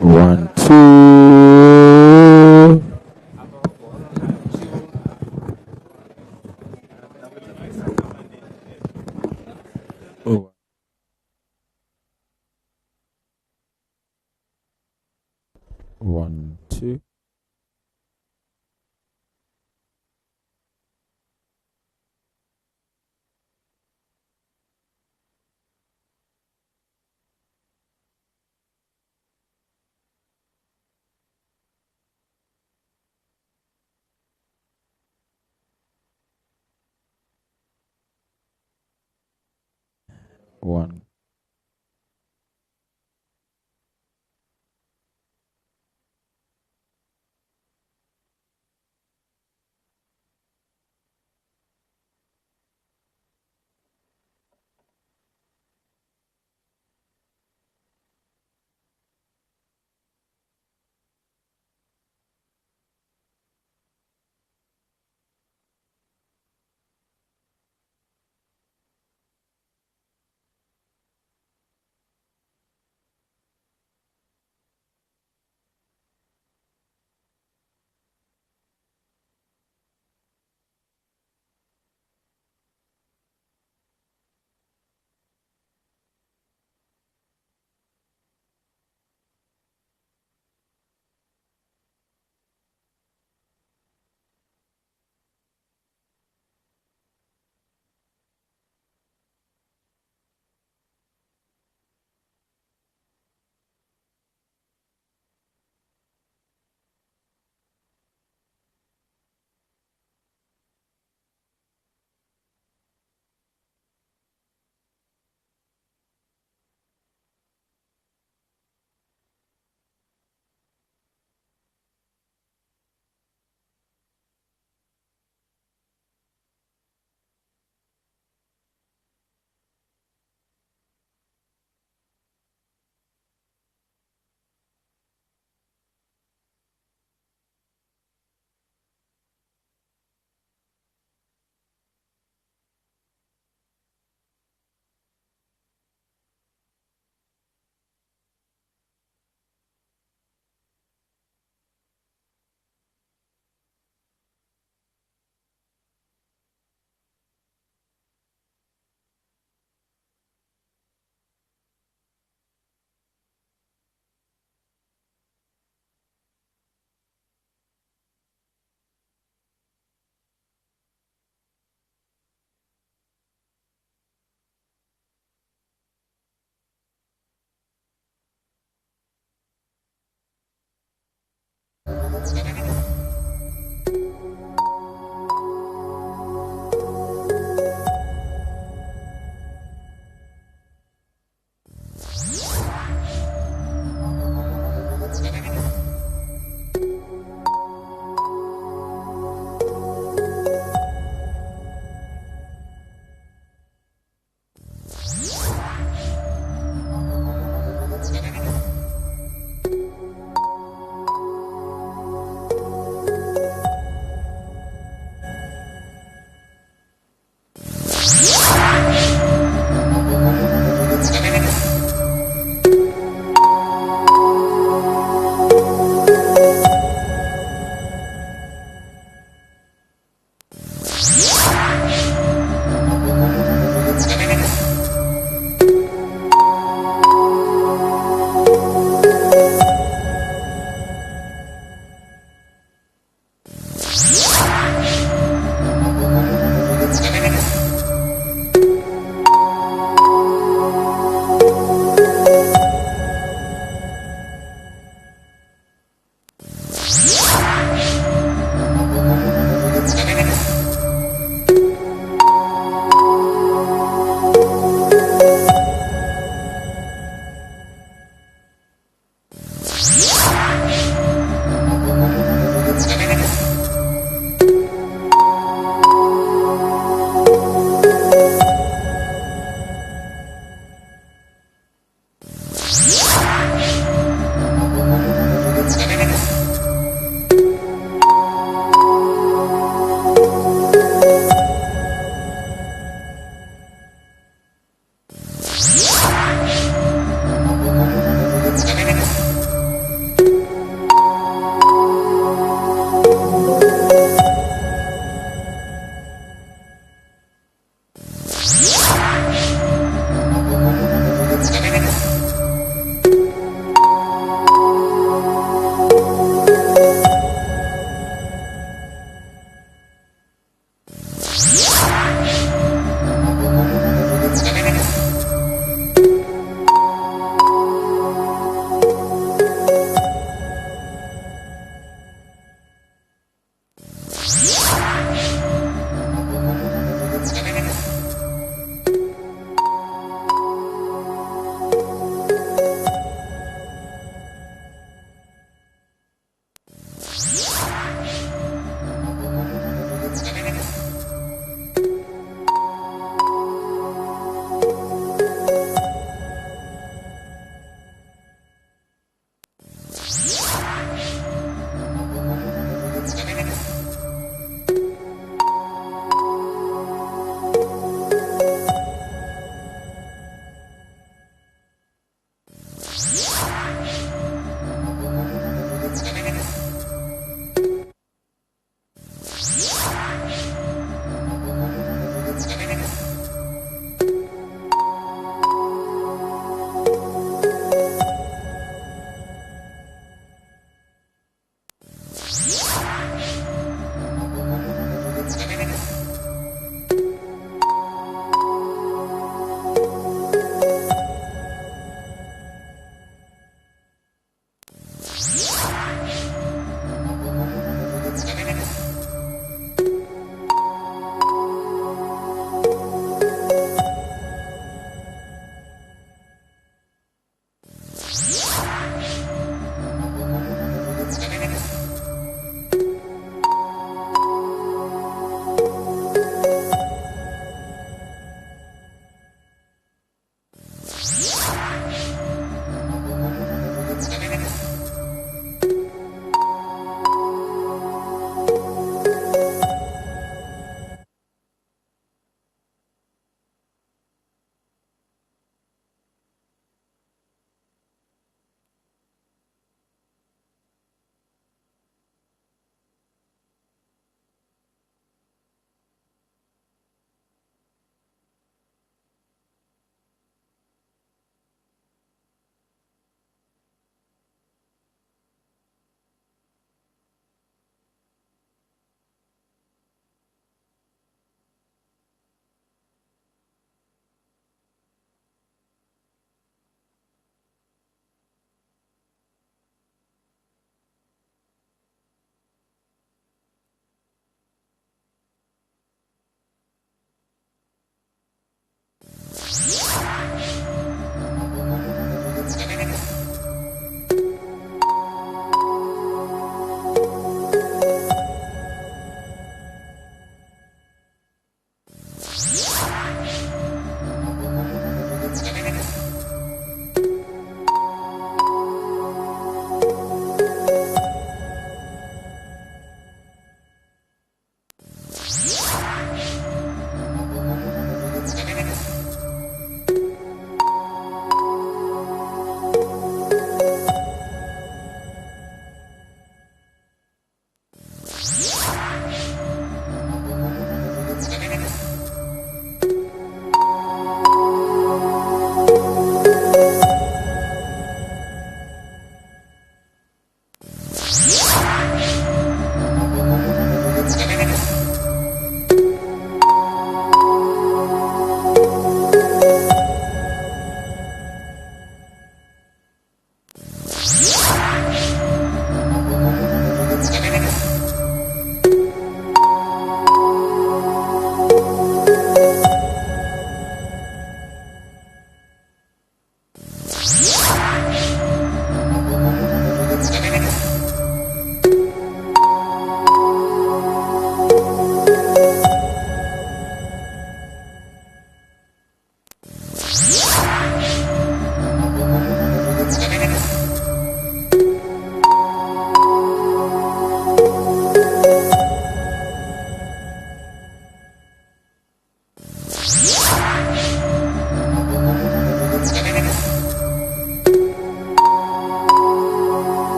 One, two. Oh. One, two. One.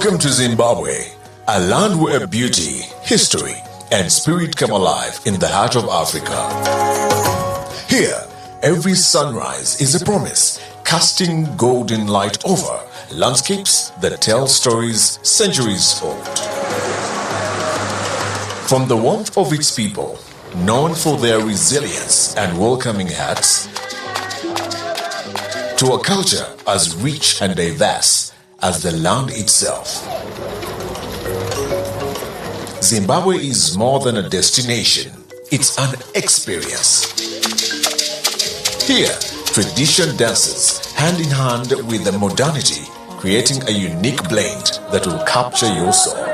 Welcome to Zimbabwe, a land where beauty, history, and spirit come alive in the heart of Africa. Here, every sunrise is a promise, casting golden light over landscapes that tell stories centuries old. From the warmth of its people, known for their resilience and welcoming hearts, to a culture as rich and diverse as the land itself. Zimbabwe is more than a destination, it's an experience. Here, tradition dances hand in hand with the modernity, creating a unique blend that will capture your soul.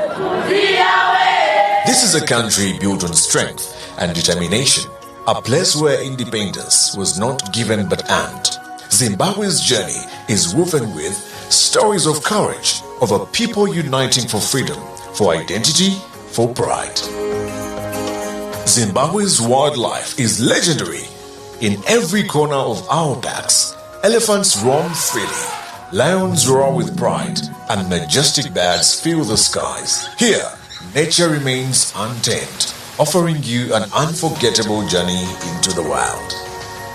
This is a country built on strength and determination, a place where independence was not given but earned. Zimbabwe's journey is woven with stories of courage, of a people uniting for freedom, for identity, for pride. Zimbabwe's wildlife is legendary. In every corner of our parks, elephants roam freely, lions roar with pride, and majestic birds fill the skies. Here, nature remains untamed, offering you an unforgettable journey into the wild.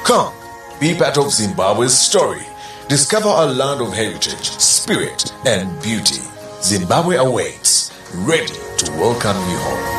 Come, be part of Zimbabwe's story. Discover a land of heritage, spirit, and beauty. Zimbabwe awaits, ready to welcome you home.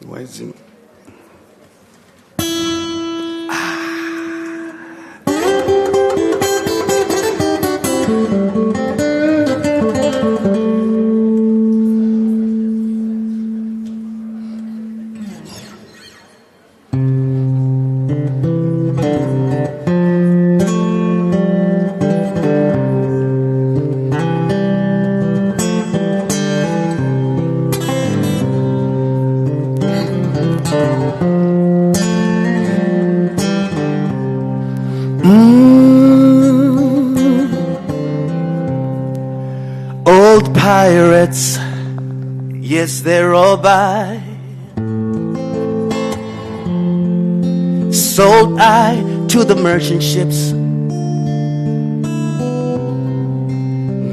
Why is it? Old pirates, yes, they're all by. Sold I to the merchant ships.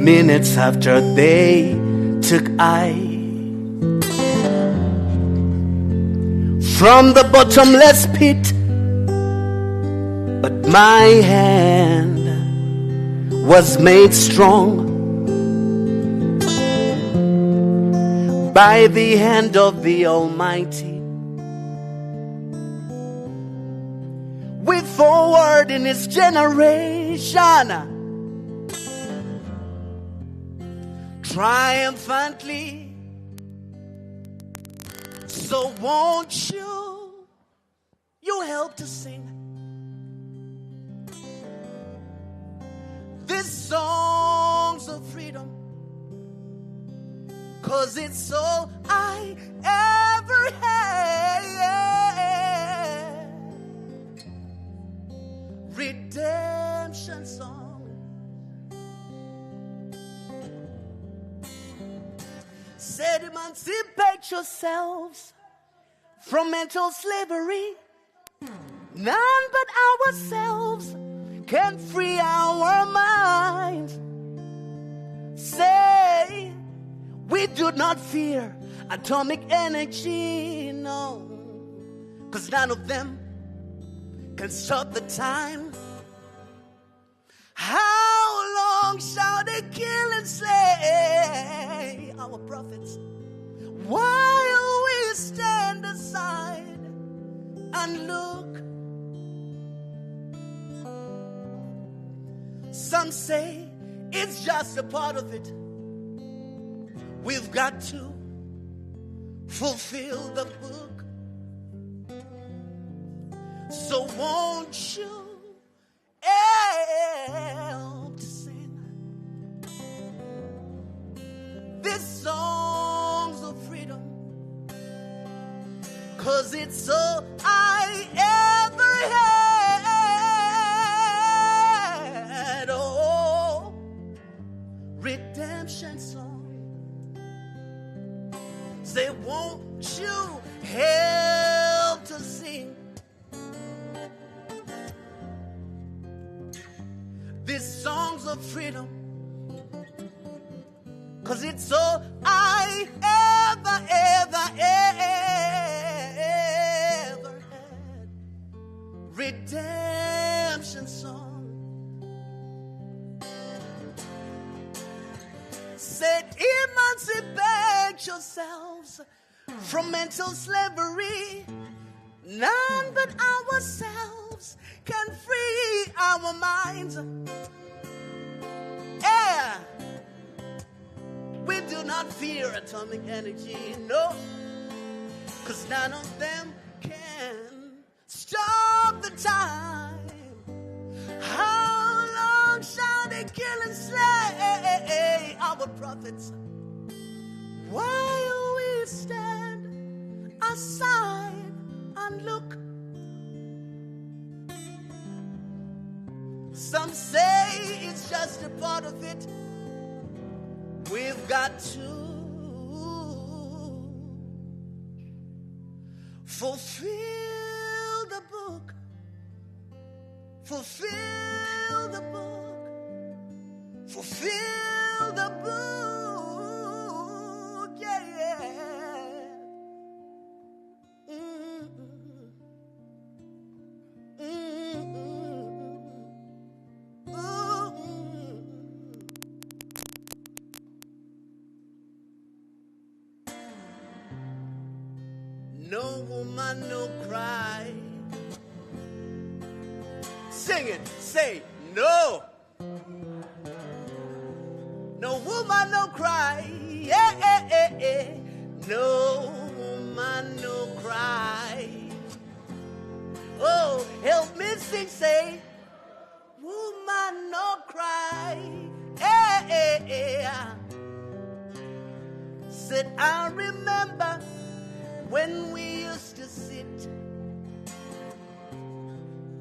Minutes after they took I from the bottomless pit, but my hand was made strong by the hand of the Almighty. With forward in His generation, triumphantly. So won't you help to sing these songs of freedom? 'Cause it's all I ever had. Redemption song. Said emancipate yourselves from mental slavery. None but ourselves can free our minds. Say we do not fear atomic energy, no, 'cause none of them can stop the time. How long shall they kill and slay our prophets while we stand aside and look? Some say it's just a part of it. We've got to fulfill the book. So won't you help to sing these songs of freedom? 'Cause it's all I ever had. Oh, redemption song. Say, won't you help to sing these songs of freedom? 'Cause it's all I ever had. Redemption song. Said emancipate yourselves from mental slavery. None but ourselves can free our minds. Yeah. We do not fear atomic energy, no, 'cause none of them can stop the time. How long shall they kill and slay our prophets while we stand aside and look? Some say it's just a part of it. We've got to fulfill the book. Fulfill the book. Fulfill the book. Yeah, yeah. No woman, no cry. Sing it, say no. No woman, no cry. Yeah, yeah, yeah, yeah. No woman, no cry. Oh, help me sing, say, woman, no cry. Yeah, yeah, yeah. Said I remember when we used to sit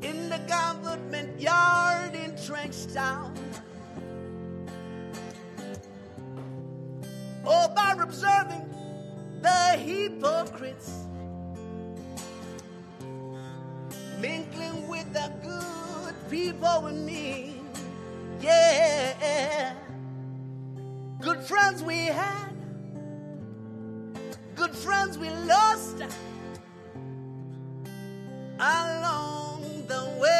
in the government yard in Trenchtown. Oh, by observing the hypocrites mingling with the good people with me. Yeah, good friends we had, good friends we lost along the way.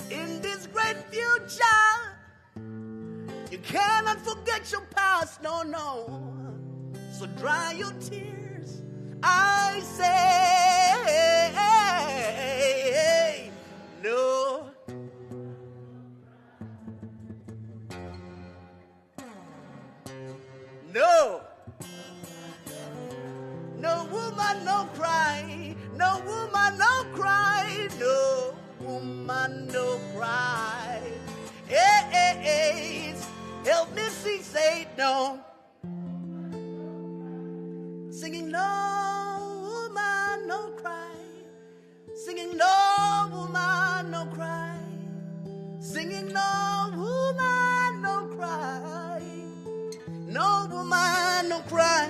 In this great future, you cannot forget your past, no, no. So dry your tears, I say, no. No. No woman, no cry. No woman, no cry. No woman, no cry. Hey, hey, hey. Help me sing, say no. Singing no woman, no cry. Singing no woman, no cry. Singing no woman, no cry. No woman, no cry.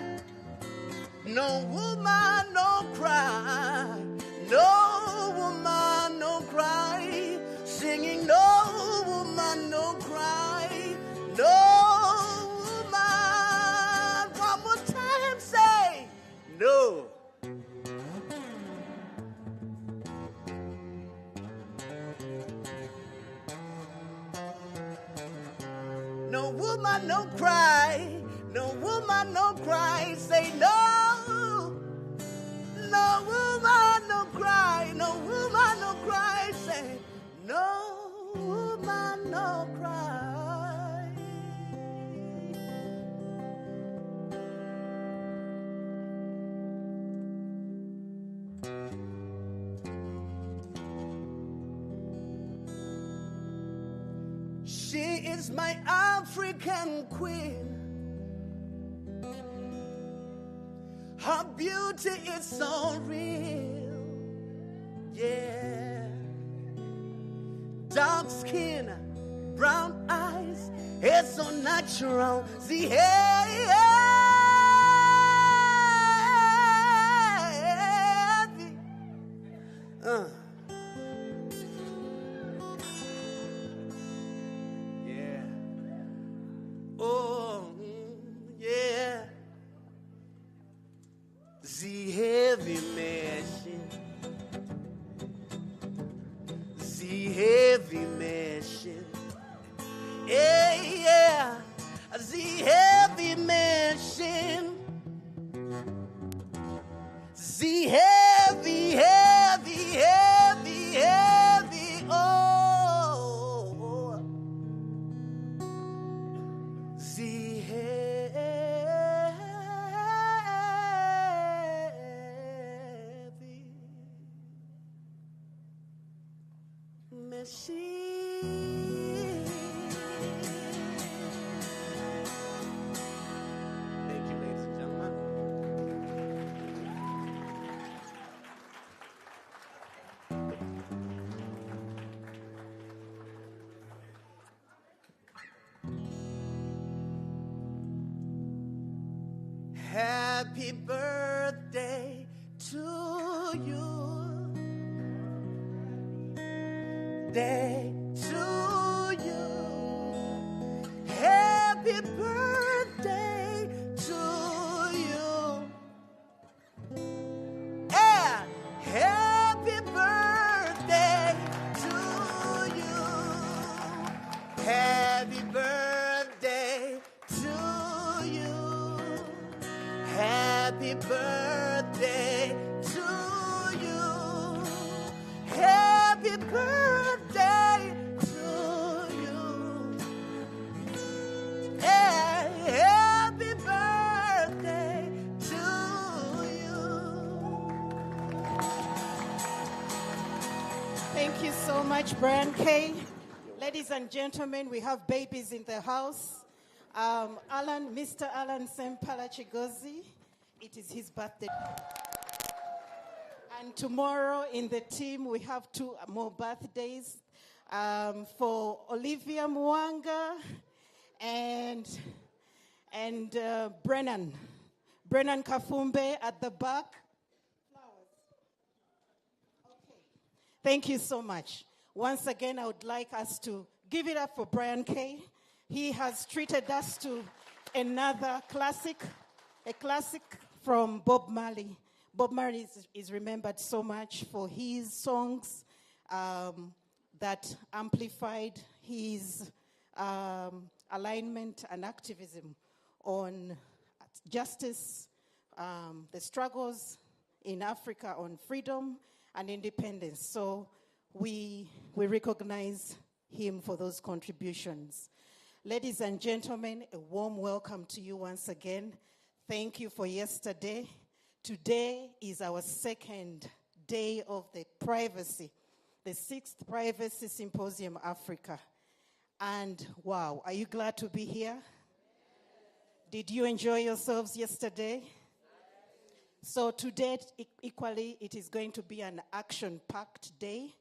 No woman, no cry. No woman, no cry. Singing no woman, no cry. No woman. One more time, say no. No woman, no cry. No woman, no cry. Say no. No woman, no cry. No woman, no cry. Say no woman, no cry. She is my African queen. Her beauty is so real, yeah. Dark skin, brown eyes, hair so natural. See, hey, yeah. Oh, yeah. The heavy machine, the heavy machine, yeah, yeah, the heavy machine, the heavy, heavy, heavy, heavy, oh, the machine. Thank you, ladies and gentlemen. Happy birthday to you. Day to you. Happy birthday to you. Yeah. Happy birthday to you. Happy birthday to you. Happy birthday to you. Happy birthday to you. Happy birthday to you. Thank you so much, Brian K. Ladies and gentlemen, we have babies in the house. Mr. Alan Sempala Chigozi, it is his birthday. And tomorrow in the team, we have 2 more birthdays for Olivia Mwanga and Brennan Kafumbe at the back. Flowers. Okay. Thank you so much. Once again, I would like us to give it up for Brian K. He has treated us to another classic, a classic from Bob Marley. Bob Marley is remembered so much for his songs that amplified his alignment and activism on justice, the struggles in Africa on freedom and independence. So we recognize him for those contributions. Ladies and gentlemen, a warm welcome to you once again. Thank you for yesterday. Today is our second day of the 6th Privacy Symposium Africa. And wow, are you glad to be here? Did you enjoy yourselves yesterday? So today, equally, it is going to be an action-packed day.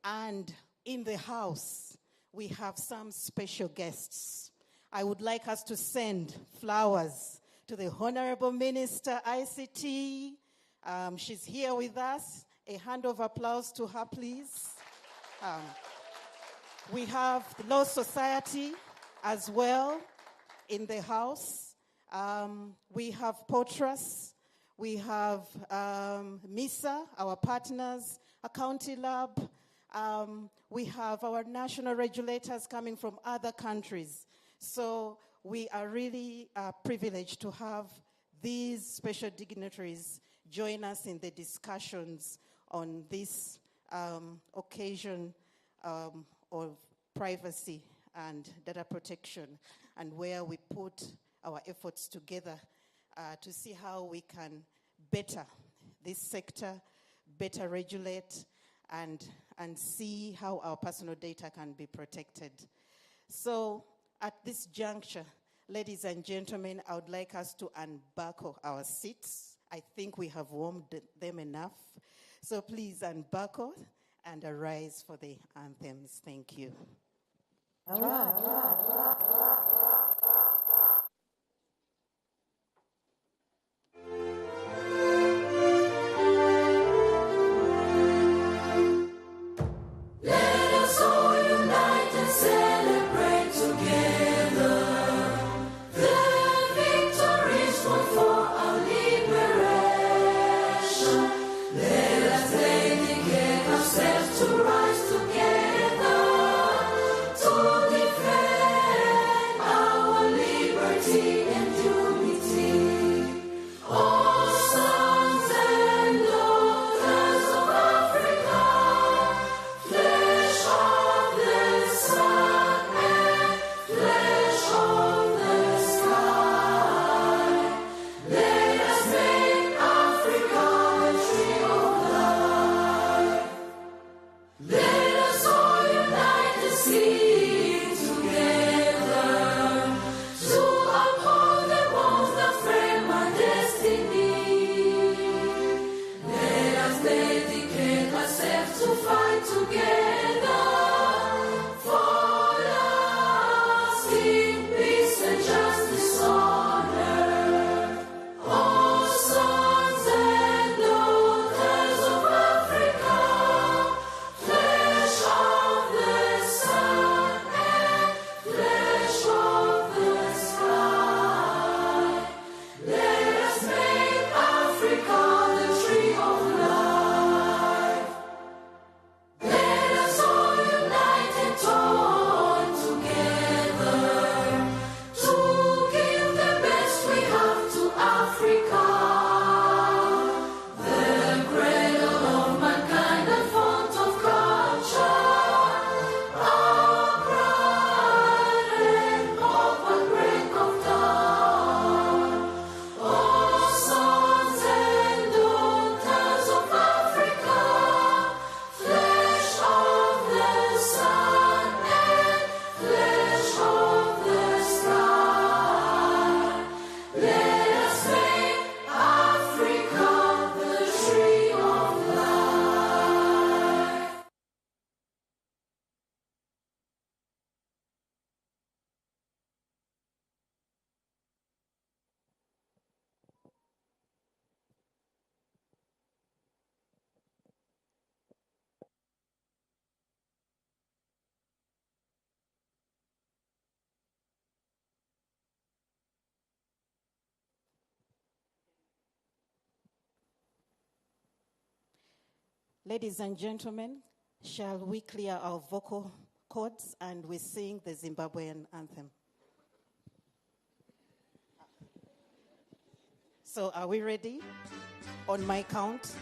And in the house, we have some special guests. I would like us to send flowers to the Honorable Minister, ICT. She's here with us. A hand of applause to her, please. We have the Law Society as well in the house. We have Potras. We have MISA, our partners, a county lab. We have our national regulators coming from other countries. So we are really privileged to have these special dignitaries join us in the discussions on this occasion of privacy and data protection, and where we put our efforts together to see how we can better this sector, better regulate, and see how our personal data can be protected. So at this juncture, ladies and gentlemen, I would like us to unbuckle our seats. I think we have warmed them enough. So please unbuckle and arise for the anthems. Thank you. Let us all unite and celebrate together the victories won for our liberation. Let us dedicate ourselves to rise together to defend our liberation. Ladies and gentlemen, shall we clear our vocal cords and we sing the Zimbabwean anthem? So are we ready? On my count.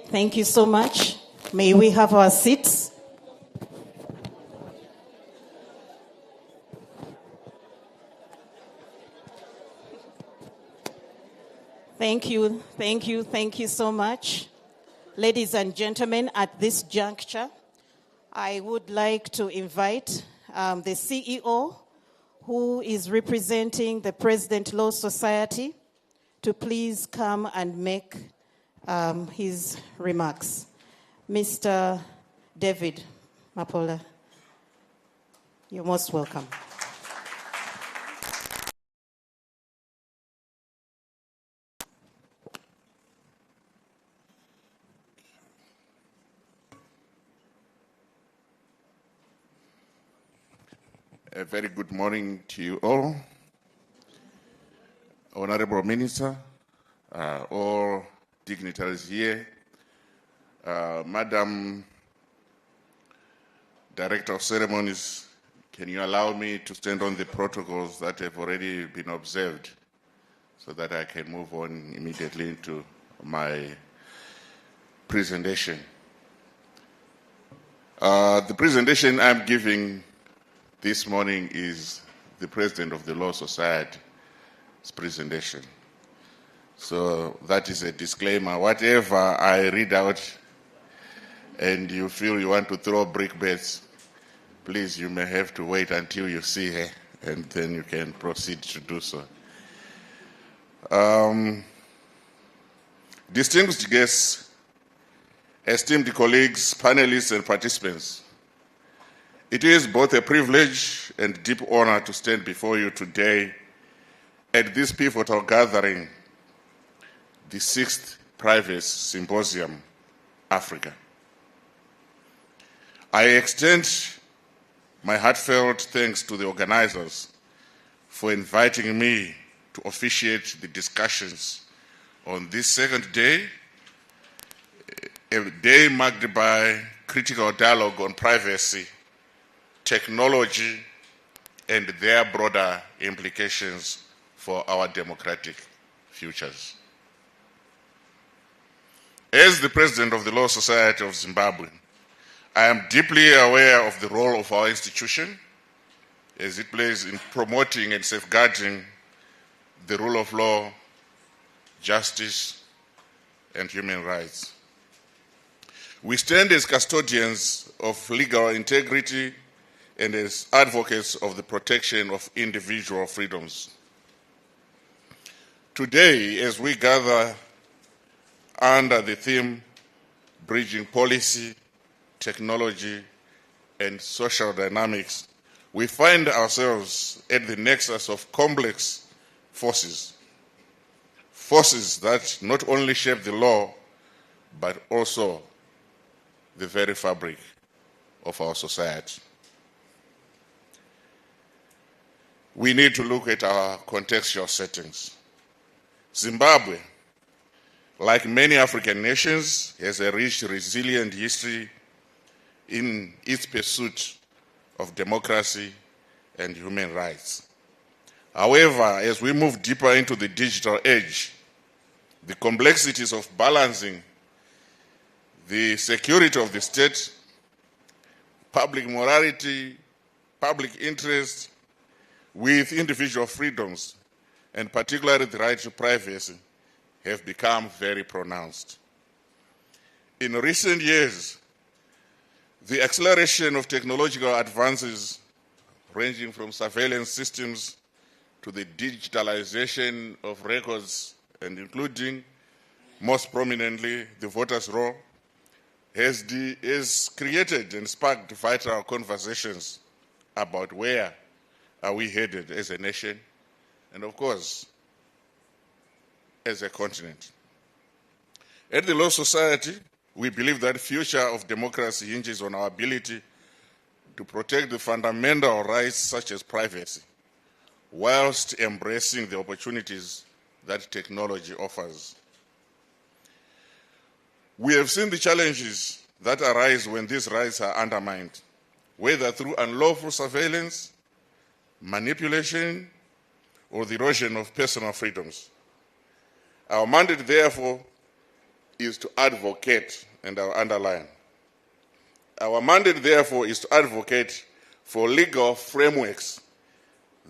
Thank you so much. May we have our seats? Thank you so much. Ladies and gentlemen, at this juncture, I would like to invite the CEO, who is representing the President Law Society, to please come and make his remarks. Mr. David Mapola, you're most welcome. A very good morning to you all. Honorable Minister, all dignitaries here, Madam Director of Ceremonies, can you allow me to stand on the protocols that have already been observed so that I can move on immediately into my presentation? The presentation I'm giving this morning is the President of the Law Society's presentation. So that is a disclaimer. Whatever I read out and you feel you want to throw brickbats, please, you may have to wait until you see her and then you can proceed to do so. Distinguished guests, esteemed colleagues, panelists, and participants, it is both a privilege and deep honor to stand before you today at this pivotal gathering, the 6th Privacy Symposium Africa. I extend my heartfelt thanks to the organizers for inviting me to officiate the discussions on this second day, a day marked by critical dialogue on privacy, technology, and their broader implications for our democratic futures. As the President of the Law Society of Zimbabwe, I am deeply aware of the role of our institution as it plays in promoting and safeguarding the rule of law, justice, and human rights. We stand as custodians of legal integrity and as advocates of the protection of individual freedoms. Today, as we gather under the theme Bridging Policy, Technology, and Social Dynamics, we find ourselves at the nexus of complex forces that not only shape the law, but also the very fabric of our society. We need to look at our contextual settings. Zimbabwe, like many African nations, has a rich, resilient history in its pursuit of democracy and human rights. However, as we move deeper into the digital age, the complexities of balancing the security of the state, public morality, public interest, with individual freedoms, and particularly the right to privacy, have become very pronounced. In recent years, the acceleration of technological advances, ranging from surveillance systems to the digitalization of records, and including, most prominently, the voters' roll, has created and sparked vital conversations about where are we headed as a nation, and of course, as a continent. At the Law Society, we believe that the future of democracy hinges on our ability to protect the fundamental rights such as privacy, whilst embracing the opportunities that technology offers. We have seen the challenges that arise when these rights are undermined, whether through unlawful surveillance, manipulation, or the erosion of personal freedoms. Our mandate, therefore, is to advocate, and I'll underline. Our mandate, therefore, is to advocate for legal frameworks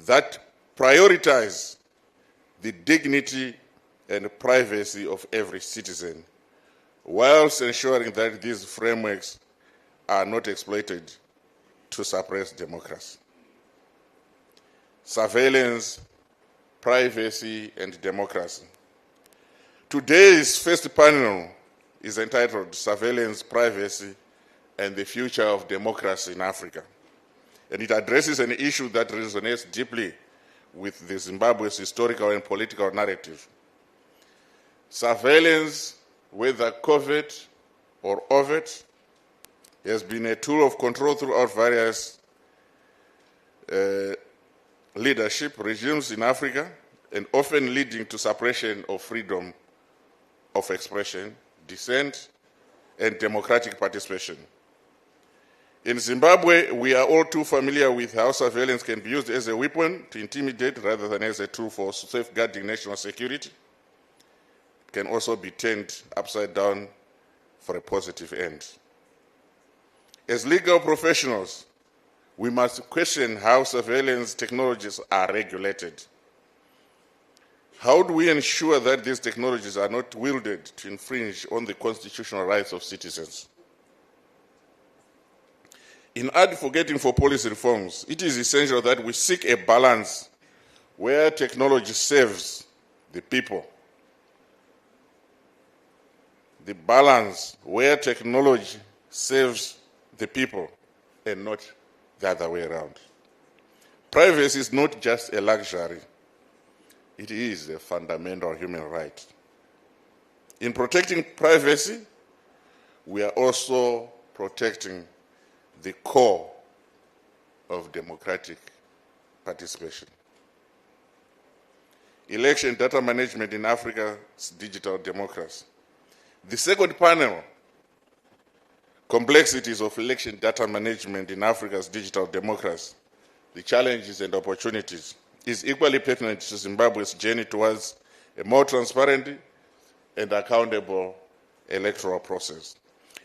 that prioritize the dignity and privacy of every citizen, whilst ensuring that these frameworks are not exploited to suppress democracy. Surveillance, privacy, and democracy. Today's first panel is entitled Surveillance, Privacy, and the Future of Democracy in Africa. And it addresses an issue that resonates deeply with the Zimbabwe's historical and political narrative. Surveillance, whether covert or overt, has been a tool of control throughout various leadership regimes in Africa, and often leading to suppression of freedom of expression, dissent, and democratic participation. In Zimbabwe, we are all too familiar with how surveillance can be used as a weapon to intimidate rather than as a tool for safeguarding national security. It can also be turned upside down for a positive end. As legal professionals, we must question how surveillance technologies are regulated. How do we ensure that these technologies are not wielded to infringe on the constitutional rights of citizens? In advocating for policy reforms, it is essential that we seek a balance where technology serves the people. The balance where technology serves the people and not the other way around. Privacy is not just a luxury. It is a fundamental human right. In protecting privacy, we are also protecting the core of democratic participation. Election data management in Africa's digital democracy. The second panel, complexities of election data management in Africa's digital democracy, the challenges and opportunities, is equally pertinent to Zimbabwe's journey towards a more transparent and accountable electoral process.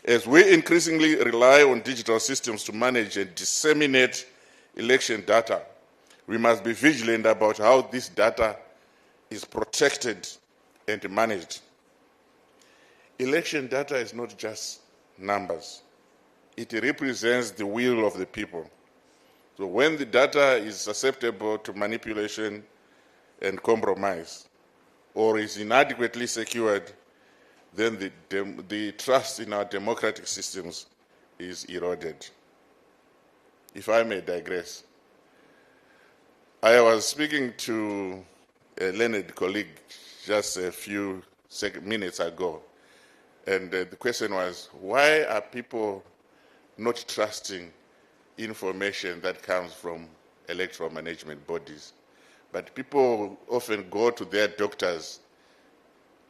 As we increasingly rely on digital systems to manage and disseminate election data, we must be vigilant about how this data is protected and managed. Election data is not just numbers. It represents the will of the people. So when the data is susceptible to manipulation and compromise, or is inadequately secured, then the trust in our democratic systems is eroded. If I may digress, I was speaking to a learned colleague just a few minutes ago, and the question was, why are people not trusting information that comes from electoral management bodies? But people often go to their doctors,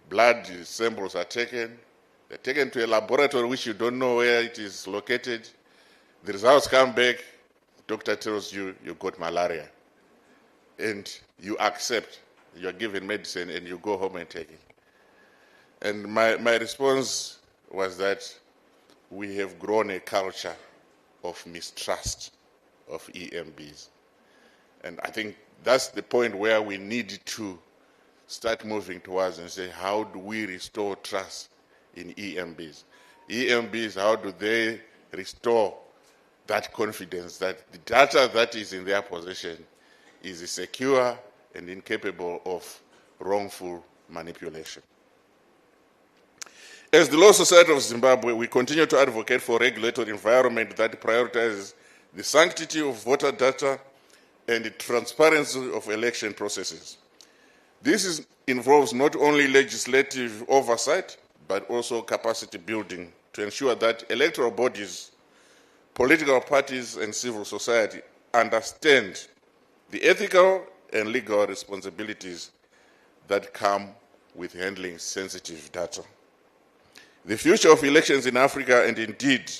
blood samples are taken, they're taken to a laboratory which you don't know where it is located, the results come back, the doctor tells you you got malaria, and you accept, you're given medicine, and you go home and take it. And my response was that we have grown a culture of mistrust of EMBs. And I think that's the point where we need to start moving towards and say, how do we restore trust in EMBs? EMBs, how do they restore that confidence that the data that is in their possession is secure and incapable of wrongful manipulation? As the Law Society of Zimbabwe, we continue to advocate for a regulatory environment that prioritizes the sanctity of voter data and the transparency of election processes. This involves not only legislative oversight, but also capacity building to ensure that electoral bodies, political parties, and civil society understand the ethical and legal responsibilities that come with handling sensitive data. The future of elections in Africa, and indeed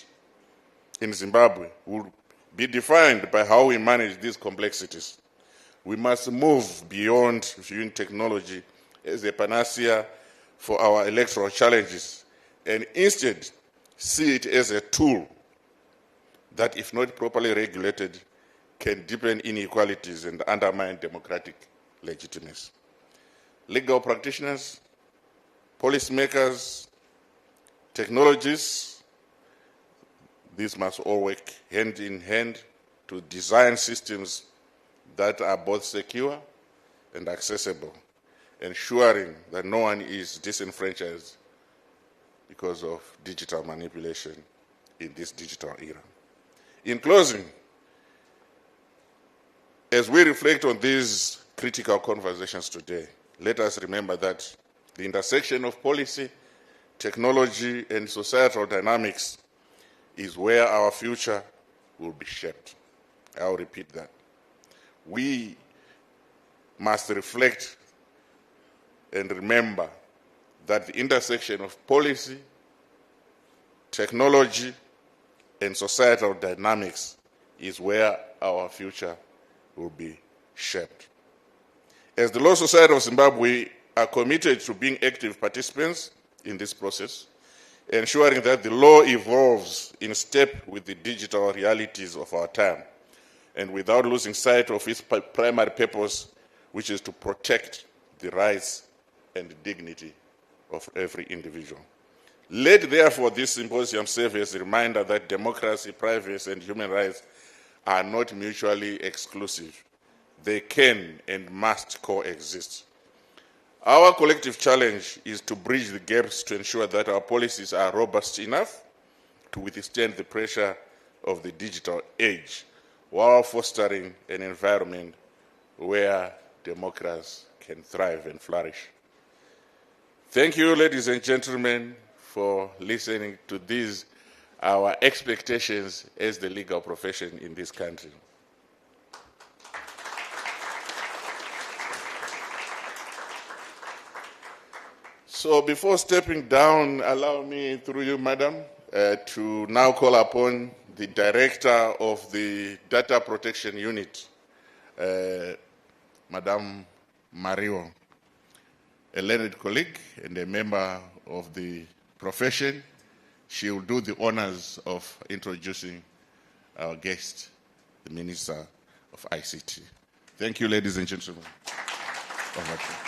in Zimbabwe, will be defined by how we manage these complexities. We must move beyond viewing technology as a panacea for our electoral challenges, and instead see it as a tool that, if not properly regulated, can deepen inequalities and undermine democratic legitimacy. Legal practitioners, policymakers, technologists, these must all work hand in hand to design systems that are both secure and accessible, ensuring that no one is disenfranchised because of digital manipulation in this digital era. In closing, as we reflect on these critical conversations today, let us remember that the intersection of policy, technology, and societal dynamics is where our future will be shaped. I'll repeat that. We must reflect and remember that the intersection of policy, technology, and societal dynamics is where our future will be shaped. As the Law Society of Zimbabwe, we are committed to being active participants in this process, ensuring that the law evolves in step with the digital realities of our time, and without losing sight of its primary purpose, which is to protect the rights and dignity of every individual. Let, therefore, this symposium serve as a reminder that democracy, privacy, and human rights are not mutually exclusive. They can and must coexist. Our collective challenge is to bridge the gaps to ensure that our policies are robust enough to withstand the pressure of the digital age, while fostering an environment where democracy can thrive and flourish. Thank you, ladies and gentlemen, for listening to these, our expectations as the legal profession in this country. So before stepping down, allow me, through you, Madam, to now call upon the Director of the Data Protection Unit, Madam Mario, a learned colleague and a member of the profession. She will do the honors of introducing our guest, the Minister of ICT. Thank you, ladies and gentlemen. Over to you.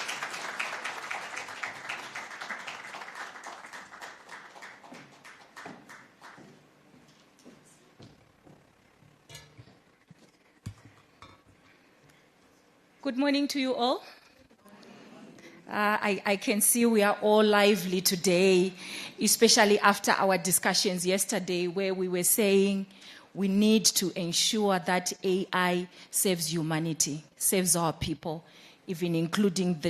Good morning to you all. I can see we are all lively today, especially after our discussions yesterday where we were saying we need to ensure that AI saves humanity, saves our people, even including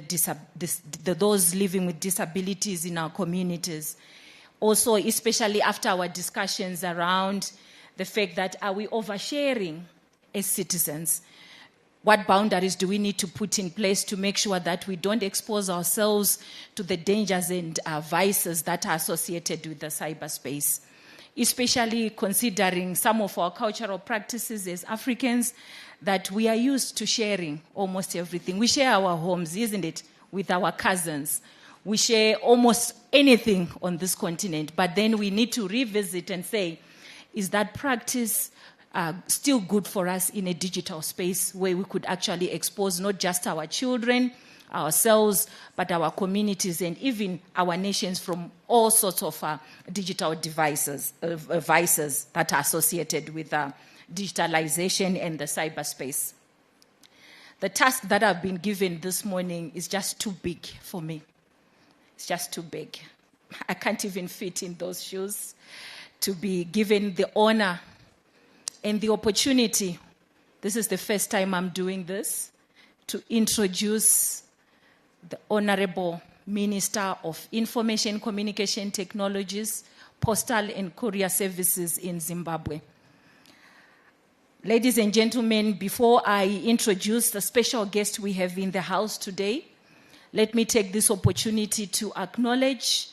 those living with disabilities in our communities. Also, especially after our discussions around the fact that are we oversharing as citizens? What boundaries do we need to put in place to make sure that we don't expose ourselves to the dangers and vices that are associated with the cyberspace? Especially considering some of our cultural practices as Africans, that we are used to sharing almost everything. We share our homes, isn't it, with our cousins. We share almost anything on this continent, but then we need to revisit and say, is that practice still good for us in a digital space where we could actually expose not just our children, ourselves, but our communities and even our nations from all sorts of digital vices that are associated with digitalization and the cyberspace. The task that I've been given this morning is just too big for me. It's just too big. I can't even fit in those shoes to be given the honor and the opportunity. This is the first time I'm doing this, to introduce the Honorable Minister of Information Communication Technologies, Postal and Courier Services in Zimbabwe. Ladies and gentlemen, before I introduce the special guest we have in the house today, let me take this opportunity to acknowledge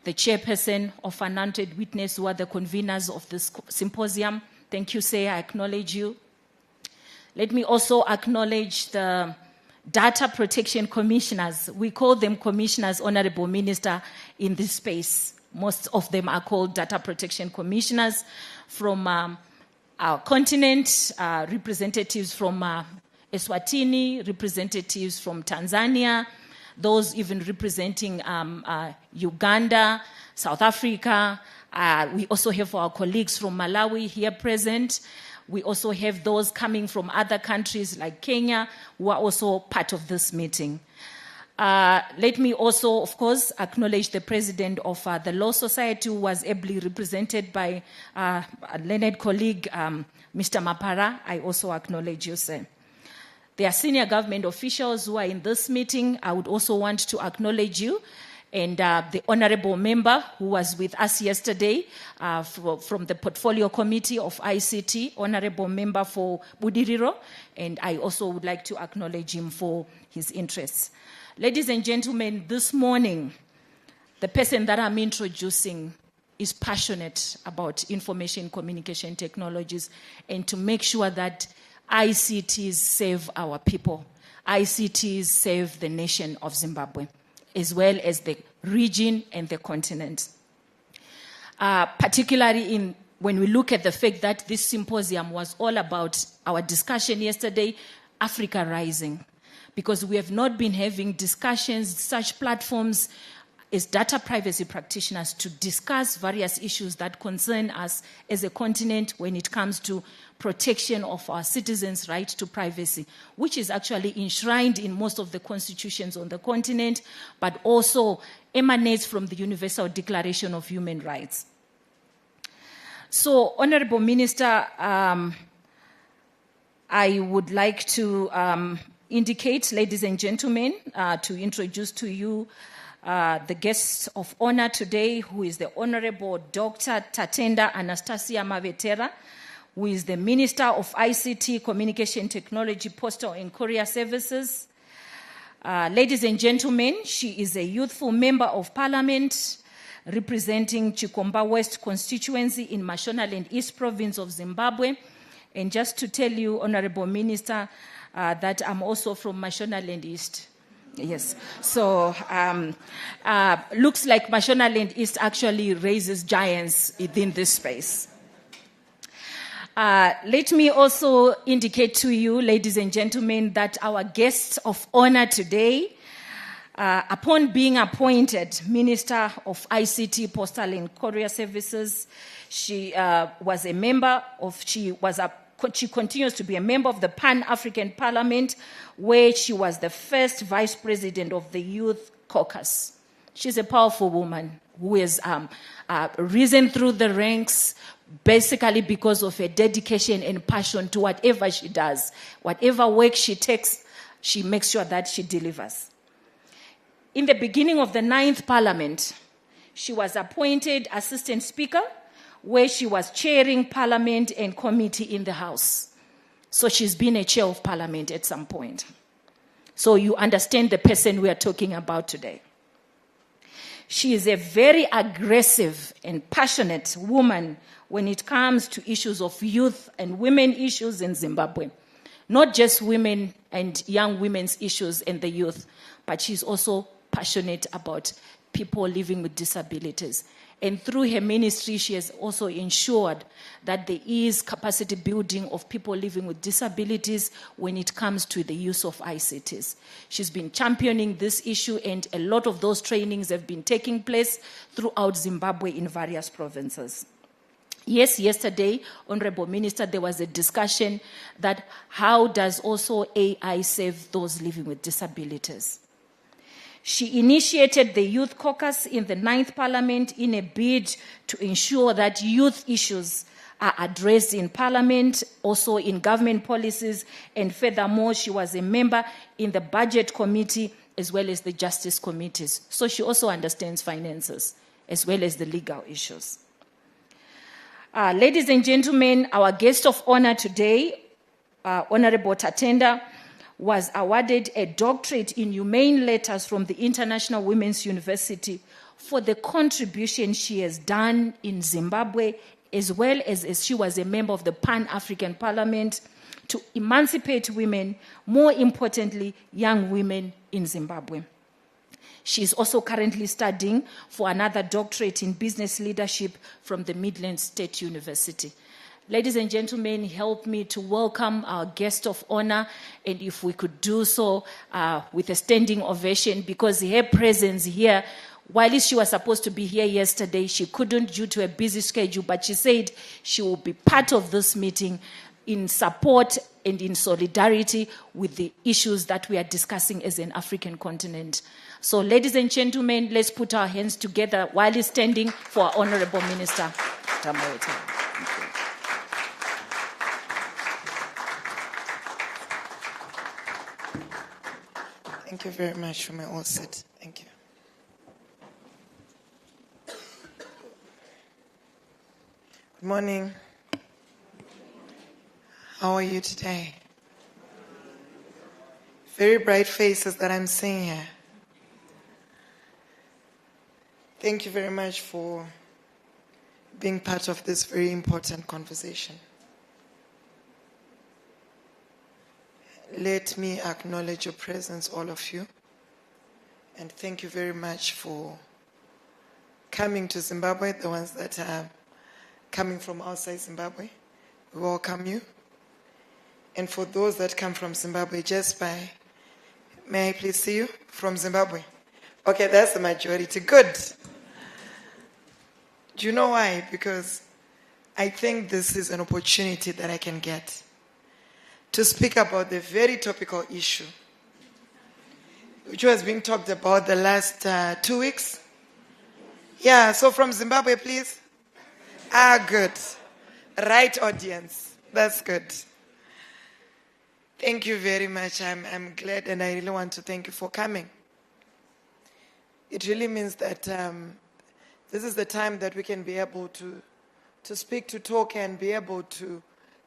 the chairperson of Unwanted Witness, who are the conveners of this symposium. Thank you, Say, I acknowledge you. Let me also acknowledge the data protection commissioners. We call them commissioners, Honorable Minister, in this space. Most of them are called data protection commissioners from our continent, representatives from Eswatini, representatives from Tanzania, those even representing Uganda, South Africa. We also have our colleagues from Malawi here present. We also have those coming from other countries like Kenya who are also part of this meeting. Let me also, of course, acknowledge the president of the Law Society, who was ably represented by a learned colleague, Mr. Mapara. I also acknowledge you, sir. There are senior government officials who are in this meeting. I would also want to acknowledge you. And the honorable member who was with us yesterday from the Portfolio Committee of ICT, honorable member for Budiriro, and I also would like to acknowledge him for his interests. Ladies and gentlemen, this morning, the person that I'm introducing is passionate about information communication technologies and to make sure that ICTs save our people, ICTs save the nation of Zimbabwe, as well as the region and the continent. Particularly when we look at the fact that this symposium was all about our discussion yesterday, Africa Rising, because we have not been having discussions, such platforms as data privacy practitioners to discuss various issues that concern us as a continent when it comes to protection of our citizens' right to privacy, which is actually enshrined in most of the constitutions on the continent, but also emanates from the Universal Declaration of Human Rights. So, Honorable Minister, I would like to indicate, ladies and gentlemen, to introduce to you the guest of honor today, who is the Honorable Dr. Tatenda Anastasia Mavetera, who is the Minister of ICT, Communication Technology, Postal and Courier Services. Ladies and gentlemen, she is a youthful member of Parliament representing Chikomba West constituency in Mashonaland East Province of Zimbabwe. And just to tell you, Honorable Minister, that I'm also from Mashonaland East. Yes. So, looks like Mashonaland East actually raises giants within this space. Let me also indicate to you, ladies and gentlemen, that our guest of honor today, upon being appointed Minister of ICT, Postal and Courier Services, she was a She continues to be a member of the Pan-African Parliament, where she was the first vice president of the Youth Caucus. She's a powerful woman who has risen through the ranks basically because of her dedication and passion to whatever she does. Whatever work she takes, she makes sure that she delivers. In the beginning of the 9th Parliament, she was appointed Assistant Speaker, where she was chairing Parliament and committee in the House. So she's been a chair of Parliament at some point. So you understand the person we are talking about today. She is a very aggressive and passionate woman when it comes to issues of youth and women issues in Zimbabwe. Not just women and young women's issues and the youth, but she's also passionate about people living with disabilities. And through her ministry, she has also ensured that there is capacity building of people living with disabilities when it comes to the use of ICTs. She's been championing this issue, and a lot of those trainings have been taking place throughout Zimbabwe in various provinces. Yes, yesterday, Honorable Minister, there was a discussion that how does also AI save those living with disabilities? She initiated the Youth Caucus in the 9th Parliament in a bid to ensure that youth issues are addressed in Parliament, also in government policies, and furthermore, she was a member in the Budget Committee as well as the Justice Committees. So she also understands finances as well as the legal issues. Ladies and gentlemen, our guest of honor today, Honorable Tatenda, was awarded a doctorate in humane letters from the International Women's University for the contribution she has done in Zimbabwe, as well as she was a member of the Pan-African Parliament to emancipate women, more importantly, young women in Zimbabwe. She is also currently studying for another doctorate in business leadership from the Midlands State University. Ladies and gentlemen, help me to welcome our guest of honor, and if we could do so with a standing ovation, because her presence here, while she was supposed to be here yesterday, she couldn't due to a busy schedule, but she said she will be part of this meeting in support and in solidarity with the issues that we are discussing as an African continent. So, ladies and gentlemen, let's put our hands together while he's standing for our Honorable Minister. Thank you very much for my all set. Thank you. Good morning. How are you today? Very bright faces that I'm seeing here. Thank you very much for being part of this very important conversation. Let me acknowledge your presence, all of you, and thank you very much for coming to Zimbabwe, the ones that are coming from outside Zimbabwe. We welcome you. And for those that come from Zimbabwe, may I please see you from Zimbabwe? Okay, that's the majority. Good. Do you know why? Because I think this is an opportunity that I can get to speak about the very topical issue, which was being talked about the last 2 weeks. Yeah, so from Zimbabwe, please. Good. Right audience. That's good. Thank you very much. I'm glad, and I really want to thank you for coming. It really means that this is the time that we can be able to speak, to talk, and be able to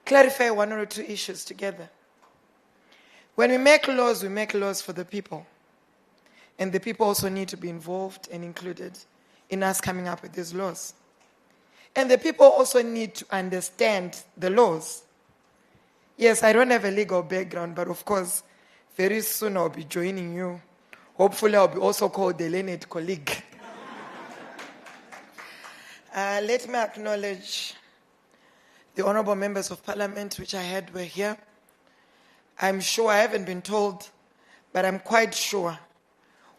clarify one or two issues together. When we make laws for the people. And the people also need to be involved and included in us coming up with these laws. And the people also need to understand the laws. Yes, I don't have a legal background, but of course, very soon I'll be joining you. Hopefully I'll be also called the learned colleague. Let me acknowledge the honorable members of parliament, which I heard were here. I'm sure, I haven't been told, but I'm quite sure.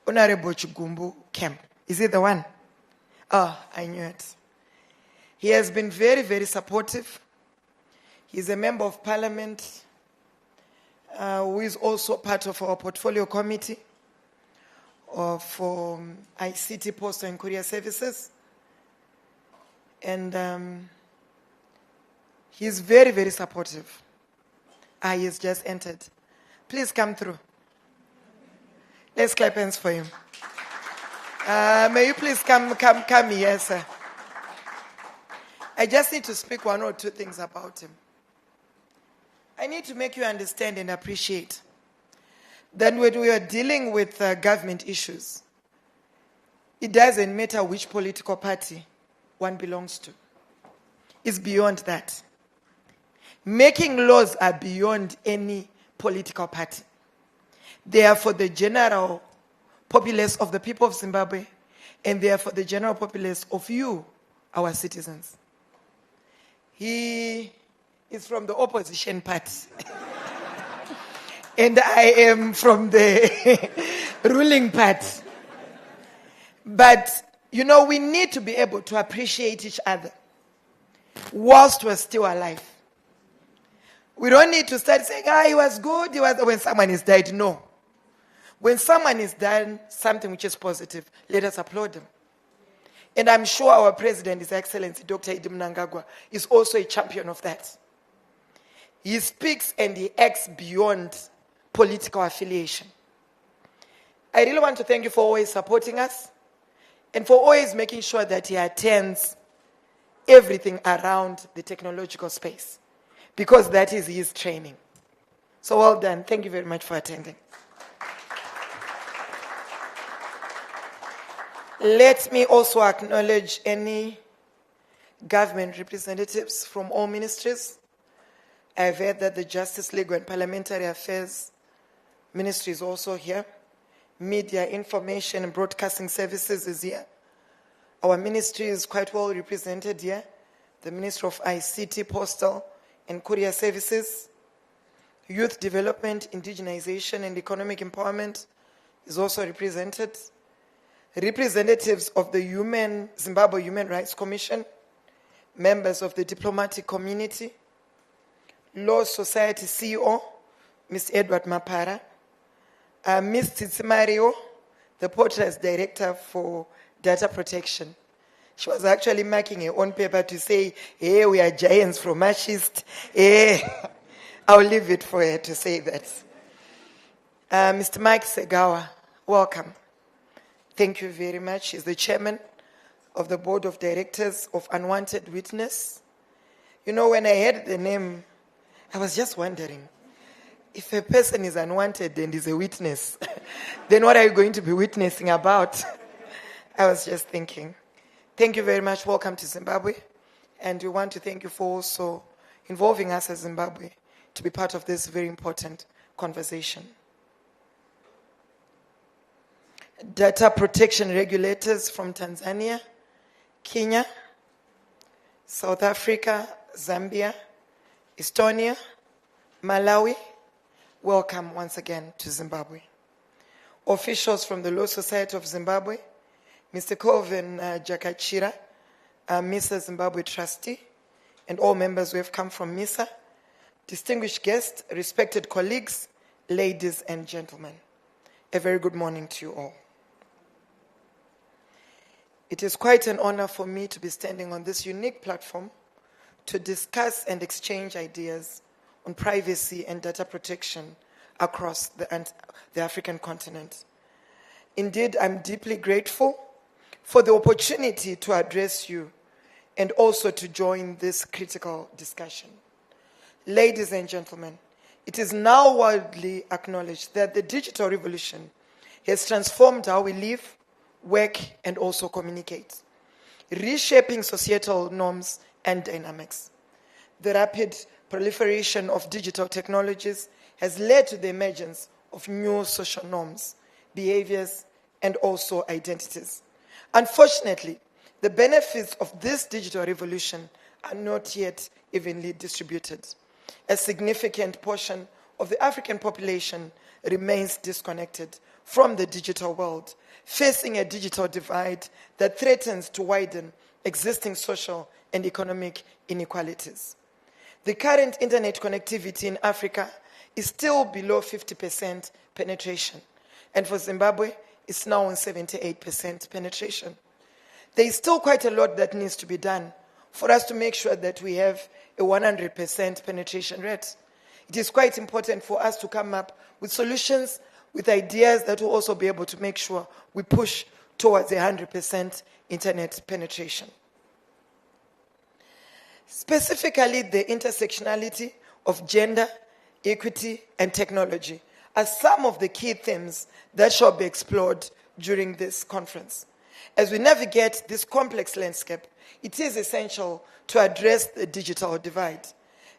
Honorable Chigumbu came. Is he the one? Oh, I knew it. He has been very, very supportive. He's a member of parliament who is also part of our portfolio committee for ICT, Postal and Courier Services. And he's very, very supportive. He has just entered. Please come through. Let's clap hands for him. May you please come here, sir. I just need to speak one or two things about him. I need to make you understand and appreciate that when we are dealing with government issues, it doesn't matter which political party one belongs to. It's beyond that. Making laws are beyond any political party. They are for the general populace of the people of Zimbabwe, and they are for the general populace of you, our citizens. He is from the opposition party. And I am from the ruling party. But, we need to be able to appreciate each other whilst we're still alive. We don't need to start saying, he was good, when someone is died. No. When someone is done something which is positive, let us applaud them. And I'm sure our president, His Excellency Dr. Idi Mnangagwa, is also a champion of that. He speaks and he acts beyond political affiliation. I really want to thank you for always supporting us and for always making sure that he attends everything around the technological space, because that is his training. So well done. Thank you very much for attending. Let me also acknowledge any government representatives from all ministries. I've heard that the Justice, Legal and Parliamentary Affairs Ministry is also here. Media, Information and Broadcasting Services is here. Our ministry is quite well represented here. The Ministry of ICT, Postal and Courier Services. Youth Development, Indigenization and Economic Empowerment is also represented. Representatives of the Zimbabwe Human Rights Commission, members of the diplomatic community, Law Society CEO, Mr. Edward Mapara, Ms. Tsitsimario, the Porters Director for Data Protection. She was actually marking her own paper to say, hey, we are giants from Mashist. Hey, I'll leave it for her to say that. Mr. Mike Segawa, welcome. Thank you very much. He's the chairman of the board of directors of Unwanted Witness. When I heard the name, I was just wondering, if a person is unwanted and is a witness, then what are you going to be witnessing about? I was just thinking. Thank you very much. Welcome to Zimbabwe. And we want to thank you for also involving us as Zimbabwe to be part of this very important conversation. Data protection regulators from Tanzania, Kenya, South Africa, Zambia, Estonia, Malawi, welcome once again to Zimbabwe. Officials from the Law Society of Zimbabwe, Mr. Colvin Jakachira, Mr. Zimbabwe Trustee, and all members who have come from MISA, distinguished guests, respected colleagues, ladies and gentlemen, a very good morning to you all. It is quite an honor for me to be standing on this unique platform to discuss and exchange ideas on privacy and data protection across the African continent. Indeed, I'm deeply grateful for the opportunity to address you and also to join this critical discussion. Ladies and gentlemen, it is now widely acknowledged that the digital revolution has transformed how we live, work, and also communicate, reshaping societal norms and dynamics. The rapid proliferation of digital technologies has led to the emergence of new social norms, behaviors, and also identities. Unfortunately, the benefits of this digital revolution are not yet evenly distributed. A significant portion of the African population remains disconnected from the digital world, facing a digital divide that threatens to widen existing social and economic inequalities. the current internet connectivity in Africa is still below 50% penetration. And for Zimbabwe, it's now on 78% penetration. There is still quite a lot that needs to be done for us to make sure that we have a 100% penetration rate. It is quite important for us to come up with solutions, with ideas that will also be able to make sure we push towards 100% internet penetration. Specifically, the intersectionality of gender, equity, and technology are some of the key themes that shall be explored during this conference. As we navigate this complex landscape, it is essential to address the digital divide.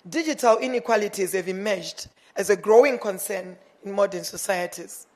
Digital inequalities have emerged as a growing concern in modern societies.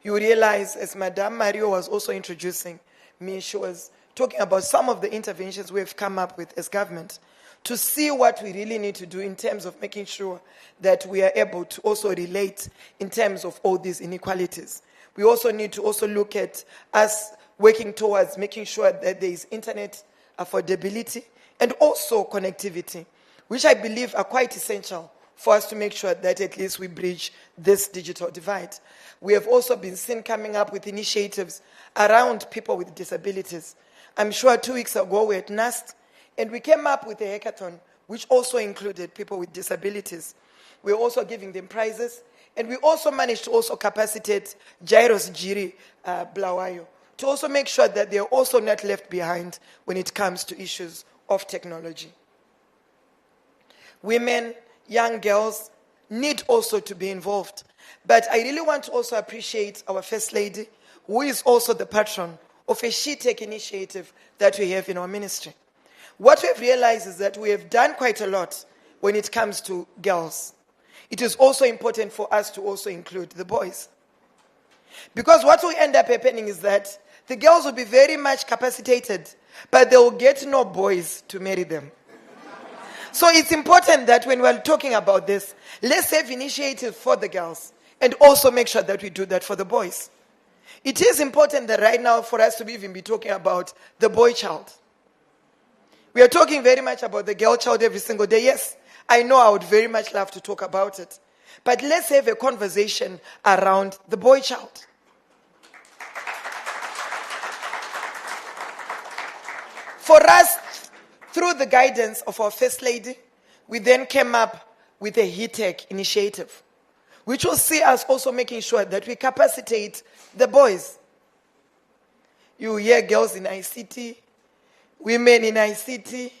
You realize, as Madame Mario was also introducing me, she was talking about some of the interventions we have come up with as government to see what we really need to do in terms of making sure that we are able to also relate in terms of all these inequalities. We also need to also look at us working towards making sure that there is internet affordability and also connectivity, which I believe are quite essential for us to make sure that at least we bridge this digital divide. We have also been seen coming up with initiatives around people with disabilities. I'm sure 2 weeks ago we had NAST, and we came up with a hackathon, which also included people with disabilities. We're also giving them prizes, and we also managed to also capacitate Jairos Jiri Blawayo to also make sure that they're also not left behind when it comes to issues of technology. Women, young girls need also to be involved. But I really want to also appreciate our First Lady, who is also the patron of a She-Tech initiative that we have in our ministry. What we've realized is that we have done quite a lot when it comes to girls. It is also important for us to also include the boys. Because what will end up happening is that the girls will be very much capacitated, but they will get no boys to marry them. So it's important that when we're talking about this, let's have initiatives for the girls and also make sure that we do that for the boys. It is important that right now for us to even be talking about the boy child. We are talking very much about the girl child every single day. Yes, I know I would very much love to talk about it. But let's have a conversation around the boy child. For us, through the guidance of our First Lady, we then came up with a He-Tech initiative, which will see us also making sure that we capacitate the boys. You hear girls in ICT, women in ICT,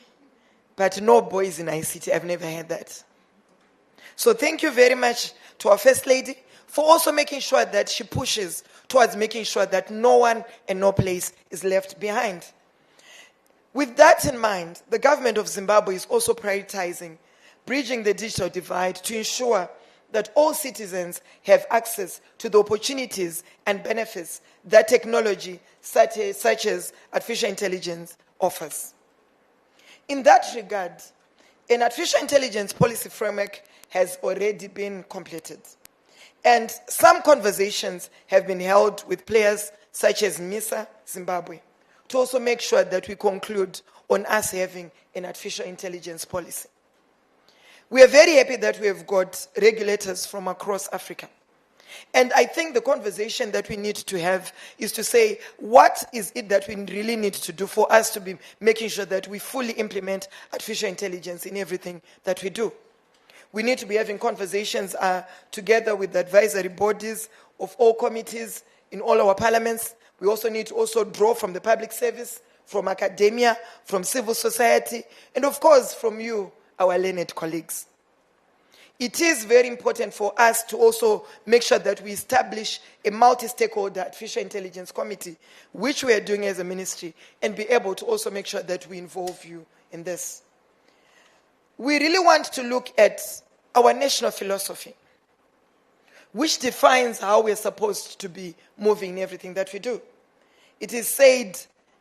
but no boys in ICT. I've never heard that. So thank you very much to our First Lady for also making sure that she pushes towards making sure that no one and no place is left behind. With that in mind, the government of Zimbabwe is also prioritizing bridging the digital divide to ensure that all citizens have access to the opportunities and benefits that technology such as artificial intelligence offers. In that regard, an artificial intelligence policy framework has already been completed. And some conversations have been held with players such as MISA, Zimbabwe, to also make sure that we conclude on us having an artificial intelligence policy. We are very happy that we have got regulators from across Africa. And I think the conversation that we need to have is to say, what is it that we really need to do for us to be making sure that we fully implement artificial intelligence in everything that we do? We need to be having conversations together with the advisory bodies of all committees in all our parliaments. We also need to also draw from the public service, from academia, from civil society, and of course from you, our learned colleagues. It is very important for us to also make sure that we establish a multi-stakeholder artificial intelligence committee, which we are doing as a ministry, and be able to also make sure that we involve you in this. We really want to look at our national philosophy, which defines how we're supposed to be moving in everything that we do. It is said,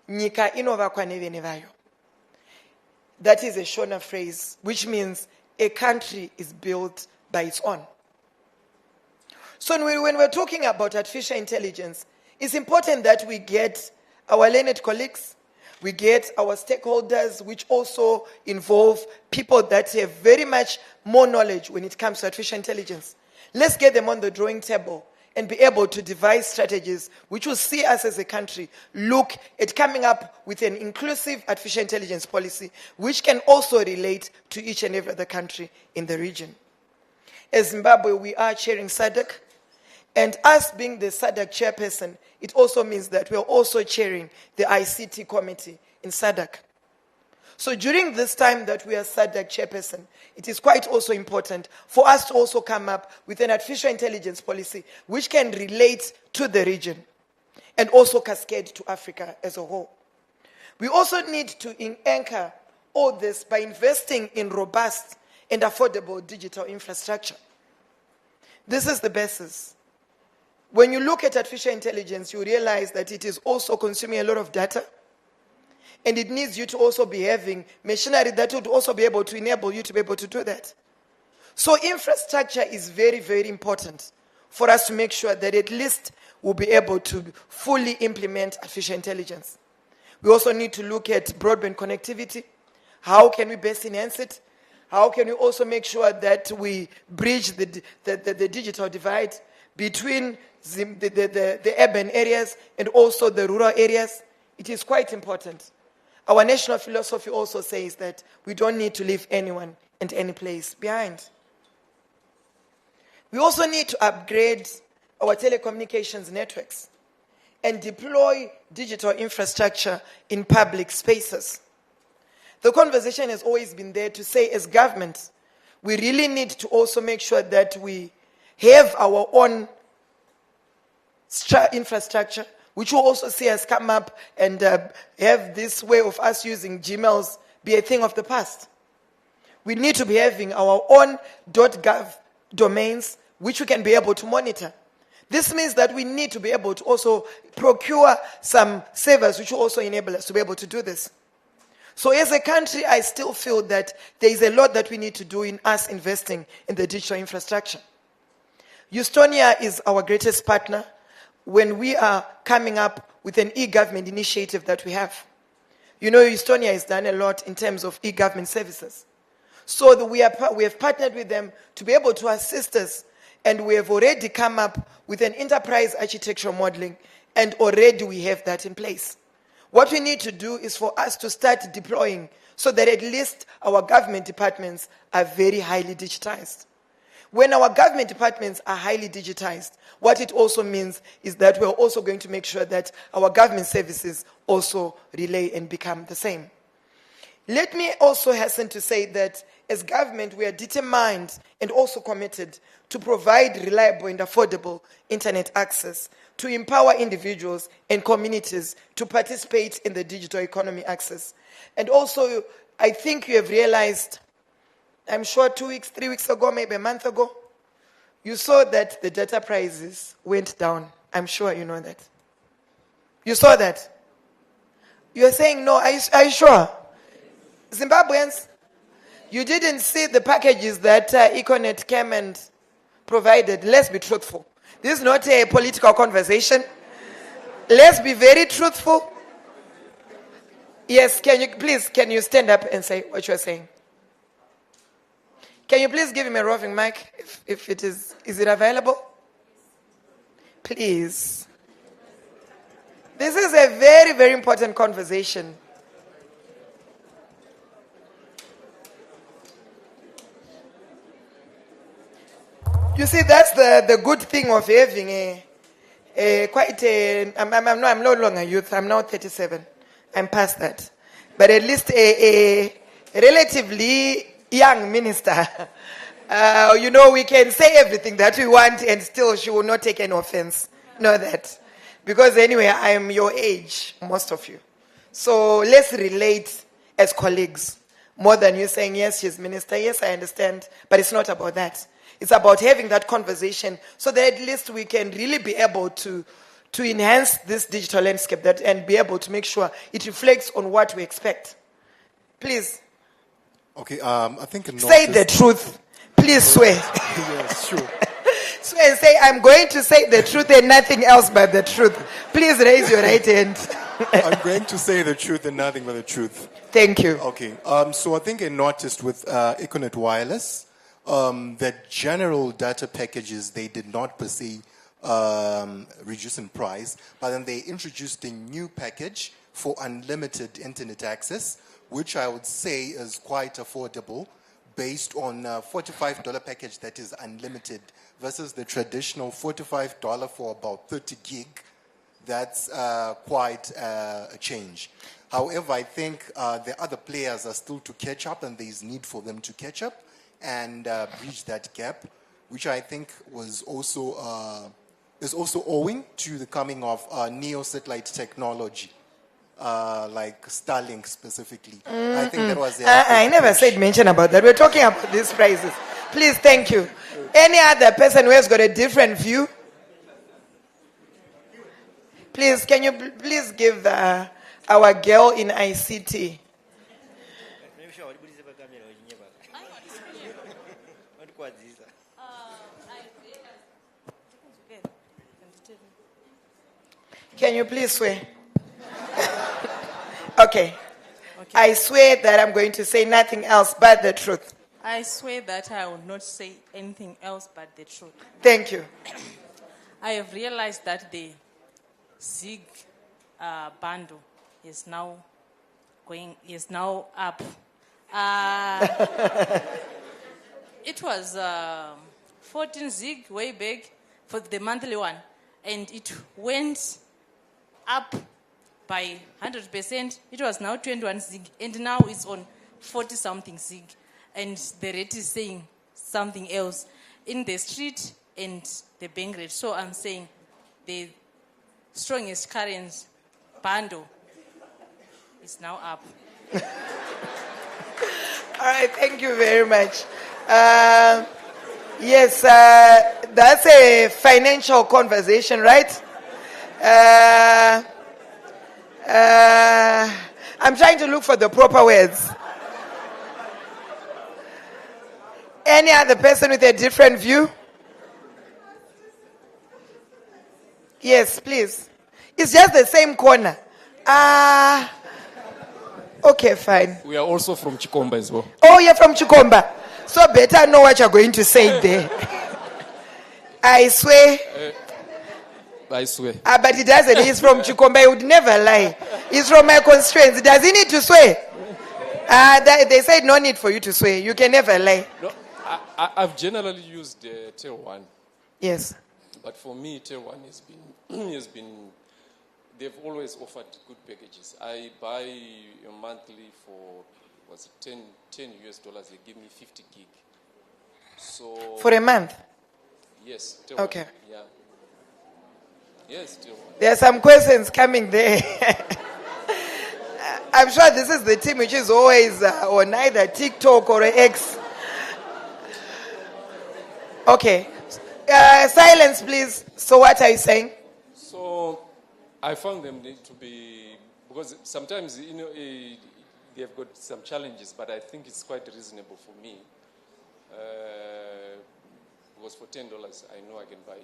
Nyika inovakwa nevene vayo. That is a Shona phrase, which means a country is built by its own. So when we're talking about artificial intelligence, it's important that we get our learned colleagues, We get our stakeholders, which also involve people that have very much more knowledge when it comes to artificial intelligence. Let's get them on the drawing table and be able to devise strategies which will see us as a country look at coming up with an inclusive artificial intelligence policy which can also relate to each and every other country in the region. As Zimbabwe, we are chairing SADC, and us being the SADC chairperson, it also means that we are also chairing the ICT committee in SADC. So during this time that we are SADC chairperson, it is quite also important for us to also come up with an artificial intelligence policy which can relate to the region and also cascade to Africa as a whole. We also need to anchor all this by investing in robust and affordable digital infrastructure. This is the basis. When you look at artificial intelligence, you realize that it is also consuming a lot of data, and it needs you to also be having machinery that would also be able to enable you to be able to do that. So infrastructure is very, very important for us to make sure that at least we'll be able to fully implement artificial intelligence. We also need to look at broadband connectivity. How can we best enhance it? How can we also make sure that we bridge the digital divide between the urban areas and also the rural areas? It is quite important. Our national philosophy also says that we don't need to leave anyone and any place behind. We also need to upgrade our telecommunications networks and deploy digital infrastructure in public spaces. The conversation has always been there to say, as government, we really need to also make sure that we have our own infrastructure, which will also see us come up and have this way of us using Gmails be a thing of the past. We need to be having our own .gov domains, which we can be able to monitor. This means that we need to be able to also procure some servers which will also enable us to be able to do this. So as a country, I still feel that there is a lot that we need to do in us investing in the digital infrastructure. Estonia is our greatest partner when we are coming up with an e-government initiative that we have. You know, Estonia has done a lot in terms of e-government services. So we have partnered with them to be able to assist us, and we have already come up with an enterprise architectural modeling, and already we have that in place. What we need to do is for us to start deploying so that at least our government departments are very highly digitized. When our government departments are highly digitized, what it also means is that we're also going to make sure that our government services also relay and become the same. Let me also hasten to say that as government, we are determined and also committed to provide reliable and affordable internet access to empower individuals and communities to participate in the digital economy access. And also, I think you have realized, I'm sure 2 weeks, 3 weeks ago, maybe a month ago, you saw that the data prices went down. I'm sure you know that. You saw that. You're saying no, are you sure? Zimbabweans, you didn't see the packages that Econet came and provided. Let's be truthful. This is not a political conversation. Let's be very truthful. Yes, can you stand up and say what you're saying? Can you please give him a roving mic if it is it available? Please. This is a very, very important conversation. You see, that's the good thing of having I'm no longer youth, I'm now 37. I'm past that. But at least a relatively young minister. We can say everything that we want and still she will not take any offense. Know that. Because anyway, I am your age, most of you. So let's relate as colleagues. More than you saying, yes, she's minister. Yes, I understand. But it's not about that. It's about having that conversation so that at least we can really be able to enhance this digital landscape and be able to make sure it reflects on what we expect. Please. Okay, I think... Say the truth. Please swear. Yes, sure. Swear and say, I'm going to say the truth and nothing else but the truth. Please raise your right hand. I'm going to say the truth and nothing but the truth. Thank you. Okay. So I think I noticed with Econet Wireless that general data packages, they did not per se reduce in price, but then they introduced a new package for unlimited internet access, which I would say is quite affordable based on a $45 package that is unlimited versus the traditional $45 for about 30 gig. That's quite a change. However, I think the other players are still to catch up, and there's need for them to catch up and bridge that gap, which I think was also is also owing to the coming of neo-satellite technology, like Starlink specifically. I think that was. I never said mention about that. We're talking about these prices. Please, thank you. Any other person who has got a different view? Please, can you please give our girl in ICT? Can you please swear? Okay. I swear that I'm going to say nothing else but the truth. I swear that I will not say anything else but the truth. Thank you. I have realized that the Zig bundle is now up. It was 14 Zig way back for the monthly one, and it went up by 100%. It was now 21 Zig, and now it's on 40 something Zig, and the rate is saying something else in the street and the bank rate. So I'm saying the strongest current bundle is now up. All right, thank you very much. Yes, that's a financial conversation, right? I'm trying to look for the proper words. Any other person with a different view? Yes, please. It's just the same corner. Okay, fine. We are also from Chikomba as well. Oh, you're from Chikomba. So better know what you're going to say there. I swear. I swear. But he doesn't. He's from Chikomba. He would never lie. He's from my constituency. Does he need to swear? They said no need for you to swear. You can never lie. No, I've generally used Tier 1. Yes. But for me, Tier 1 has been, they've always offered good packages. I buy a monthly for, was it $10 US, they give me 50 gig. So for a month? Yes. Okay. Yeah. Yes, Tier 1. There are some questions coming there. I'm sure this is the team which is always on either TikTok or X. Okay. Silence, please. So what are you saying? So I found them to be, because sometimes, they've got some challenges, but I think it's quite reasonable for me. Because for $10, I know I can buy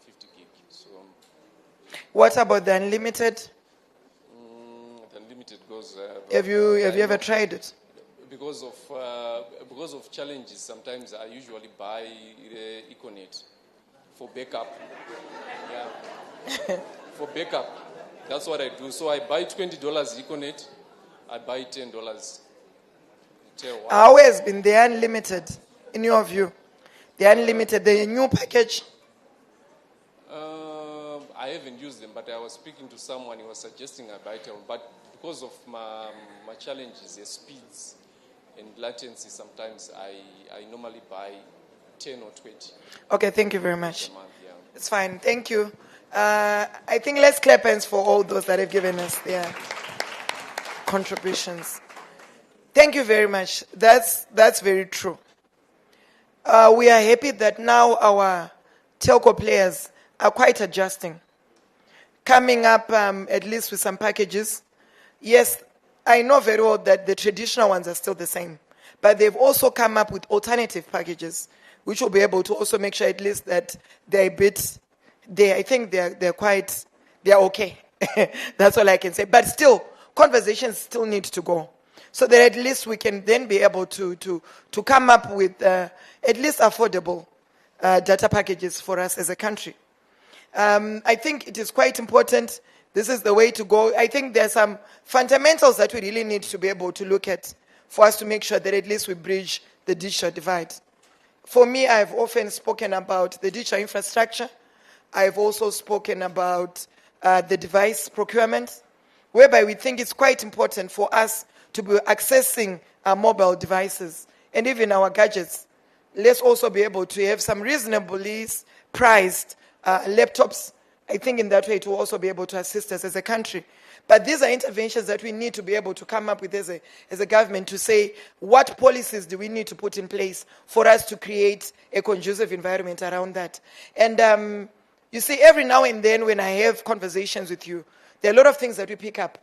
50 gig. So what about the unlimited? The unlimited goes. Have you ever tried it? Because of challenges, sometimes I usually buy Econet for backup. Yeah. For backup. That's what I do. So I buy $20 Econet, I buy $10. How has been the unlimited, in your view? The unlimited, the new package? I haven't used them, but I was speaking to someone, he was suggesting I buy it. But because of my challenges, the speeds and latency, sometimes I normally buy 10 or 20. Okay, thank you very much. Month, yeah. It's fine, thank you. I think let's clap hands for all those that have given us their contributions. Thank you very much. That's very true. We are happy that now our telco players are quite adjusting. Coming up at least with some packages. Yes, I know very well that the traditional ones are still the same. But they've also come up with alternative packages, which will be able to also make sure at least that they're a bit, I think they're okay. That's all I can say. But still, conversations still need to go, so that at least we can then be able to come up with at least affordable data packages for us as a country. I think it is quite important. This is the way to go. I think there are some fundamentals that we really need to be able to look at for us to make sure that at least we bridge the digital divide. For me, I've often spoken about the digital infrastructure. I've also spoken about the device procurement, whereby we think it's quite important for us to be accessing our mobile devices and even our gadgets. Let's also be able to have some reasonably priced laptops. I think in that way it will also be able to assist us as a country. But these are interventions that we need to be able to come up with as a government to say, what policies do we need to put in place for us to create a conducive environment around that? And you see, every now and then when I have conversations with you, there are a lot of things that we pick up.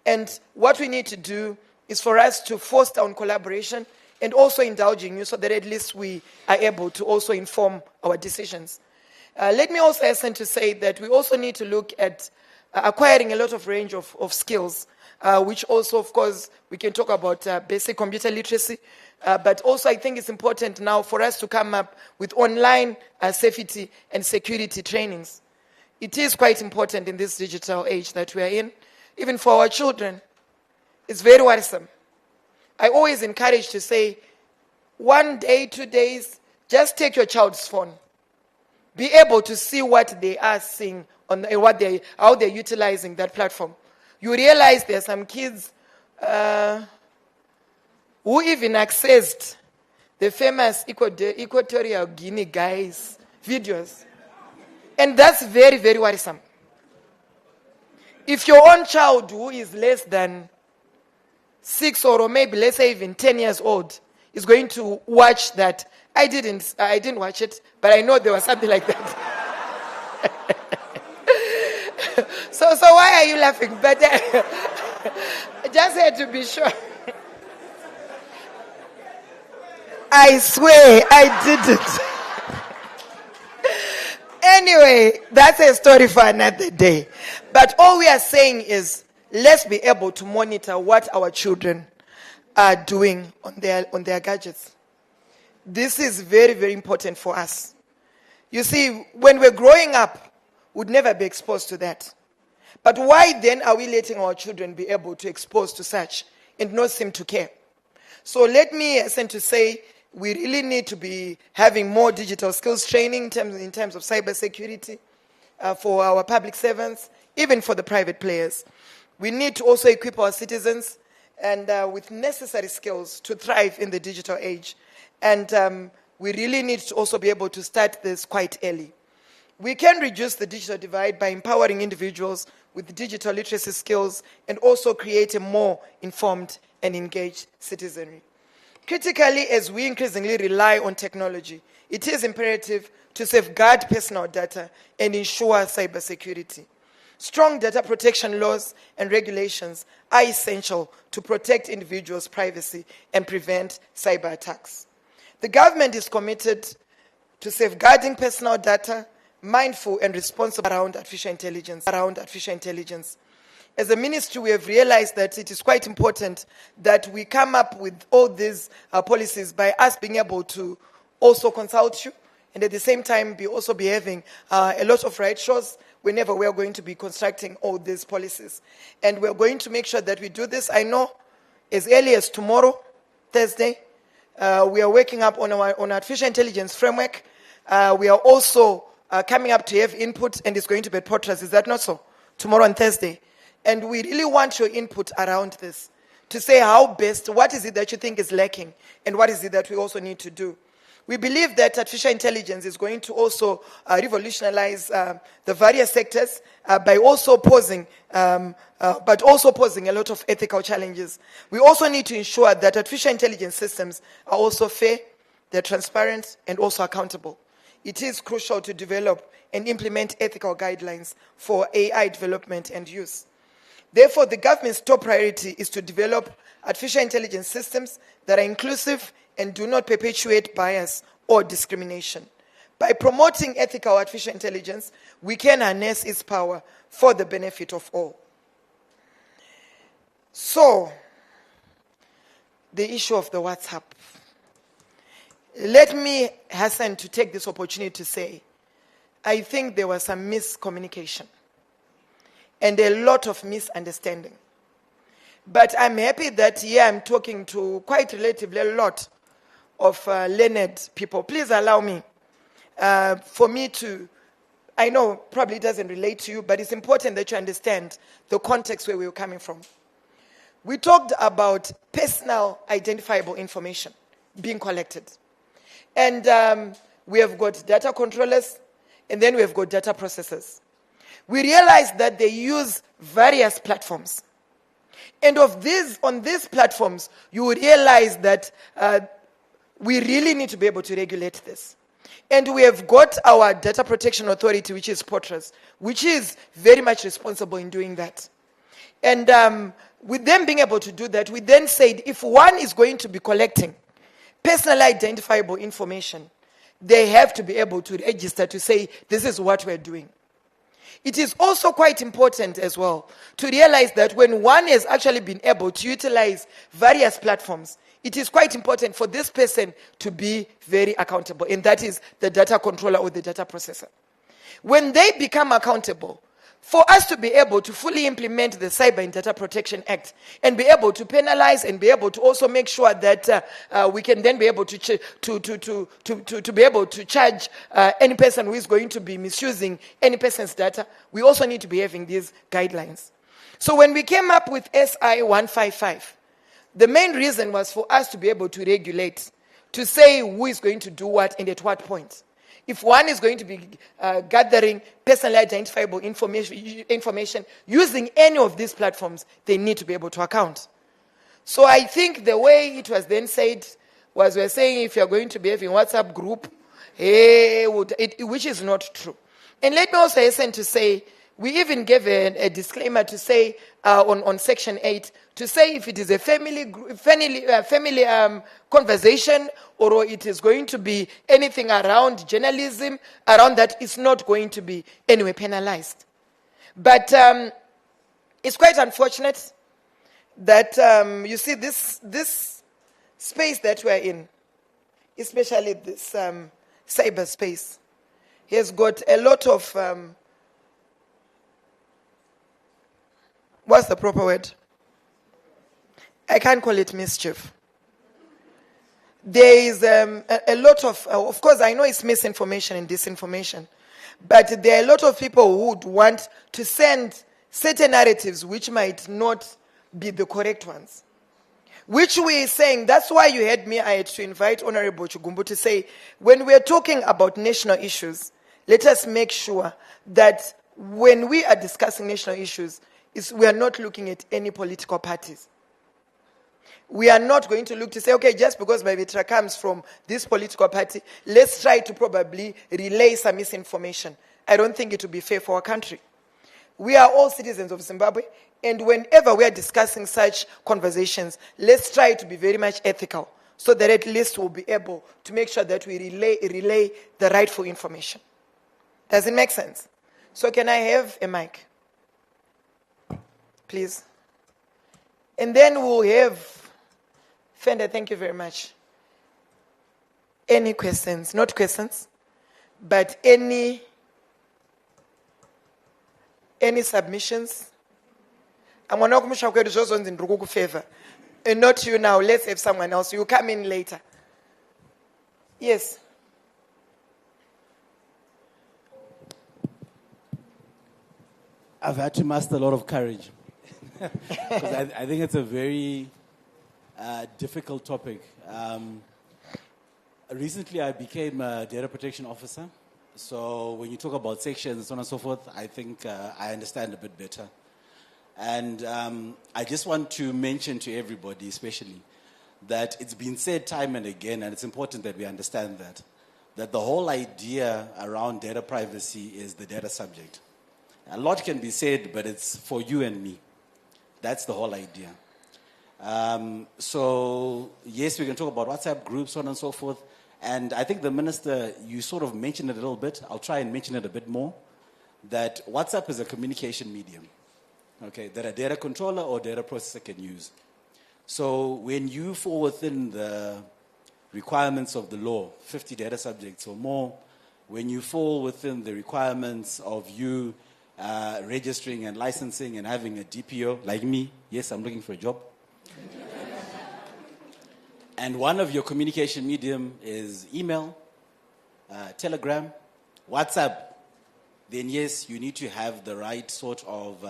And what we need to do is for us to foster on collaboration and also indulging you so that at least we are able to also inform our decisions. Let me also hasten to say that we also need to look at acquiring a lot of range of skills, which also, of course, we can talk about basic computer literacy. But also I think it's important now for us to come up with online safety and security trainings. It is quite important in this digital age that we are in, even for our children. It's very worrisome. I always encourage to say, 1 day, 2 days, just take your child's phone. Be able to see what they are seeing on how they're utilizing that platform. You realize there are some kids who even accessed the famous Equatorial Guinea guys' videos. And that's very, very worrisome. If your own child who is less than 6 or maybe let's say even 10 years old is going to watch that, I didn't watch it, but I know there was something like that. So why are you laughing? But I just had to be sure. I swear I didn't. Anyway, that's a story for another day. But all we are saying is, let's be able to monitor what our children are doing on their gadgets. This is very, very important for us. You see, when we're growing up, we'd never be exposed to that. But why then are we letting our children be able to expose to such and not seem to care? So let me hasten to say, we really need to be having more digital skills training in terms of cybersecurity for our public servants, even for the private players. We need to also equip our citizens and with necessary skills to thrive in the digital age. And we really need to also be able to start this quite early. We can reduce the digital divide by empowering individuals with digital literacy skills and also create a more informed and engaged citizenry. Critically, as we increasingly rely on technology, it is imperative to safeguard personal data and ensure cybersecurity. Strong data protection laws and regulations are essential to protect individuals' privacy and prevent cyber attacks. The government is committed to safeguarding personal data, mindful and responsible around artificial intelligence. As a ministry, we have realized that it is quite important that we come up with all these policies by us being able to also consult you and at the same time also be having a lot of right shows whenever we are going to be constructing all these policies. And we're going to make sure that we do this. I know as early as tomorrow, Thursday, we are working up on artificial intelligence framework. We are also coming up to have input, and it's going to be at Portras. Is that not so? Tomorrow and Thursday. And we really want your input around this to say how best, what is it that you think is lacking, and what is it that we also need to do. We believe that artificial intelligence is going to also revolutionize the various sectors by also posing a lot of ethical challenges. We also need to ensure that artificial intelligence systems are also fair, they're transparent, and also accountable. It is crucial to develop and implement ethical guidelines for AI development and use. Therefore, the government's top priority is to develop artificial intelligence systems that are inclusive and do not perpetuate bias or discrimination. By promoting ethical artificial intelligence, we can harness its power for the benefit of all. So, the issue of the WhatsApp. Let me hasten to take this opportunity to say, I think there was some miscommunication and a lot of misunderstanding. But I'm happy that here I'm talking to quite relatively a lot of learned people. Please allow me for me to, I know probably it doesn't relate to you, but it's important that you understand the context where we were coming from. We talked about personal identifiable information being collected. And we have got data controllers, and then we have got data processors. We realized that they use various platforms. And on these platforms, you will realize that we really need to be able to regulate this. And we have got our Data Protection Authority, which is POTRAS, which is very much responsible in doing that. And with them being able to do that, we then said if one is going to be collecting personally identifiable information, they have to be able to register to say, this is what we're doing. It is also quite important as well to realize that when one has actually been able to utilize various platforms, it is quite important for this person to be very accountable, and that is the data controller or the data processor. When they become accountable, for us to be able to fully implement the Cyber and Data Protection Act and be able to penalize and be able to also make sure that we can then be able to be able to charge any person who is going to be misusing any person's data, we also need to be having these guidelines. So when we came up with SI 155, the main reason was for us to be able to regulate, to say who is going to do what and at what point. If one is going to be gathering personally identifiable information using any of these platforms, they need to be able to account. So I think the way it was then said was we're saying if you're going to be having a WhatsApp group, which is not true. And let me also hasten to say, we even gave a disclaimer to say on Section 8, to say if it is a family conversation or it is going to be anything around journalism, around that, it's not going to be anyway penalized. But it's quite unfortunate that you see this space that we're in, especially this cyberspace, has got a lot of what's the proper word? I can't call it mischief. There is a lot of course, I know it's misinformation and disinformation, but there are a lot of people who would want to send certain narratives which might not be the correct ones. Which we are saying, that's why you had me, I had to invite Honorable Chugumbu to say, when we are talking about national issues, let us make sure that when we are discussing national issues, we are not looking at any political parties. We are not going to look to say, okay, just because my Mitra comes from this political party, let's try to probably relay some misinformation. I don't think it would be fair for our country. We are all citizens of Zimbabwe, and whenever we are discussing such conversations, let's try to be very much ethical, so that at least we'll be able to make sure that we relay the rightful information. Does it make sense? So can I have a mic? Please. And then we'll have Fender, thank you very much. Any questions? Not questions, but any submissions? I'm going to favor. And not you now. Let's have someone else. You come in later. Yes. I've had to muster a lot of courage. Because I think it's a very difficult topic. Recently, I became a data protection officer. So when you talk about sections and so on and so forth, I think I understand a bit better. And I just want to mention to everybody, especially, that it's been said time and again, and it's important that we understand that the whole idea around data privacy is the data subject. A lot can be said, but it's for you and me. That's the whole idea. So, yes, we can talk about WhatsApp groups, so on and so forth. And I think the minister, you sort of mentioned it a little bit. I'll try and mention it a bit more. That WhatsApp is a communication medium, okay, that a data controller or data processor can use. So when you fall within the requirements of the law, 50 data subjects or more, when you fall within the requirements of you registering and licensing and having a DPO, like me, yes, I'm looking for a job. And one of your communication medium is email, Telegram, WhatsApp, then yes, you need to have the right sort of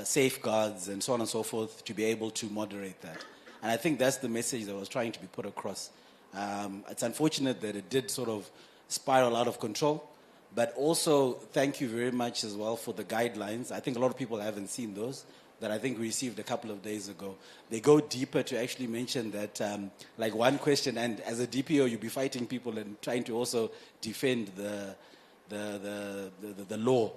safeguards and so on and so forth to be able to moderate that. And I think that's the message that was trying to be put across. It's unfortunate that it did sort of spiral out of control, but also thank you very much as well for the guidelines. I think a lot of people haven't seen those that I think we received a couple of days ago. They go deeper to actually mention that, like one question, and as a DPO, you'll be fighting people and trying to also defend the law.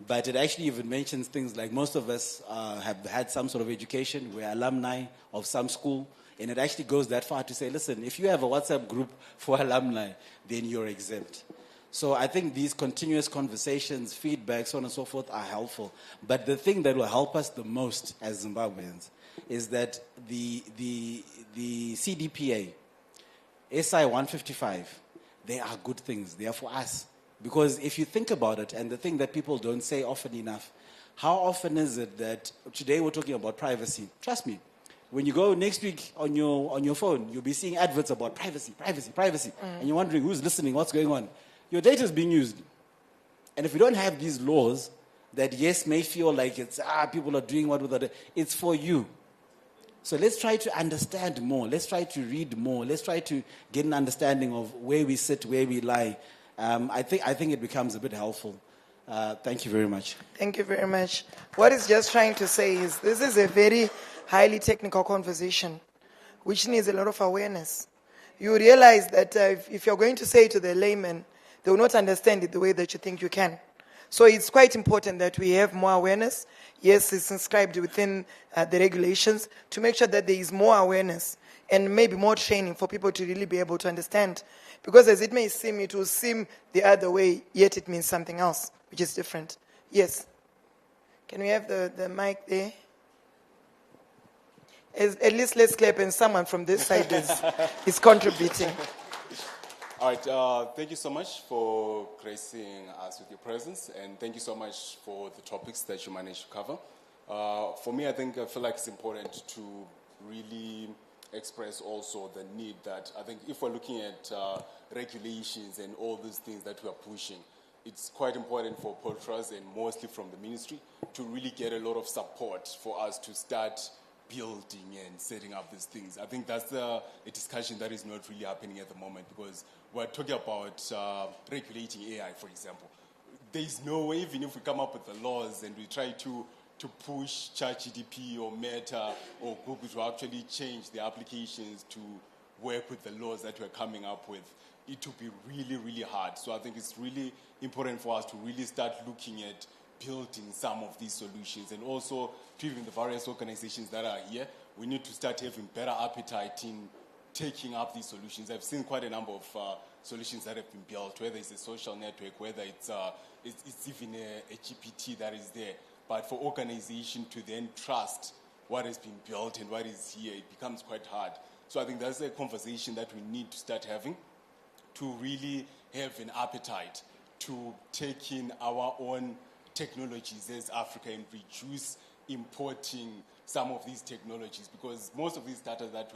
But it actually even mentions things like most of us have had some sort of education. We're alumni of some school. And it actually goes that far to say, listen, if you have a WhatsApp group for alumni, then you're exempt. So I think these continuous conversations, feedback, so on and so forth are helpful. But the thing that will help us the most as Zimbabweans is that the CDPA, SI 155, they are good things. They are for us. Because if you think about it, and the thing that people don't say often enough, how often is it that today we're talking about privacy? Trust me, when you go next week on your phone, you'll be seeing adverts about privacy. And you're wondering who's listening, what's going on. Your data is being used. And if we don't have these laws that, yes, may feel like it's, people are doing what with it, it's for you. So let's try to understand more. Let's try to read more. Let's try to get an understanding of where we sit, where we lie. I think it becomes a bit helpful. Thank you very much. Thank you very much. What it's just trying to say is this is a very highly technical conversation, which needs a lot of awareness. You realize that if you're going to say to the layman, they will not understand it the way that you think you can. So it's quite important that we have more awareness. Yes, it's inscribed within the regulations to make sure that there is more awareness and maybe more training for people to really be able to understand. Because as it may seem, it will seem the other way, yet it means something else, which is different. Yes. Can we have the mic there? At least let's clap, and someone from this side is contributing. All right, thank you so much for gracing us with your presence, and thank you so much for the topics that you managed to cover. For me, I feel like it's important to really express also the need that I think if we're looking at regulations and all these things that we are pushing, it's quite important for Potras and mostly from the ministry to really get a lot of support for us to start building and setting up these things. I think that's a discussion that is not really happening at the moment because we're talking about regulating AI, for example. There's no way, even if we come up with the laws and we try to push ChatGPT or Meta or Google to actually change the applications to work with the laws that we're coming up with, it will be really, really hard. So I think it's really important for us to really start looking at building some of these solutions, and also to even the various organizations that are here, we need to start having better appetite in taking up these solutions. I've seen quite a number of solutions that have been built, whether it's a social network, whether it's even a GPT that is there. But for organization to then trust what has been built and what is here, it becomes quite hard. So I think that's a conversation that we need to start having to really have an appetite to take in our own technologies as Africa and reduce importing some of these technologies, because most of these data that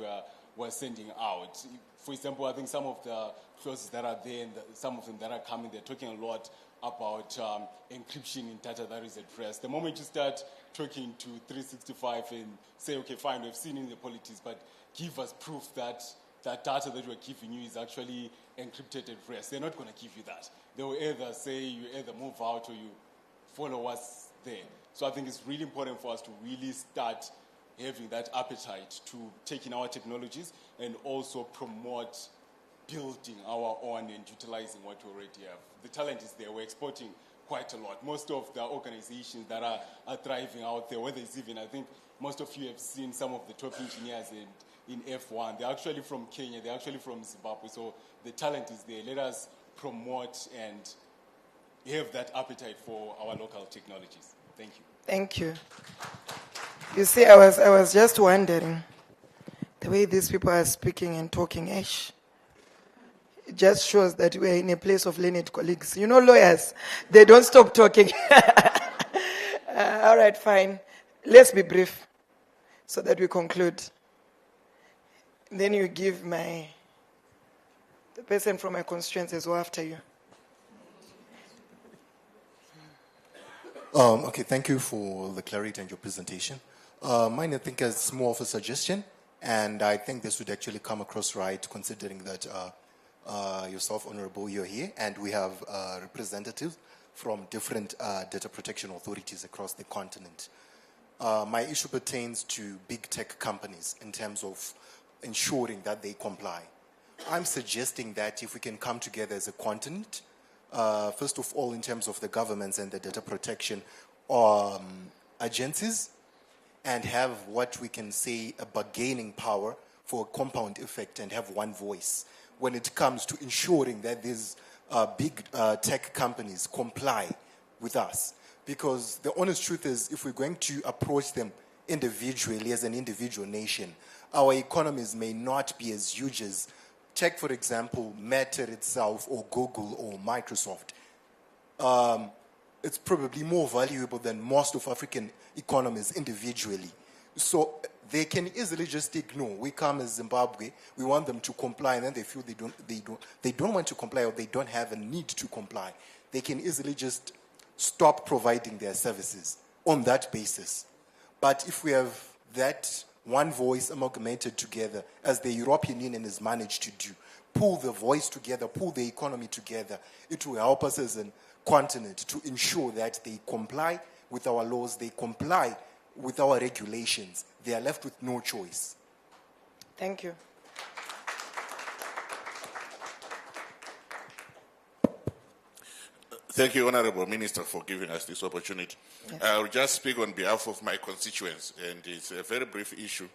we're sending out, for example, I think some of the clauses that are there and some of them that are coming, they're talking a lot about encryption in data that is at rest. The moment you start talking to 365 and say, okay, fine, we've seen in the politics, but give us proof that that data that we're giving you is actually encrypted at rest, they're not going to give you that. They will either say you either move out or you follow us there. So I think it's really important for us to really start having that appetite to take in our technologies and also promote building our own and utilizing what we already have. The talent is there. We're exporting quite a lot. Most of the organizations that are thriving out there, whether it's even, I think most of you have seen some of the top engineers and in F1. They're actually from Kenya. They're actually from Zimbabwe. So the talent is there. Let us promote and have that appetite for our local technologies. Thank you. Thank you. You see, I was just wondering, the way these people are speaking and talking, it just shows that we're in a place of learned colleagues. You know, lawyers, they don't stop talking. All right, fine. Let's be brief so that we conclude. Then you give the person from my constituency as well after you. Okay, thank you for the clarity and your presentation. Mine, I think, is more of a suggestion, and I think this would actually come across right, considering that yourself, Honorable, you're here, and we have representatives from different data protection authorities across the continent. My issue pertains to big tech companies in terms of ensuring that they comply. I'm suggesting that if we can come together as a continent, first of all, in terms of the governments and the data protection agencies, and have what we can say a bargaining power for a compound effect and have one voice when it comes to ensuring that these big tech companies comply with us. Because the honest truth is, if we're going to approach them individually as an individual nation, our economies may not be as huge as, take for example, Meta itself or Google or Microsoft. It's probably more valuable than most of African economies individually. So they can easily just ignore. We come as Zimbabwe, we want them to comply, and then they feel they don't want to comply, or they don't have a need to comply. They can easily just stop providing their services on that basis. But if we have that one voice amalgamated together, as the European Union has managed to do, pull the voice together, pull the economy together, it will help us as a continent to ensure that they comply with our laws, they comply with our regulations. They are left with no choice. Thank you. Thank you, Honorable Minister, for giving us this opportunity. Yes. I'll just speak on behalf of my constituents, and it's a very brief issue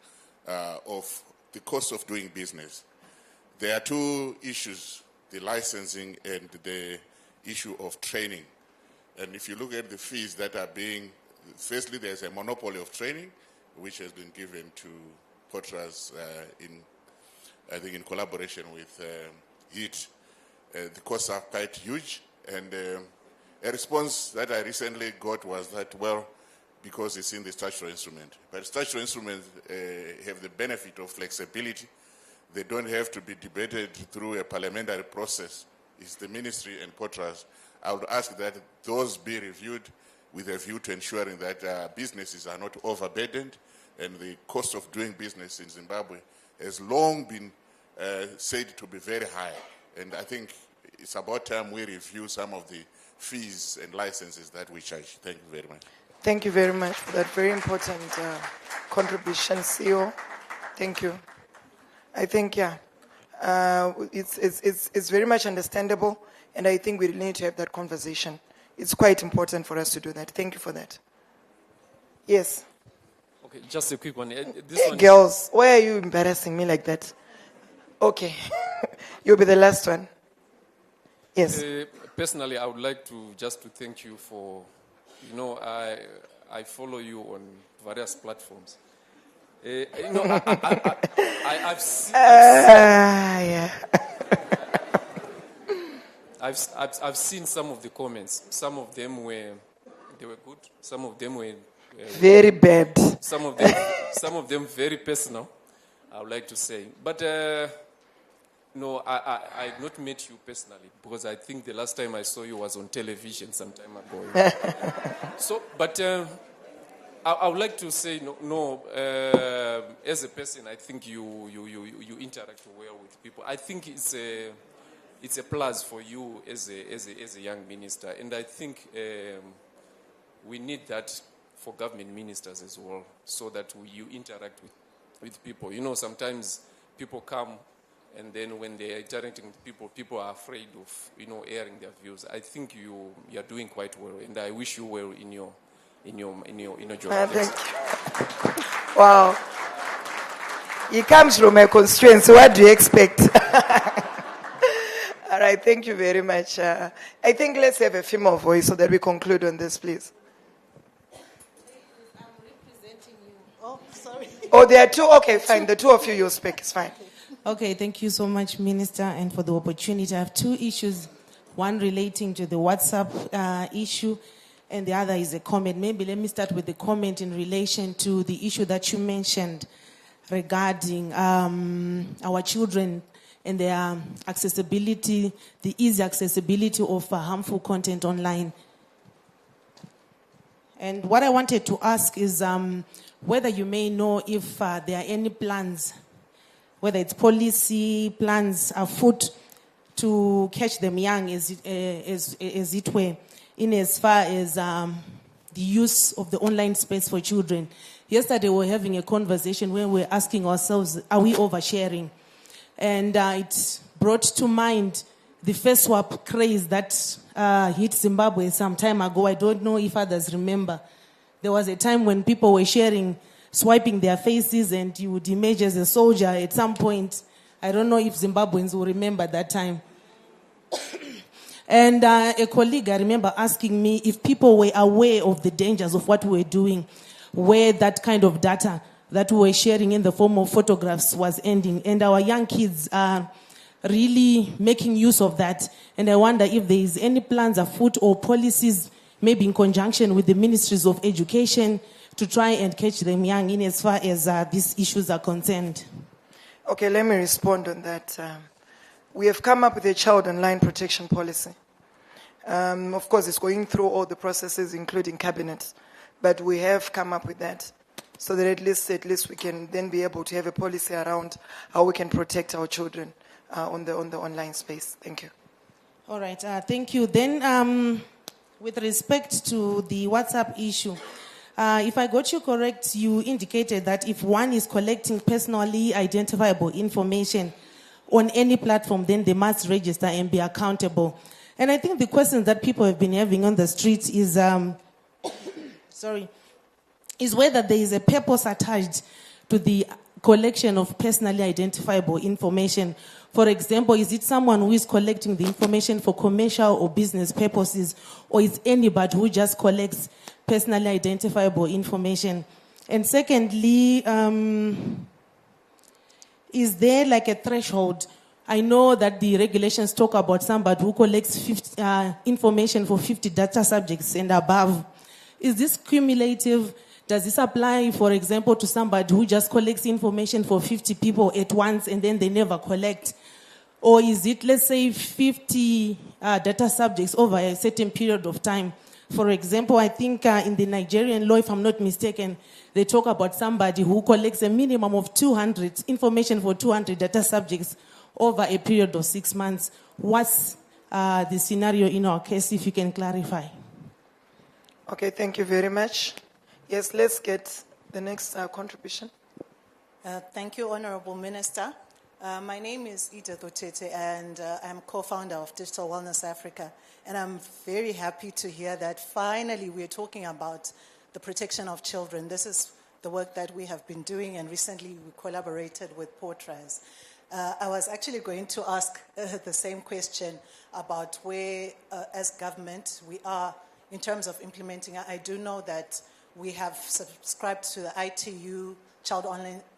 of the cost of doing business. There are two issues, the licensing and the issue of training. And if you look at the fees that are being, firstly, there's a monopoly of training, which has been given to Potras I think in collaboration with HEAT. The costs are quite huge. And a response that I recently got was that, well, because it's in the statutory instrument. But statutory instruments have the benefit of flexibility. They don't have to be debated through a parliamentary process. It's the ministry and Potras. I would ask that those be reviewed with a view to ensuring that businesses are not overburdened, and the cost of doing business in Zimbabwe has long been said to be very high. And I think it's about time we review some of the fees and licenses that we charge. Thank you very much. Thank you very much for that very important contribution, CEO. Thank you. I think, it's very much understandable, and I think we really need to have that conversation. It's quite important for us to do that. Thank you for that. Yes. Okay, just a quick one. Hey, girls, why are you embarrassing me like that? Okay. You'll be the last one. Yes. Personally, I would like to thank you for, I follow you on various platforms. I've seen some of the comments. Some of them were good. Some of them were very bad. Some of them very personal, I would like to say. But no, I've not met you personally, because I think the last time I saw you was on television some time ago. But I would like to say, as a person, I think you interact well with people. I think it's a plus for you as a young minister, and I think we need that for government ministers as well, so that you interact with people. Sometimes people come, and then when they are interacting with people, people are afraid of airing their views. I think you are doing quite well, and I wish you well in your job. Thank you. Wow. He comes from a constituency. What do you expect? All right, thank you very much. I think let's have a few more voice so that we conclude on this, please. I'm representing you. Oh, sorry. Oh, there are two? Okay, fine. The two of you, you'll speak. It's fine. Okay, thank you so much, Minister, and for the opportunity. I have two issues, one relating to the WhatsApp issue, and the other is a comment. Maybe let me start with the comment in relation to the issue that you mentioned regarding our children and their accessibility, the easy accessibility of harmful content online. And what I wanted to ask is whether you may know if there are any plans, whether it's policy plans afoot to catch them young, as it were, in as far as the use of the online space for children. Yesterday we were having a conversation where we were asking ourselves, are we oversharing? And it brought to mind the first swap craze that hit Zimbabwe some time ago. I don't know if others remember. There was a time when people were sharing, swiping their faces, and you would emerge as a soldier at some point. I don't know if Zimbabweans will remember that time. And a colleague, I remember asking me if people were aware of the dangers of what we were doing, where that kind of data that we were sharing in the form of photographs was ending. And our young kids are really making use of that. And I wonder if there is any plans afoot or policies, maybe in conjunction with the ministries of education, to try and catch them young in as far as these issues are concerned. Okay, let me respond on that. We have come up with a child online protection policy. Of course, it's going through all the processes, including cabinet, but we have come up with that so that at least we can then be able to have a policy around how we can protect our children on the online space. Thank you. All right, thank you. Then, with respect to the WhatsApp issue, if I got you correct, you indicated that if one is collecting personally identifiable information on any platform, then they must register and be accountable. And I think the question that people have been having on the streets is, is whether there is a purpose attached to the collection of personally identifiable information. For example, is it someone who is collecting the information for commercial or business purposes, or is anybody who just collects personally identifiable information? And secondly, is there like a threshold? I know that the regulations talk about somebody who collects information for 50 data subjects and above. Is this cumulative? Does this apply, for example, to somebody who just collects information for 50 people at once and then they never collect? Or is it, let's say, 50 data subjects over a certain period of time? For example, I think in the Nigerian law, if I'm not mistaken, they talk about somebody who collects a minimum of 200 information for 200 data subjects over a period of 6 months. What's the scenario in our case, if you can clarify? Okay, thank you very much. Yes, let's get the next contribution. Thank you, Honorable Minister. My name is Edith Otete, and I'm co-founder of Digital Wellness Africa. And I'm very happy to hear that finally we're talking about the protection of children. This is the work that we have been doing, and recently we collaborated with Portrais. I was actually going to ask the same question about where, as government, we are in terms of implementing. I do know that we have subscribed to the ITU Child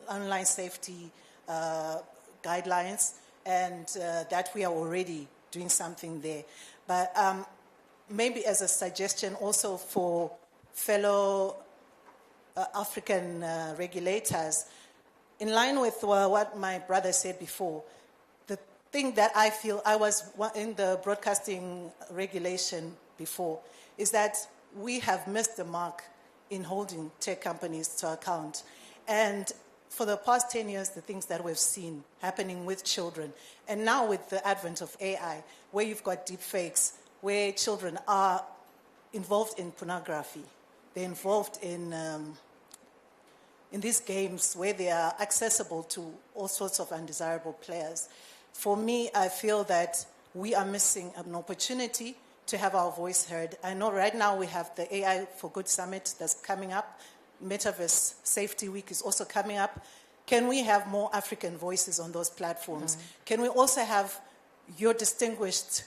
Online Safety guidelines, and that we are already doing something there. But maybe as a suggestion also for fellow African regulators, in line with what my brother said before, the thing that I feel, I was in the broadcasting regulation before, is that we have missed the mark in holding tech companies to account. And for the past 10 years, the things that we've seen happening with children, and now with the advent of AI, where you've got deep fakes, where children are involved in pornography, they're involved in these games where they are accessible to all sorts of undesirable players. For me, I feel that we are missing an opportunity to have our voice heard. I know right now we have the AI for Good Summit that's coming up. Metaverse Safety Week is also coming up. Can we have more African voices on those platforms? Can we also have your distinguished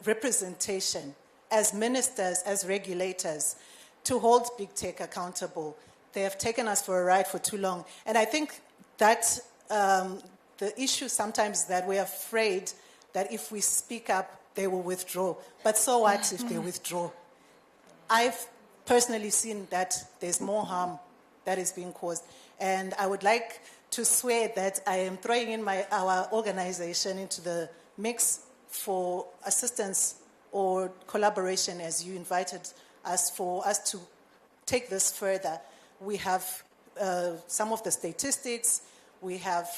representation as ministers, as regulators, to hold big tech accountable? They have taken us for a ride for too long. And I think that the issue sometimes is that we're afraid that if we speak up, they will withdraw. But so what if they withdraw? I've personally seen that there's more harm that is being caused. And I would like to swear that I am throwing in our organization into the mix for assistance or collaboration as you invited us, for us to take this further. We have some of the statistics. We have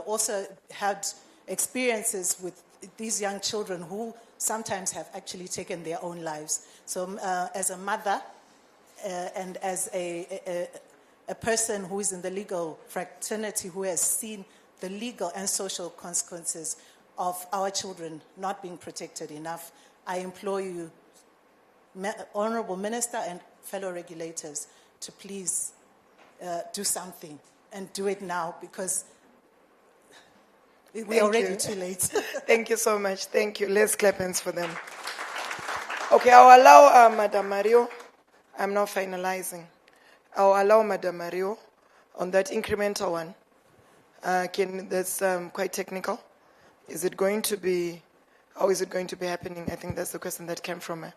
also had experiences with these young children who sometimes have actually taken their own lives. So as a mother and as a person who is in the legal fraternity who has seen the legal and social consequences of our children not being protected enough, I implore you, Honorable Minister and fellow regulators, to please do something and do it now, because we're already too late. Thank you so much. Thank you. Let's clap hands for them. Okay, I'll allow Madam Mario. I'm now finalizing. I'll allow Madam Mario on that incremental one. That's quite technical. Is it going to be, how is it going to be happening? I think that's the question that came from her.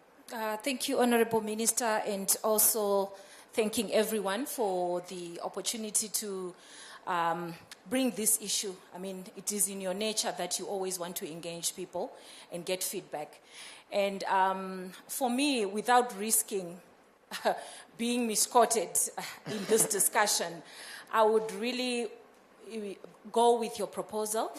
Thank you, Honorable Minister, and also thanking everyone for the opportunity to bring this issue. I mean, it is in your nature that you always want to engage people and get feedback. And for me, without risking being misquoted in this discussion, I would really go with your proposal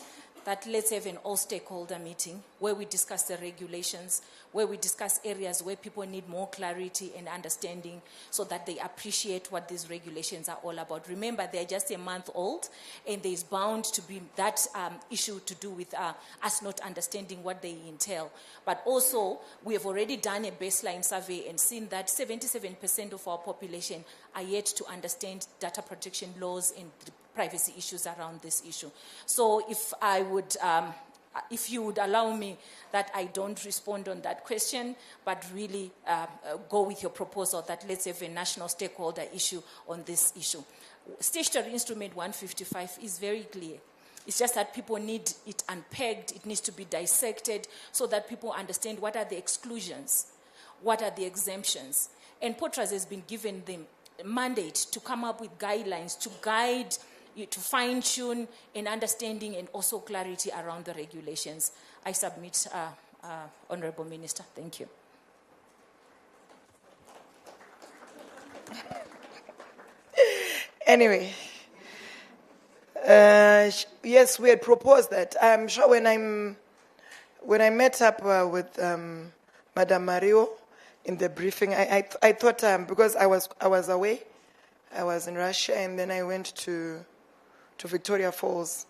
that let's have an all-stakeholder meeting where we discuss the regulations, where we discuss areas where people need more clarity and understanding so that they appreciate what these regulations are all about. Remember, they're just a month old, and there's bound to be that issue to do with us not understanding what they entail. But also, we have already done a baseline survey and seen that 77% of our population are yet to understand data protection laws and privacy issues around this issue. So if you would allow me that I don't respond on that question, but really go with your proposal that let's have a national stakeholder issue on this issue. Statutory Instrument 155 is very clear. It's just that people need it unpegged, it needs to be dissected so that people understand what are the exclusions, what are the exemptions. And POTRAS has been given the mandate to come up with guidelines to guide you, to fine-tune an understanding and also clarity around the regulations. I submit, Honorable Minister. Thank you. Anyway, yes, we had proposed that. I'm sure when I met up with Madam Mario in the briefing, I thought because I was away, I was in Russia, and then I went to Victoria Falls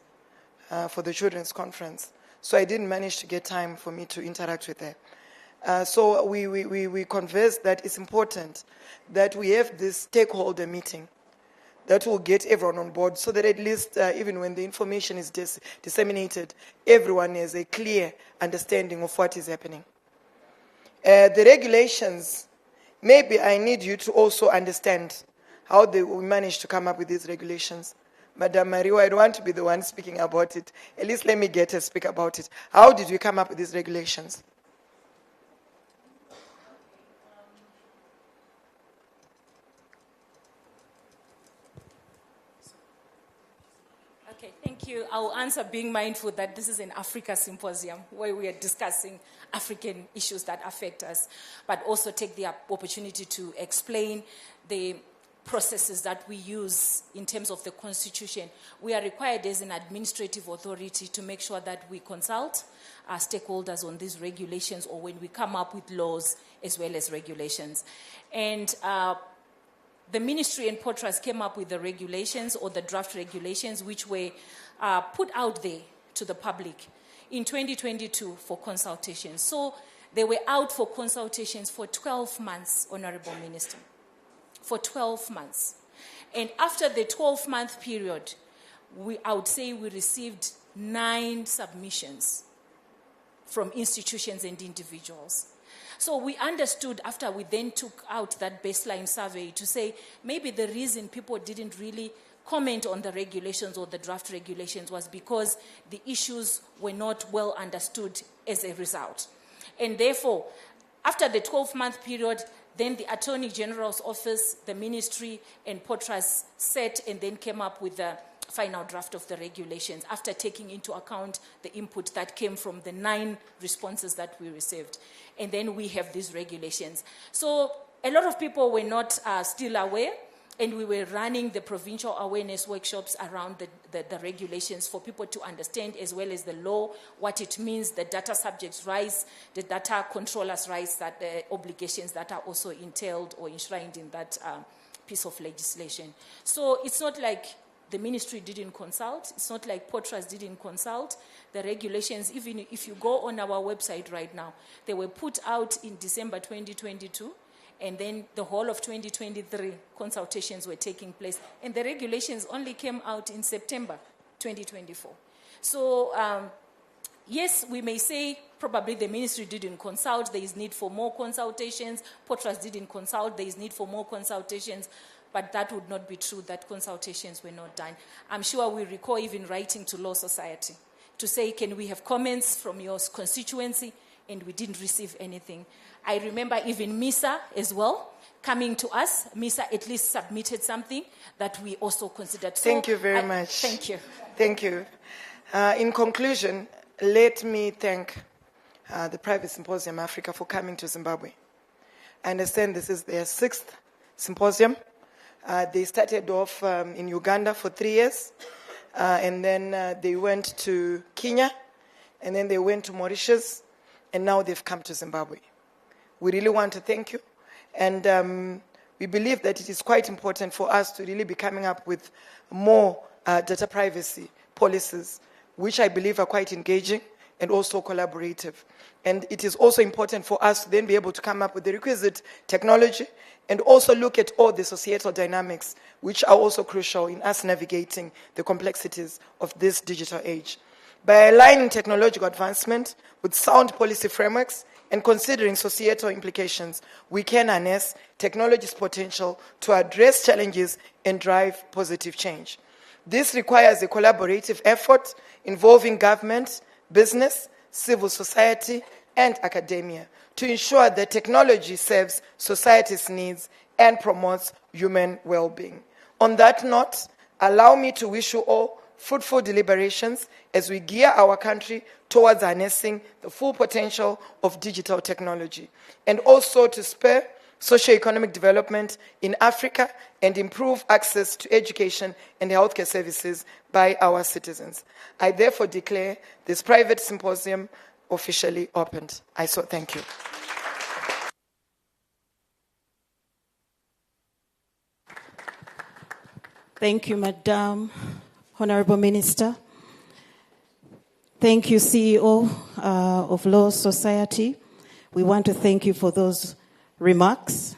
for the children's conference. So I didn't manage to get time for me to interact with her. So we conversed that it's important that we have this stakeholder meeting that will get everyone on board so that at least even when the information is disseminated, everyone has a clear understanding of what is happening. The regulations, maybe I need you to also understand how we managed to come up with these regulations. Madam Mario, I don't want to be the one speaking about it. At least let me get her speak about it. How did we come up with these regulations? Okay, thank you. I'll answer being mindful that this is an Africa symposium where we are discussing African issues that affect us, but also take the opportunity to explain the processes that we use in terms of the Constitution. We are required as an administrative authority to make sure that we consult our stakeholders on these regulations or when we come up with laws as well as regulations. And the ministry and POTRAS came up with the regulations or the draft regulations which were put out there to the public in 2022 for consultation. So they were out for consultations for 12 months, Honorable Minister. For 12 months. And after the 12-month period, I would say we received 9 submissions from institutions and individuals. So we understood after we then took out that baseline survey to say maybe the reason people didn't really comment on the regulations or the draft regulations was because the issues were not well understood as a result. And therefore, after the 12-month period, then the Attorney General's office, the ministry, and POTRAS sat and then came up with the final draft of the regulations after taking into account the input that came from the 9 responses that we received. And then we have these regulations. So a lot of people were not still aware, and we were running the provincial awareness workshops around the regulations for people to understand, as well as the law, what it means, the data subjects' rights, the data controllers' rights, that the obligations that are also entailed or enshrined in that piece of legislation. So it's not like the ministry didn't consult. It's not like POTRAS didn't consult. The regulations, even if you go on our website right now, they were put out in December 2022, and then the whole of 2023 consultations were taking place, and the regulations only came out in September 2024. So yes, we may say probably the ministry didn't consult, there is need for more consultations. POTRAS didn't consult, there is need for more consultations. But that would not be true, that consultations were not done. I'm sure we recall even writing to Law Society to say, can we have comments from your constituency? And we didn't receive anything. I remember even MISA as well coming to us. MISA at least submitted something that we also considered. So Thank you very much. Thank you. Thank you. In conclusion, let me thank the Privacy Symposium Africa for coming to Zimbabwe. I understand this is their 6th symposium. They started off in Uganda for 3 years, and then they went to Kenya, and then they went to Mauritius, and now they've come to Zimbabwe. We really want to thank you, and we believe that it is quite important for us to really be coming up with more data privacy policies, which I believe are quite engaging and also collaborative. And it is also important for us to then be able to come up with the requisite technology and also look at all the societal dynamics, which are also crucial in us navigating the complexities of this digital age. By aligning technological advancement with sound policy frameworks and considering societal implications, we can harness technology's potential to address challenges and drive positive change. This requires a collaborative effort involving government, business, civil society, and academia to ensure that technology serves society's needs and promotes human well-being. On that note, allow me to wish you all fruitful deliberations as we gear our country towards harnessing the full potential of digital technology, and also to spur socio-economic development in Africa and improve access to education and healthcare services by our citizens. I therefore declare this private symposium officially opened. I so thank you. Thank you, Madam Honorable Minister. Thank you, CEO of Law Society. We want to thank you for those remarks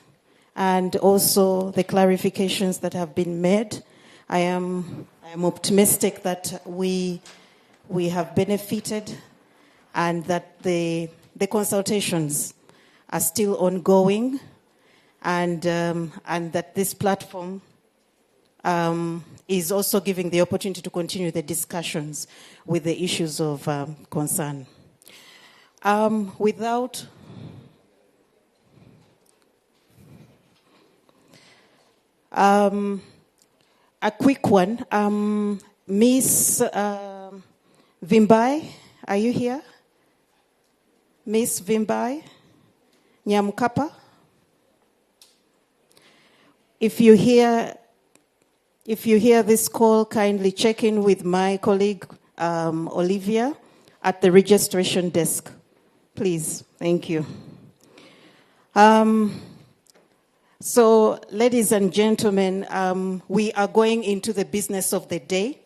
and also the clarifications that have been made. I am optimistic that we have benefited and that the consultations are still ongoing, and that this platform is also giving the opportunity to continue the discussions with the issues of concern. Without a quick one, Miss Vimbai, are you here? Miss Vimbai Nyamkapa? If you hear this call, kindly check in with my colleague Olivia at the registration desk. Please, thank you. So, ladies and gentlemen, we are going into the business of the day,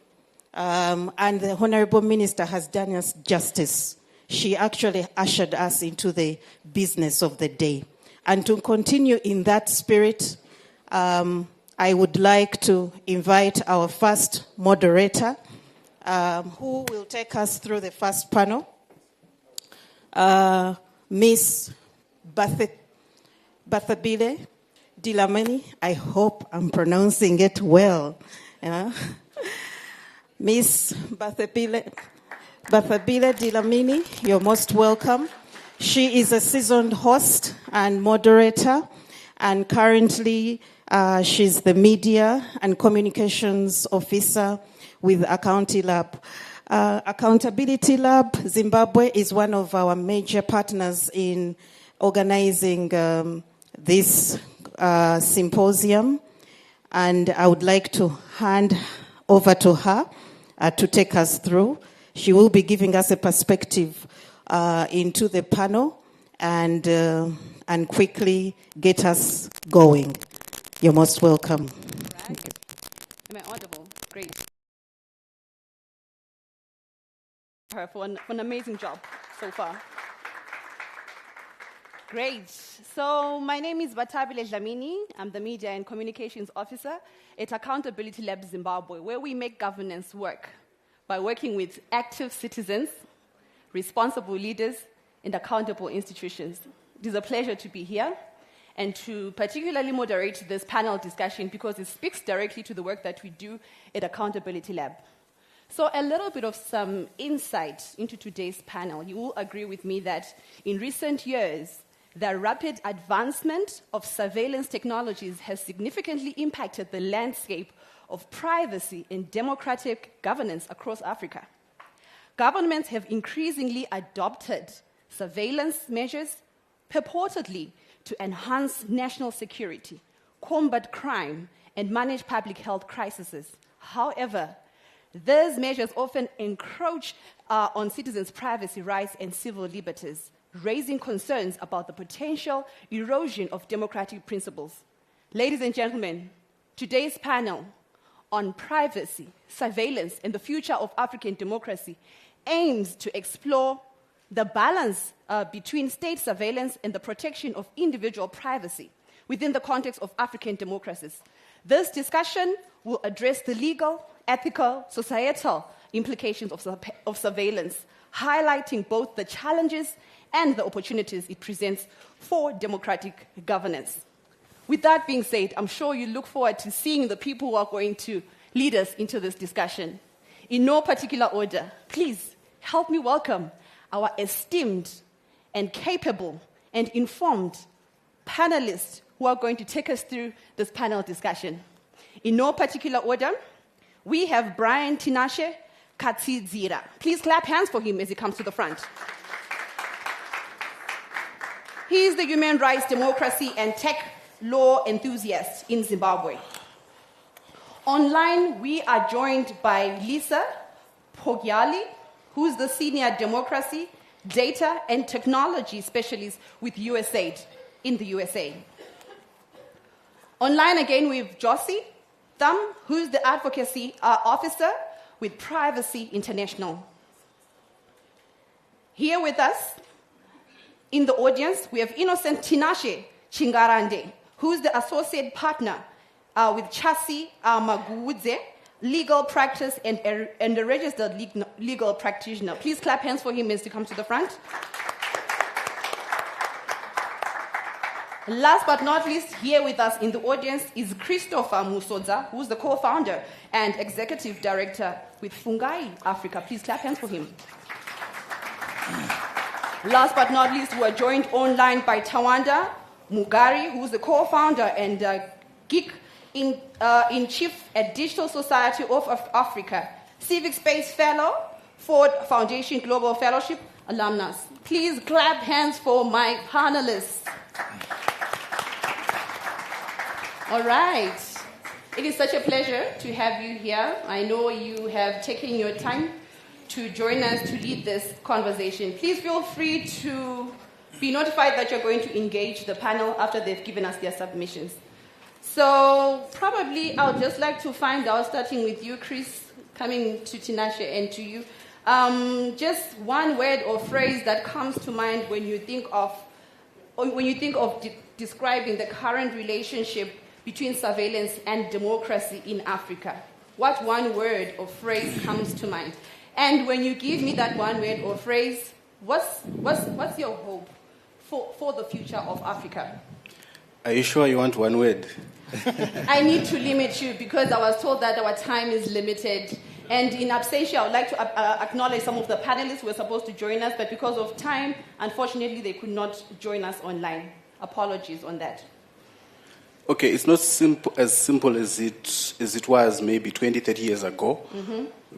and the Honorable Minister has done us justice. She actually ushered us into the business of the day. And to continue in that spirit, I I would like to invite our first moderator, who will take us through the first panel, Miss Bathabile Dilamani. I hope I'm pronouncing it well. Miss Bathabile Dilamini, you're most welcome. She is a seasoned host and moderator, and currently she's the Media and Communications Officer with Accountability Lab. Accountability Lab Zimbabwe is one of our major partners in organizing this symposium, and I would like to hand over to her to take us through. She will be giving us a perspective into the panel and quickly get us going. You're most welcome. Right. Thank you. Am I audible? Great. Her for an amazing job so far. Great. So my name is Bathabile Dlamini. I'm the Media and Communications Officer at Accountability Lab Zimbabwe, where we make governance work by working with active citizens, responsible leaders, and accountable institutions. It is a pleasure to be here and to particularly moderate this panel discussion because it speaks directly to the work that we do at Accountability Lab. So a little bit of some insight into today's panel. You will agree with me that in recent years, the rapid advancement of surveillance technologies has significantly impacted the landscape of privacy and democratic governance across Africa. Governments have increasingly adopted surveillance measures purportedly to enhance national security, combat crime, and manage public health crises. However, these measures often encroach on citizens' privacy rights and civil liberties, raising concerns about the potential erosion of democratic principles. Ladies and gentlemen, today's panel on privacy, surveillance, and the future of African democracy aims to explore the balance between state surveillance and the protection of individual privacy within the context of African democracies. This discussion will address the legal, ethical, societal implications of surveillance, highlighting both the challenges and the opportunities it presents for democratic governance. With that being said, I'm sure you look forward to seeing the people who are going to lead us into this discussion. In no particular order, please help me welcome our esteemed and capable and informed panelists who are going to take us through this panel discussion. In no particular order, we have Brian Tinashe Katsidzira. Please clap hands for him as he comes to the front. He is the human rights, democracy, and tech law enthusiast in Zimbabwe. Online, we are joined by Lisa Pogyali, who's the senior democracy, data, and technology specialist with USAID in the USA. Online again, we have Josie Thumb, who's the advocacy officer with Privacy International. Here with us in the audience, we have Innocent Tinashe Chingarande, who's the associate partner with Chasi Maguudze, legal practice and a registered legal practitioner. Please clap hands for him as he comes to the front. Last but not least, here with us in the audience is Christopher Musodza, who's the co-founder and executive director with Fungai Africa. Please clap hands for him. Last but not least, we are joined online by Tawanda Mugari, who's the co-founder and geek in chief at Digital Society of Africa, Civic Space Fellow, Ford Foundation Global Fellowship alumnus. Please clap hands for my panelists. All right. It is such a pleasure to have you here. I know you have taken your time to join us to lead this conversation. Please feel free to be notified that you're going to engage the panel after they've given us their submissions. So probably I would just like to find out, starting with you, Chris, coming to Tinashe and to you, just one word or phrase that comes to mind when you think of describing the current relationship between surveillance and democracy in Africa? What one word or phrase comes to mind? And when you give me that one word or phrase, what's your hope for the future of Africa? Are you sure you want one word? I need to limit you because I was told that our time is limited. And in absentia, I would like to acknowledge some of the panelists who were supposed to join us, but because of time, unfortunately, they could not join us online. Apologies on that. Okay, it's not as simple as it was maybe 20, 30 years ago,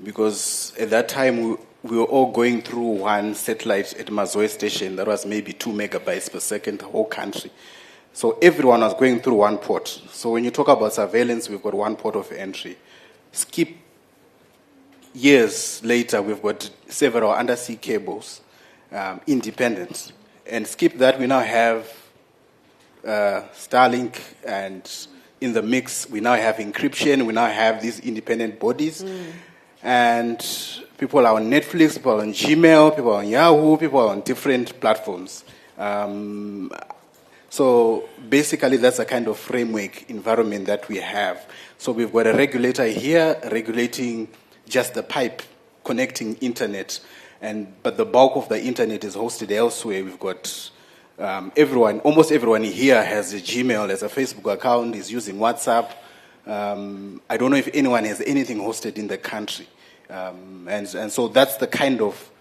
because at that time we were all going through one satellite at Mazoe Station that was maybe 2 megabytes per second, the whole country. So everyone was going through one port. So when you talk about surveillance, we've got one port of entry. Skip years later, we've got several undersea cables, independent. And skip that, we now have Starlink, and in the mix, we now have encryption, we now have these independent bodies. And people are on Netflix, people are on Gmail, people are on Yahoo, people are on different platforms. So basically, that's a kind of framework environment that we have. So we've got a regulator here regulating just the pipe connecting internet, but the bulk of the internet is hosted elsewhere. We've got almost everyone here has a Gmail, has a Facebook account, is using WhatsApp. I don't know if anyone has anything hosted in the country. And so that's the kind of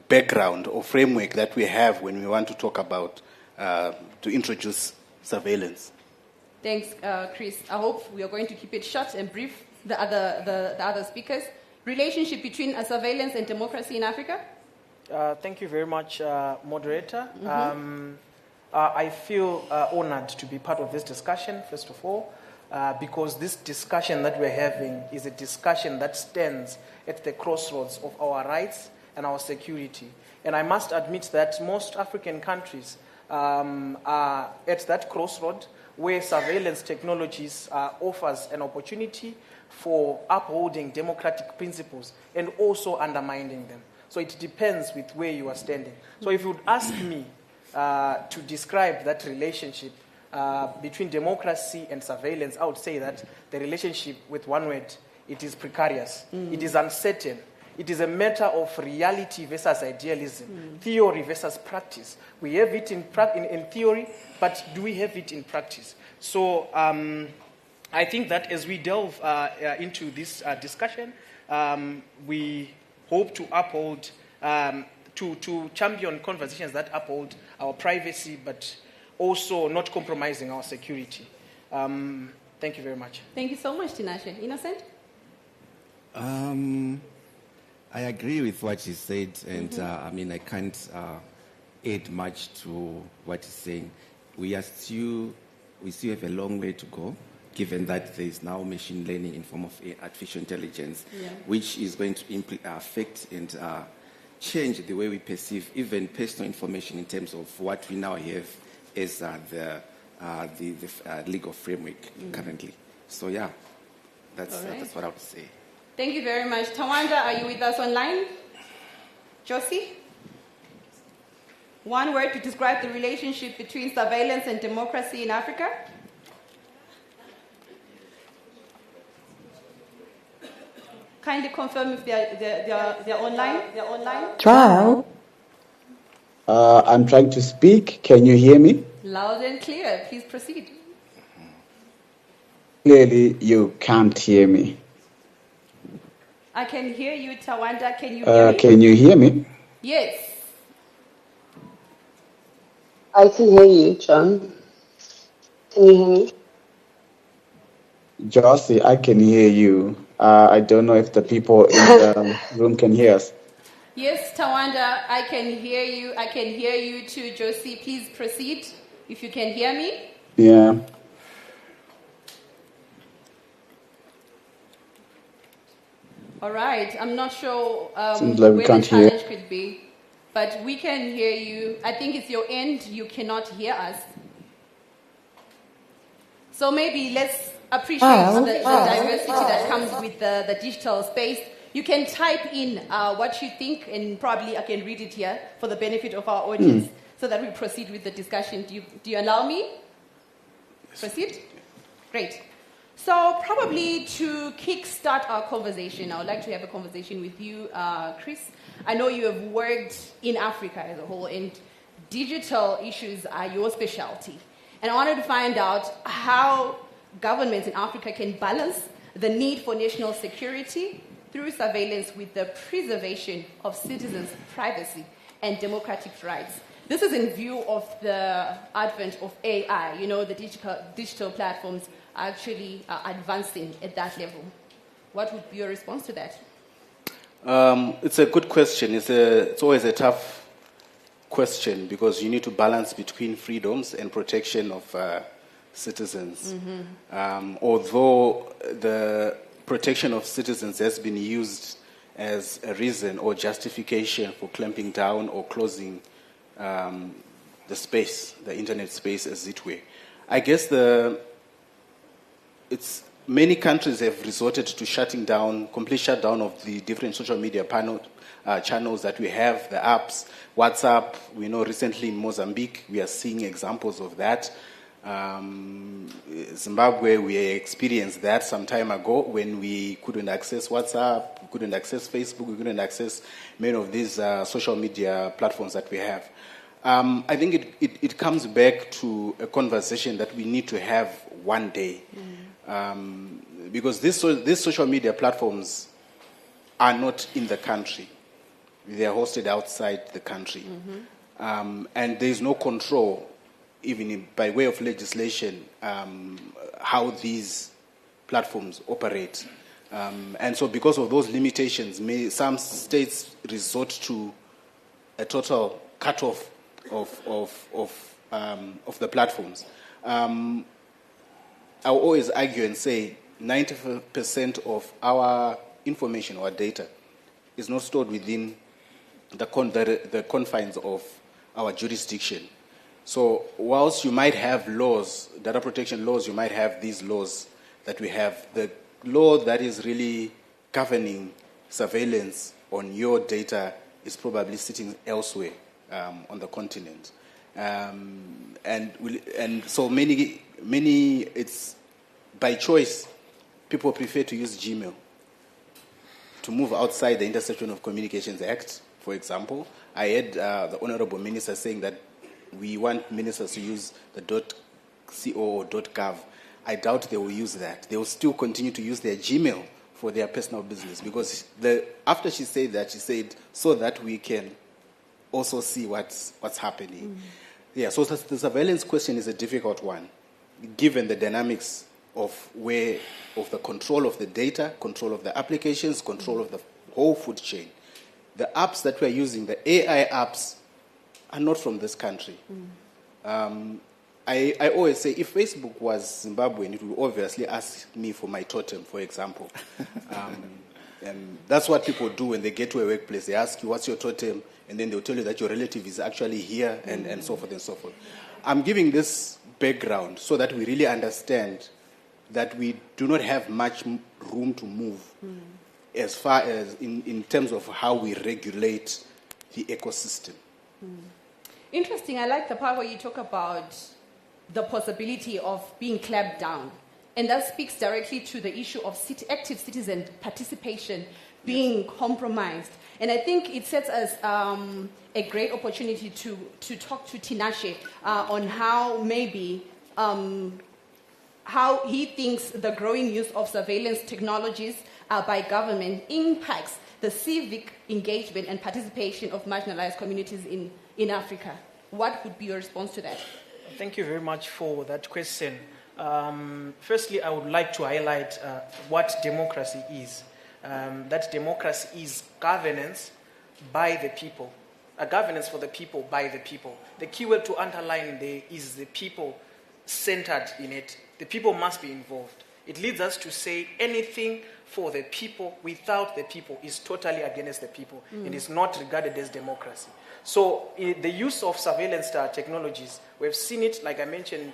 background or framework that we have when we want to talk about to introduce surveillance. Thanks, Chris. I hope we are going to keep it short and brief, the other speakers. Relationship between surveillance and democracy in Africa? Thank you very much, moderator. I feel honored to be part of this discussion, first of all, because this discussion that we're having is a discussion that stands at the crossroads of our rights and our security. And I must admit that most African countries are at that crossroad where surveillance technologies offers an opportunity for upholding democratic principles and also undermining them. So it depends with where you are standing. So if you would ask me to describe that relationship between democracy and surveillance, I would say that the relationship, with one word, it is precarious. It is uncertain. It is a matter of reality versus idealism, theory versus practice. We have it in theory, but do we have it in practice? So I think that as we delve into this discussion, we hope to uphold, to champion conversations that uphold our privacy, but also not compromising our security. Thank you very much. Thank you so much, Tinashe. Innocent? I agree with what he said, and I can't add much to what he's saying. We still have a long way to go, given that there is now machine learning in form of artificial intelligence, which is going to affect and change the way we perceive even personal information in terms of what we now have as the legal framework currently. So that's what I would say. Thank you very much. Tawanda, are you with us online? Josie? One word to describe the relationship between surveillance and democracy in Africa? Kindly confirm if they're online. They're online. Trial. I'm trying to speak. Can you hear me? Loud and clear. Please proceed. Clearly, you can't hear me. I can hear you, Tawanda. Can you hear me? Can you hear me? Yes. I can hear you, John. Can you hear me? Josie, I can hear you. I don't know if the people in the room can hear us. Yes, Tawanda, I can hear you. I can hear you too, Josie. Please proceed if you can hear me. Yeah. All right. I'm not sure Seems like we where can't the challenge hear. could be, but we can hear you. I think it's your end. You cannot hear us. So maybe let's appreciate the diversity that comes with the digital space. You can type in what you think, and probably I can read it here for the benefit of our audience, so that we proceed with the discussion. Do you allow me? Proceed? Great. So probably to kickstart our conversation, I would like to have a conversation with you, Chris. I know you have worked in Africa as a whole, and digital issues are your specialty. And I wanted to find out how governments in Africa can balance the need for national security through surveillance with the preservation of citizens' privacy and democratic rights. This is in view of the advent of AI. You know, the digital platforms are actually advancing at that level. What would be your response to that? It's a good question. It's always a tough question because you need to balance between freedoms and protection of citizens. Although the protection of citizens has been used as a reason or justification for clamping down or closing the space, the internet space, as it were. I guess many countries have resorted to shutting down, complete shutdown of the different social media channels that we have, the apps, WhatsApp. We know recently in Mozambique we are seeing examples of that. Zimbabwe, we experienced that some time ago when we couldn't access WhatsApp, we couldn't access Facebook, we couldn't access many of these social media platforms that we have. I think it comes back to a conversation that we need to have one day. Because these social media platforms are not in the country. They are hosted outside the country. And there is no control, even by way of legislation, how these platforms operate. And so because of those limitations, some states resort to a total cut-off of the platforms. I will always argue and say 90% of our information or data is not stored within the confines of our jurisdiction. So whilst you might have laws, data protection laws, you might have these laws that we have. The law that is really governing surveillance on your data is probably sitting elsewhere on the continent. And so many, it's by choice, people prefer to use Gmail to move outside the Interception of Communications Act, for example. I heard the Honorable Minister saying that we want ministers to use the .co or .gov. I doubt they will use that. They will still continue to use their Gmail for their personal business because after she said that, she said, so that we can also see what's happening. Yeah, so the surveillance question is a difficult one, given the dynamics of the control of the data, control of the applications, control of the whole food chain. The apps that we're using, the AI apps, are not from this country. I always say, if Facebook was Zimbabwean, it would obviously ask me for my totem, for example. And that's what people do when they get to a workplace. They ask you, what's your totem? And then they'll tell you that your relative is actually here, and so forth and so forth. I'm giving this background so that we really understand that we do not have much room to move as far as in terms of how we regulate the ecosystem. Interesting. I like the part where you talk about the possibility of being clamped down. And that speaks directly to the issue of active citizen participation being compromised. And I think it sets us a great opportunity to talk to Tinashe on how maybe how he thinks the growing use of surveillance technologies by government impacts the civic engagement and participation of marginalized communities in Africa. What would be your response to that? Thank you very much for that question. Firstly, I would like to highlight what democracy is. That democracy is governance by the people, a governance for the people, by the people. The key word to underline there is the people centered in it. The people must be involved. It leads us to say anything for the people without the people is totally against the people and is not regarded as democracy. So the use of surveillance technologies, we've seen it, like I mentioned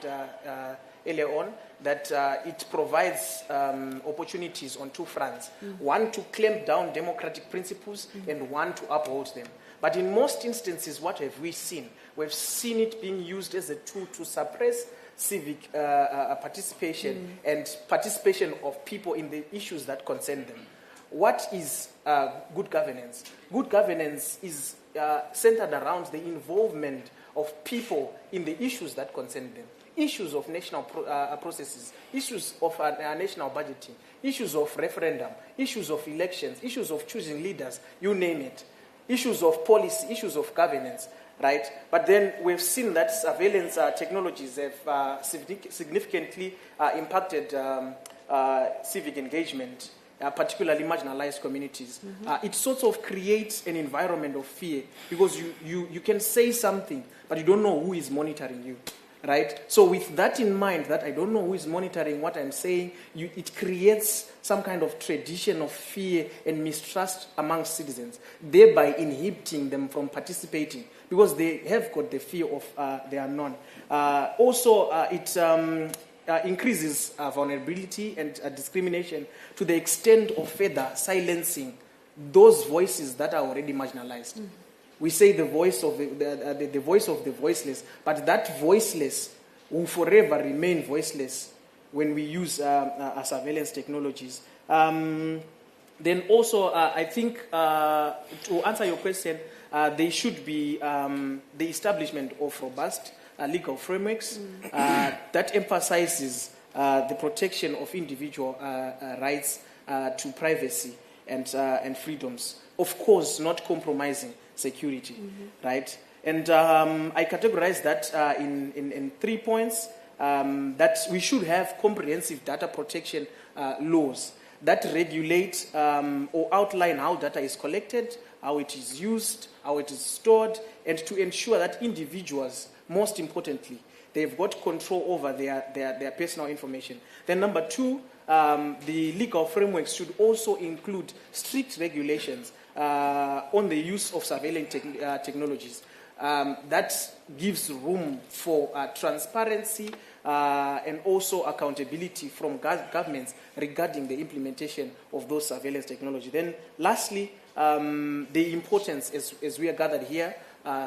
earlier on, that it provides opportunities on two fronts. One, to clamp down democratic principles, and one, to uphold them. But in most instances, what have we seen? We've seen it being used as a tool to suppress civic participation and participation of people in the issues that concern them. What is good governance? Good governance is centered around the involvement of people in the issues that concern them. Issues of national processes, issues of national budgeting, issues of referendum, issues of elections, issues of choosing leaders, you name it. Issues of policy, issues of governance, right? But then we've seen that surveillance technologies have significantly impacted civic engagement, particularly marginalized communities. It sort of creates an environment of fear because you can say something, but you don't know who is monitoring you. Right? So with that in mind, that I don't know who is monitoring what I'm saying, it creates some kind of tradition of fear and mistrust amongst citizens, thereby inhibiting them from participating because they have got the fear of the unknown. Also, it increases vulnerability and discrimination to the extent of further silencing those voices that are already marginalized. We say the voice of the voice of the voiceless, but that voiceless will forever remain voiceless when we use surveillance technologies. Then also, I think to answer your question, there should be the establishment of robust legal frameworks that emphasizes the protection of individual rights to privacy and freedoms. Of course, not compromising security, right? And I categorize that in 3 points, that we should have comprehensive data protection laws that regulate or outline how data is collected, how it is used, how it is stored, and to ensure that individuals, most importantly, they've got control over their personal information. Then number 2, the legal frameworks should also include strict regulations on the use of surveillance technologies. That gives room for transparency and also accountability from governments regarding the implementation of those surveillance technologies. Then lastly, the importance, as we are gathered here,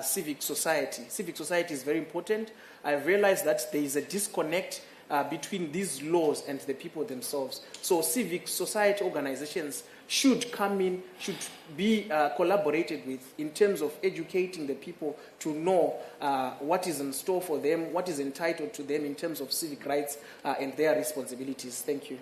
civic society. Civic society is very important. I've realized that there is a disconnect between these laws and the people themselves. So civic society organizations should come in, should be collaborated with in terms of educating the people to know what is in store for them, what is entitled to them in terms of civic rights and their responsibilities. Thank you.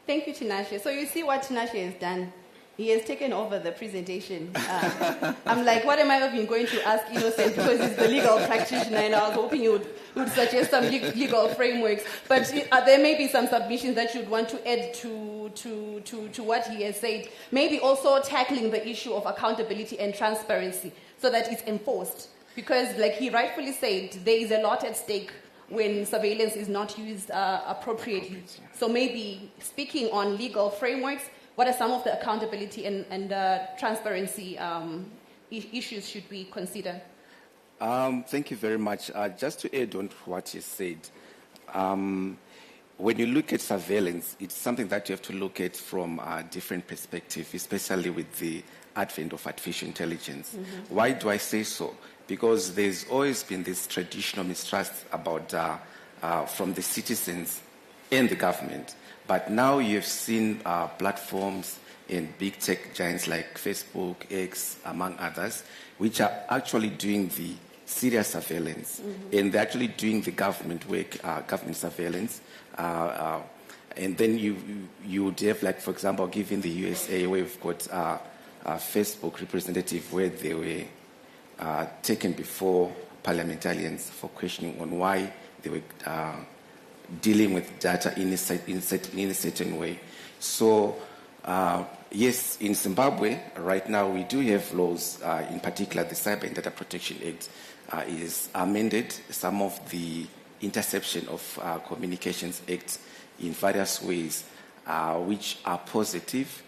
Thank you, Tinashe. So you see what Tinashe has done. He has taken over the presentation. I'm like, what am I even going to ask Innocent because he's the legal practitioner, and I was hoping he would suggest some legal frameworks. But there may be some submissions that you'd want to add to what he has said. Maybe also tackling the issue of accountability and transparency so that it's enforced. Because like he rightfully said, there is a lot at stake when surveillance is not used appropriately. So maybe speaking on legal frameworks, what are some of the accountability and transparency issues should we consider? Thank you very much. Just to add on to what you said, when you look at surveillance, it's something that you have to look at from a different perspective, especially with the advent of artificial intelligence. Mm-hmm. Why do I say so? Because there's always been this traditional mistrust about from the citizens and the government. But now you've seen platforms and big tech giants like Facebook, X, among others, which are actually doing the serious surveillance. Mm-hmm. And they're actually doing the government work, government surveillance. And then you would have, like, for example, given the USA, where we've got a Facebook representative where they were taken before parliamentarians for questioning on why they were dealing with data in a certain way. So, yes, in Zimbabwe, right now, we do have laws, in particular the Cyber and Data Protection Act is amended. Some of the Interception of Communications Act in various ways, which are positive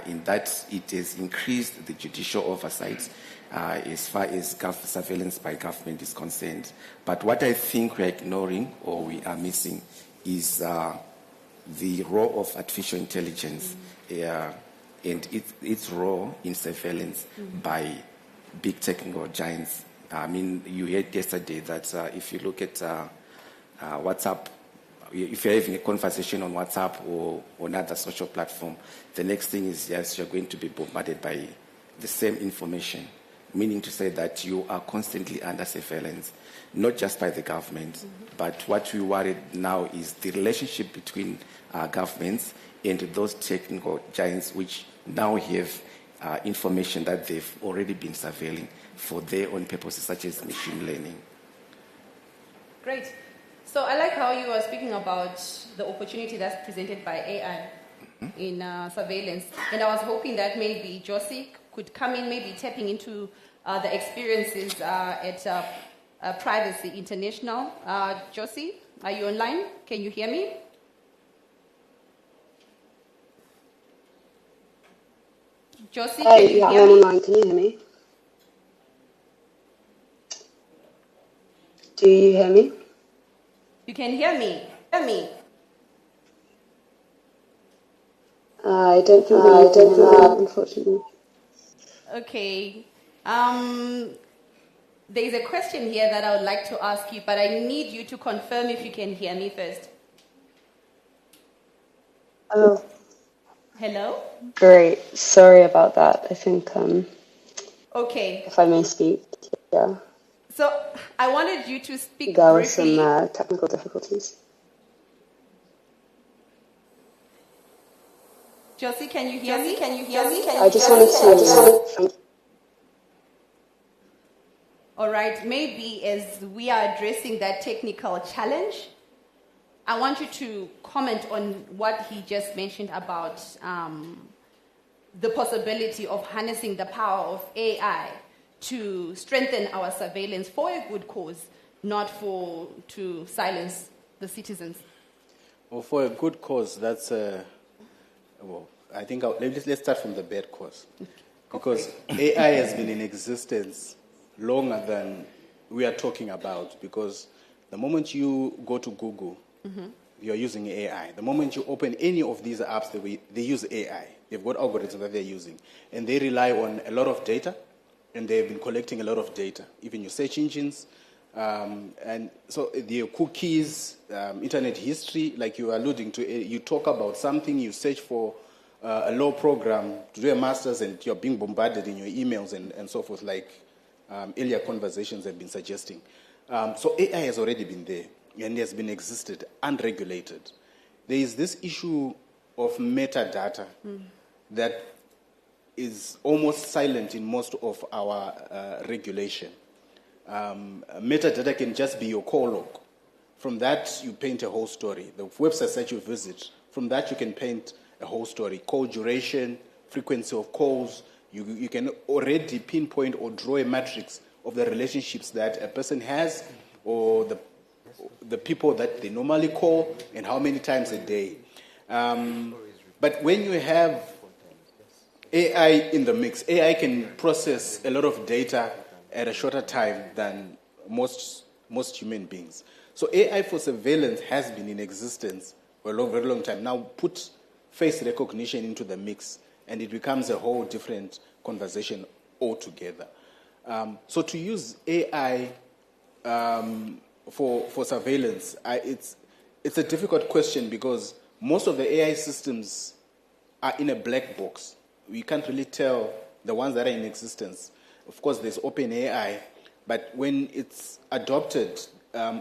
in that it has increased the judicial oversight as far as surveillance by government is concerned. But what I think we're ignoring or we are missing is the role of artificial intelligence and its role in surveillance by big technical giants. I mean, you heard yesterday that if you look at WhatsApp. If you're having a conversation on WhatsApp or another social platform, the next thing is, yes, you're going to be bombarded by the same information, meaning to say that you are constantly under surveillance, not just by the government, but what we worry now is the relationship between governments and those technical giants which now have information that they've already been surveilling for their own purposes, such as machine learning. Great. So I like how you are speaking about the opportunity that's presented by AI in surveillance. And I was hoping that maybe Josie could come in, maybe tapping into the experiences at Privacy International. Josie, are you online? Can you hear me? Josie, can you yeah, hear I'm me? online. Can you hear me? Do you hear me? You can hear me. Hear me. I don't think I don't know, unfortunately. Okay. There's a question here that I would like to ask you, but I need you to confirm if you can hear me first. Oh, Hello? great. Sorry about that. I think Okay. if I may speak, yeah, So I wanted you to speak there were some briefly. technical difficulties. Josie, can you hear me? Can you hear me? I just wanted to All right, maybe as we are addressing that technical challenge, I want you to comment on what he just mentioned about the possibility of harnessing the power of AI to strengthen our surveillance for a good cause, not to silence the citizens. Well, for a good cause, that's well, I think let's start from the bad cause. Because AI has been in existence longer than we are talking about, because the moment you go to Google, you're using AI. The moment you open any of these apps, they use AI. They've got algorithms that they're using. And they rely on a lot of data, and they've been collecting a lot of data, even your search engines. And so the cookies, internet history, like you were alluding to, you talk about something, you search for a law program to do a master's, and you're being bombarded in your emails and so forth, like earlier conversations have been suggesting. So AI has already been there and has been existed unregulated. There is this issue of metadata that is almost silent in most of our regulation. Metadata can just be your call log. From that, you paint a whole story. The websites that you visit, from that you can paint a whole story. Call duration, frequency of calls. You can already pinpoint or draw a matrix of the relationships that a person has, or the people that they normally call, and how many times a day. But when you have AI in the mix, AI can process a lot of data at a shorter time than most human beings. So AI for surveillance has been in existence for a very long time. Now put face recognition into the mix, and it becomes a whole different conversation altogether. So to use AI for surveillance, it's a difficult question, because most of the AI systems are in a black box. We can't really tell the ones that are in existence. Of course, there's OpenAI, but when it's adopted,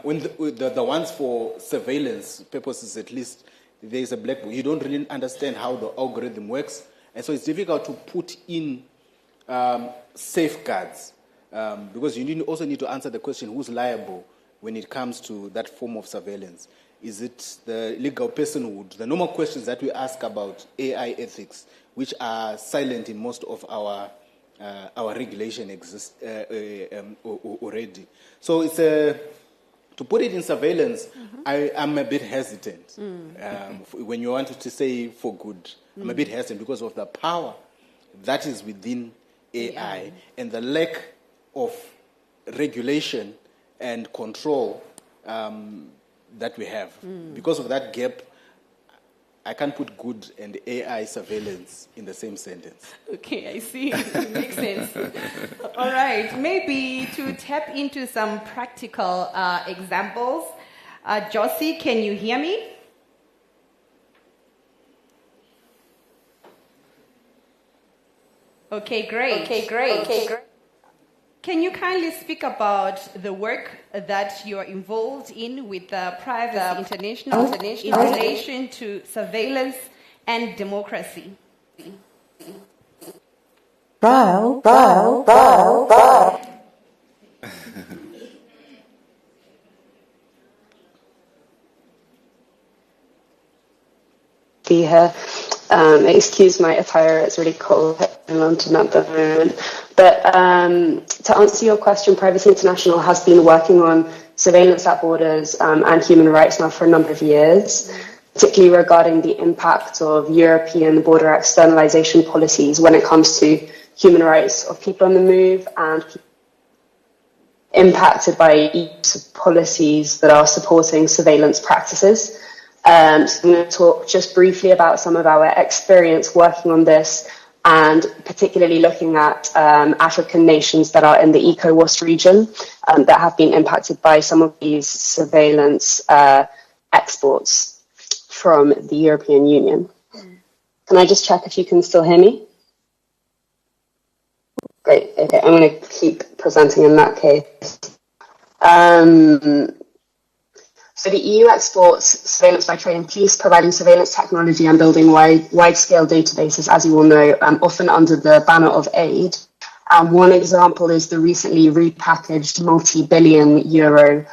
when the ones for surveillance purposes at least, there's a black box. You don't really understand how the algorithm works, and so it's difficult to put in safeguards, because you also need to answer the question, who's liable when it comes to that form of surveillance? Is it the legal personhood? The normal questions that we ask about AI ethics, which are silent in most of our regulation exists already. So it's to put it in surveillance, I'm a bit hesitant. When you want to say for good, I'm a bit hesitant because of the power that is within AI and the lack of regulation and control that we have. Because of that gap, I can't put good and AI surveillance in the same sentence. Okay, I see. It makes sense. All right, maybe to tap into some practical examples, Josie, can you hear me? Okay, great. Can you kindly speak about the work that you're involved in with Privacy International in relation to surveillance and democracy? Trial. Be here. Excuse my attire, it's really cold in London at the moment. But to answer your question, Privacy International has been working on surveillance at borders and human rights now for a number of years, particularly regarding the impact of European border externalization policies when it comes to human rights of people on the move and impacted by EU's policies that are supporting surveillance practices. So I'm going to talk just briefly about some of our experience working on this, and particularly looking at African nations that are in the ECOWAS region that have been impacted by some of these surveillance exports from the European Union. Can I just check if you can still hear me? Great, okay, I'm going to keep presenting in that case. So the EU exports surveillance by training police, providing surveillance technology and building wide-scale databases, as you all know, often under the banner of aid. One example is the recently repackaged multi-billion euro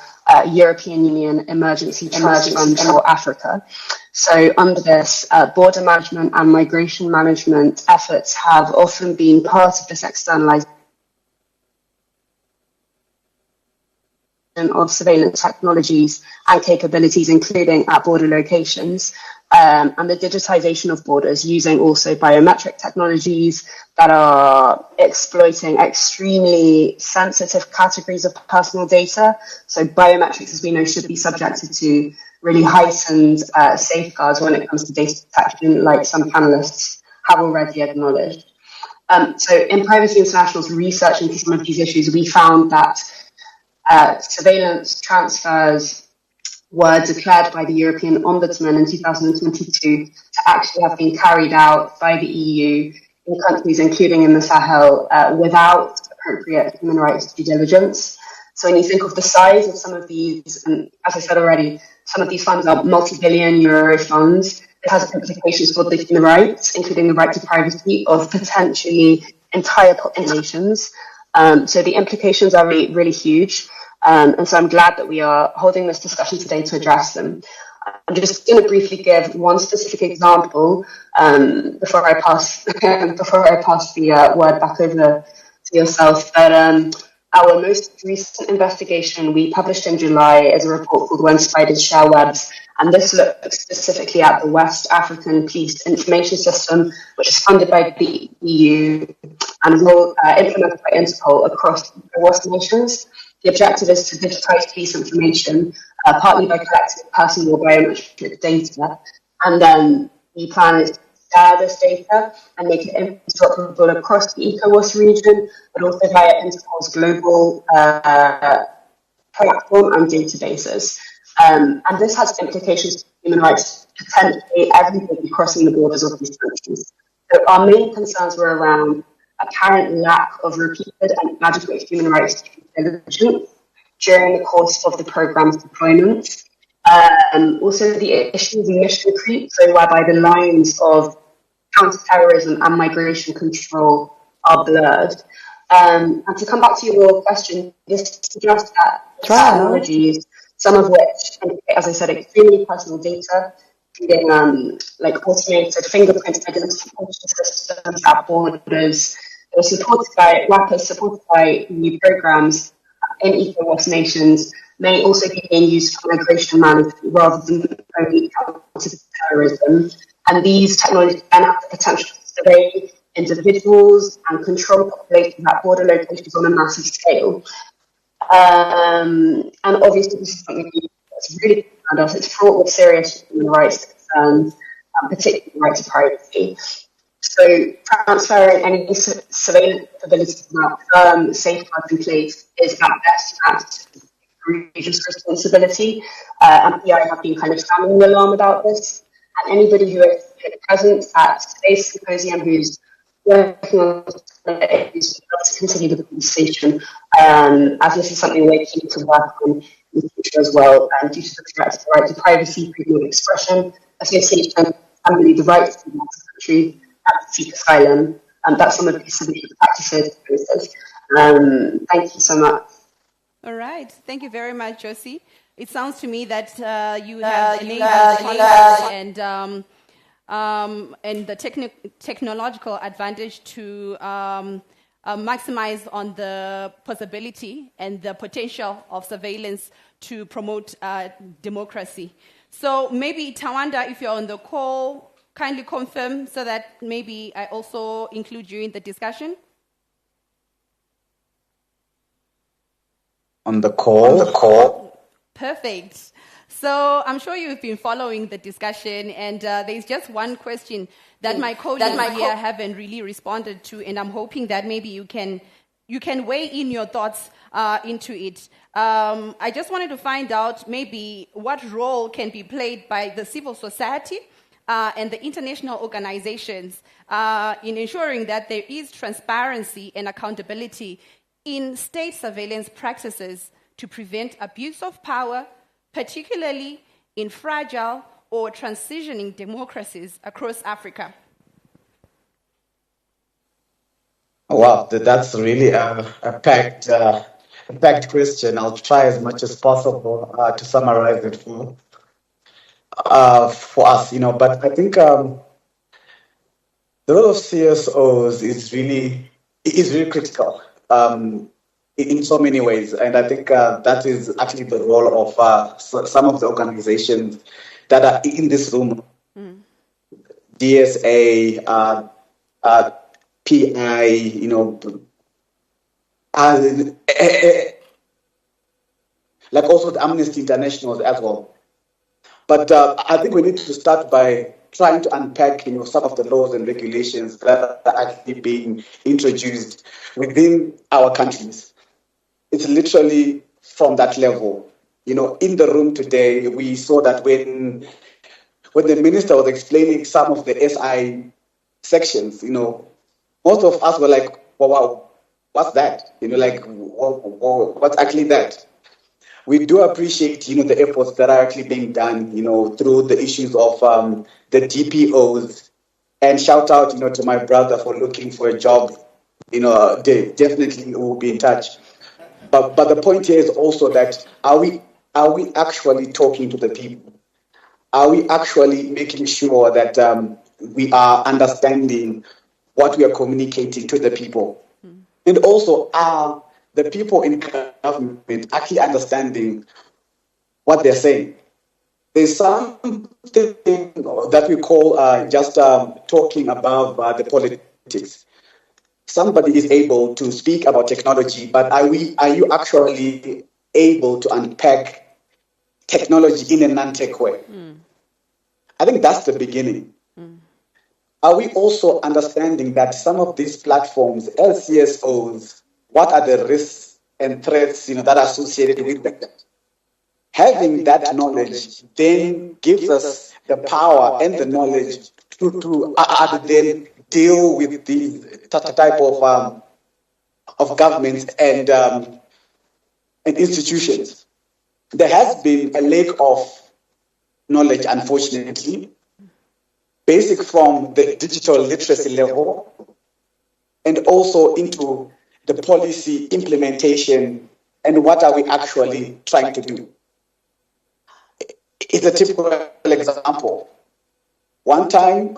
European Union Emergency Trust Fund for Africa. So under this, border management and migration management efforts have often been part of this externalized of surveillance technologies and capabilities, including at border locations, and the digitization of borders using also biometric technologies that are exploiting extremely sensitive categories of personal data. So biometrics, as we know, should be subjected to really heightened safeguards when it comes to data protection, like some panelists have already acknowledged. So in Privacy International's research into some of these issues, we found that surveillance transfers were declared by the European Ombudsman in 2022 to actually have been carried out by the EU in countries, including in the Sahel, without appropriate human rights due diligence. So when you think of the size of some of these, and as I said already, some of these funds are multi-billion euro funds, it has implications for the human rights, including the right to privacy of potentially entire populations. So the implications are really, really huge. And so I'm glad that we are holding this discussion today to address them. I'm just going to briefly give one specific example before I pass the word back over to yourself. But our most recent investigation we published in July is a report called When Spiders Share Webs, and this looked specifically at the West African Police Information System, which is funded by the EU and will implemented by Interpol across the West nations. The objective is to digitize police information, partly by collecting personal or biometric data, and then the plan is to share this data and make it interoperable across the ECOWAS region, but also via Interpol's global platform and databases. And this has implications for human rights, potentially everybody crossing the borders of these countries. So our main concerns were around apparent lack of repeated and adequate human rights diligence during the course of the program's deployment. Also the issue of mission creep, so whereby the lines of counterterrorism and migration control are blurred. And to come back to your question, this suggests that technologies, some of which, as I said, extremely personal data, including like automated fingerprint identification systems at borders, or supported by WAPA, supported by new programs in ECOWAS nations, may also be being used for migration management rather than only counter-terrorism. And these technologies then have the potential to survey individuals and control populations at border locations on a massive scale. And obviously, this is something that's really concerned us. It's fraught with serious human rights concerns, particularly the right to privacy. So transferring any surveillance capabilities without firm safeguards in place is at best egregious responsibility. And PI have been kind of sounding the alarm about this. And anybody who is present at today's symposium who's working on issues to continue the conversation, as this is something we're keen to work on in the future as well, due to the threats to the right to privacy, freedom of expression, association, and the right to be in this country, and to seek asylum. That's some of the submission practices. Thank you so much. All right. Thank you very much, Josie. It sounds to me that you have the and the technological advantage to maximize on the possibility and the potential of surveillance to promote democracy. So maybe Tawanda, if you're on the call, kindly confirm so that maybe I also include you in the discussion. On the call. Perfect. So I'm sure you've been following the discussion, and there's just one question that my colleagues here haven't really responded to, and I'm hoping that maybe you can weigh in your thoughts into it. I just wanted to find out maybe what role can be played by the civil society and the international organizations in ensuring that there is transparency and accountability in state surveillance practices to prevent abuse of power, particularly in fragile or transitioning democracies across Africa. Wow, that's really a packed question. I'll try as much as possible to summarize it for us, But I think the role of CSOs is really critical in so many ways, and I think that is actually the role of some of the organizations that are in this room. DSA, PI, like also the Amnesty International as well. But I think we need to start by trying to unpack, some of the laws and regulations that are actually being introduced within our countries. It's literally from that level. In the room today, we saw that when the minister was explaining some of the SI sections, most of us were like, wow, what's that? What's actually that? We do appreciate, the efforts that are actually being done, through the issues of the DPOs, and shout out, to my brother for looking for a job. They definitely will be in touch. But the point here is also that are we actually talking to the people? Are we actually making sure that we are understanding what we are communicating to the people? And also, are the people in government actually understanding what they're saying? There's something that we call just talking about the politics. Somebody is able to speak about technology, but are you actually able to unpack technology in a non-tech way? I think that's the beginning. Are we also understanding that some of these platforms, LCSOs, what are the risks and threats that are associated with them? Having that knowledge then gives us the power and the knowledge to then deal with these type of governments and institutions. There has been a lack of knowledge, unfortunately, basic from the digital literacy level and also into the policy implementation and what are we actually trying to do. It's a typical example. One time,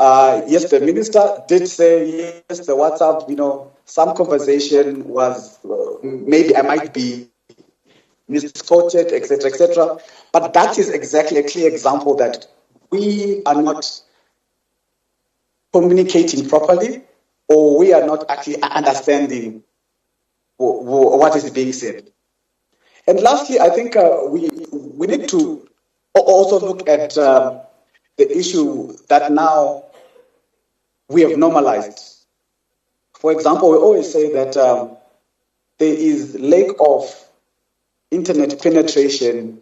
yes, the minister did say, yes, the WhatsApp, some conversation was, maybe I might be misquoted, etc. But that is exactly a clear example that we are not communicating properly, or we are not actually understanding what is being said. And lastly, I think we need to also look at the issue that now we have normalized. For example, we always say that there is lack of internet penetration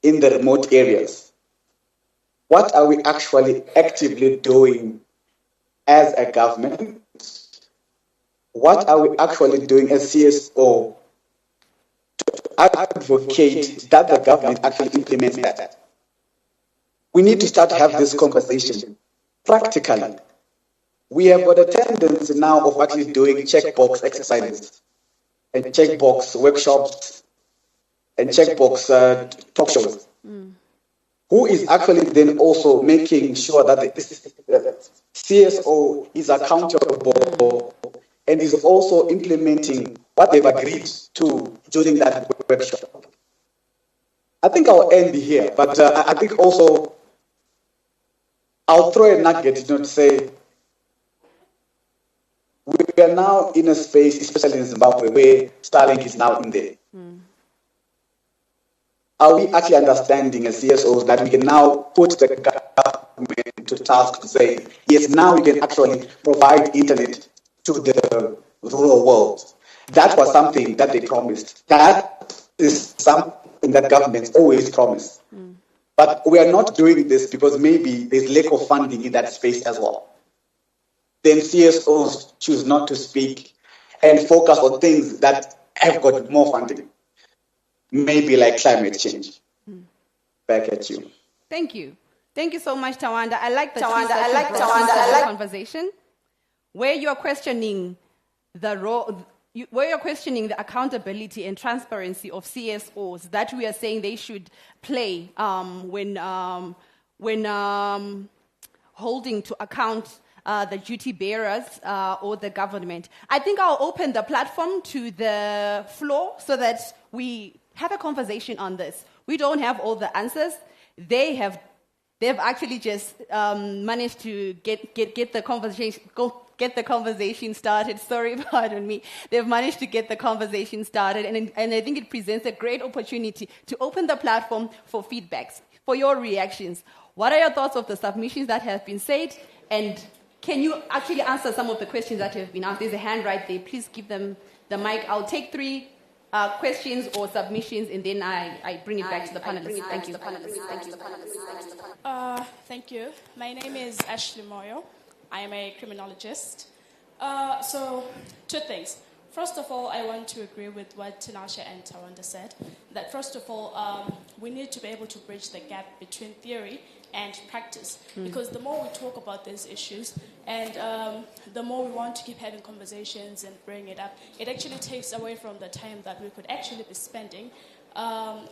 in the remote areas. What are we actually actively doing as a government? What are we actually doing as CSO to advocate that the government actually implements that? We need to start to have this conversation practically. We have got a tendency now of actually doing checkbox exercises and checkbox workshops and checkbox talk shows. Who is actually then also making sure that the CSO is accountable and is also implementing what they've agreed to during that workshop? I think I'll end here, but I think also I'll throw a nugget, to say we are now in a space, especially in Zimbabwe, where Starlink is now in there. Are we actually understanding as CSOs that we can now put the government to task to say, yes, now we can actually provide internet to the rural world? That was something that they promised. That is something that governments always promise. But we are not doing this because maybe there's lack of funding in that space as well. Then CSOs choose not to speak and focus on things that have got more funding. Maybe like climate change. Back at you. Thank you. Thank you so much, Tawanda. I like the conversation where you're questioning the role, where you're questioning the accountability and transparency of CSOs that we are saying they should play when holding to account the duty bearers or the government. I think I'll open the platform to the floor so that we have a conversation on this. We don't have all the answers. They've actually just managed to get the conversation started. Sorry, pardon me. They've managed to get the conversation started, and I think it presents a great opportunity to open the platform for feedbacks, for your reactions. What are your thoughts of the submissions that have been said, and can you actually answer some of the questions that have been asked? There's a hand right there. Please give them the mic. I'll take 3 questions or submissions, and then I bring it back to the panelists. Thank you. Thank you. My name is Ashley Moyo. I am a criminologist. So, 2 things. First of all, I want to agree with what Tinashe and Tawanda said, that first of all, we need to be able to bridge the gap between theory and practice, because the more we talk about these issues and the more we want to keep having conversations and bring it up, it actually takes away from the time that we could actually be spending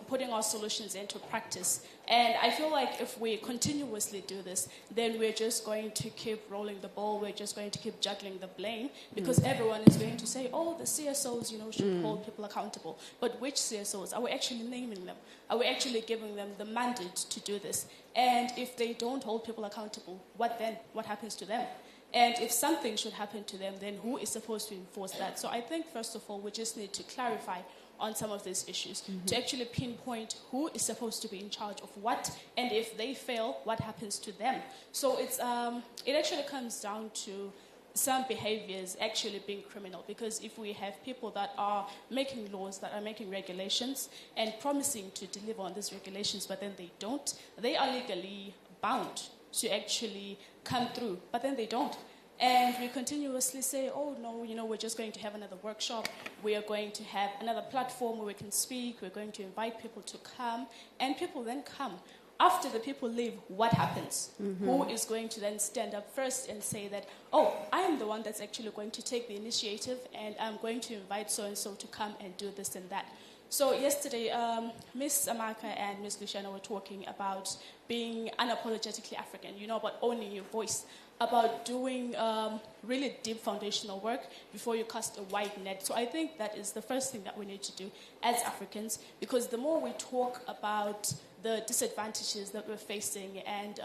putting our solutions into practice. And I feel like if we continuously do this, then we're just going to keep rolling the ball, we're just going to keep juggling the blame, because everyone is going to say, oh, the CSOs, should hold people accountable. But which CSOs? Are we actually naming them? Are we actually giving them the mandate to do this? And if they don't hold people accountable, what then? What happens to them? And if something should happen to them, then who is supposed to enforce that? So I think, first of all, we just need to clarify on some of these issues, to actually pinpoint who is supposed to be in charge of what, and if they fail, what happens to them. So it actually comes down to some behaviors actually being criminal, because if we have people that are making laws, that are making regulations, and promising to deliver on these regulations, but then they don't, they are legally bound to actually come through, but then they don't. And we continuously say, oh, no, we're just going to have another workshop. We are going to have another platform where we can speak. We're going to invite people to come. And people then come. After the people leave, what happens? Who is going to then stand up first and say that, oh, I am the one that's actually going to take the initiative, and I'm going to invite so-and-so to come and do this and that. So yesterday, Ms. Amaka and Ms. Luciana were talking about being unapologetically African, about owning your voice, about doing really deep foundational work before you cast a wide net. So I think that is the first thing that we need to do as Africans, because the more we talk about the disadvantages that we're facing and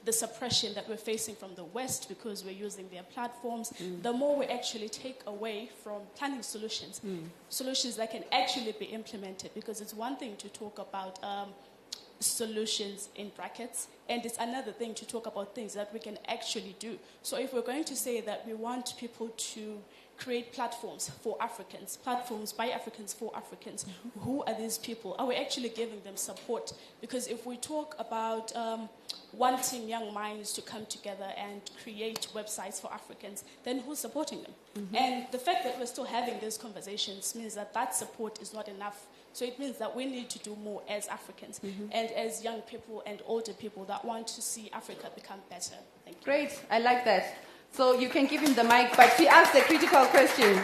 the suppression that we're facing from the West because we're using their platforms, the more we actually take away from planning solutions, solutions that can actually be implemented, because it's one thing to talk about solutions in brackets, and it's another thing to talk about things that we can actually do. So if we're going to say that we want people to create platforms for Africans, platforms by Africans for Africans. Who are these people? Are we actually giving them support? Because if we talk about wanting young minds to come together and create websites for Africans, then who's supporting them? And the fact that we're still having these conversations means that that support is not enough. So it means that we need to do more as Africans and as young people and older people that want to see Africa become better. Thank you. Great, I like that. So you can give him the mic, but she asked a critical question.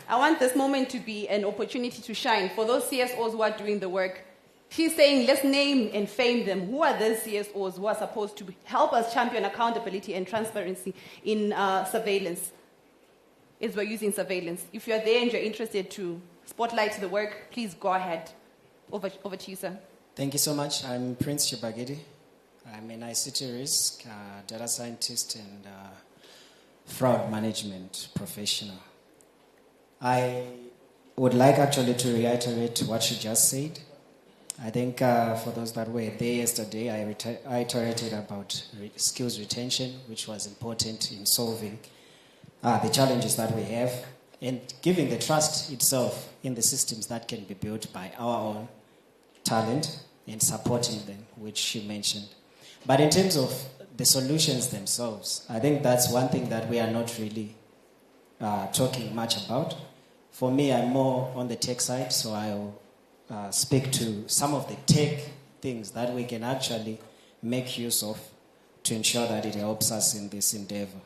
I want this moment to be an opportunity to shine for those CSOs who are doing the work. She's saying, let's name and fame them. Who are those CSOs who are supposed to help us champion accountability and transparency in surveillance, as we're using surveillance? If you're there and you're interested to spotlight the work, please go ahead. Over to you, sir. Thank you so much. I'm Prince Chibagidi. I'm an ICT risk, data scientist, and fraud management professional. I would like actually to reiterate what she just said. I think for those that were there yesterday, I iterated about skills retention, which was important in solving the challenges that we have and giving the trust itself in the systems that can be built by our own talent and supporting them, which she mentioned. But in terms of the solutions themselves, I think that's one thing that we are not really talking much about. For me, I'm more on the tech side, so I'll speak to some of the tech things that we can actually make use of to ensure that it helps us in this endeavor.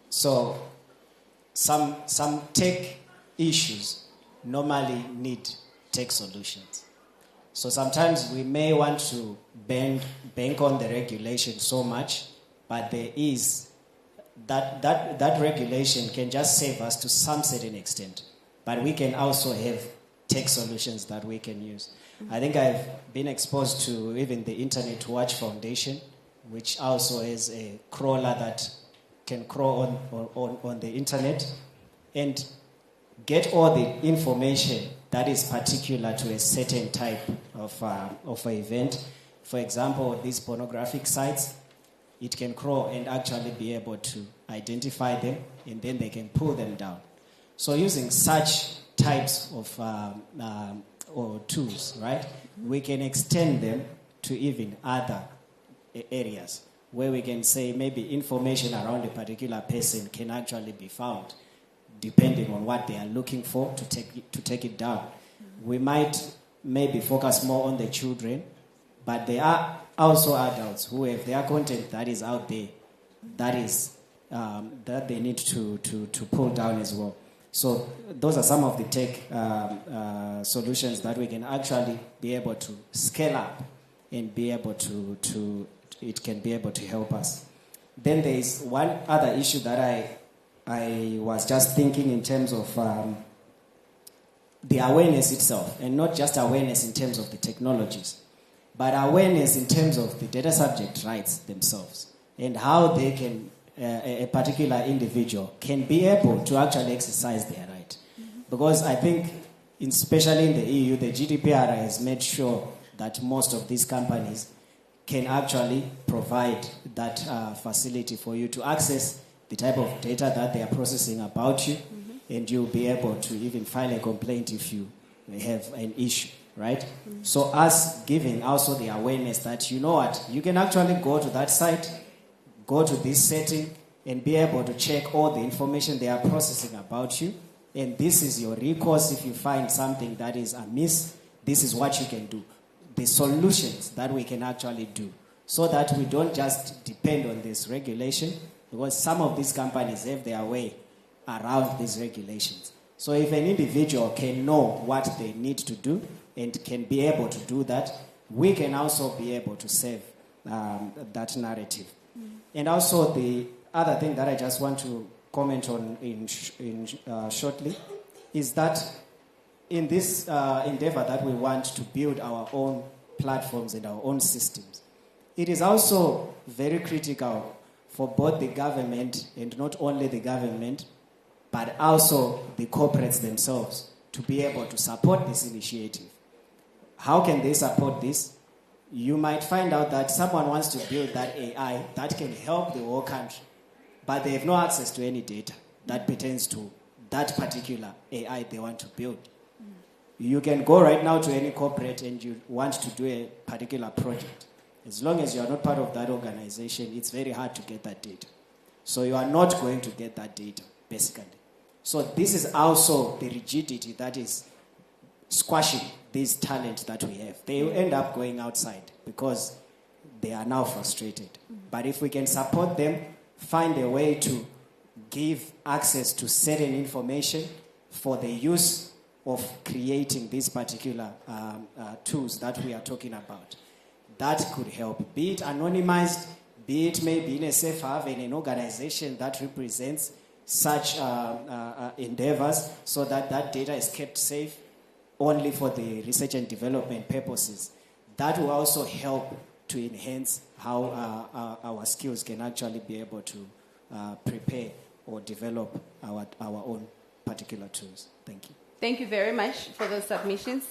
So some tech issues normally need tech solutions. So sometimes we may want to bank on the regulation so much, but there is that regulation can just save us to some certain extent. But we can also have tech solutions that we can use. I think I've been exposed to even the Internet Watch Foundation, which also has a crawler that can crawl on the internet and get all the information that is particular to a certain type of an event. For example, these pornographic sites, it can crawl and actually be able to identify them, and then they can pull them down. So using such types of or tools, right, we can extend them to even other areas where we can say maybe information around a particular person can actually be found depending on what they are looking for to take it down. We might maybe focus more on the children, but there are also adults who have their content that is out there that is that they need to pull down as well. So those are some of the tech solutions that we can actually be able to scale up and be able to it can be able to help us. Then there is one other issue that I was just thinking in terms of the awareness itself, and not just awareness in terms of the technologies, but awareness in terms of the data subject rights themselves and how they can, a particular individual can be able to actually exercise their right. Because I think, especially in the EU, the GDPR has made sure that most of these companies can actually provide that facility for you to access the type of data that they are processing about you, and you'll be able to even file a complaint if you have an issue, right? So us giving also the awareness that, you know what, you can actually go to that site, go to this setting, and be able to check all the information they are processing about you, and this is your recourse if you find something that is amiss. This is what you can do. The solutions that we can actually do so that we don't just depend on this regulation, because some of these companies have their way around these regulations. So if an individual can know what they need to do and can be able to do that, we can also be able to save that narrative. And also the other thing that I just want to comment on shortly is that in this endeavor that we want to build our own platforms and our own systems, it is also very critical for both the government, and not only the government, but also the corporates themselves to be able to support this initiative. How can they support this? You might find out that someone wants to build that AI that can help the whole country, but they have no access to any data. that pertains to that particular AI they want to build. You can go right now to any corporate and you want to do a particular project. As long as you are not part of that organization, it's very hard to get that data. So you are not going to get that data, basically. So this is also the rigidity that is squashing this talent that we have. They end up going outside because they are now frustrated. But if we can support them, find a way to give access to certain information for the use of creating these particular tools that we are talking about, that could help. Be it anonymized, be it maybe in a safe haven, an organization that represents such endeavors, so that that data is kept safe only for the research and development purposes. That will also help to enhance how our skills can actually be able to prepare or develop our own particular tools. Thank you. Thank you very much for those submissions.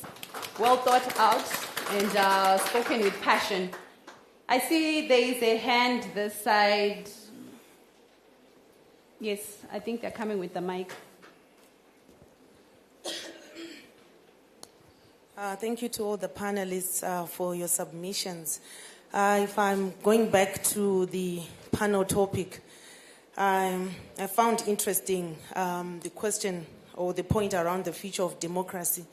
Well thought out and spoken with passion. I see there is a hand this side. Yes, I think they're coming with the mic. Thank you to all the panelists for your submissions. If I'm going back to the panel topic, I found interesting the question or the point around the future of democracy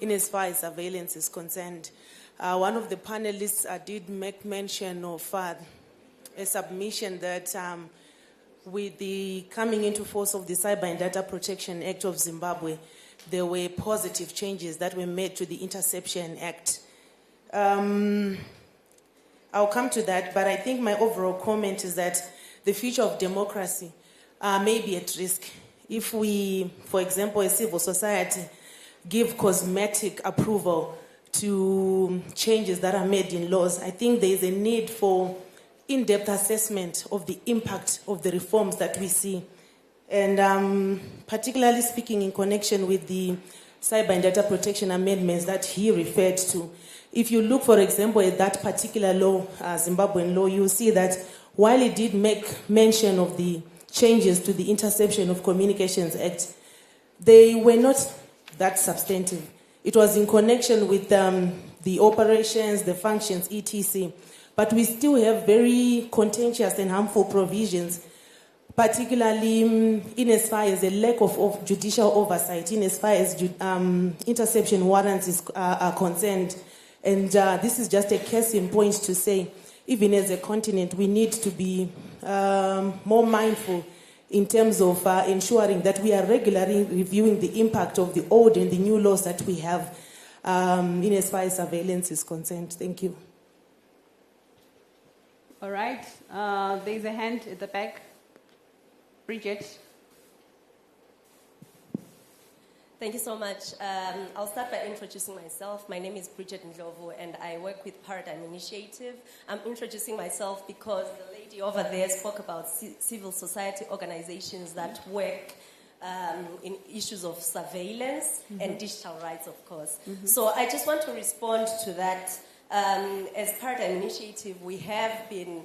in as far as surveillance is concerned. One of the panelists did make mention of a submission that with the coming into force of the Cyber and Data Protection Act of Zimbabwe, there were positive changes that were made to the Interception Act. I'll come to that, but I think my overall comment is that the future of democracy may be at risk if we, for example, as civil society, give cosmetic approval to changes that are made in laws. I think there is a need for in-depth assessment of the impact of the reforms that we see. And particularly speaking in connection with the cyber and data protection amendments that he referred to, if you look, for example, at that particular law, Zimbabwean law, you'll see that while it did make mention of the changes to the Interception of Communications Act, they were not that substantive. It was in connection with the operations, the functions, etc. But we still have very contentious and harmful provisions, particularly in as far as a lack of judicial oversight, in as far as interception warrants are concerned. And this is just a case in point to say, even as a continent, we need to be more mindful in terms of ensuring that we are regularly reviewing the impact of the old and the new laws that we have in as far as surveillance is concerned. Thank you. All right. There's a hand at the back. Bridget. Thank you so much. I'll start by introducing myself. My name is Bridget Ndlovu, and I work with Paradigm Initiative. I'm introducing myself because the lady over there spoke about civil society organizations that work in issues of surveillance and digital rights, of course. So I just want to respond to that. As Paradigm Initiative, we have been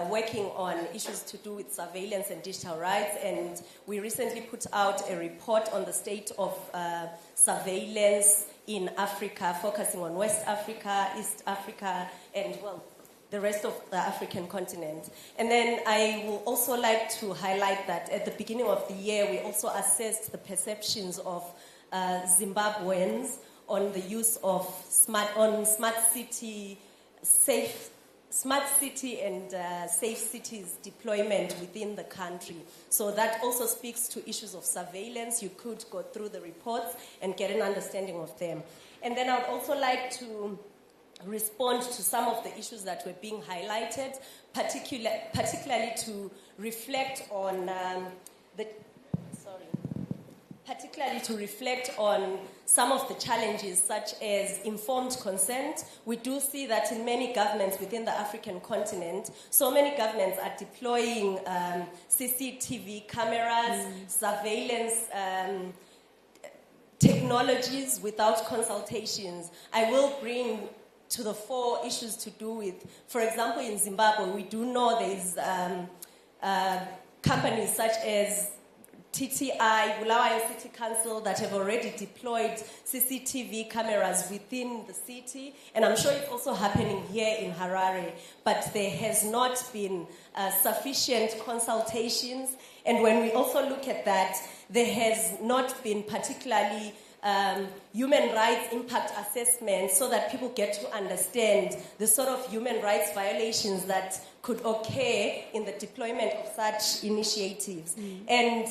working on issues to do with surveillance and digital rights, and we recently put out a report on the state of surveillance in Africa, focusing on West Africa, East Africa, and, well, the rest of the African continent. And then I will also like to highlight that at the beginning of the year, we also assessed the perceptions of Zimbabweans on the use of smart city and safe cities deployment within the country. So that also speaks to issues of surveillance. You could go through the reports and get an understanding of them. And then I would also like to respond to some of the issues that were being highlighted, particularly to reflect on some of the challenges, such as informed consent. We do see that in many governments within the African continent, so many governments are deploying CCTV cameras, surveillance technologies without consultations. I will bring to the fore issues to do with, for example, in Zimbabwe, we do know there is companies such as TTI, Bulawayo City Council, that have already deployed CCTV cameras within the city, and I'm sure it's also happening here in Harare, but there has not been sufficient consultations, and when we also look at that, there has not been particularly human rights impact assessment so that people get to understand the sort of human rights violations that could occur in the deployment of such initiatives. And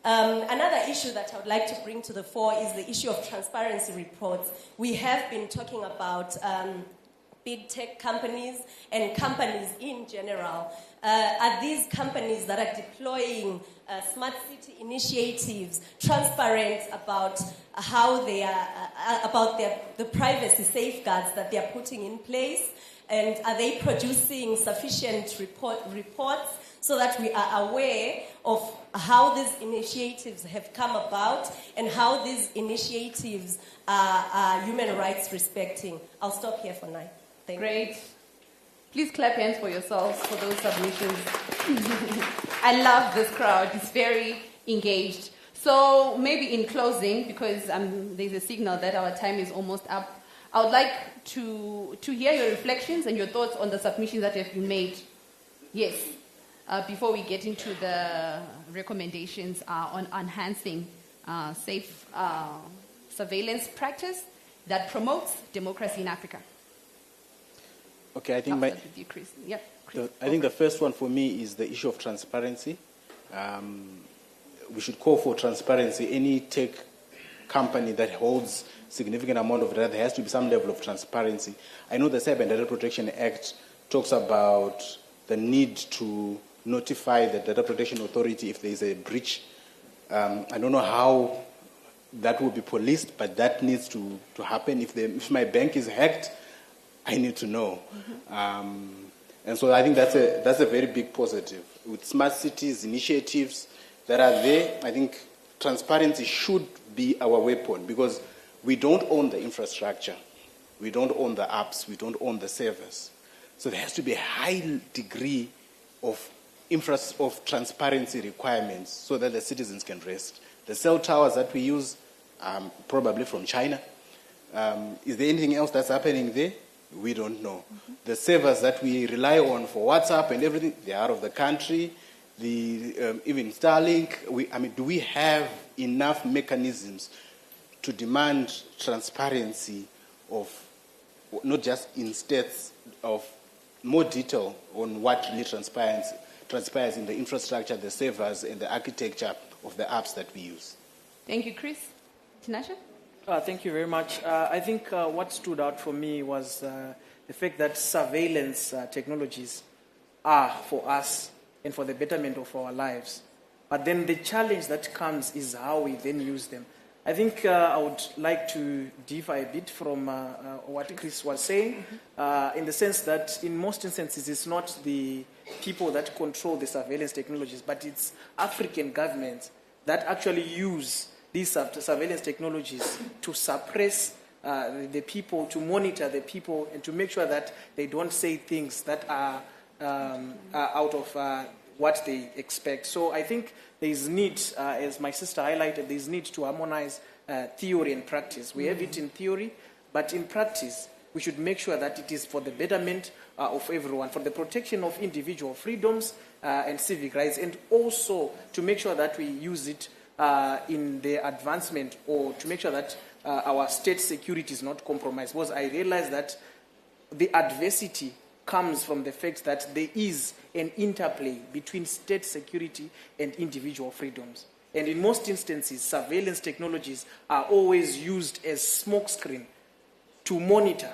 another issue that I would like to bring to the fore is the issue of transparency reports. We have been talking about big tech companies and companies in general. Are these companies that are deploying smart city initiatives transparent about how they are, about the privacy safeguards that they are putting in place? And are they producing sufficient reports so that we are aware of how these initiatives have come about and how these initiatives are human rights respecting? I'll stop here for now. Thank you. Great. Please clap hands for yourselves for those submissions. I love this crowd. It's very engaged. So maybe in closing, because there's a signal that our time is almost up, I would like to hear your reflections and your thoughts on the submissions that have been made. Yes. Before we get into the recommendations on enhancing safe surveillance practice that promotes democracy in Africa. Okay, I think I think the first one for me is the issue of transparency. We should call for transparency. Any tech company that holds significant amount of data, there has to be some level of transparency. I know the Cyber and Data Protection Act talks about the need to notify the Data Protection Authority if there is a breach. I don't know how that will be policed, but that needs to happen. If my bank is hacked, I need to know. And so I think that's a very big positive. With smart cities initiatives that are there, I think transparency should be our weapon, because we don't own the infrastructure, we don't own the apps, we don't own the servers. So there has to be a high degree of transparency requirements so that the citizens can rest. The cell towers that we use are probably from China. Is there anything else that's happening there? We don't know. The servers that we rely on for WhatsApp and everything, they're out of the country. Even Starlink, do we have enough mechanisms to demand transparency of, not just in states, of more detail on what really transpires in the infrastructure, the servers, and the architecture of the apps that we use? Thank you, Chris. Tinashe? Thank you very much. I think what stood out for me was the fact that surveillance technologies are for us and for the betterment of our lives. But then the challenge that comes is how we then use them. I think I would like to differ a bit from what Chris was saying, in the sense that in most instances it's not the people that control the surveillance technologies, but it's African governments that actually use these surveillance technologies to suppress the people, to monitor the people, and to make sure that they don't say things that are out of what they expect. So I think there is need, as my sister highlighted, there is need to harmonize theory and practice. We have it in theory, but in practice, we should make sure that it is for the betterment of everyone, for the protection of individual freedoms and civic rights, and also to make sure that we use it in the advancement, or to make sure that our state security is not compromised. Because I realize that the adversity comes from the fact that there is an interplay between state security and individual freedoms. And in most instances, surveillance technologies are always used as smokescreen to monitor,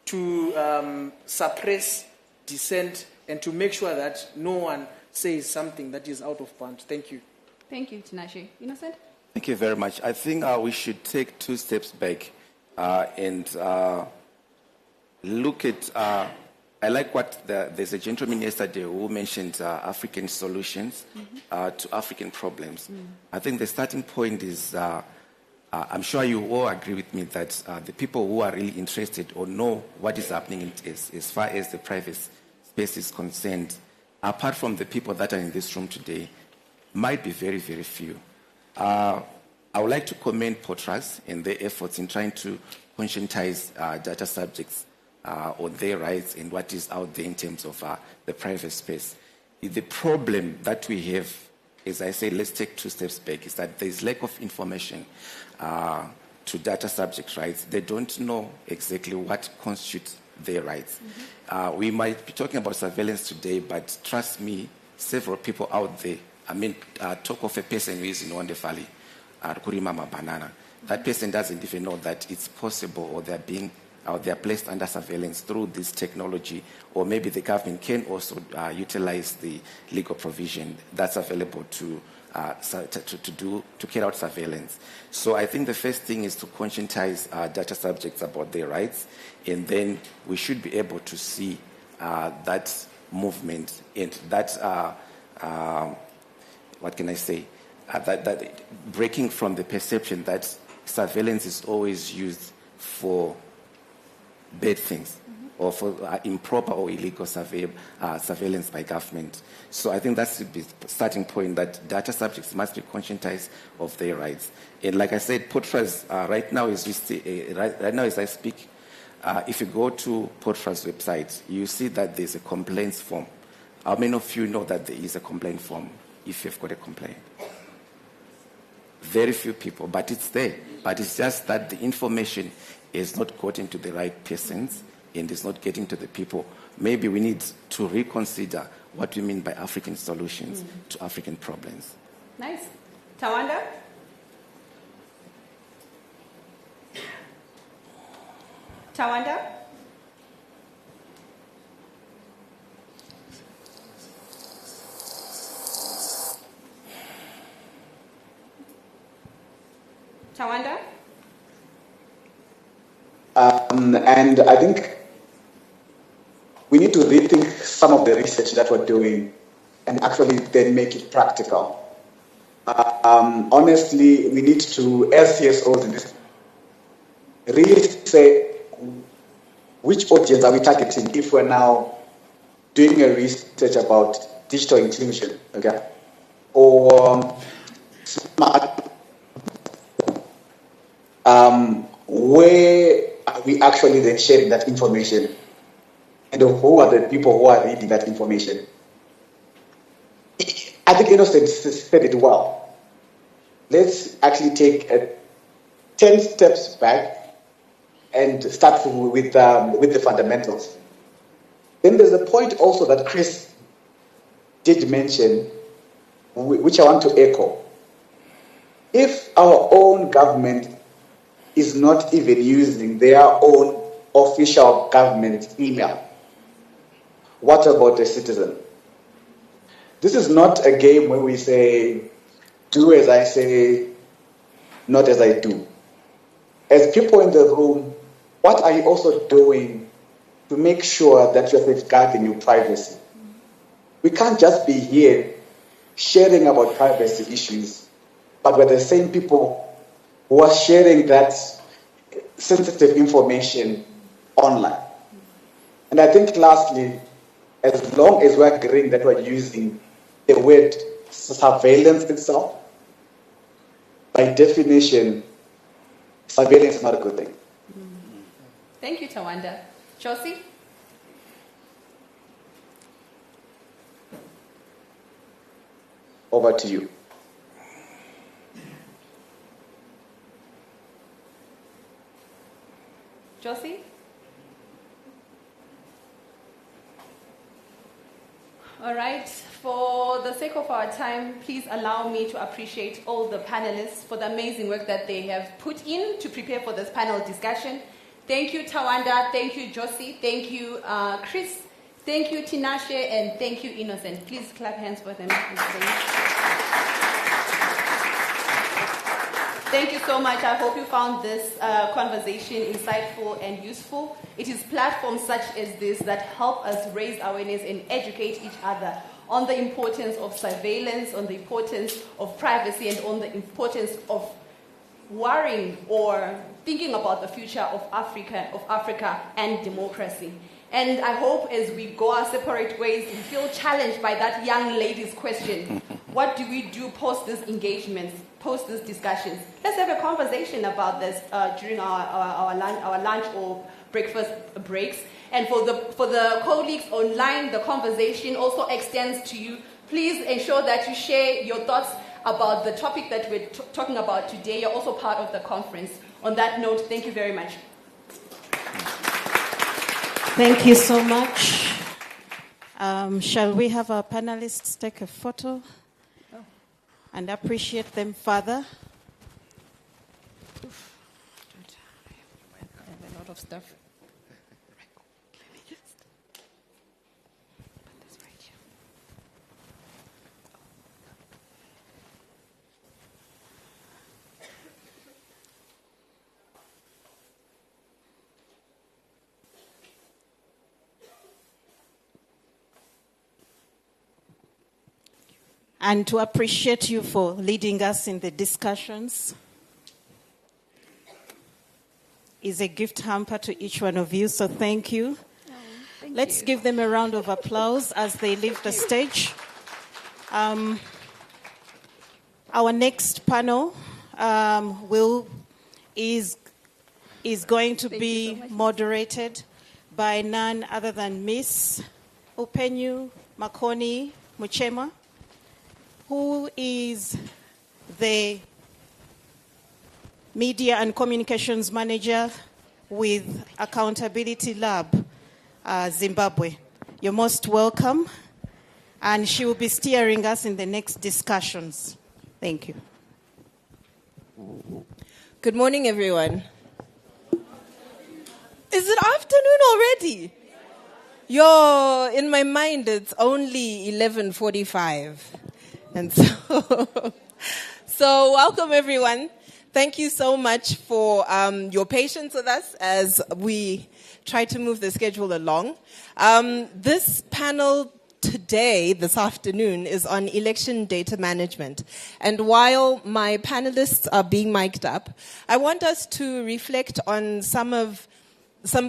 to suppress dissent, and to make sure that no one says something that is out of bounds. Thank you. Thank you, Tinashe. Innocent? Thank you very much. I think we should take 2 steps back and look at, I like what there's a gentleman yesterday who mentioned African solutions to African problems. I think the starting point is, I'm sure you all agree with me that the people who are really interested or know what is happening as far as the private space is concerned, apart from the people that are in this room today, might be very, very few. I would like to commend Potras in their efforts in trying to conscientize data subjects on their rights and what is out there in terms of the private space. The problem that we have, as I say, let's take 2 steps back, is that there is lack of information to data subject rights. They don't know exactly what constitutes their rights. We might be talking about surveillance today, but trust me, several people out there, talk of a person who is in Wande Valley, Kurimama Banana. That person doesn't even know that it's possible, or they're placed under surveillance through this technology, or maybe the government can also utilize the legal provision that's available to carry out surveillance. So I think the first thing is to conscientize data subjects about their rights, and then we should be able to see that movement and that, what can I say, that breaking from the perception that surveillance is always used for bad things, or for improper or illegal surveillance by government. So I think that's the starting point, that data subjects must be conscientized of their rights. And like I said, Potras right now as I speak, if you go to Potras website, you see that there's a complaints form. How many of you know that there is a complaint form if you've got a complaint? Very few people, but it's there. But it's just that the information is not gotten to the right persons and is not getting to the people. Maybe we need to reconsider what we mean by African solutions to African problems. Nice. Tawanda? Tawanda? Tawanda? And I think we need to rethink some of the research that we're doing and actually then make it practical. Honestly, we need to, as CSOs in this, really say which audience are we targeting if we're now doing a research about digital inclusion, okay? Or smart, where are we actually then sharing that information? And who are the people who are reading that information? I think Innocent said it well. Let's actually take 10 steps back and start with the fundamentals. Then there's a point also that Chris did mention, which I want to echo. If our own government is not even using their own official government email, what about the citizen? This is not a game where we say, do as I say, not as I do. As people in the room, what are you also doing to make sure that you're safeguarding your privacy? We can't just be here sharing about privacy issues, but we're the same people who are sharing that sensitive information online. And I think lastly, as long as we're agreeing that we're using the word surveillance itself, by definition, surveillance is not a good thing. Thank you, Tawanda. Josie? Over to you. Josie? All right, for the sake of our time, please allow me to appreciate all the panelists for the amazing work that they have put in to prepare for this panel discussion. Thank you, Tawanda. Thank you, Josie. Thank you, Chris. Thank you, Tinashe. And thank you, Innocent. Please clap hands for them. Thank you so much. I hope you found this conversation insightful and useful. It is platforms such as this that help us raise awareness and educate each other on the importance of surveillance, on the importance of privacy, and on the importance of worrying or thinking about the future of Africa and democracy. And I hope as we go our separate ways, we feel challenged by that young lady's question. what do we do post these engagements, post these discussions? Let's have a conversation about this during our lunch or breakfast breaks. And for the colleagues online, the conversation also extends to you. Please ensure that you share your thoughts about the topic that we're talking about today. You're also part of the conference. On that note, thank you very much. Thank you so much. Shall we have our panelists take a photo and appreciate them further? I have a lot of stuff. And to appreciate you for leading us in the discussions is a gift hamper to each one of you, so thank you. Let's give them a round of applause as they leave the stage. Our next panel is going to be moderated by none other than Miss Upenyu Makoni Muchema, who is the Media and Communications Manager with Accountability Lab, Zimbabwe. You're most welcome, and she will be steering us in the next discussions. Thank you. Good morning, everyone. Is it afternoon already? In my mind, it's only 11:45. And so welcome everyone. Thank you so much for your patience with us as we try to move the schedule along. This panel today, this afternoon, is on election data management. And while my panelists are being mic'd up, I want us to reflect on some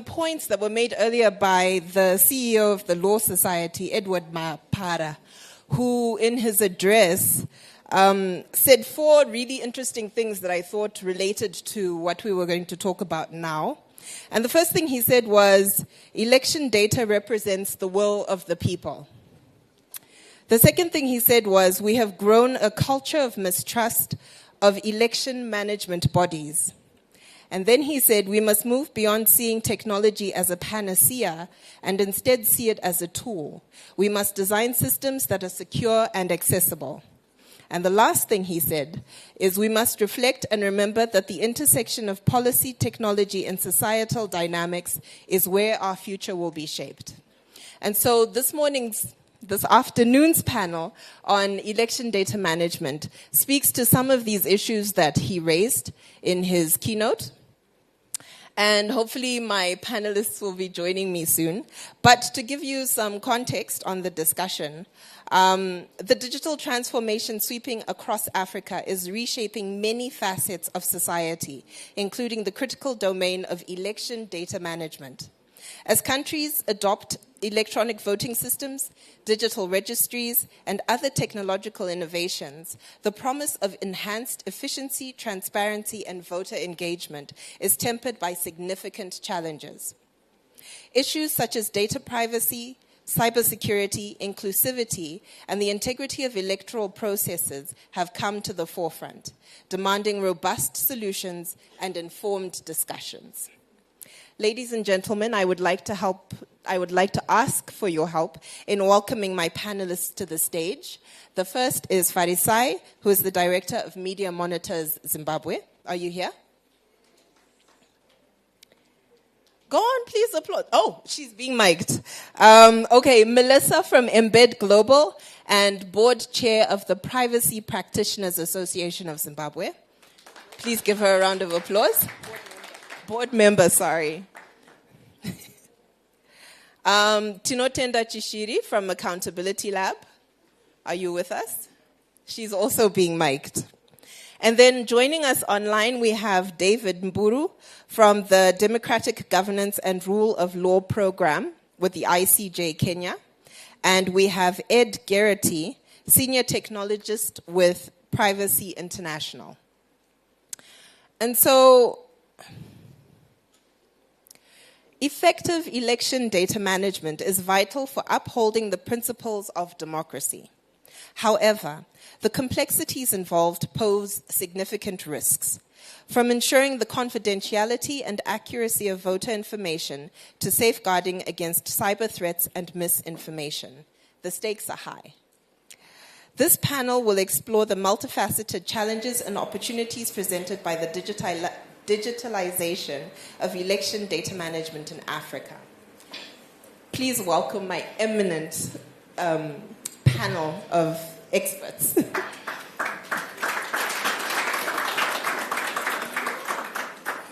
points that were made earlier by the CEO of the Law Society, Edward Mapara, who in his address said 4 really interesting things that I thought related to what we were going to talk about now. And the first thing he said was, election data represents the will of the people. The second thing he said was, we have grown a culture of mistrust of election management bodies. And then he said, we must move beyond seeing technology as a panacea and instead see it as a tool. We must design systems that are secure and accessible. And the last thing he said is we must reflect and remember that the intersection of policy, technology, and societal dynamics is where our future will be shaped. And so this afternoon's panel on election data management speaks to some of these issues that he raised in his keynote. And hopefully my panelists will be joining me soon. But to give you some context on the discussion, the digital transformation sweeping across Africa is reshaping many facets of society, including the critical domain of election data management. As countries adopt electronic voting systems, digital registries, and other technological innovations, the promise of enhanced efficiency, transparency, and voter engagement is tempered by significant challenges. Issues such as data privacy, cybersecurity, inclusivity, and the integrity of electoral processes have come to the forefront, demanding robust solutions and informed discussions. Ladies and gentlemen, I would like to ask for your help in welcoming my panelists to the stage. The first is Farisai, who is the Director of Media Monitors Zimbabwe. Are you here? Go on, please applaud. Oh, she's being mic'd. Okay, Melissa from Embed Global and Board Chair of the Privacy Practitioners Association of Zimbabwe. Please give her a round of applause. Board member, sorry. Tinotenda Chishiri from Accountability Lab. Are you with us? She's also being mic'd. And then joining us online, we have David Mburu from the Democratic Governance and Rule of Law Program with the ICJ Kenya. And we have Ed Garrity, Senior Technologist with Privacy International. And so, effective election data management is vital for upholding the principles of democracy. However, the complexities involved pose significant risks, from ensuring the confidentiality and accuracy of voter information to safeguarding against cyber threats and misinformation. The stakes are high. This panel will explore the multifaceted challenges and opportunities presented by the digitalization of election data management in Africa. Please welcome my eminent panel of experts.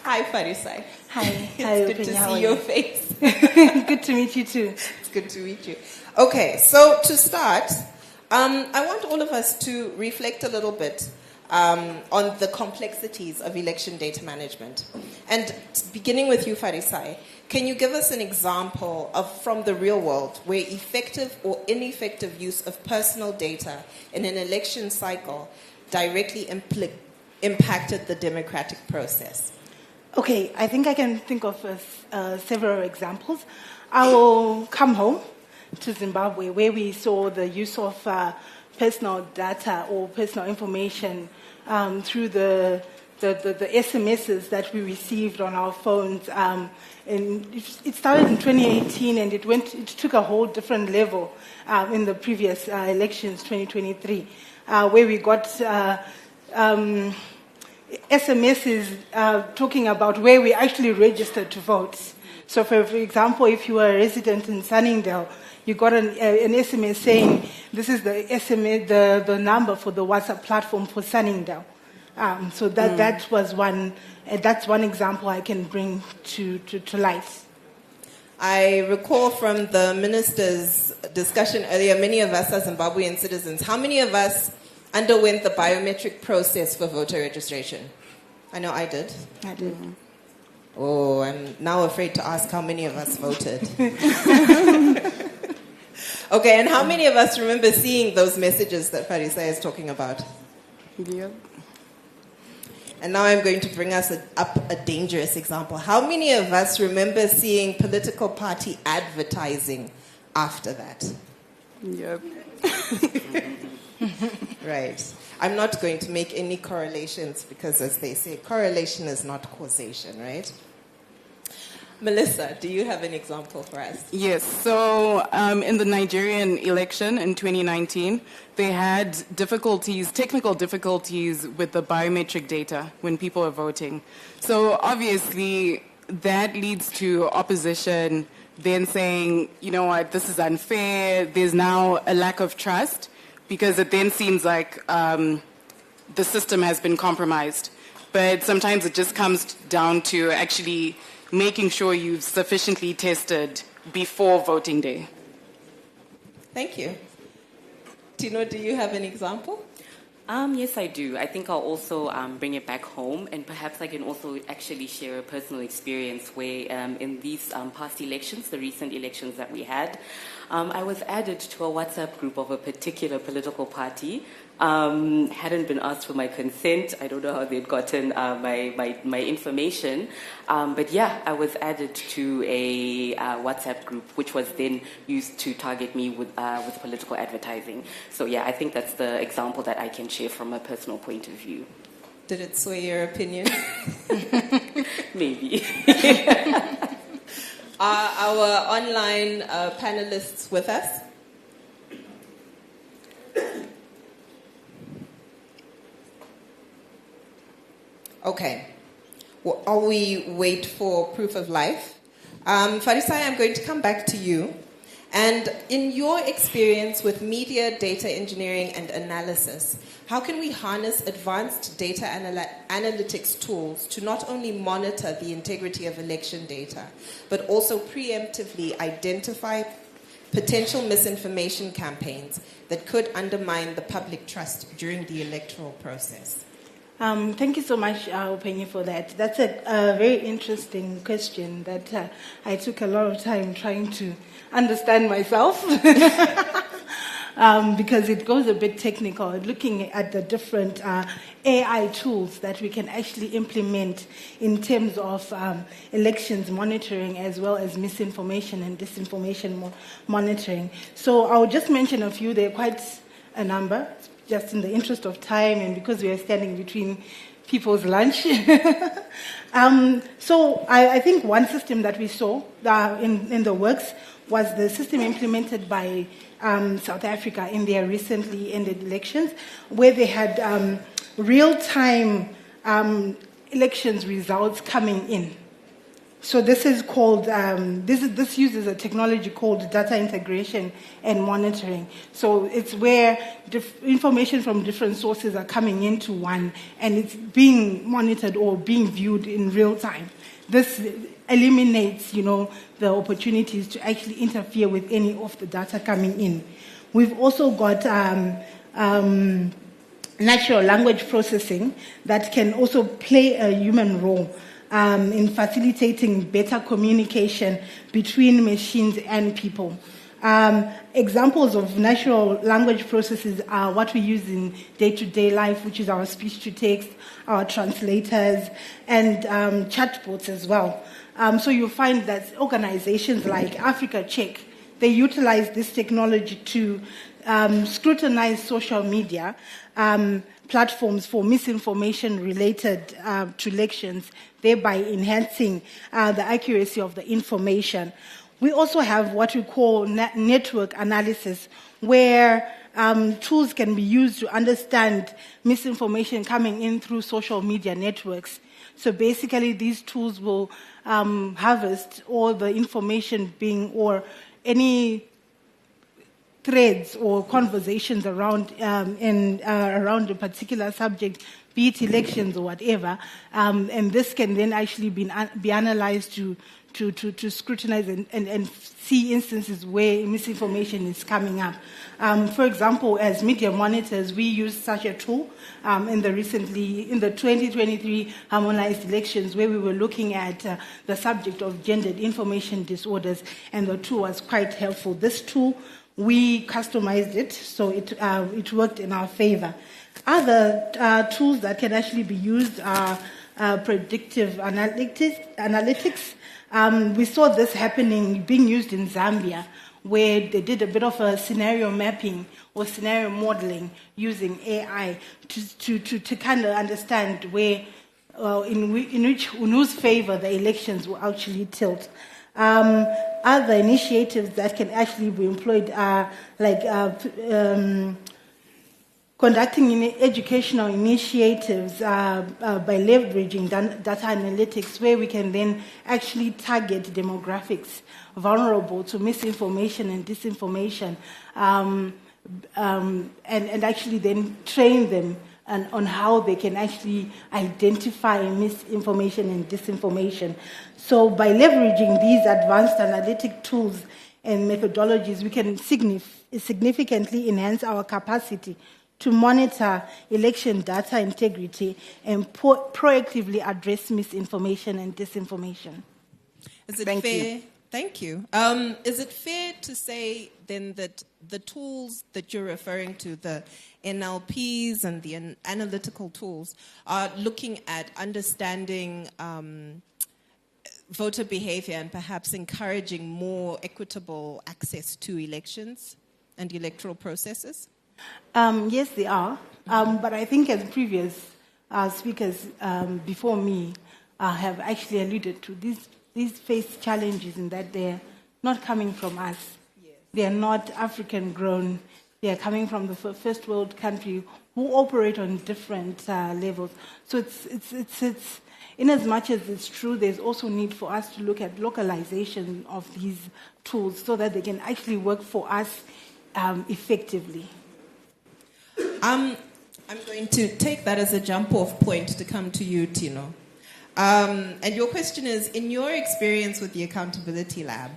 Hi, Farisai. Hi. It's good to see your face. Good to meet you too. It's good to meet you. Okay, so to start, I want all of us to reflect a little bit on the complexities of election data management. And beginning with you, Farisai, can you give us an example from the real world where effective or ineffective use of personal data in an election cycle directly impacted the democratic process? Okay, I think I can think of several examples. I will come home to Zimbabwe, where we saw the use of personal data or personal information through the SMSs that we received on our phones. And it started in 2018, and it took a whole different level in the previous elections, 2023, where we got SMSs talking about where we actually registered to vote. So, for example, if you were a resident in Sunningdale, you got an SMS saying, this is the SMS, the number for the WhatsApp platform for Sunningdale. So that was that's one example I can bring to light. I recall from the minister's discussion earlier, many of us are Zimbabwean citizens. How many of us underwent the biometric process for voter registration? I know I did. I did. Oh, I'm now afraid to ask how many of us voted. Okay, and how many of us remember seeing those messages that Farisai is talking about? Yeah. And now I'm going to bring us up a dangerous example. How many of us remember seeing political party advertising after that? Yep. Right. I'm not going to make any correlations because, as they say, correlation is not causation, right? Melissa, do you have an example for us? Yes. So in the Nigerian election in 2019, they had technical difficulties with the biometric data when people are voting. So obviously that leads to opposition then saying, you know what, this is unfair. There's now a lack of trust because it then seems like the system has been compromised. But sometimes it just comes down to actually making sure you've sufficiently tested before voting day. Thank you. Tino, do you have an example? Yes, I do. I think I'll also bring it back home, and perhaps I can also actually share a personal experience where in these past elections, the recent elections that we had, I was added to a WhatsApp group of a particular political party. Hadn't been asked for my consent. I don't know how they'd gotten my information. But yeah, I was added to a WhatsApp group, which was then used to target me with political advertising. So yeah, I think that's the example that I can share from a personal point of view. Did it sway your opinion? Maybe. Are our online panelists with us? Okay. While we wait for proof of life, Farisai, I'm going to come back to you. And in your experience with media, data engineering, and analysis, how can we harness advanced data analytics tools to not only monitor the integrity of election data, but also preemptively identify potential misinformation campaigns that could undermine the public trust during the electoral process? Thank you so much, Upenyi, for that. That's a very interesting question that I took a lot of time trying to understand myself. because it goes a bit technical, looking at the different AI tools that we can actually implement in terms of elections monitoring as well as misinformation and disinformation monitoring. So I'll just mention a few. There are quite a number, just in the interest of time and because we are standing between people's lunch. So I think one system that we saw in the works was the system implemented by South Africa in their recently ended elections, where they had real-time elections results coming in. So this is called, this uses a technology called data integration and monitoring. So it's where information from different sources are coming into one and it's being monitored or being viewed in real time. This eliminates, the opportunities to actually interfere with any of the data coming in. We've also got natural language processing that can also play a human role in facilitating better communication between machines and people. Examples of natural language processes are what we use in day-to-day life, which is our speech-to-text, our translators, and chatbots as well. So you'll find that organizations like Africa Check, they utilize this technology to scrutinize social media platforms for misinformation related to elections, thereby enhancing the accuracy of the information. We also have what we call network analysis, where tools can be used to understand misinformation coming in through social media networks. So basically, these tools will harvest all the information or any threads or conversations around around a particular subject, be it elections or whatever, and this can then actually be analyzed to scrutinize and see instances where misinformation is coming up. For example, as media monitors, we use such a tool in the 2023 harmonized elections, where we were looking at the subject of gendered information disorders, and the tool was quite helpful. This tool, we customized it, so it worked in our favor. Other tools that can actually be used are predictive analytics. We saw this being used in Zambia, where they did a bit of a scenario mapping or scenario modeling using AI to kind of understand where, in whose favor the elections will actually tilt. Other initiatives that can actually be employed are like conducting educational initiatives by leveraging data analytics, where we can then actually target demographics vulnerable to misinformation and disinformation, and actually then train them on how they can actually identify misinformation and disinformation. So by leveraging these advanced analytic tools and methodologies, we can significantly enhance our capacity to monitor election data integrity and proactively address misinformation and disinformation. Is it Thank fair? you. Thank you. Is it fair to say then that the tools that you're referring to, the NLPs and the analytical tools, are looking at understanding voter behavior and perhaps encouraging more equitable access to elections and electoral processes? Yes, they are. But I think as previous speakers before me have actually alluded to, these face challenges in that they're not coming from us. Yes. They are not African-grown. They are coming from the first world country who operate on different levels. So it's in as much as it's true, there's also need for us to look at localization of these tools so that they can actually work for us effectively. I'm going to take that as a jump-off point to come to you, Tino. And your question is, in your experience with the Accountability Lab,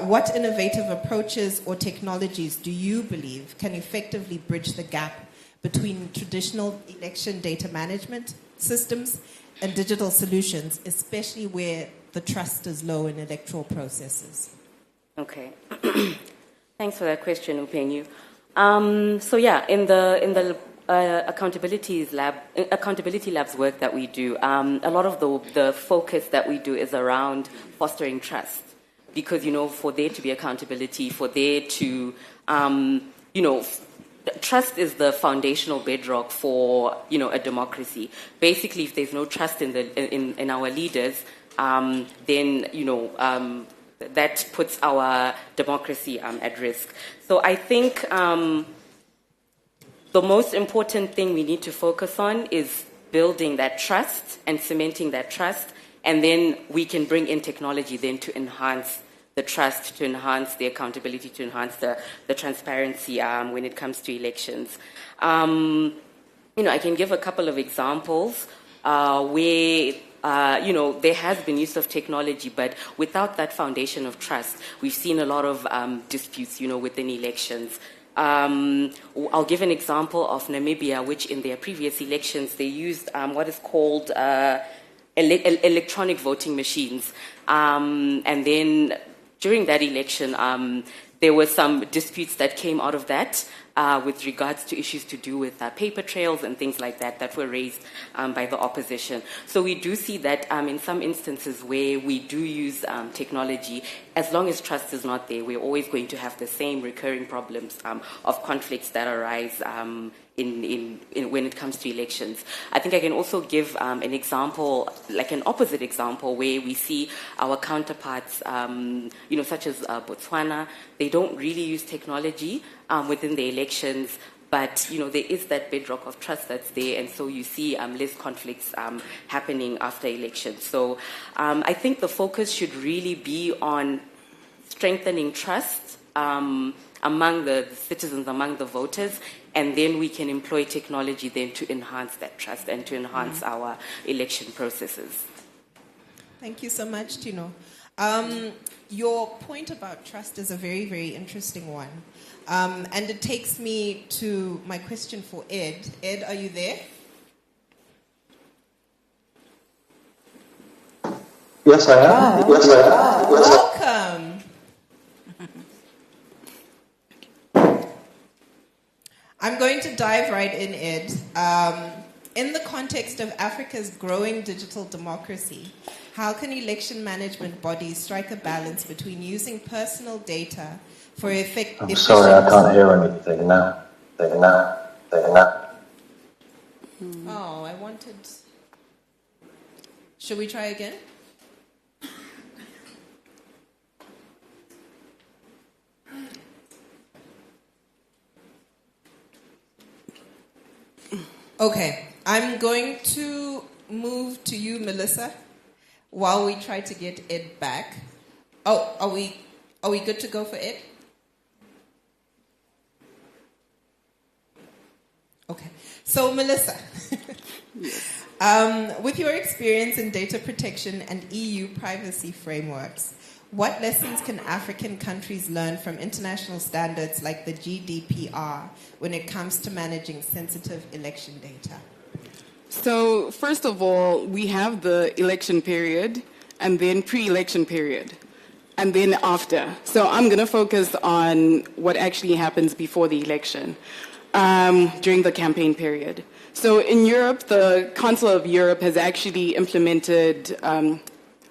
what innovative approaches or technologies do you believe can effectively bridge the gap between traditional election data management systems and digital solutions, especially where the trust is low in electoral processes? Okay. Thanks for that question, Upenyu. So yeah, in the accountability labs work that we do, a lot of the focus that we do is around fostering trust, because for there to be accountability, for there to trust is the foundational bedrock for a democracy. Basically, if there's no trust in our leaders, then that puts our democracy at risk. So I think the most important thing we need to focus on is building that trust and cementing that trust, and then we can bring in technology then to enhance the trust, to enhance the accountability, to enhance the transparency when it comes to elections. I can give a couple of examples where there has been use of technology, but without that foundation of trust, we've seen a lot of disputes, within elections. I'll give an example of Namibia, which in their previous elections, they used what is called electronic voting machines. And then during that election, there were some disputes that came out of that with regards to issues to do with paper trails and things like that were raised by the opposition. So we do see that in some instances where we do use technology, as long as trust is not there, we're always going to have the same recurring problems of conflicts that arise in when it comes to elections. I think I can also give an example, like an opposite example, where we see our counterparts, such as Botswana. They don't really use technology within the elections, but there is that bedrock of trust that's there, and so you see less conflicts happening after elections. So I think the focus should really be on strengthening trust among the citizens, among the voters, and then we can employ technology then to enhance that trust and to enhance our election processes. Thank you so much, Tino. Your point about trust is a very, very interesting one. And it takes me to my question for Ed. Ed, are you there? Yes, I am. Yes, I am. Welcome. I'm going to dive right in, Ed. In the context of Africa's growing digital democracy, how can election management bodies strike a balance between using personal data for effective... I'm sorry, I can't hear anything now. Oh, I wanted... Should we try again? Okay, I'm going to move to you, Melissa, while we try to get Ed back. Oh, are we good to go for Ed? Okay, so Melissa, with your experience in data protection and EU privacy frameworks, what lessons can African countries learn from international standards like the GDPR when it comes to managing sensitive election data? So, first of all, we have the election period and then pre-election period and then after. So I'm going to focus on what actually happens before the election during the campaign period. So in Europe, the Council of Europe has actually implemented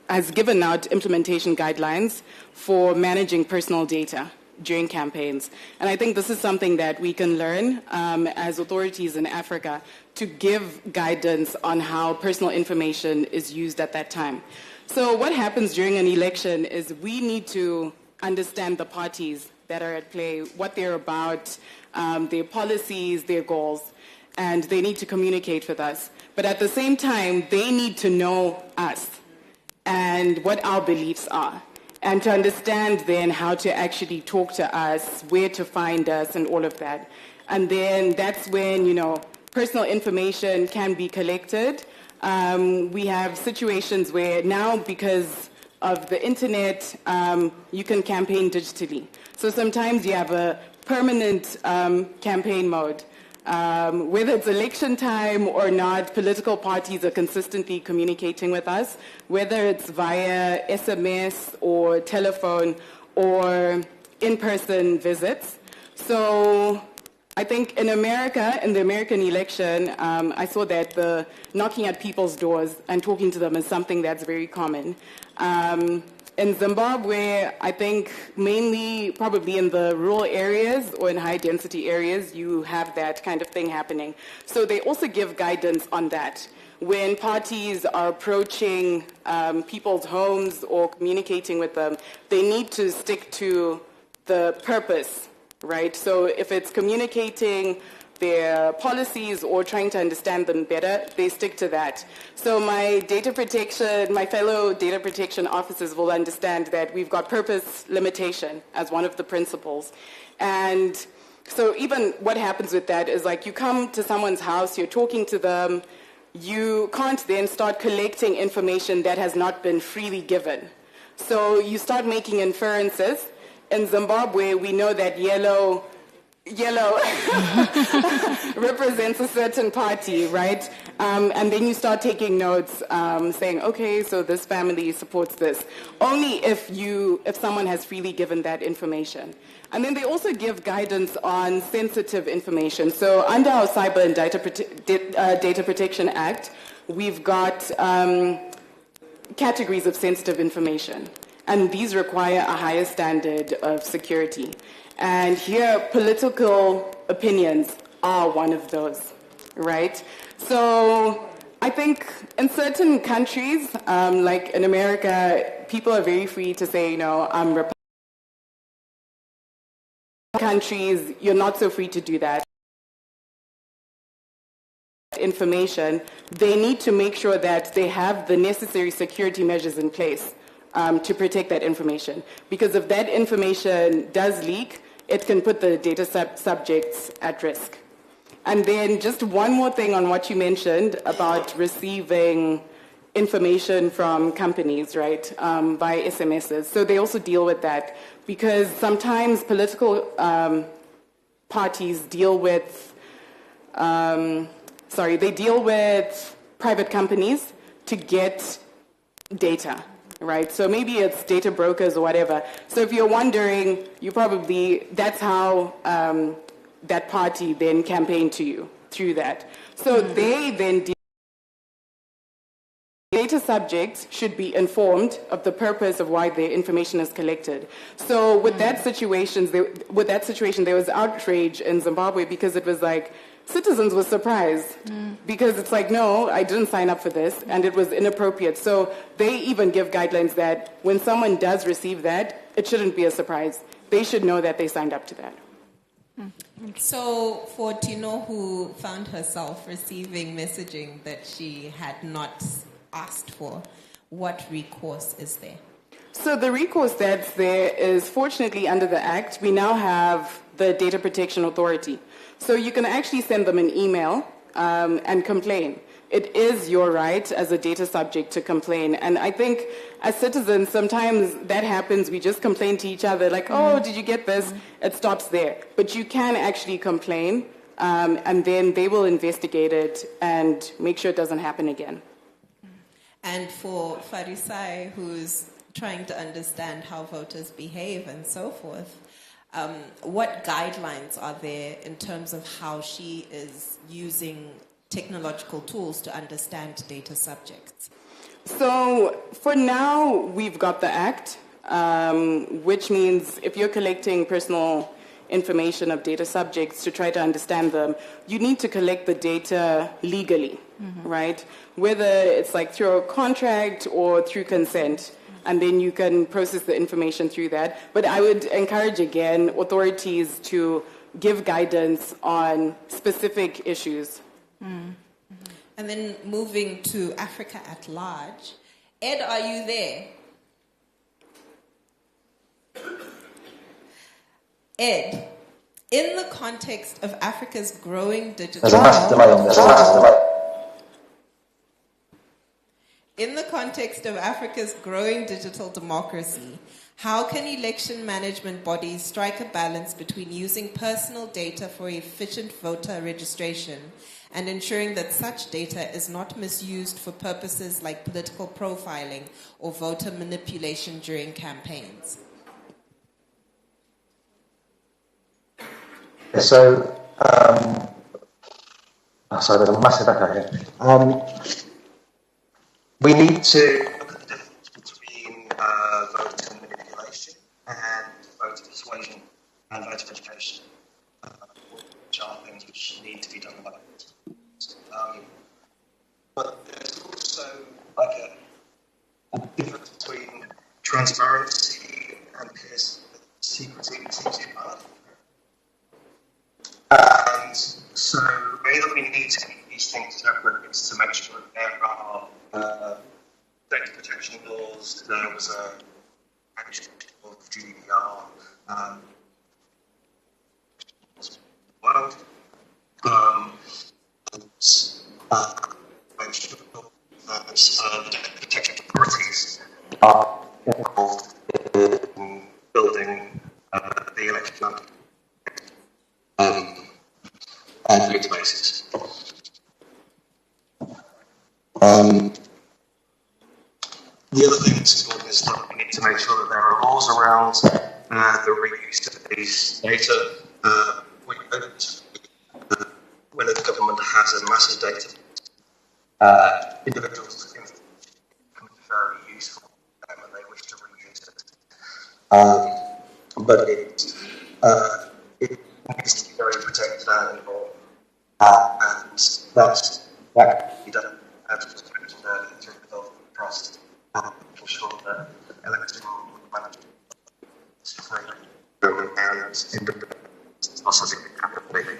has given out implementation guidelines for managing personal data during campaigns. And I think this is something that we can learn as authorities in Africa to give guidance on how personal information is used at that time. So what happens during an election is we need to understand the parties that are at play, what they're about, their policies, their goals, and they need to communicate with us. But at the same time, they need to know us and what our beliefs are, and to understand then how to actually talk to us, where to find us, and all of that. And then that's when, personal information can be collected. We have situations where now, because of the internet, you can campaign digitally. So sometimes you have a permanent campaign mode. Whether it's election time or not, political parties are consistently communicating with us, whether it's via SMS or telephone or in-person visits. So I think in America, in the American election, I saw that the knocking at people's doors and talking to them is something that's very common. In Zimbabwe, I think mainly probably in the rural areas or in high density areas, you have that kind of thing happening. So they also give guidance on that. When parties are approaching people's homes or communicating with them, they need to stick to the purpose, right? So if it's communicating their policies or trying to understand them better, they stick to that. So my fellow data protection officers will understand that we've got purpose limitation as one of the principles. And so even what happens with that is like you come to someone's house, you're talking to them, you can't then start collecting information that has not been freely given. So you start making inferences. In Zimbabwe, we know that yellow represents a certain party, right? And then you start taking notes, saying, okay, so this family supports this. Only if someone has freely given that information. And then they also give guidance on sensitive information. So under our Cyber and Data Protection Act, we've got categories of sensitive information. And these require a higher standard of security. And here, political opinions are one of those, right? So I think in certain countries, like in America, people are very free to say, I'm Republican. Countries, you're not so free to do that. Information, they need to make sure that they have the necessary security measures in place to protect that information. Because if that information does leak, it can put the data subjects at risk. And then just one more thing on what you mentioned about receiving information from companies, right, by SMSs. So they also deal with that because sometimes political parties deal with, they deal with private companies to get data. Right, so maybe it's data brokers or whatever. So if you're wondering, that's how that party then campaigned to you through that. So they then data subjects should be informed of the purpose of why their information is collected. So with that situation, there was outrage in Zimbabwe because it was like, citizens were surprised because it's like, no, I didn't sign up for this, and it was inappropriate. So they even give guidelines that when someone does receive that, it shouldn't be a surprise. They should know that they signed up to that. So for Tino, who found herself receiving messaging that she had not asked for, what recourse is there? So the recourse that's there is, fortunately, under the Act, we now have the Data Protection Authority. So you can actually send them an email and complain. It is your right as a data subject to complain. And I think as citizens, sometimes that happens. We just complain to each other like, oh, did you get this? It stops there. But you can actually complain, and then they will investigate it and make sure it doesn't happen again. And for Farisai, who's trying to understand how voters behave and so forth, what guidelines are there in terms of how she is using technological tools to understand data subjects? So for now, we've got the Act, which means if you're collecting personal information of data subjects to try to understand them, you need to collect the data legally, right? Whether it's like through a contract or through consent. And then you can process the information through that. But I would encourage, again, authorities to give guidance on specific issues. And then moving to Africa at large. Ed, are you there? Ed, in the context of Africa's growing digital... In the context of Africa's growing digital democracy, how can election management bodies strike a balance between using personal data for efficient voter registration and ensuring that such data is not misused for purposes like political profiling or voter manipulation during campaigns? So Sorry, there's a massive echo here. We need to look at the difference between voter manipulation and voter persuasion and voter education, which are things which need to be done by but there's also like a difference between transparency and secrecy and secrecy. And so the way that we need to keep these things separate is to make sure that there are data protection laws. There was a of GDPR world. Make sure that the data protection authorities are involved in building the election and databases. The other thing that's important is that we need to make sure that there are laws around the reuse of these data. When the government has a massive data, individuals can be very useful when they wish to reuse it. But it needs to be very protected and involved. And that can be done, as was mentioned earlier, through the development process, making sure that electoral management is free and independent processing accountability.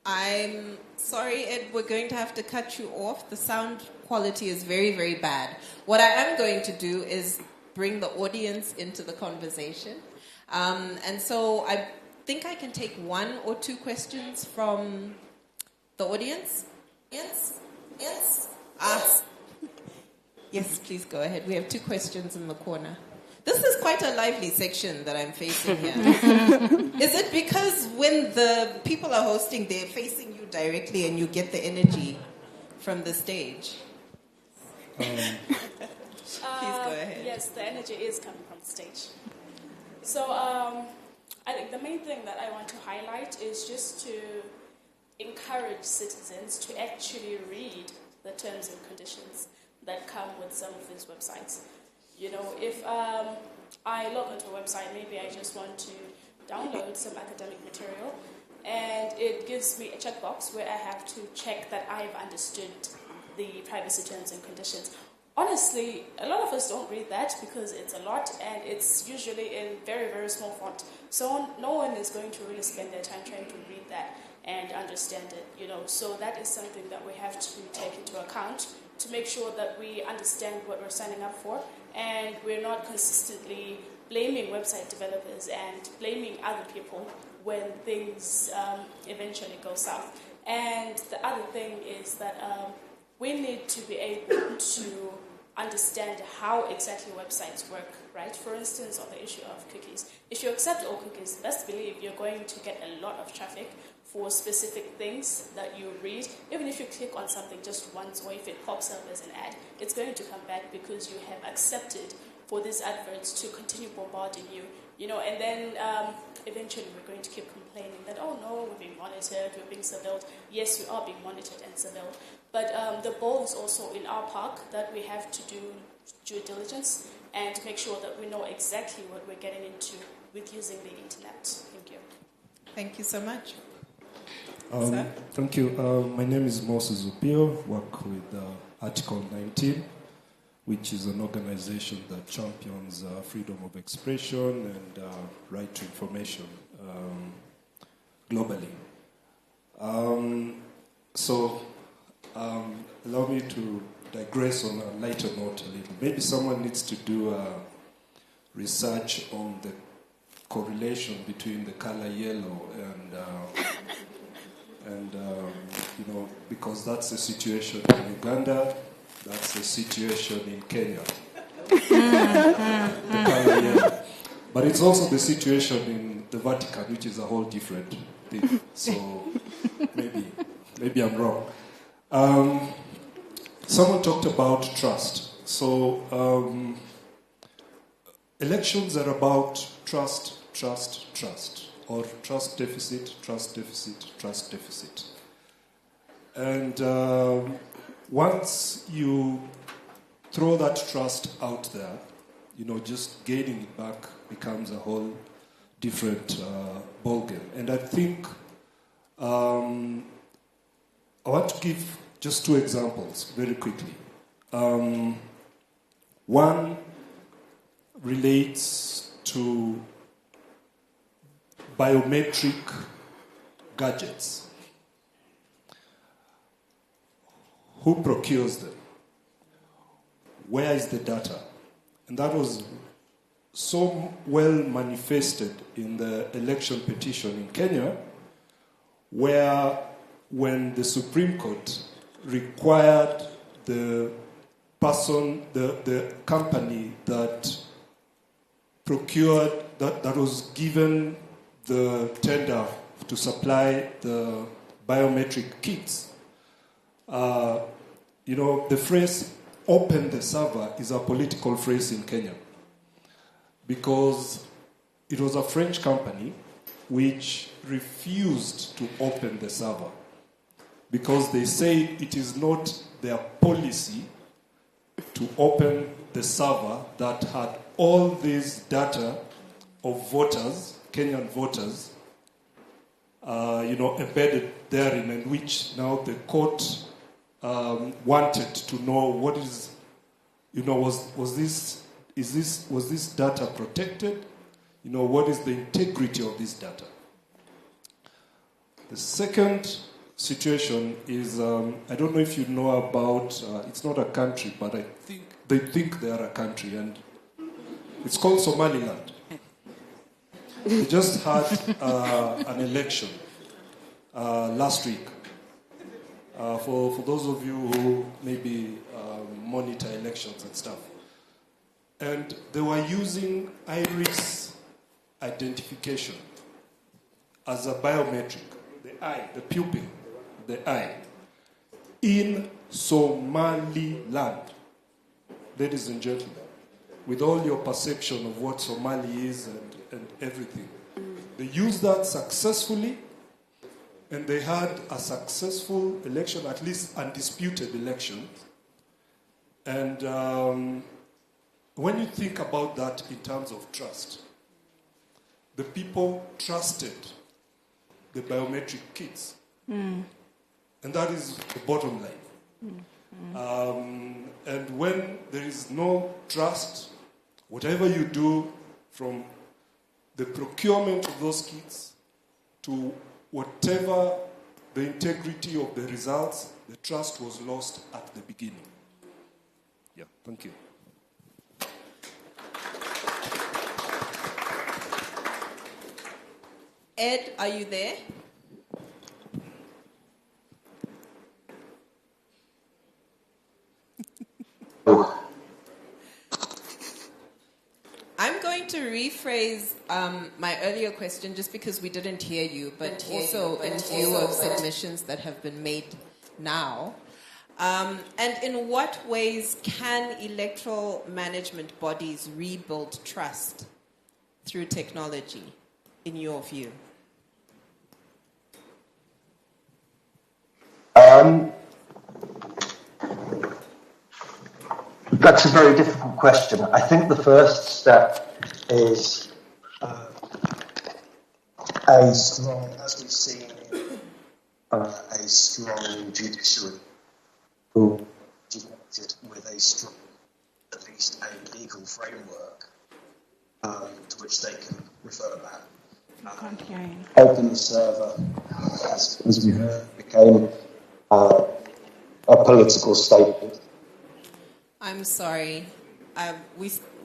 I'm sorry, Ed, we're going to have to cut you off. The sound quality is very, very bad. What I am going to do is bring the audience into the conversation. And so I think I can take 1 or 2 questions from the audience. Yes? Yes, please go ahead. We have 2 questions in the corner. This is quite a lively section that I'm facing here. Is it because when the people are hosting, they're facing you directly and you get the energy from the stage? Please go ahead. Yes, the energy is coming from the stage. So I think the main thing that I want to highlight is just to encourage citizens to actually read the terms and conditions that come with some of these websites. You know, if I log onto a website, maybe I just want to download some academic material, and it gives me a checkbox where I have to check that I've understood the privacy terms and conditions. Honestly, a lot of us don't read that because it's a lot, and it's usually in very, very small font. So no one is going to really spend their time trying to read that and understand it, you know. So that is something that we have to take into account to make sure that we understand what we're signing up for, and we're not consistently blaming website developers and blaming other people when things eventually go south. And the other thing is that we need to be able to understand how exactly websites work, right? For instance, on the issue of cookies. If you accept all cookies, best believe you're going to get a lot of traffic for specific things that you read. Even if you click on something just once, or if it pops up as an ad, it's going to come back because you have accepted for these adverts to continue bombarding you, you know, and then eventually we're going to keep complaining that, oh no, we're being monitored, we're being surveilled. Yes, we are being monitored and surveilled, but the ball is also in our park that we have to do due diligence and make sure that we know exactly what we're getting into with using the internet. Thank you. Thank you so much. Thank you. My name is Moses Upio, work with Article 19, which is an organization that champions freedom of expression and right to information globally. Allow me to digress on a lighter note a little. Maybe someone needs to do research on the correlation between the color yellow and you know, because that's the situation in Uganda, that's the situation in Kenya. The color yellow. But it's also the situation in the Vatican, which is a whole different thing. So maybe I'm wrong. Someone talked about trust. So elections are about trust. or trust deficit, trust deficit, trust deficit. And once you throw that trust out there, just gaining it back becomes a whole different ballgame. And I think I want to give just 2 examples very quickly. One relates to biometric gadgets. Who procures them? Where is the data? And that was so well manifested in the election petition in Kenya, where when the Supreme Court required the company that procured, that was given the tender to supply the biometric kits, the phrase "open the server" is a political phrase in Kenya, because it was a French company which refused to open the server because they say it is not their policy to open the server that had all this data of voters, Kenyan voters, embedded therein, and which now the court wanted to know what is, was this data protected? What is the integrity of this data? The second situation is, I don't know if you know about, it's not a country, but I think they are a country, and it's called Somaliland. They just had an election last week. For those of you who maybe monitor elections and stuff. And they were using iris identification as a biometric, the eye, the pupil, the eye, in Somaliland. Ladies and gentlemen, with all your perception of what Somali is and everything. They used that successfully, and they had a successful election, at least undisputed election. And when you think about that in terms of trust, the people trusted the biometric kits. And that is the bottom line. And when there is no trust, whatever you do, from the procurement of those kits to whatever the integrity of the results, the trust was lost at the beginning. Yeah, thank you. Ed, are you there? I'm going to rephrase my earlier question just because we didn't hear you, but also in view of submissions that have been made now. And in what ways can electoral management bodies rebuild trust through technology, in your view? That's a very difficult question. I think the first step is a strong, as we've seen, a strong judiciary who connected with a strong, at least a legal framework to which they can refer back. Open the server, as we heard, became a political statement. I'm sorry,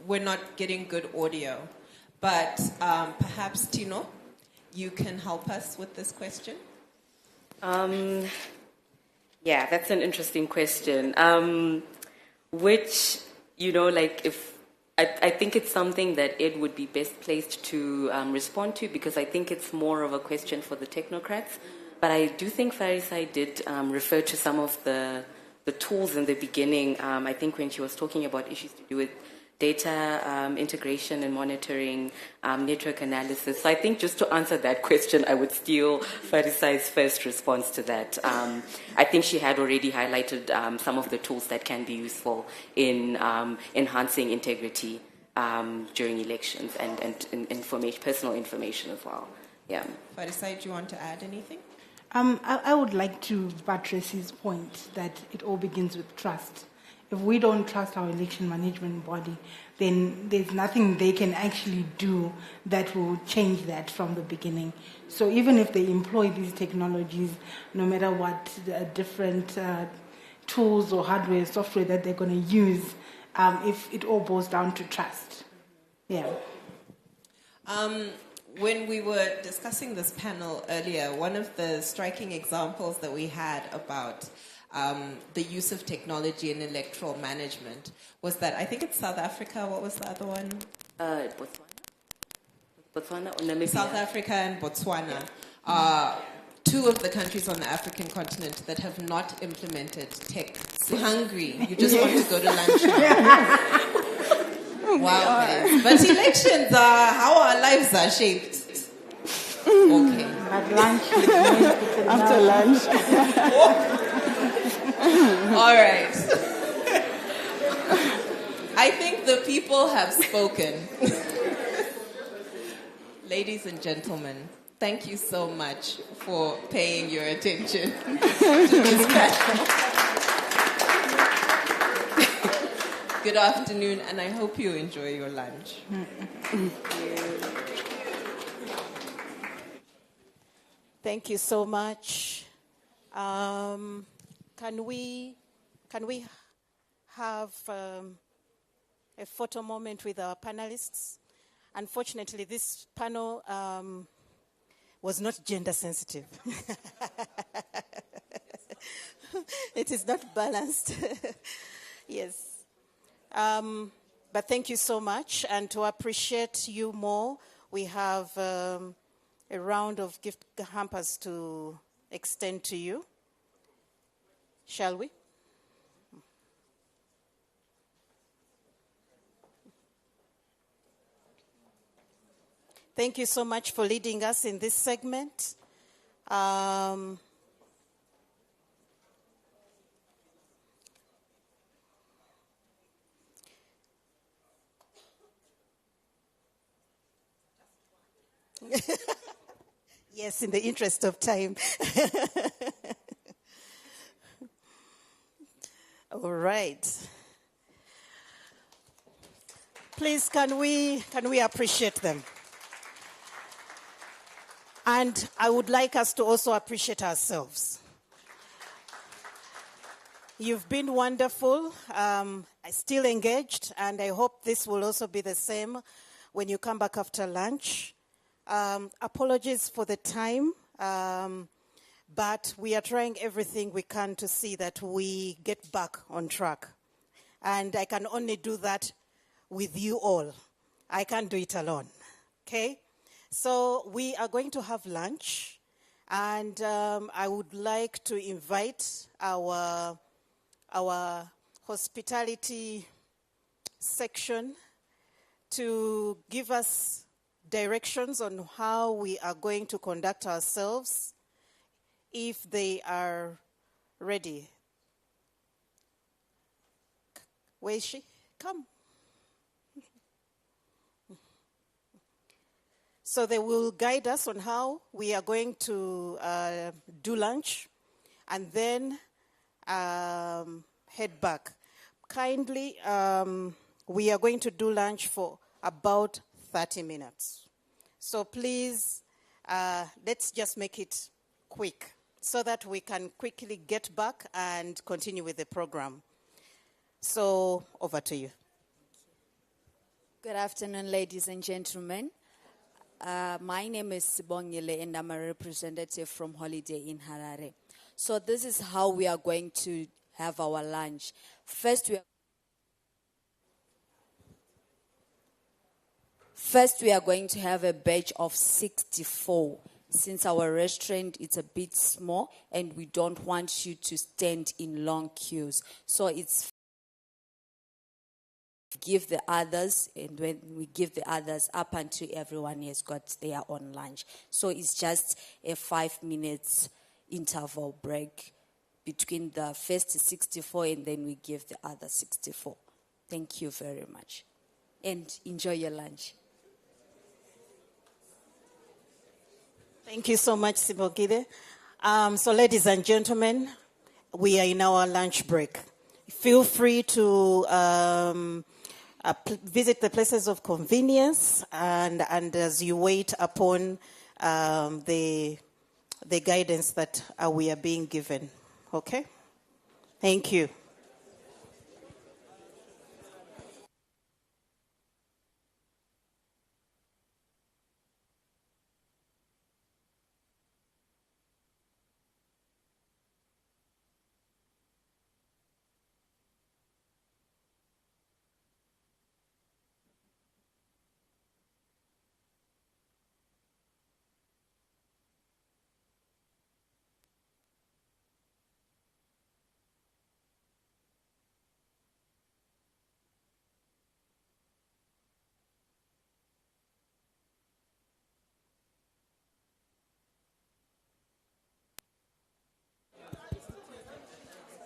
we're not getting good audio, but perhaps, Tino, you can help us with this question? Yeah, that's an interesting question. Which, if I think it's something that Ed would be best placed to respond to, because I think it's more of a question for the technocrats. But I do think Farisai did refer to some of the tools in the beginning, I think when she was talking about issues to do with data integration and monitoring, network analysis. So I think just to answer that question, I would steal Farisai's first response to that. I think she had already highlighted some of the tools that can be useful in enhancing integrity during elections and personal information as well. Yeah. Farisai, do you want to add anything? I would like to buttress his point that it all begins with trust. If we don't trust our election management body, then there's nothing they can actually do that will change that from the beginning. So even if they employ these technologies, no matter what different tools or hardware, software that they're going to use, if it all boils down to trust. Yeah. When we were discussing this panel earlier, one of the striking examples that we had about the use of technology in electoral management was that, I think it's South Africa, what was the other one? Botswana or Namibia? South Africa and Botswana are two of the countries on the African continent that have not implemented tech. So hungry, you just want to go to lunch now. Wow, guys. But elections are how our lives are shaped. Okay. At lunch. After lunch. All right. I think the people have spoken. Ladies and gentlemen, thank you so much for paying your attention to this panel. Good afternoon, and I hope you enjoy your lunch. Thank you so much. Can we have a photo moment with our panelists? Unfortunately, this panel was not gender sensitive. It is not balanced. Yes. But thank you so much. And to appreciate you more, we have a round of gift hampers to extend to you. Shall we? Thank you so much for leading us in this segment. Yes, in the interest of time. All right. Please, can we appreciate them? And I would like us to also appreciate ourselves. You've been wonderful, still engaged, and I hope this will also be the same when you come back after lunch. Apologies for the time, but we are trying everything we can to see that we get back on track. And I can only do that with you all. I can't do it alone, okay? So we are going to have lunch, and I would like to invite our hospitality section to give us directions on how we are going to conduct ourselves if they are ready. Where is she? Come. So they will guide us on how we are going to do lunch and then head back. Kindly, we are going to do lunch for about 30 minutes. So please, let's just make it quick so that we can quickly get back and continue with the program. So over to you. Good afternoon, ladies and gentlemen. My name is Sibongile and I'm a representative from Holiday in Harare. So this is how we are going to have our lunch. First, we are going to have a batch of 64. Since our restaurant is a bit small and we don't want you to stand in long queues. So it's give the others, and when we give the others, up until everyone has got their own lunch. So it's just a 5 minutes interval break between the first 64 and then we give the other 64. Thank you very much. And enjoy your lunch. Thank you so much, Sibongile. So ladies and gentlemen, we are in our lunch break. Feel free to visit the places of convenience and as you wait upon the guidance that we are being given. Okay? Thank you.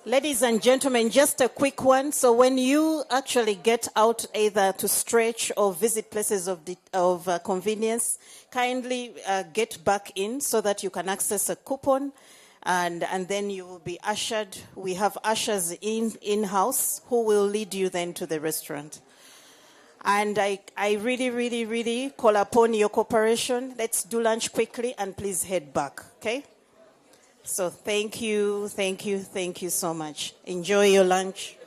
Ladies and gentlemen, just a quick one. So when you actually get out either to stretch or visit places of convenience, kindly get back in so that you can access a coupon and then you will be ushered. We have ushers in-house who will lead you then to the restaurant. And I really, really, really call upon your cooperation. Let's do lunch quickly and please head back, okay? So thank you so much. Enjoy your lunch.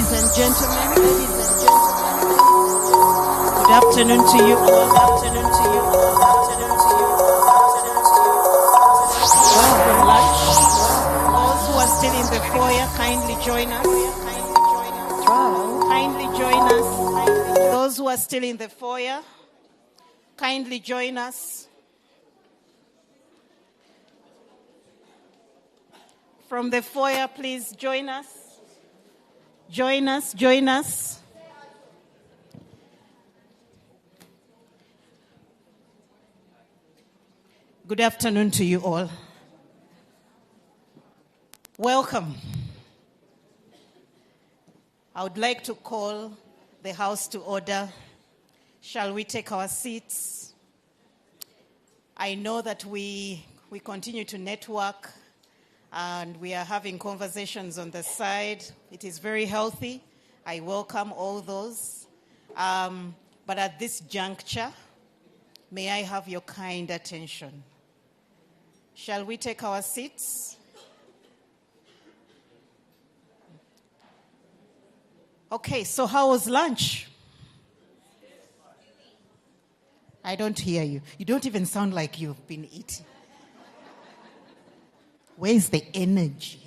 Ladies and gentlemen, good afternoon to you all. Good afternoon to you all. Good afternoon to you all. From lunch. Those who are still in the foyer, kindly join us. Kindly join us. Those who are still in the foyer, kindly join us. From the foyer, please join us. Join us, join us. Good afternoon to you all. Welcome. I would like to call the House to order. Shall we take our seats? I know that we continue to network and we are having conversations on the side. It is very healthy. I welcome all those. But at this juncture, may I have your kind attention? Shall we take our seats? Okay, so how was lunch? I don't hear you. You don't even sound like you've been eating. Where's the energy?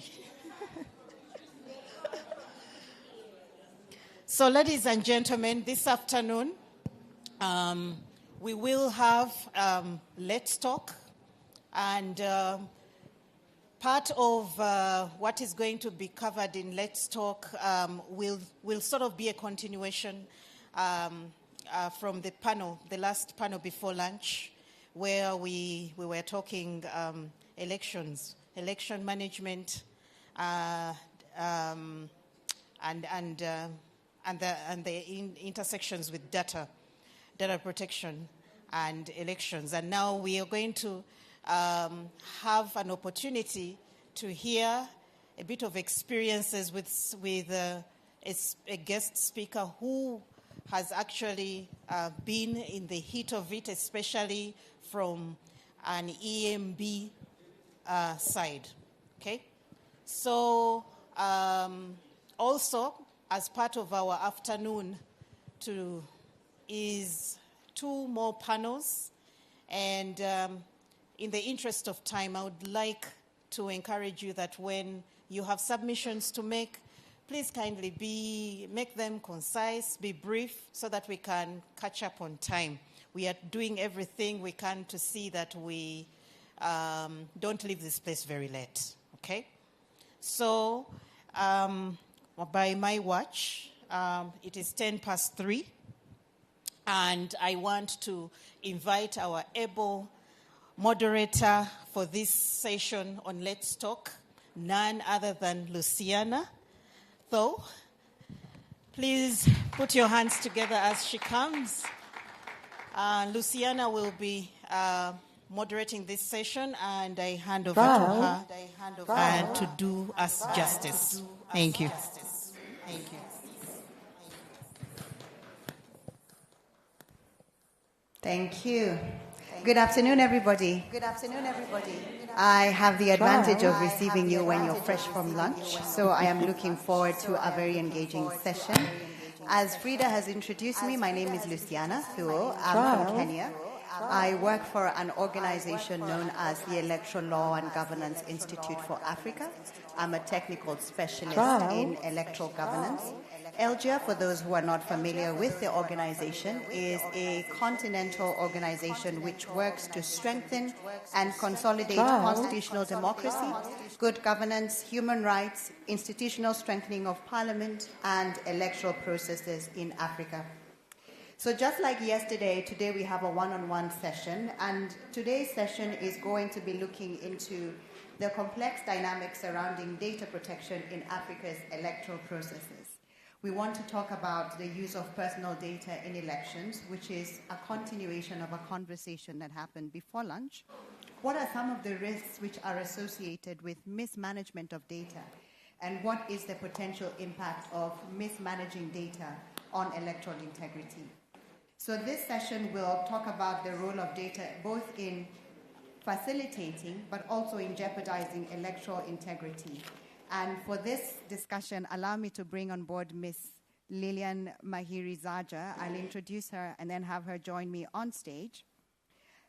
So, ladies and gentlemen, this afternoon, we will have Let's Talk. And part of what is going to be covered in Let's Talk will sort of be a continuation from the panel, the last panel before lunch, where we were talking elections. Election management, and the intersections with data protection and elections. And now we are going to have an opportunity to hear a bit of experiences with a guest speaker who has actually been in the heat of it, especially from an EMB side, okay? So also, as part of our afternoon is two more panels. And in the interest of time, I would like to encourage you that when you have submissions to make, please kindly make them concise, be brief, so that we can catch up on time. We are doing everything we can to see that we don't leave this place very late, okay? So, by my watch, it is 3:10, and I want to invite our able moderator for this session on Let's Talk, none other than Luciana. So, please put your hands together as she comes. Luciana will be moderating this session, and I hand over to her to do us justice. Thank you. Thank you. Thank you. Good afternoon, everybody. Good afternoon, everybody. I have the advantage of receiving you when you're fresh from lunch, so I am looking forward to a very engaging session. As Frida has introduced me, my name is Luciana Thuo. I'm from Kenya. I work for an organization known as the Electoral Law and Governance Institute for Africa. I'm a technical specialist in electoral governance. ELGIA, for those who are not familiar with the organization, is a continental organization which works to strengthen and consolidate constitutional democracy, good governance, human rights, institutional strengthening of parliament, and electoral processes in Africa. So just like yesterday, today we have a one-on-one session, and today's session is going to be looking into the complex dynamics surrounding data protection in Africa's electoral processes. We want to talk about the use of personal data in elections, which is a continuation of a conversation that happened before lunch. What are some of the risks which are associated with mismanagement of data? And what is the potential impact of mismanaging data on electoral integrity? So this session will talk about the role of data both in facilitating but also in jeopardizing electoral integrity. And for this discussion, allow me to bring on board Ms. Lilian Mahiri-Zaja. I'll introduce her and then have her join me on stage.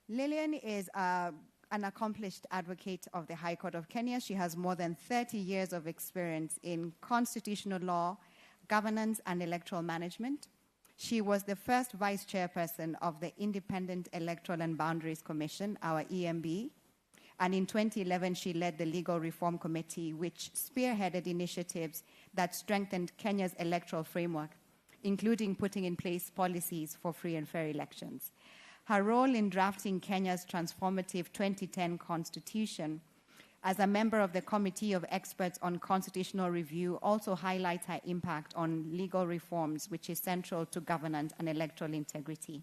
Lilian is an accomplished advocate of the High Court of Kenya. She has more than 30 years of experience in constitutional law, governance, and electoral management. She was the first vice chairperson of the Independent Electoral and Boundaries Commission, our EMB. And in 2011, she led the Legal Reform Committee, which spearheaded initiatives that strengthened Kenya's electoral framework, including putting in place policies for free and fair elections. Her role in drafting Kenya's transformative 2010 constitution as a member of the Committee of Experts on Constitutional Review also highlights her impact on legal reforms, which is central to governance and electoral integrity.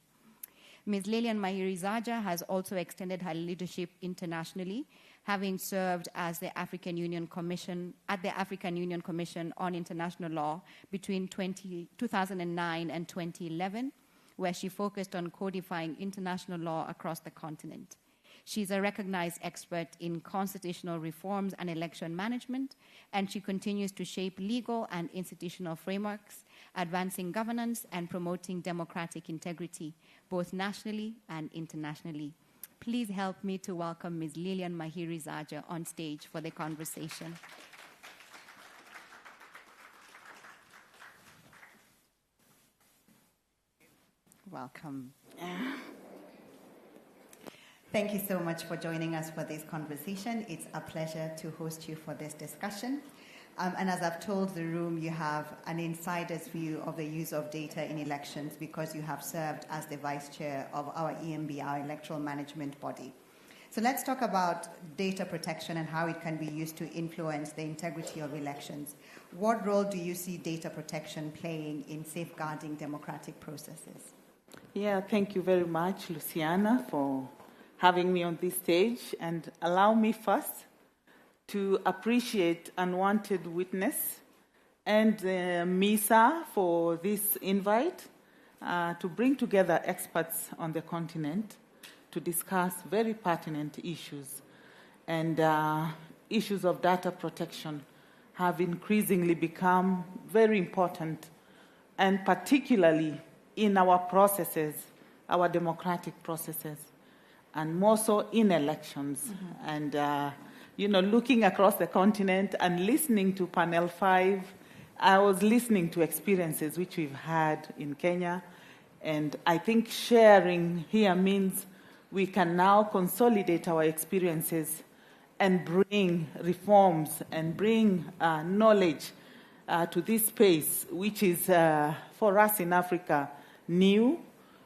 Ms. Lilian Mahiri-Zaja has also extended her leadership internationally, having served as the African Union Commission on International Law between 2009 and 2011, where she focused on codifying international law across the continent. She's a recognized expert in constitutional reforms and election management, and she continues to shape legal and institutional frameworks, advancing governance and promoting democratic integrity, both nationally and internationally. Please help me to welcome Ms. Lilian Mahiri-Zaja on stage for the conversation. Welcome. Thank you so much for joining us for this conversation. It's a pleasure to host you for this discussion. And as I've told the room, you have an insider's view of the use of data in elections because you have served as the vice chair of our EMB, our electoral management body. So let's talk about data protection and how it can be used to influence the integrity of elections. What role do you see data protection playing in safeguarding democratic processes? Yeah, thank you very much, Luciana, for having me on this stage, and allow me first to appreciate Unwanted Witness and MISA for this invite to bring together experts on the continent to discuss very pertinent issues. And issues of data protection have increasingly become very important, and particularly in our processes, our democratic processes, and more so in elections. Mm-hmm. And, looking across the continent and listening to Panel 5, I was listening to experiences which we've had in Kenya. And I think sharing here means we can now consolidate our experiences and bring reforms and bring knowledge to this space, which is, for us in Africa, new,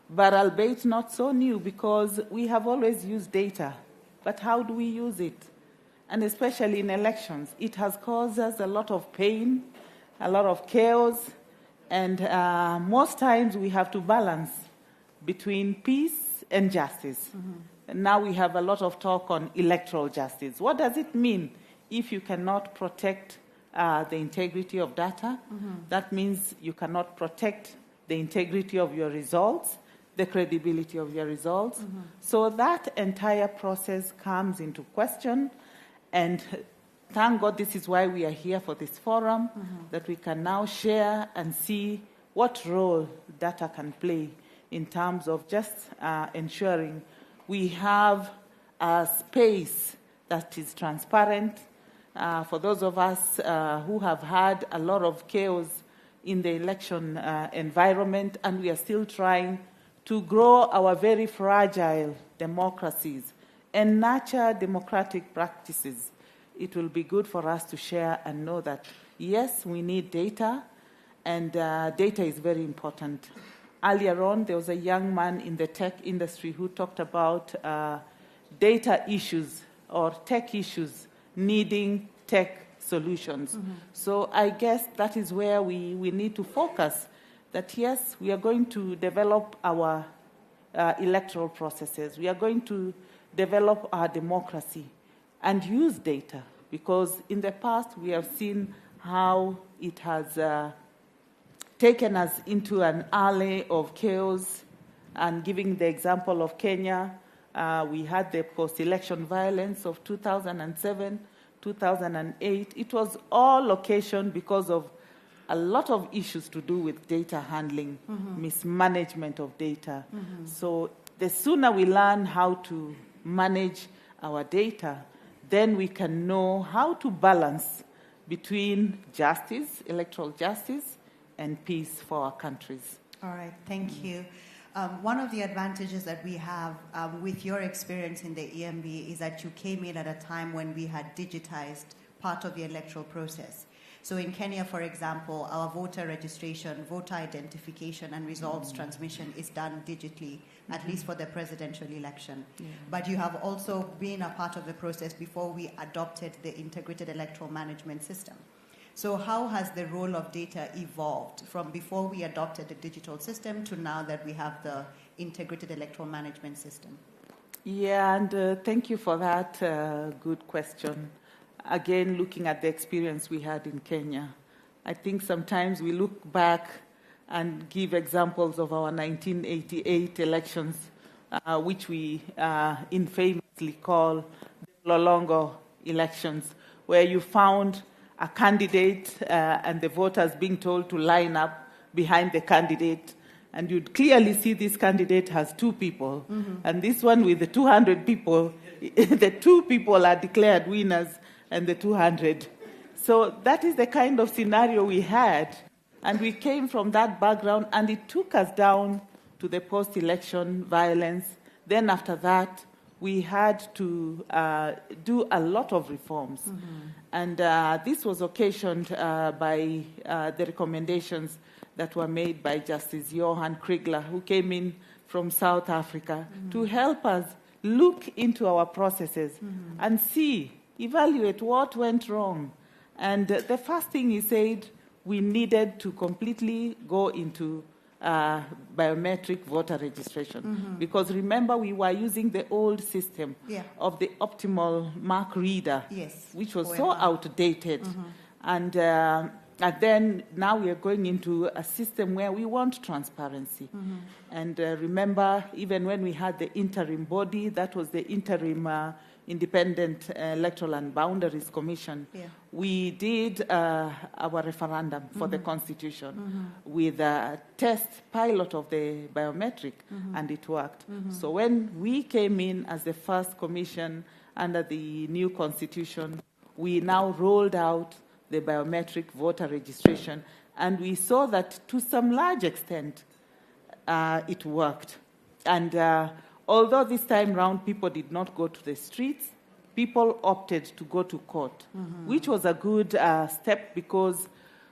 but albeit not so new, because we have always used data. But how do we use it? And especially in elections, it has caused us a lot of pain, a lot of chaos, and most times we have to balance between peace and justice. Mm-hmm. And now we have a lot of talk on electoral justice. What does it mean if you cannot protect the integrity of data? Mm-hmm. That means you cannot protect the integrity of your results, the credibility of your results. Mm-hmm. So that entire process comes into question. And thank God this is why we are here for this forum, that we can now share and see what role data can play in terms of just ensuring we have a space that is transparent. For those of us who have had a lot of chaos in the election environment, and we are still trying to grow our very fragile democracies and nurture democratic practices, it will be good for us to share and know that, yes, we need data, and data is very important. Earlier on, there was a young man in the tech industry who talked about data issues or tech issues needing tech solutions. Mm-hmm. So I guess that is where we need to focus, that yes, we are going to develop our electoral processes. We are going to develop our democracy and use data, because in the past we have seen how it has taken us into an alley of chaos. And giving the example of Kenya, we had the post-election violence of 2007, 2008, it was all occasioned because of a lot of issues to do with data handling, mismanagement of data. So the sooner we learn how to manage our data, then we can know how to balance between justice, electoral justice, and peace for our countries. All right, thank you. One of the advantages that we have with your experience in the EMB is that you came in at a time when we had digitized part of the electoral process. So in Kenya, for example, our voter registration, voter identification, and results transmission is done digitally, at least for the presidential election. But you have also been a part of the process before we adopted the integrated electoral management system. So how has the role of data evolved from before we adopted the digital system to now that we have the integrated electoral management system? Yeah, and thank you for that good question. Again, looking at the experience we had in Kenya, I think sometimes we look back and give examples of our 1988 elections, which we infamously call the Lolongo elections, where you found a candidate and the voters being told to line up behind the candidate. And you'd clearly see this candidate has two people. And this one with the 200 people, the two people are declared winners and the 200. So that is the kind of scenario we had. And we came from that background, and it took us down to the post-election violence. Then after that, we had to do a lot of reforms. And this was occasioned by the recommendations that were made by Justice Johan Kriegler, who came in from South Africa to help us look into our processes and evaluate what went wrong. And the first thing he said, we needed to completely go into biometric voter registration. Because remember, we were using the old system of the optimal mark reader, which was so outdated. And then now we are going into a system where we want transparency. And remember, even when we had the interim body, that was the interim Independent Electoral and Boundaries Commission, we did our referendum for the Constitution with a test pilot of the biometric, and it worked. So when we came in as the first commission under the new Constitution, we now rolled out the biometric voter registration, and we saw that to some large extent it worked. And although this time round people did not go to the streets, people opted to go to court, which was a good step, because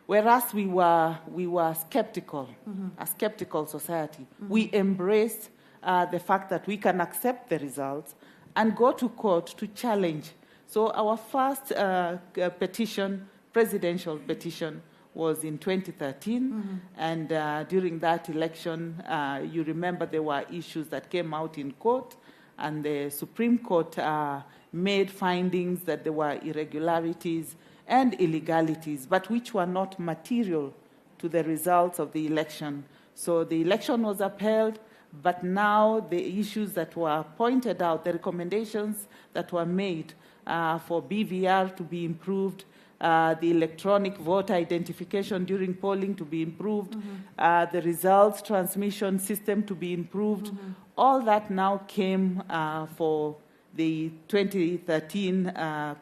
whereas we were skeptical, a skeptical society, we embraced the fact that we can accept the results and go to court to challenge. So our first petition, presidential petition, was in 2013, and during that election, you remember there were issues that came out in court, and the Supreme Court made findings that there were irregularities and illegalities, but which were not material to the results of the election. So the election was upheld, but now the issues that were pointed out, the recommendations that were made for BVR to be improved, the electronic voter identification during polling to be improved, the results transmission system to be improved. All that now came for the 2013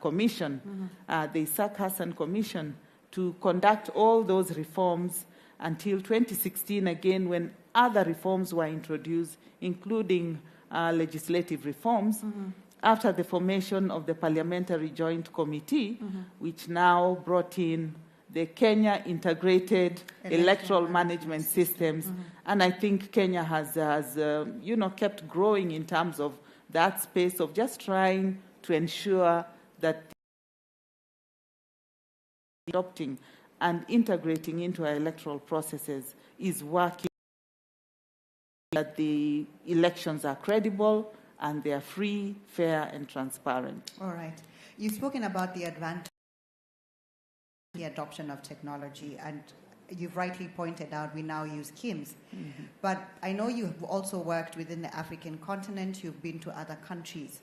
commission, the Isaac Hassan Commission, to conduct all those reforms until 2016 again, when other reforms were introduced, including legislative reforms. After the formation of the Parliamentary Joint Committee, which now brought in the Kenya Integrated Electoral Management Systems. And I think Kenya has kept growing in terms of that space of just trying to ensure that adopting and integrating into our electoral processes is working, that the elections are credible, and they are free, fair, and transparent. All right. You've spoken about the advantage of the adoption of technology, and you've rightly pointed out we now use KIMS. But I know you've also worked within the African continent. You've been to other countries.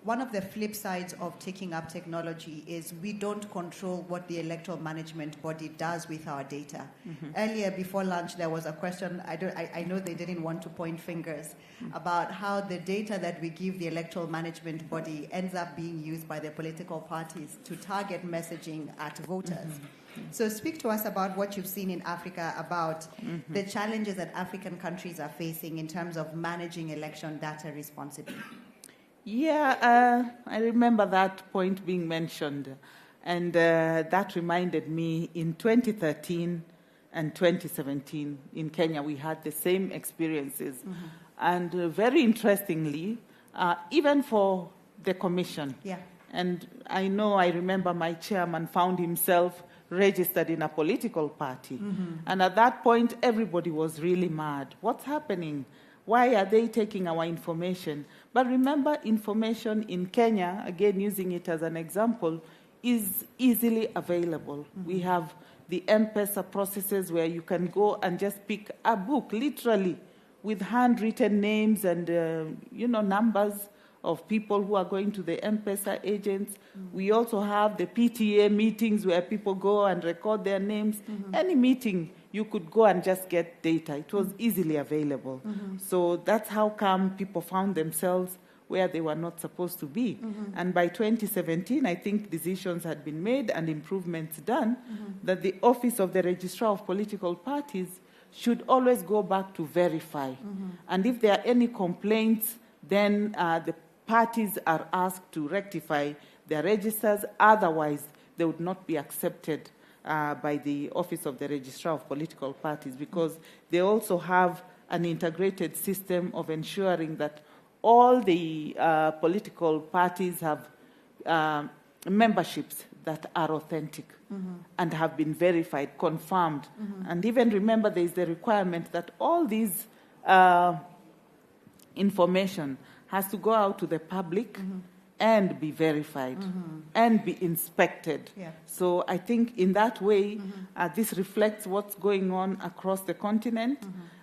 one of the flip sides of taking up technology is we don't control what the electoral management body does with our data. Earlier, before lunch, there was a question, I know they didn't want to point fingers, about how the data that we give the electoral management body ends up being used by the political parties to target messaging at voters. So speak to us about what you've seen in Africa, about the challenges that African countries are facing in terms of managing election data responsibly. Yeah, I remember that point being mentioned. And that reminded me in 2013 and 2017 in Kenya, we had the same experiences. And very interestingly, even for the commission, and I remember my chairman found himself registered in a political party. And at that point, everybody was really mad. What's happening? Why are they taking our information? But remember, information in Kenya, again using it as an example, is easily available. We have the M-Pesa processes where you can go and just pick a book, literally, with handwritten names and numbers of people who are going to the M-Pesa agents. We also have the PTA meetings where people go and record their names. Any meeting, you could go and just get data. It was easily available. So that's how come people found themselves where they were not supposed to be. And by 2017, I think decisions had been made and improvements done that the Office of the Registrar of Political Parties should always go back to verify. And if there are any complaints, then the parties are asked to rectify their registers. Otherwise, they would not be accepted by the Office of the Registrar of Political Parties, because they also have an integrated system of ensuring that all the political parties have memberships that are authentic and have been verified, confirmed. And even remember, there is the requirement that all these information has to go out to the public and be verified and be inspected. So I think in that way, this reflects what's going on across the continent.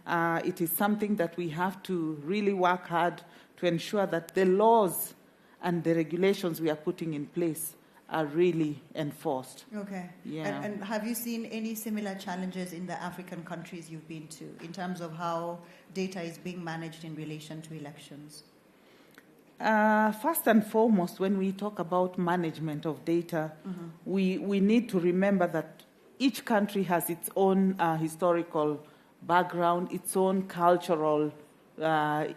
It is something that we have to really work hard to ensure that the laws and the regulations we are putting in place are really enforced. Okay. Yeah. And have you seen any similar challenges in the African countries you've been to in terms of how data is being managed in relation to elections? First and foremost, when we talk about management of data, we need to remember that each country has its own historical background, its own cultural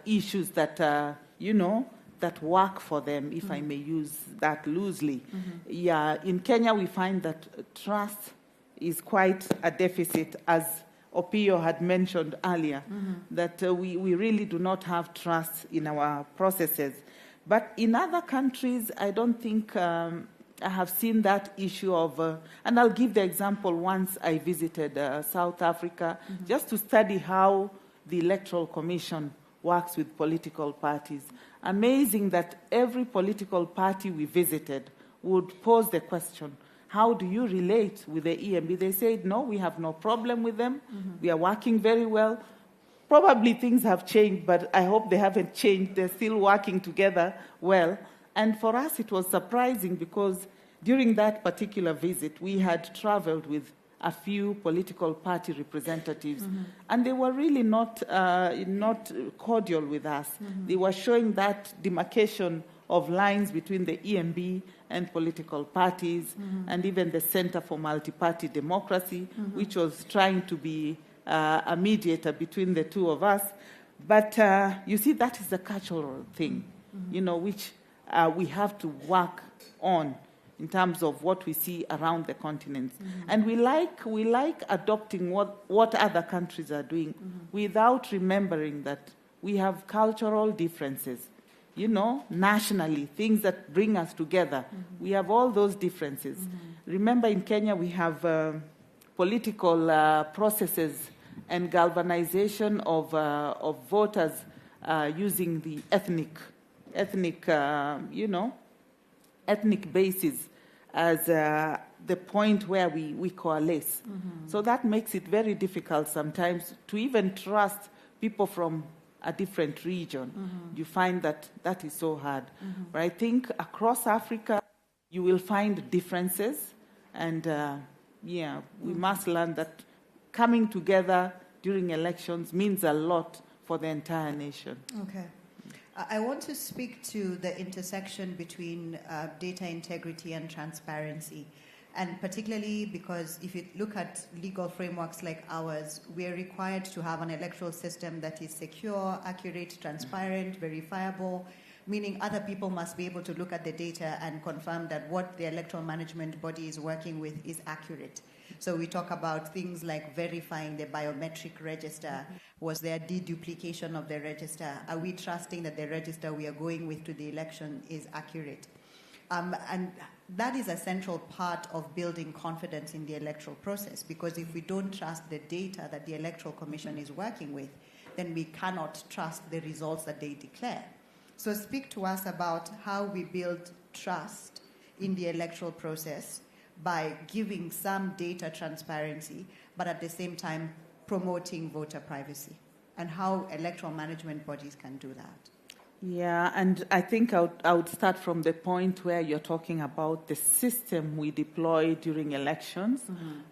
issues that, that work for them, if I may use that loosely. Yeah, in Kenya, we find that trust is quite a deficit, as Opio had mentioned earlier, that we really do not have trust in our processes. But in other countries, I don't think I have seen that issue of, and I'll give the example, once I visited South Africa, just to study how the Electoral Commission works with political parties. Amazing that every political party we visited would pose the question, how do you relate with the EMB? They said, no, we have no problem with them. We are working very well. Probably things have changed, but I hope they haven't changed. They're still working together well. And for us, it was surprising because during that particular visit, we had traveled with a few political party representatives, and they were really not cordial with us. They were showing that demarcation of lines between the EMB and political parties, and even the Center for Multi-Party Democracy, which was trying to be a mediator between the two of us. But you see, that is a cultural thing, which we have to work on in terms of what we see around the continent. And we like adopting what other countries are doing without remembering that we have cultural differences, nationally, things that bring us together. We have all those differences. Remember, in Kenya, we have political processes and galvanization of voters using the ethnic basis as the point where we coalesce. So that makes it very difficult sometimes to even trust people from a different region, you find that that is so hard. But I think across Africa, you will find differences, and we must learn that coming together during elections means a lot for the entire nation. Okay. I want to speak to the intersection between data integrity and transparency. And particularly because if you look at legal frameworks like ours, we are required to have an electoral system that is secure, accurate, transparent, verifiable, meaning other people must be able to look at the data and confirm that what the electoral management body is working with is accurate. So we talk about things like verifying the biometric register. Was there deduplication of the register? Are we trusting that the register we are going with to the election is accurate? And that is a central part of building confidence in the electoral process, because if we don't trust the data that the Electoral Commission is working with, then we cannot trust the results that they declare. So speak to us about how we build trust in the electoral process by giving some data transparency, but at the same time promoting voter privacy, and how electoral management bodies can do that. Yeah, and I think I would start from the point where you're talking about the system we deploy during elections.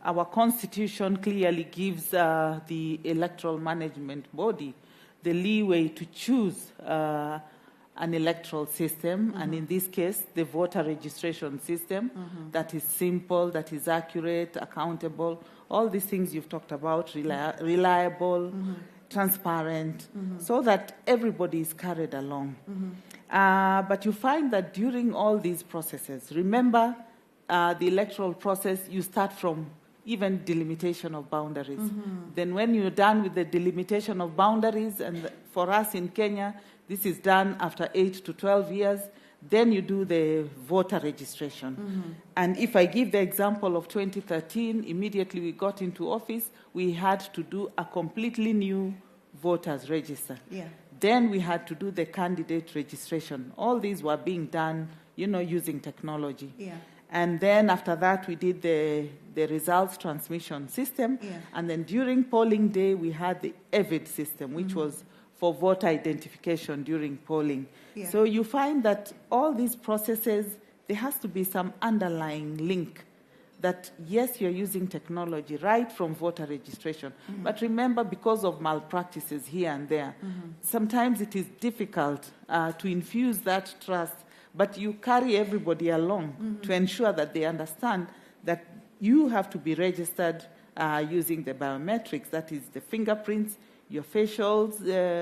Our constitution clearly gives the electoral management body the leeway to choose an electoral system, and in this case, the voter registration system that is simple, that is accurate, accountable, all these things you've talked about, reliable, transparent, so that everybody is carried along. But you find that during all these processes, remember the electoral process, you start from even delimitation of boundaries. Then when you're done with the delimitation of boundaries, and for us in Kenya, this is done after 8 to 12 years, then you do the voter registration. And if I give the example of 2013, immediately we got into office, we had to do a completely new voters register. Then we had to do the candidate registration. All these were being done, using technology. And then after that, we did the results transmission system. And then during polling day, we had the EVID system, which was for voter identification during polling. So you find that all these processes, there has to be some underlying link that, yes, you're using technology right from voter registration. But remember, because of malpractices here and there, sometimes it is difficult to infuse that trust, but you carry everybody along to ensure that they understand that you have to be registered using the biometrics, that is the fingerprints, your facial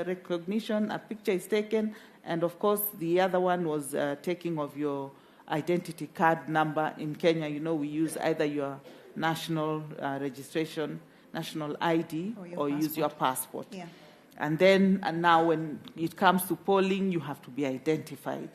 recognition, a picture is taken, and of course the other one was taking of your identity card number. In Kenya, we use either your national registration, national ID, or use your passport. And now when it comes to polling, you have to be identified,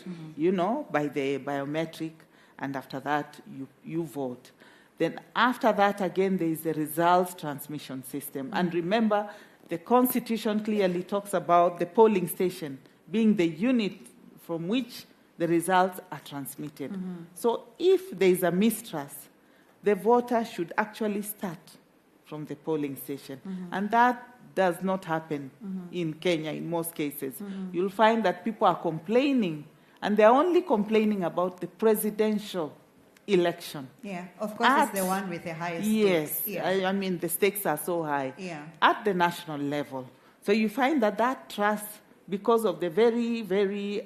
by the biometric, and after that, you vote. Then after that, again, there is the results transmission system. And remember, the Constitution clearly talks about the polling station being the unit from which the results are transmitted. So if there is a mistrust, the voter should actually start from the polling station. And that does not happen in Kenya in most cases. You'll find that people are complaining, and they're only complaining about the presidential election. Of course, it's the one with the highest stakes. I mean, the stakes are so high at the national level. So you find that trust, because of the very, very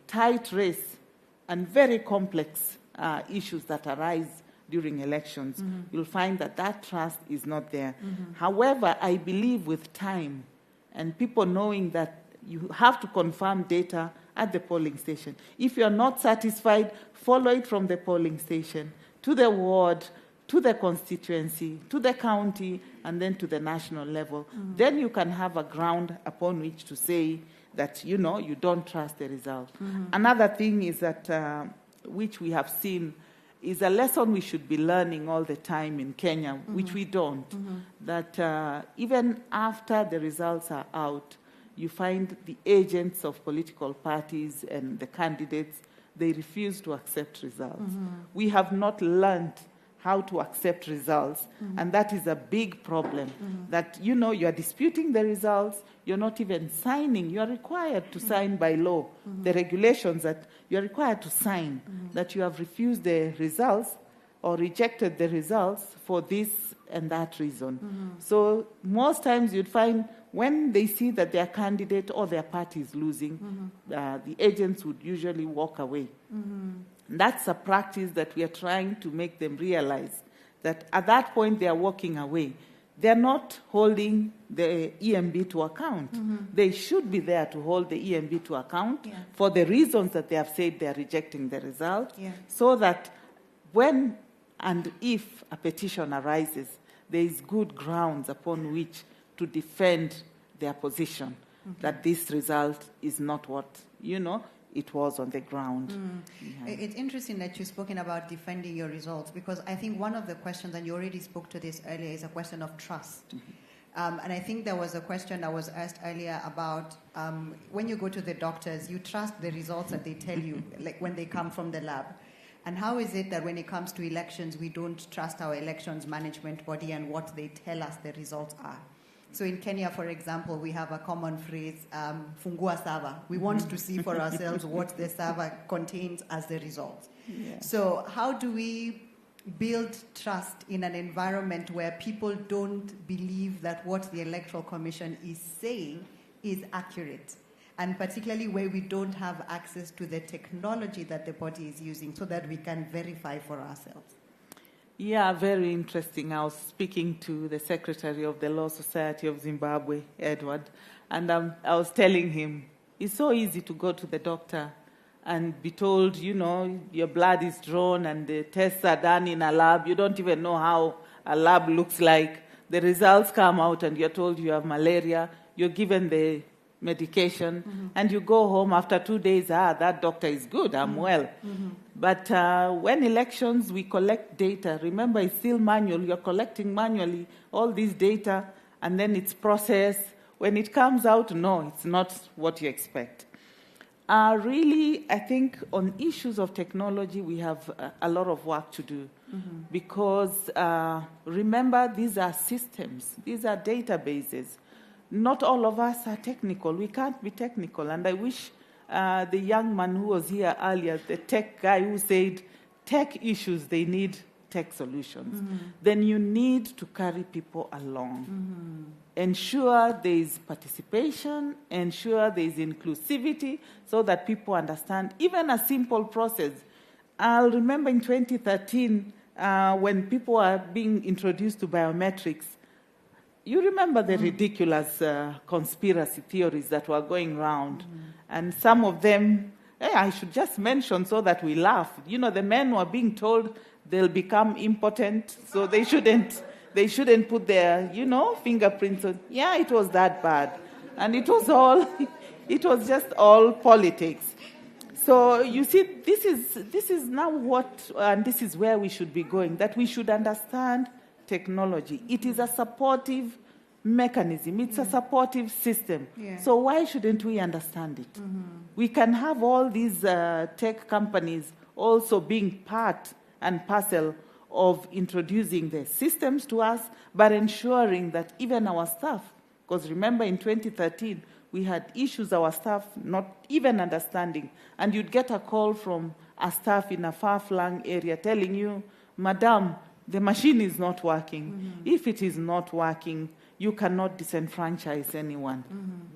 tight race and very complex issues that arise during elections, you'll find that trust is not there. However, I believe with time and people knowing that you have to confirm data at the polling station. If you're not satisfied, follow it from the polling station to the ward, to the constituency, to the county, and then to the national level. Then you can have a ground upon which to say that, you don't trust the result. Another thing is that, which we have seen, is a lesson we should be learning all the time in Kenya, which we don't, that even after the results are out, you find the agents of political parties and the candidates, they refuse to accept results. We have not learned how to accept results. And that is a big problem, that, you know, you are disputing the results, you're not even signing. You are required to sign by law, the regulations that you are required to sign, that you have refused the results or rejected the results for this and that reason. So most times you'd find when they see that their candidate or their party is losing, the agents would usually walk away. That's a practice that we are trying to make them realize, that at that point they are walking away. They're not holding the EMB to account. They should be there to hold the EMB to account for the reasons that they have said they are rejecting the result, so that when and if a petition arises, there is good grounds upon which to defend their position, that this result is not what, you know, it was on the ground. It's interesting that you've spoken about defending your results, because I think one of the questions, and you already spoke to this earlier, is a question of trust. And I think there was a question that was asked earlier about when you go to the doctors, you trust the results that they tell you, like when they come from the lab. And how is it that when it comes to elections, we don't trust our elections management body and what they tell us the results are? So in Kenya, for example, we have a common phrase, fungua sava. We want to see for ourselves what the sava contains as the result. So how do we build trust in an environment where people don't believe that what the Electoral Commission is saying is accurate? And particularly where we don't have access to the technology that the body is using so that we can verify for ourselves. Yeah, very interesting. I was speaking to the Secretary of the Law Society of Zimbabwe, Edward, and I was telling him, it's so easy to go to the doctor and be told, you know, your blood is drawn and the tests are done in a lab. You don't even know how a lab looks like. The results come out and you're told you have malaria. You're given the medication, and you go home after 2 days, that doctor is good, I'm well. But when elections, we collect data. Remember, it's still manual. You're collecting manually all these data, and then it's processed. When it comes out, no, it's not what you expect. Really, I think on issues of technology, we have a lot of work to do. Because remember, these are systems. These are databases. Not all of us are technical. We can't be technical. And I wish the young man who was here earlier, the tech guy who said, tech issues, they need tech solutions. Then you need to carry people along. Ensure there is participation, ensure there is inclusivity, so that people understand even a simple process. I'll remember in 2013, when people are being introduced to biometrics, you remember the ridiculous conspiracy theories that were going around. And some of them, I should just mention so that we laugh. You know, the men were being told they'll become impotent, so they shouldn't put their, you know, fingerprints on. Yeah, it was that bad. And it was just all politics. So you see, this is now what, and this is where we should be going, that we should understand technology. It is a supportive mechanism. It's a supportive system. So why shouldn't we understand it? We can have all these tech companies also being part and parcel of introducing the systems to us, but ensuring that even our staff, because remember in 2013, we had issues, our staff not even understanding. And you'd get a call from a staff in a far-flung area telling you, Madam, the machine is not working. If it is not working, you cannot disenfranchise anyone.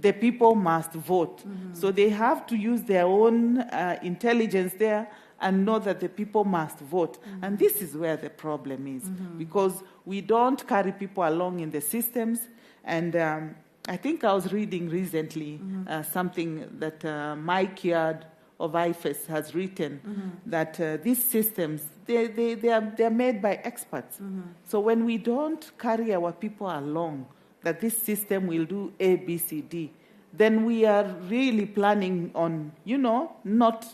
The people must vote. So they have to use their own intelligence there and know that the people must vote. And this is where the problem is, because we don't carry people along in the systems. And I think I was reading recently something that Mike Yard of IFES has written, that these systems, they're made by experts. So when we don't carry our people along, that this system will do A, B, C, D, then we are really planning on, you know, not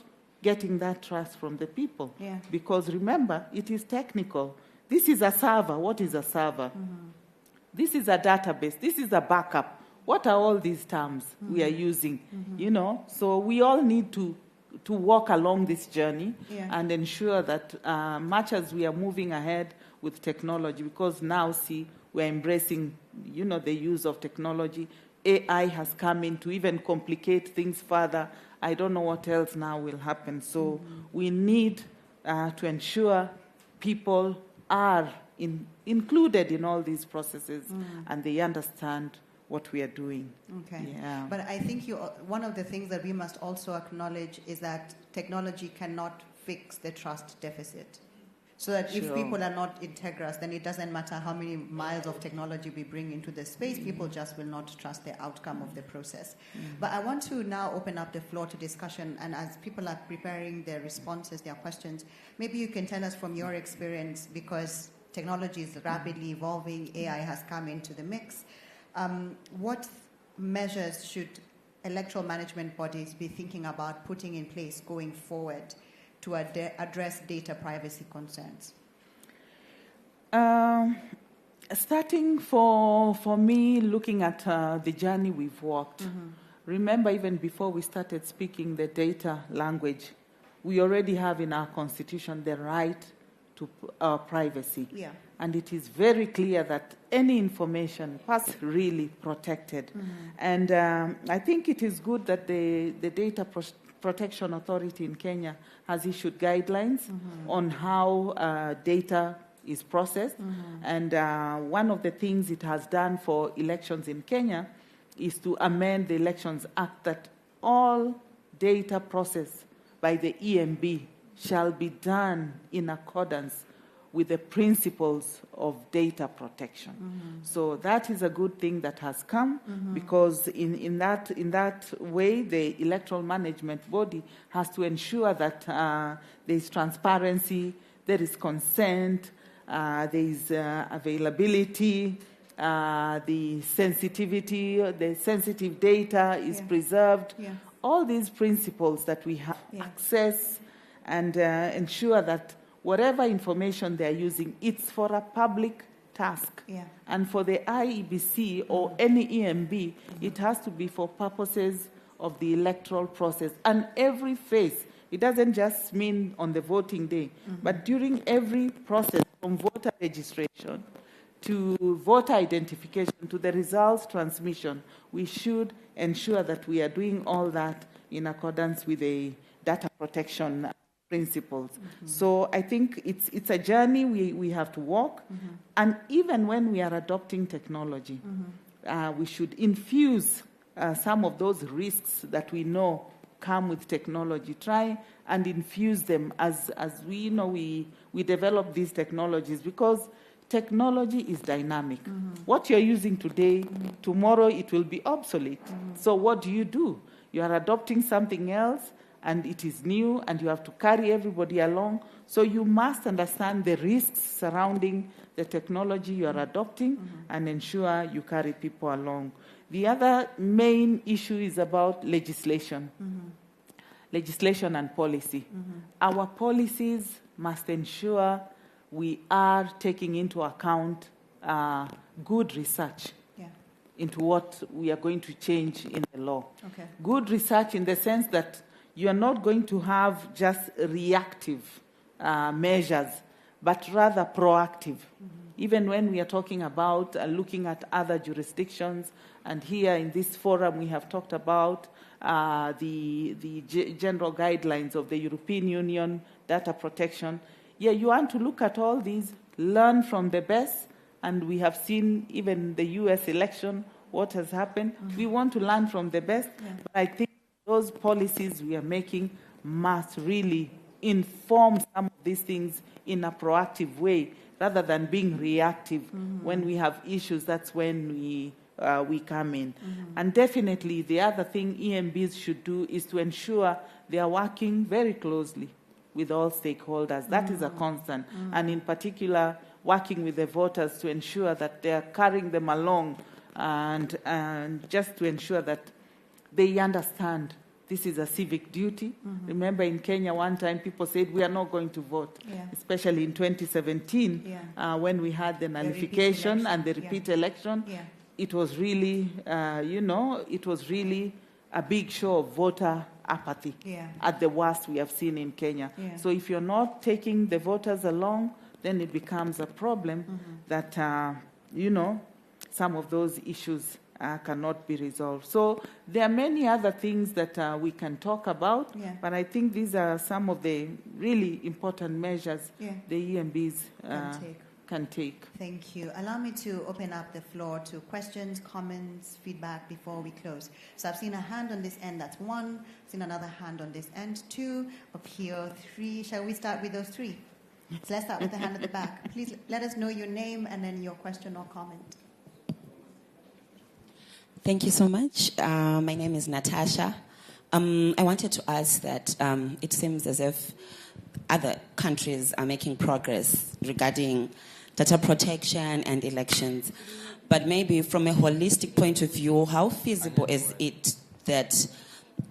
getting that trust from the people. Because remember, it is technical. This is a server. What is a server? This is a database. This is a backup. What are all these terms we are using? You know, so we all need to walk along this journey Yeah. and ensure that much as we are moving ahead with technology, because now, see, we're embracing, the use of technology. AI has come in to even complicate things further. I don't know what else now will happen. So we need to ensure people are included in all these processes and they understand what we are doing. Okay. Yeah. But I think one of the things that we must also acknowledge is that technology cannot fix the trust deficit. So that if people are not integrous, then it doesn't matter how many miles of technology we bring into the space, people just will not trust the outcome of the process. But I want to now open up the floor to discussion, and as people are preparing their responses, their questions, maybe you can tell us from your experience, because technology is rapidly evolving, AI has come into the mix. What measures should electoral management bodies be thinking about putting in place going forward to address data privacy concerns? Starting for me, looking at the journey we've walked, remember even before we started speaking the data language, we already have in our constitution the right to privacy. Yeah. And it is very clear that any information is really protected. And I think it is good that the Data Protection Authority in Kenya has issued guidelines on how data is processed. And one of the things it has done for elections in Kenya is to amend the Elections Act that all data processed by the EMB shall be done in accordance with the principles of data protection. So that is a good thing that has come, because in that way, the electoral management body has to ensure that there is transparency, there is consent, there is availability, the sensitivity, the sensitive data is preserved. Yeah. All these principles that we have access and ensure that whatever information they're using, it's for a public task. Yeah. And for the IEBC or any EMB, it has to be for purposes of the electoral process. And every phase, it doesn't just mean on the voting day, but during every process, from voter registration to voter identification to the results transmission, we should ensure that we are doing all that in accordance with the data protection principles. So I think it's a journey we have to walk. And even when we are adopting technology, we should infuse some of those risks that we know come with technology. Try and infuse them as we know we develop these technologies, because technology is dynamic. What you're using today, tomorrow it will be obsolete. So what do? You are adopting something else, and it is new, and you have to carry everybody along. So you must understand the risks surrounding the technology you are adopting and ensure you carry people along. The other main issue is about legislation. Legislation and policy. Our policies must ensure we are taking into account good research into what we are going to change in the law. Okay. Good research in the sense that you are not going to have just reactive measures, but rather proactive. Even when we are talking about looking at other jurisdictions, and here in this forum we have talked about the general guidelines of the European Union, data protection. Yeah, you want to look at all these, learn from the best, and we have seen even the US election, what has happened. We want to learn from the best, but I think those policies we are making must really inform some of these things in a proactive way, rather than being reactive. When we have issues, that's when we come in. And definitely the other thing EMBs should do is to ensure they are working very closely with all stakeholders. That is a constant. And in particular, working with the voters to ensure that they are carrying them along, and just to ensure that they understand this is a civic duty. Remember in Kenya one time people said we are not going to vote, especially in 2017 when we had the nullification and the repeat election. It was really, it was really a big show of voter apathy. Yeah. At the worst we have seen in Kenya. Yeah. So if you're not taking the voters along, then it becomes a problem that, some of those issues cannot be resolved. So there are many other things that we can talk about, but I think these are some of the really important measures the EMBs can take. Thank you. Allow me to open up the floor to questions, comments, feedback before we close. So I've seen a hand on this end, that's one. I've seen another hand on this end, two. Up here, three. Shall we start with those three? So let's start with the hand at the back. Please let us know your name and then your question or comment. Thank you so much. My name is Natasha. I wanted to ask that it seems as if other countries are making progress regarding data protection and elections. But maybe from a holistic point of view, how feasible is it that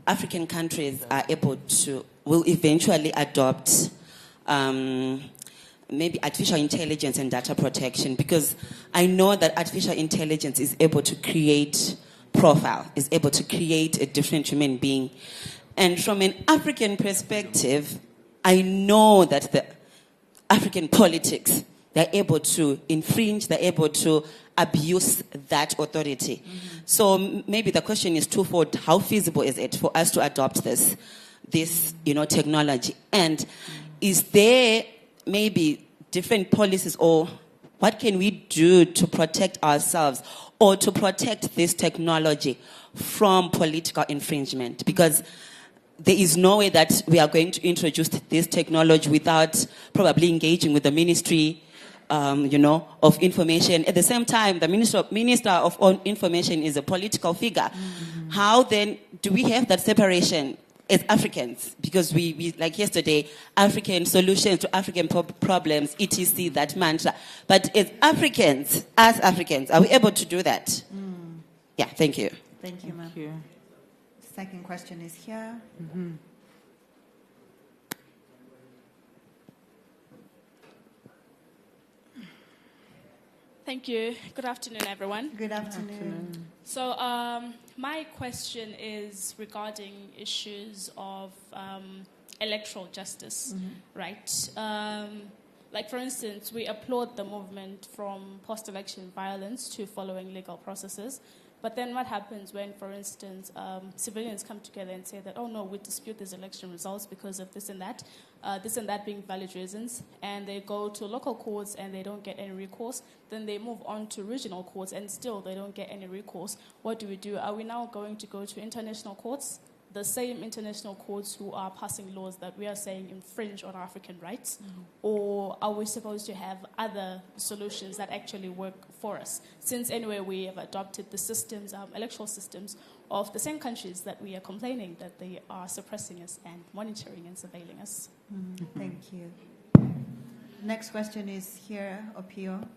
African countries are will eventually adopt maybe artificial intelligence and data protection? Because I know that artificial intelligence is able to create profile, is able to create a different human being. And from an African perspective, I know that the African politics, they're able to infringe, they're able to abuse that authority. So maybe the question is twofold. How feasible is it for us to adopt this technology? And is there maybe different policies, or what can we do to protect ourselves or to protect this technology from political infringement? Because there is no way that we are going to introduce this technology without probably engaging with the Ministry of Information. At the same time, the Minister of Information is a political figure. How then do we have that separation as Africans? Because we like yesterday, African solutions to African problems, etc., that mantra. But as Africans, are we able to do that? Yeah, thank you. Thank you, ma'am. Second question is here. Thank you. Good afternoon, everyone. Good afternoon. So my question is regarding issues of electoral justice, right? Like, for instance, we applaud the movement from post-election violence to following legal processes. But then what happens when, for instance, civilians come together and say that, oh no, we dispute these election results because of this and that being valid reasons, and they go to local courts and they don't get any recourse, then they move on to regional courts and still they don't get any recourse. What do? Are we now going to go to international courts? The same international courts who are passing laws that we are saying infringe on African rights? Or are we supposed to have other solutions that actually work for us? Since anyway we have adopted the systems, electoral systems of the same countries that we are complaining that they are suppressing us and monitoring and surveilling us. Thank you. Next question is here, Opio.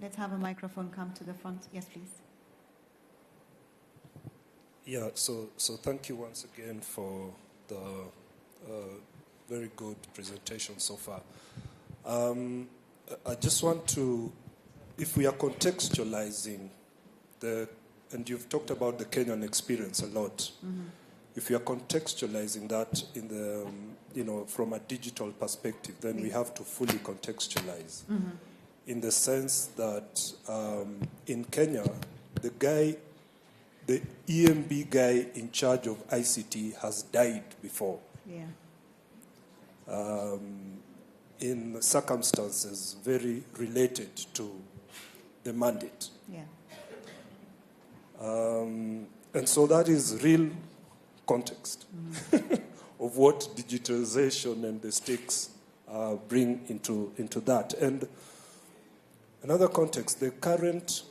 Let's have a microphone come to the front. Yes, please. Yeah, so thank you once again for the very good presentation so far. I just want to, if we are contextualizing and you've talked about the Kenyan experience a lot, if you are contextualizing that in the, from a digital perspective, then we have to fully contextualize in the sense that in Kenya, the EMB guy in charge of ICT has died before. In circumstances very related to the mandate. And so that is real context of what digitalization and the stakes bring into that. And another context, the current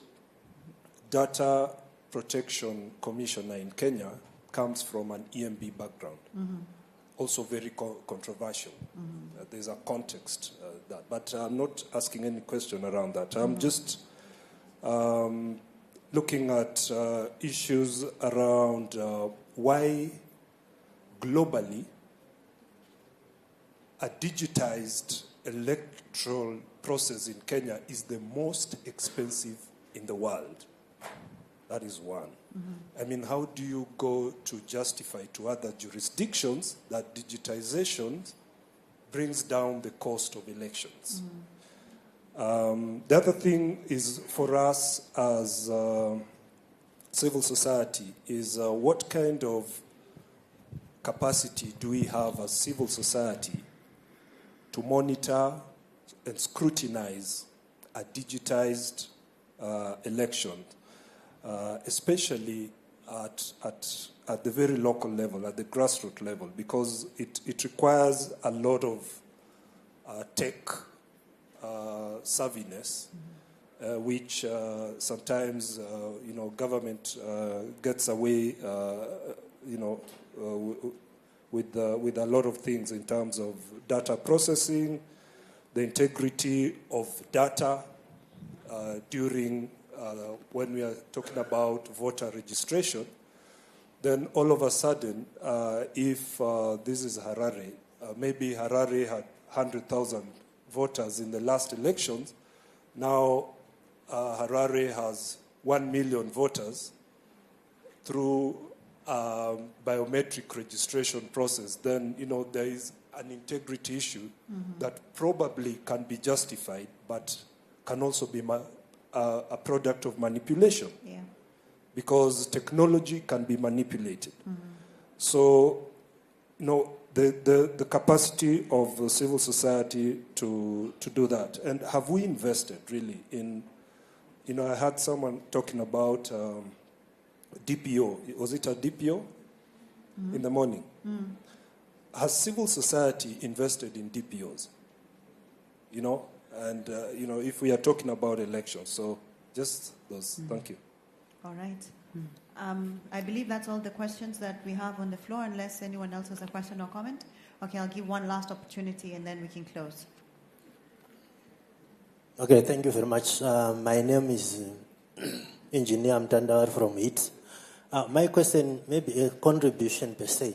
data protection commissioner in Kenya comes from an EMB background, also very controversial. There's a context that, but I'm not asking any question around that. I'm just looking at issues around why globally a digitized electoral process in Kenya is the most expensive in the world. That is one. I mean, how do you go to justify to other jurisdictions that digitization brings down the cost of elections? The other thing is for us as civil society is what kind of capacity do we have as civil society to monitor and scrutinize a digitized election, especially at the very local level, at the grassroots level, because it requires a lot of tech savviness, which sometimes government gets away, with a lot of things in terms of data processing, the integrity of data during when we are talking about voter registration. Then all of a sudden, if this is Harare, maybe Harare had 100,000 voters in the last elections. Now Harare has 1 million voters through biometric registration process. Then there is an integrity issue that probably can be justified, but can also be a product of manipulation. Yeah. Because technology can be manipulated. So, the capacity of civil society to do that. And have we invested really in, I had someone talking about DPO. Was it a DPO in the morning? Has civil society invested in DPOs? And, if we are talking about elections. So just those. Thank you. All right. I believe that's all the questions that we have on the floor, unless anyone else has a question or comment. Okay, I'll give one last opportunity and then we can close. Okay, thank you very much. My name is Engineer Mtandawar from HIT. My question may be a contribution per se.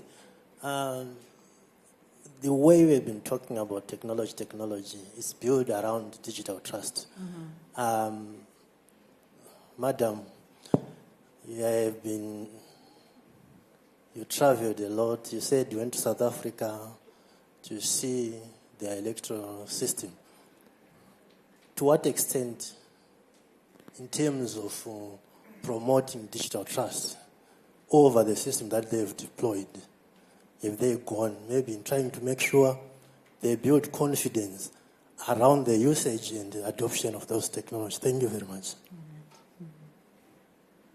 The way we've been talking about technology is built around digital trust. Madam, you traveled a lot. You said you went to South Africa to see the electoral system. To what extent, in terms of promoting digital trust over the system that they've deployed, have they gone maybe in trying to make sure they build confidence around the usage and the adoption of those technologies? Thank you very much.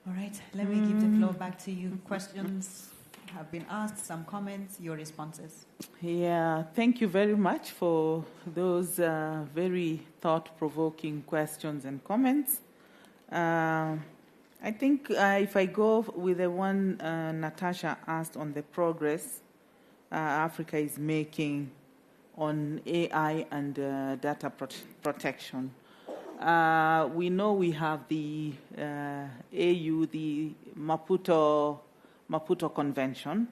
All right, let me give the floor back to you. Questions have been asked, some comments, your responses. Yeah, thank you very much for those very thought-provoking questions and comments. I think if I go with the one Natasha asked on the progress Africa is making on AI and data protection. We know we have the AU, the Maputo Convention,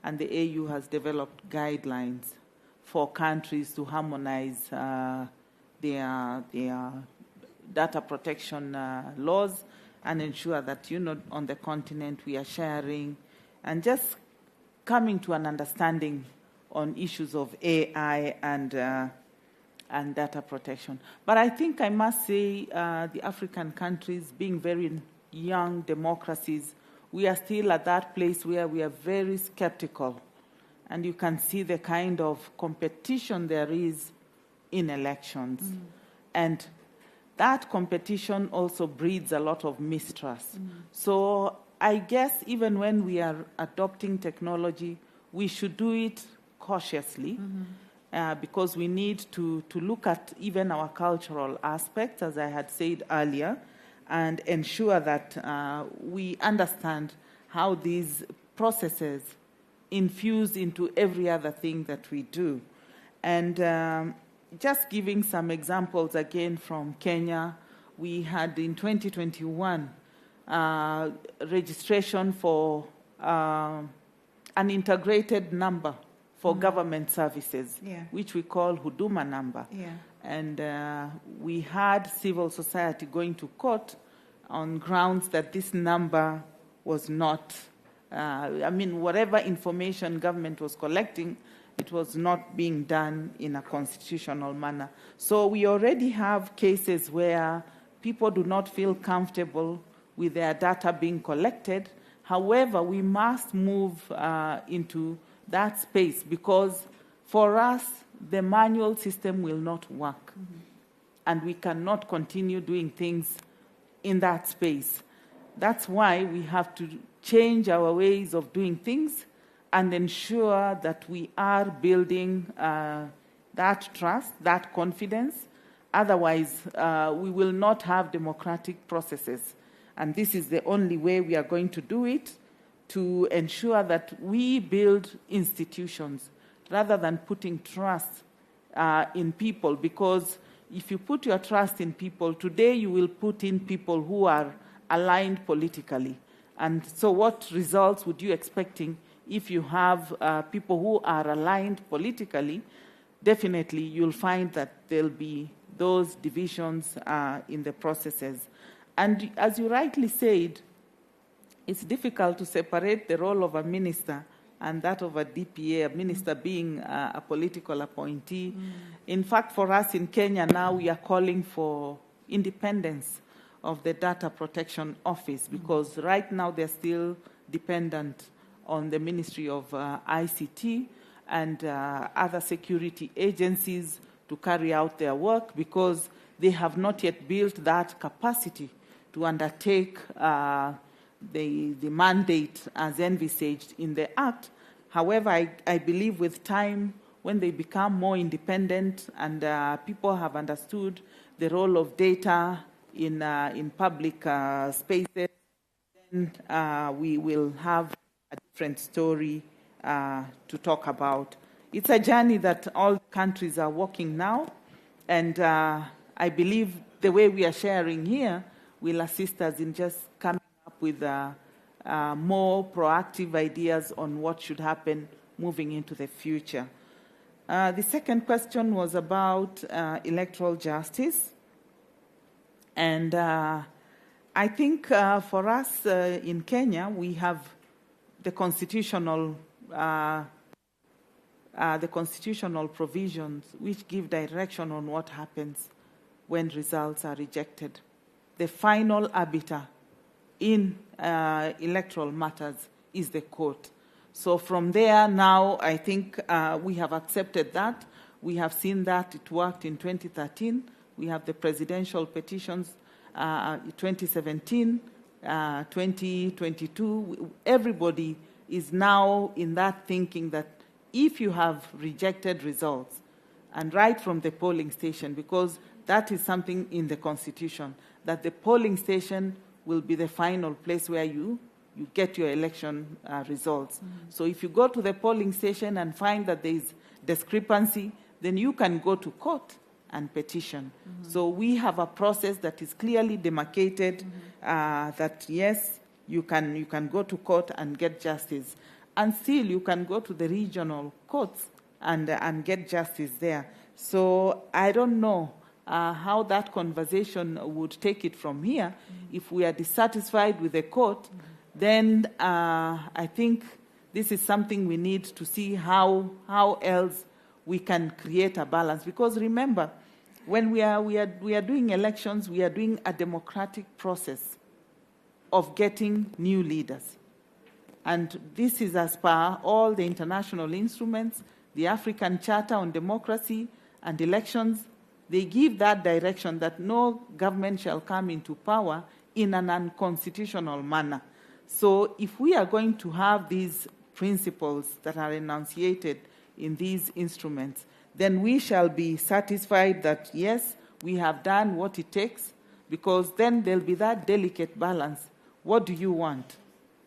and the AU has developed guidelines for countries to harmonize their data protection laws and ensure that, on the continent we are sharing and just coming to an understanding on issues of AI and data protection. But I think I must say the African countries, being very young democracies, we are still at that place where we are very skeptical. And you can see the kind of competition there is in elections. And that competition also breeds a lot of mistrust. So I guess even when we are adopting technology, we should do it cautiously. Because we need to look at even our cultural aspects, as I had said earlier, and ensure that we understand how these processes infuse into every other thing that we do. And just giving some examples again from Kenya, we had in 2021 registration for an integrated number for government services, which we call Huduma number. And we had civil society going to court on grounds that this number was not, whatever information government was collecting, it was not being done in a constitutional manner. So we already have cases where people do not feel comfortable with their data being collected. However, we must move into that space because for us, the manual system will not work. Mm-hmm. And we cannot continue doing things in that space. That's why we have to change our ways of doing things and ensure that we are building that trust, that confidence. Otherwise, we will not have democratic processes. And this is the only way we are going to do it, to ensure that we build institutions rather than putting trust in people. Because if you put your trust in people, today you will put in people who are aligned politically. And so what results would you expecting if you have people who are aligned politically? Definitely you'll find that there'll be those divisions in the processes. And as you rightly said, it's difficult to separate the role of a minister and that of a DPA, a minister being a political appointee. Mm. In fact, for us in Kenya now, we are calling for independence of the Data Protection Office because right now they're still dependent on the Ministry of ICT and other security agencies to carry out their work because they have not yet built that capacity to undertake the mandate as envisaged in the Act. However, I believe with time, when they become more independent and people have understood the role of data in public spaces, then we will have a different story to talk about. It's a journey that all countries are walking now, and I believe the way we are sharing here will assist us in just coming up with more proactive ideas on what should happen moving into the future. The second question was about electoral justice. And I think for us in Kenya, we have the constitutional provisions which give direction on what happens when results are rejected. The final arbiter in electoral matters is the court. So from there now, I think we have accepted that. We have seen that it worked in 2013. We have the presidential petitions 2017, 2022. Everybody is now in that thinking that if you have rejected results, and right from the polling station, because that is something in the Constitution, that the polling station will be the final place where you get your election results. Mm-hmm. So if you go to the polling station and find that there is discrepancy, then you can go to court and petition. Mm-hmm. So we have a process that is clearly demarcated, mm-hmm. That yes, you can go to court and get justice. And still you can go to the regional courts and get justice there. So I don't know how that conversation would take it from here. Mm-hmm. If we are dissatisfied with the court, mm-hmm. then I think this is something we need to see how else we can create a balance. Because remember, when we are doing elections, we are doing a democratic process of getting new leaders. And this is as per all the international instruments, the African Charter on Democracy and Elections. They give that direction that no government shall come into power in an unconstitutional manner. So if we are going to have these principles that are enunciated in these instruments, then we shall be satisfied that, yes, we have done what it takes, because then there'll be that delicate balance. What do you want?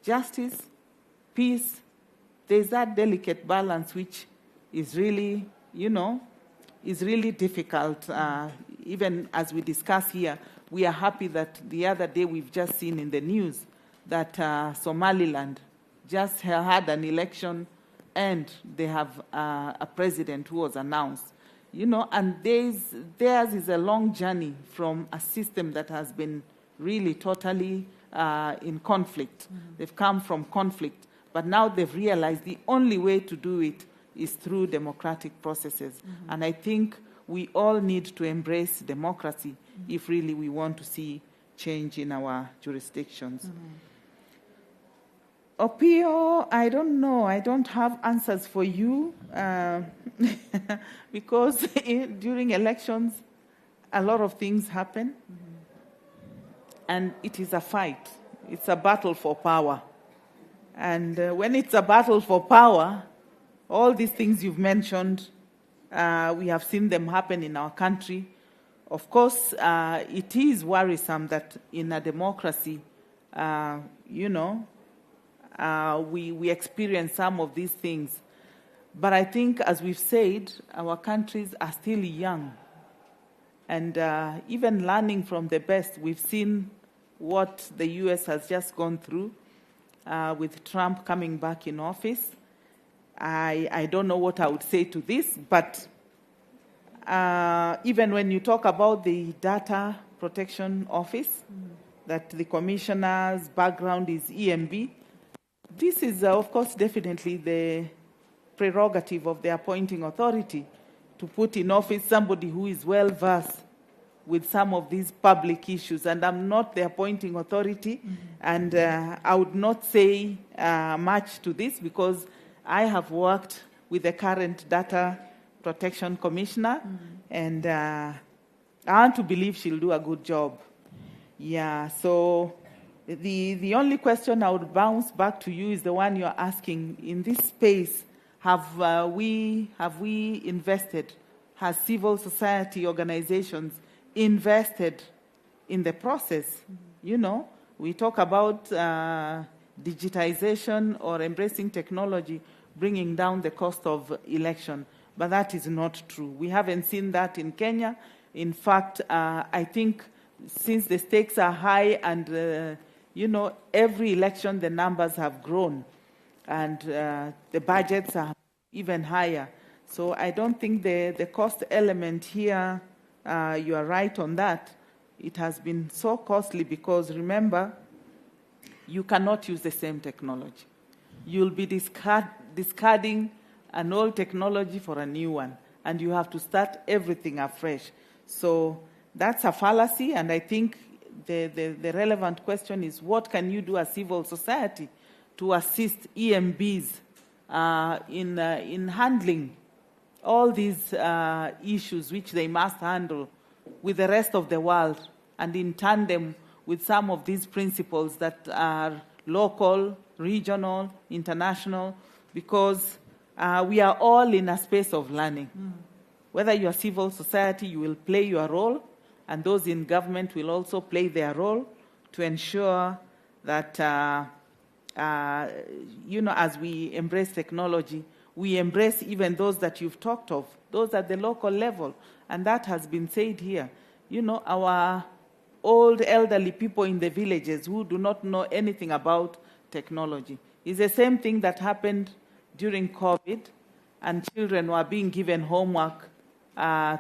Justice? Peace? There's that delicate balance which is really, is really difficult. Even as we discuss here, we are happy that the other day we've just seen in the news that Somaliland just had an election and they have a president who was announced. And theirs is a long journey from a system that has been really totally in conflict. They've come from conflict, but now they've realized the only way to do it is through democratic processes. And I think we all need to embrace democracy if really we want to see change in our jurisdictions. Opio, I don't know. I don't have answers for you because during elections, a lot of things happen. And it is a fight. It's a battle for power. And when it's a battle for power, all these things you've mentioned, we have seen them happen in our country. Of course, it is worrisome that in a democracy, we experience some of these things. But I think, as we've said, our countries are still young. And even learning from the best, we've seen what the US has just gone through with Trump coming back in office. I don't know what I would say to this, but even when you talk about the Data Protection Office, that the commissioner's background is EMB, this is, of course, definitely the prerogative of the appointing authority to put in office somebody who is well-versed with some of these public issues. And I'm not the appointing authority, and I would not say much to this because I have worked with the current Data Protection Commissioner, and I want to believe she'll do a good job. Yeah, so the only question I would bounce back to you is the one you're asking. In this space, have we invested, has civil society organizations invested in the process? You know, we talk about digitization or embracing technology, bringing down the cost of election, but that is not true. We haven't seen that in Kenya. In fact, I think since the stakes are high and, every election the numbers have grown and the budgets are even higher. So I don't think the cost element here, you are right on that. It has been so costly because, remember, you cannot use the same technology. You'll be discarding an old technology for a new one, and you have to start everything afresh. So that's a fallacy, and I think the relevant question is, what can you do as civil society to assist EMBs in handling all these issues which they must handle with the rest of the world, and in tandem with some of these principles that are local, regional, international, because we are all in a space of learning. Whether you're civil society, you will play your role, and those in government will also play their role to ensure that, as we embrace technology, we embrace even those that you've talked of, those at the local level. And that has been said here. Our old elderly people in the villages who do not know anything about technology. It's the same thing that happened during COVID, and children were being given homework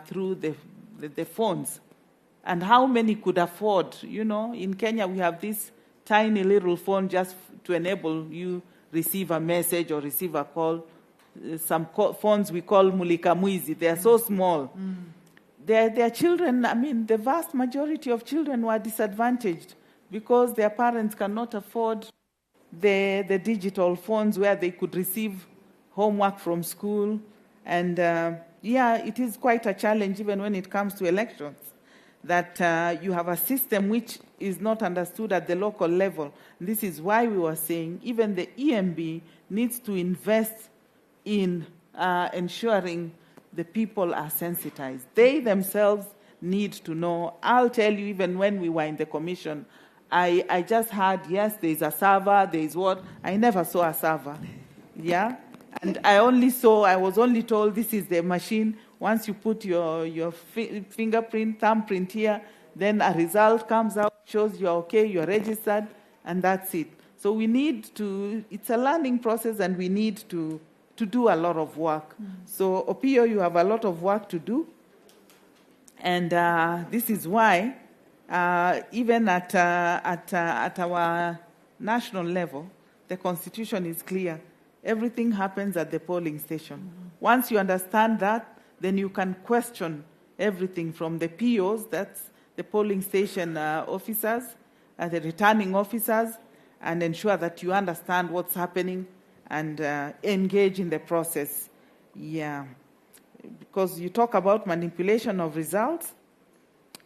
through the phones. And how many could afford? In Kenya, we have this tiny little phone just to enable you receive a message or receive a call. Some phones we call mulikamuizi. They are so small. Their children, the vast majority of children were disadvantaged because their parents cannot afford the digital phones where they could receive homework from school. And it is quite a challenge even when it comes to elections, that you have a system which is not understood at the local level. This is why we were saying even the EMB needs to invest in ensuring the people are sensitized. They themselves need to know. I'll tell you, even when we were in the commission, I just heard, yes, there's a server, there's what. I never saw a server. Yeah? And I was only told this is the machine. Once you put your fingerprint, thumbprint here, then a result comes out, shows you're okay, you're registered, and that's it. So we need to, it's a learning process, and we need to do a lot of work. So, Opio, you have a lot of work to do. And this is why Even at our national level, the Constitution is clear. Everything happens at the polling station. Mm-hmm. Once you understand that, then you can question everything from the POs, that's the polling station officers, the returning officers, and ensure that you understand what's happening and engage in the process. Yeah, because you talk about manipulation of results,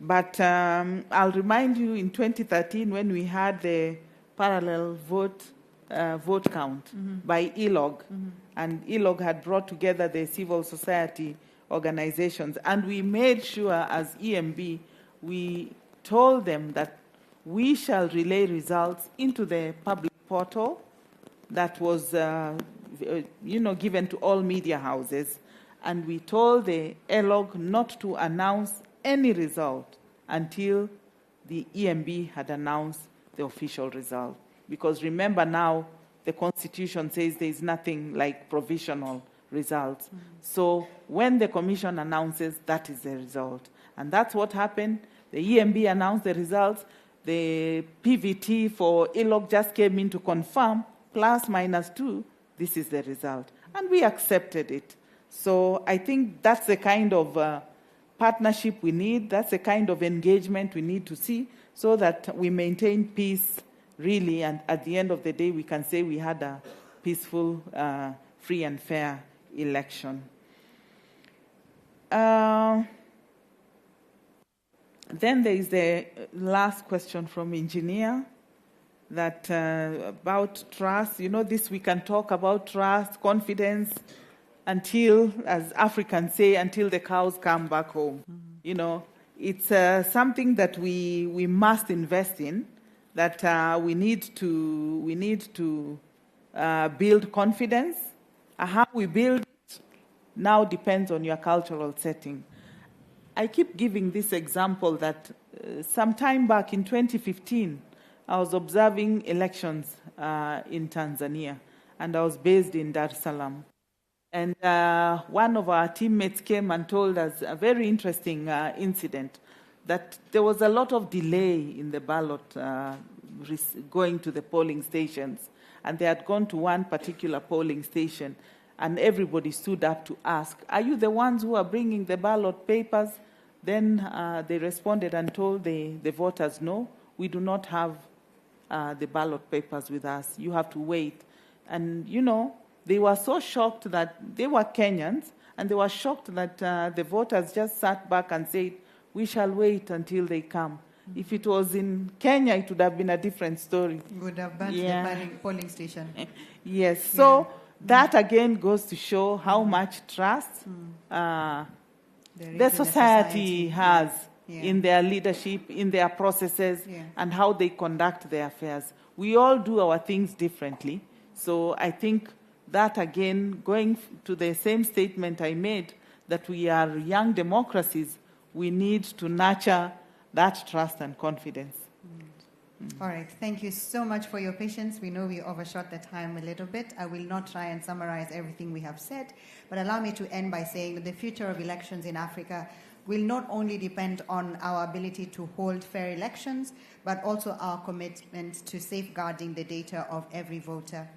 but I'll remind you in 2013 when we had the parallel vote count by ELOG, and ELOG had brought together the civil society organizations, and we made sure as EMB, we told them that we shall relay results into the public portal that was given to all media houses, and we told the ELOG not to announce any result until the EMB had announced the official result. Because remember now, the Constitution says there is nothing like provisional results. Mm-hmm. So when the Commission announces, that is the result. And that's what happened. The EMB announced the results. The PVT for ELOG just came in to confirm, plus minus 2, this is the result. And we accepted it. So I think that's the kind of partnership we need. That's the kind of engagement we need to see so that we maintain peace, really, and at the end of the day, we can say we had a peaceful, free and fair election. Then there is the last question from engineer that about trust. This we can talk about trust, confidence, until, as Africans say, until the cows come back home. Mm-hmm. It's something that we must invest in, that we need to build confidence. How we build it now depends on your cultural setting. I keep giving this example that some time back in 2015, I was observing elections in Tanzania, and I was based in Dar es Salaam. And one of our teammates came and told us a very interesting incident, that there was a lot of delay in the ballot going to the polling stations. And they had gone to one particular polling station, and everybody stood up to ask, are you the ones who are bringing the ballot papers? Then they responded and told the voters, no, we do not have the ballot papers with us. You have to wait. And, they were so shocked that they were Kenyans, and they were shocked that the voters just sat back and said, we shall wait until they come. Mm-hmm. If it was in Kenya, it would have been a different story. Would have burnt the polling station. Yes. So that again goes to show how much trust the society has in their leadership, in their processes, and how they conduct their affairs. We all do our things differently. So I think that, again, going to the same statement I made, that we are young democracies, we need to nurture that trust and confidence. All right. Thank you so much for your patience. We know we overshot the time a little bit. I will not try and summarize everything we have said, but allow me to end by saying that the future of elections in Africa will not only depend on our ability to hold fair elections, but also our commitment to safeguarding the data of every voter.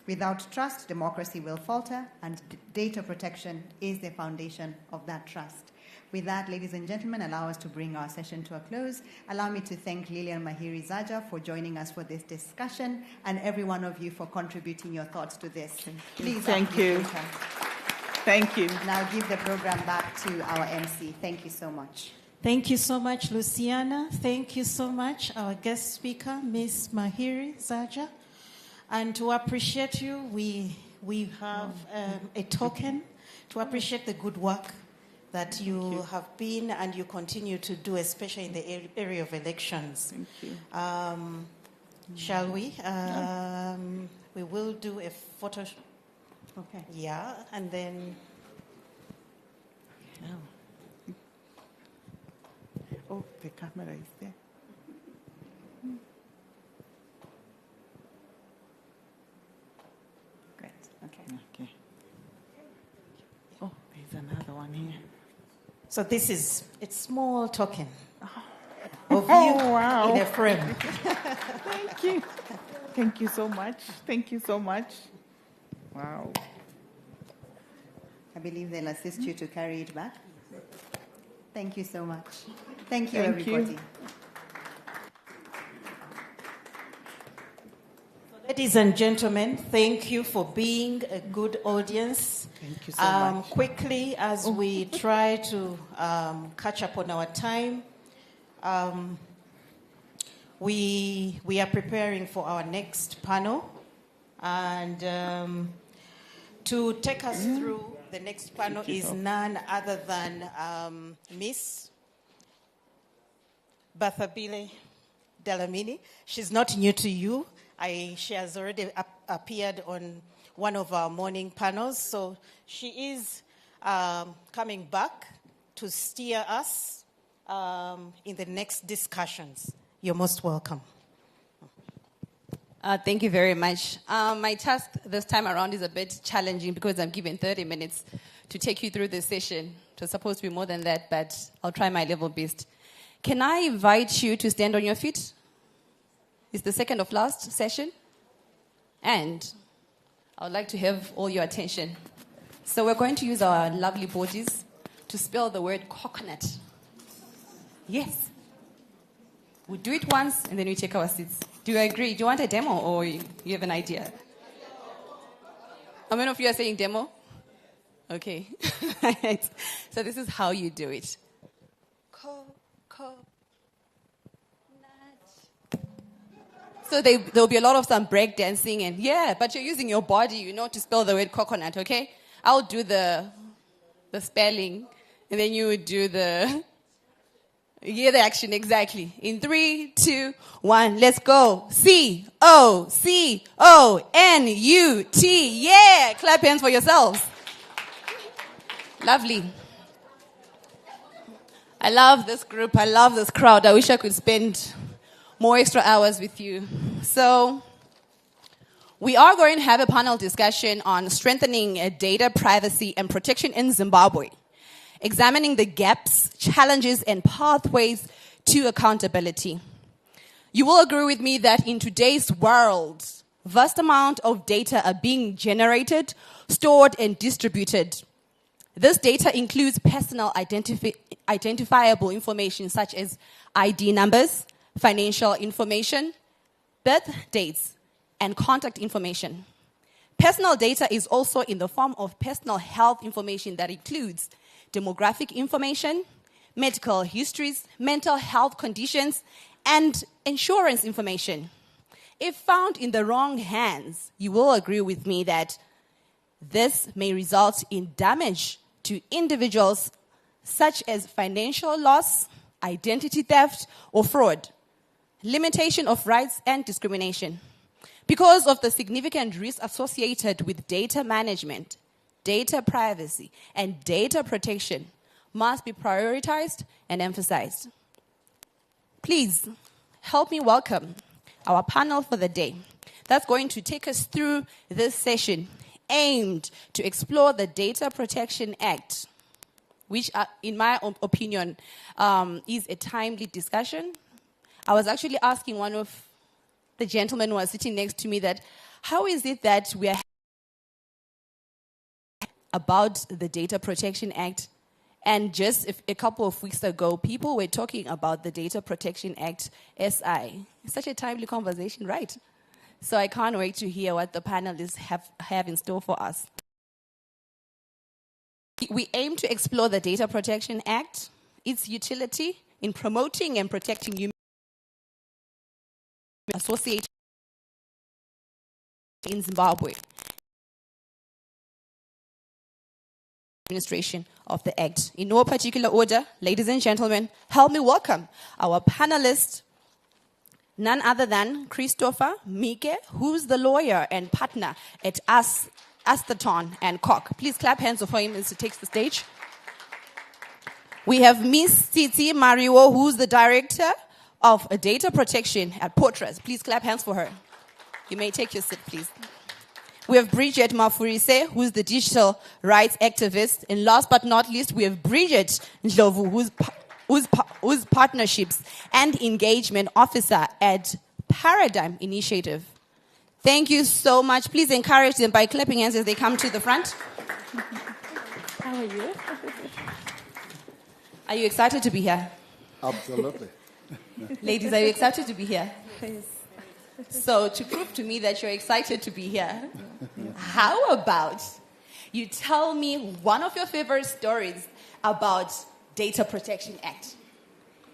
Without trust, democracy will falter, and data protection is the foundation of that trust. With that, ladies and gentlemen, allow us to bring our session to a close. Allow me to thank Lilian Mahiri Zaja for joining us for this discussion, and every one of you for contributing your thoughts to this. Please. Thank you. Thank you. Now give the program back to our MC. Thank you so much. Thank you so much, Luciana. Thank you so much, our guest speaker, Ms. Mahiri Zaja. And to appreciate you, we have a token to appreciate the good work that you have been and you continue to do, especially in the area of elections. Thank you. Shall we? We will do a photo. Okay. Yeah, and then. Oh, the camera is there. Great. Okay. Oh, there's another one here. So this is a small token. of you in a frame. Thank you. Thank you so much. Thank you so much. Wow. I believe they'll assist you to carry it back. Thank you so much. Thank you, Thank you. everybody. Ladies and gentlemen, thank you for being a good audience. Thank you so much. Quickly, as we try to catch up on our time, we are preparing for our next panel. And to take us through the next panel is none other than Miss Bathabile Dlamini. She's not new to you. She has already appeared on one of our morning panels, so she is coming back to steer us in the next discussions. You're most welcome. Thank you very much. My task this time around is a bit challenging because I'm given 30 minutes to take you through this session. It was supposed to be more than that, but I'll try my level best. Can I invite you to stand on your feet? It's the second of last session. And I would like to have all your attention. So we're going to use our lovely bodies to spell the word coconut. Yes. We do it once and then we take our seats. Do you agree? Do you want a demo or you have an idea? How many of you are saying demo? Okay. So this is how you do it. So there'll be a lot of some break dancing and but you're using your body, to spell the word coconut, okay? I'll do the spelling and then you would do the action exactly. In 3, 2, 1, let's go. COCONUT. Yeah, clap hands for yourselves. Lovely. I love this group. I love this crowd. I wish I could spend more extra hours with you. So we are going to have a panel discussion on strengthening data privacy and protection in Zimbabwe, examining the gaps, challenges, and pathways to accountability. You will agree with me that in today's world, vast amount of data are being generated, stored, and distributed. This data includes personal identifiable information such as ID numbers, financial information, birth dates, and contact information. Personal data is also in the form of personal health information that includes demographic information, medical histories, mental health conditions, and insurance information. If found in the wrong hands, you will agree with me that this may result in damage to individuals such as financial loss, identity theft, or fraud, limitation of rights, and discrimination. Because of the significant risks associated with data management, data privacy, and data protection must be prioritized and emphasized. Please help me welcome our panel for the day that's going to take us through this session aimed to explore the Data Protection Act, which, in my opinion, is a timely discussion. I was actually asking one of the gentlemen who was sitting next to me that, how is it that we are about the Data Protection Act? And just a couple of weeks ago, people were talking about the Data Protection Act SI. It's such a timely conversation, right? So I can't wait to hear what the panelists have in store for us. We aim to explore the Data Protection Act, its utility in promoting and protecting human associated in Zimbabwe. Administration of the Act. In no particular order, ladies and gentlemen, help me welcome our panelist, none other than Christopher Mike, who's the lawyer and partner at Atherton and Koch. Please clap hands for him as he takes the stage. We have Miss Titi Mario, who's the director of data protection at Portras. Please clap hands for her. You may take your seat, please. We have Bridget Mafurise, who's the digital rights activist. And last but not least, we have Bridget Ndlovu, who's who's Partnerships and Engagement Officer at Paradigm Initiative. Thank you so much. Please encourage them by clapping hands as they come to the front. How are you? Are you excited to be here? Absolutely. Ladies, are you excited to be here? Yes. So, to prove to me that you're excited to be here, how about you tell me one of your favorite stories about Data Protection Act?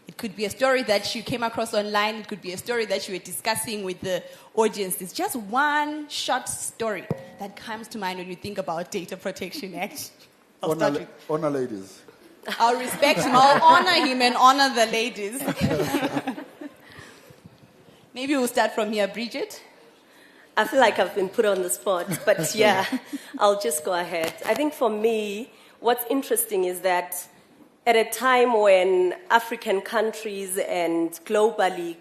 It could be a story that you came across online. It could be a story that you were discussing with the audience. It's just one short story that comes to mind when you think about Data Protection Act. Honor ladies. I'll respect him. I'll honor him and honor the ladies. Maybe we'll start from here. Bridget? I feel like I've been put on the spot, but yeah, I'll just go ahead. I think for me, what's interesting is that at a time when African countries and globally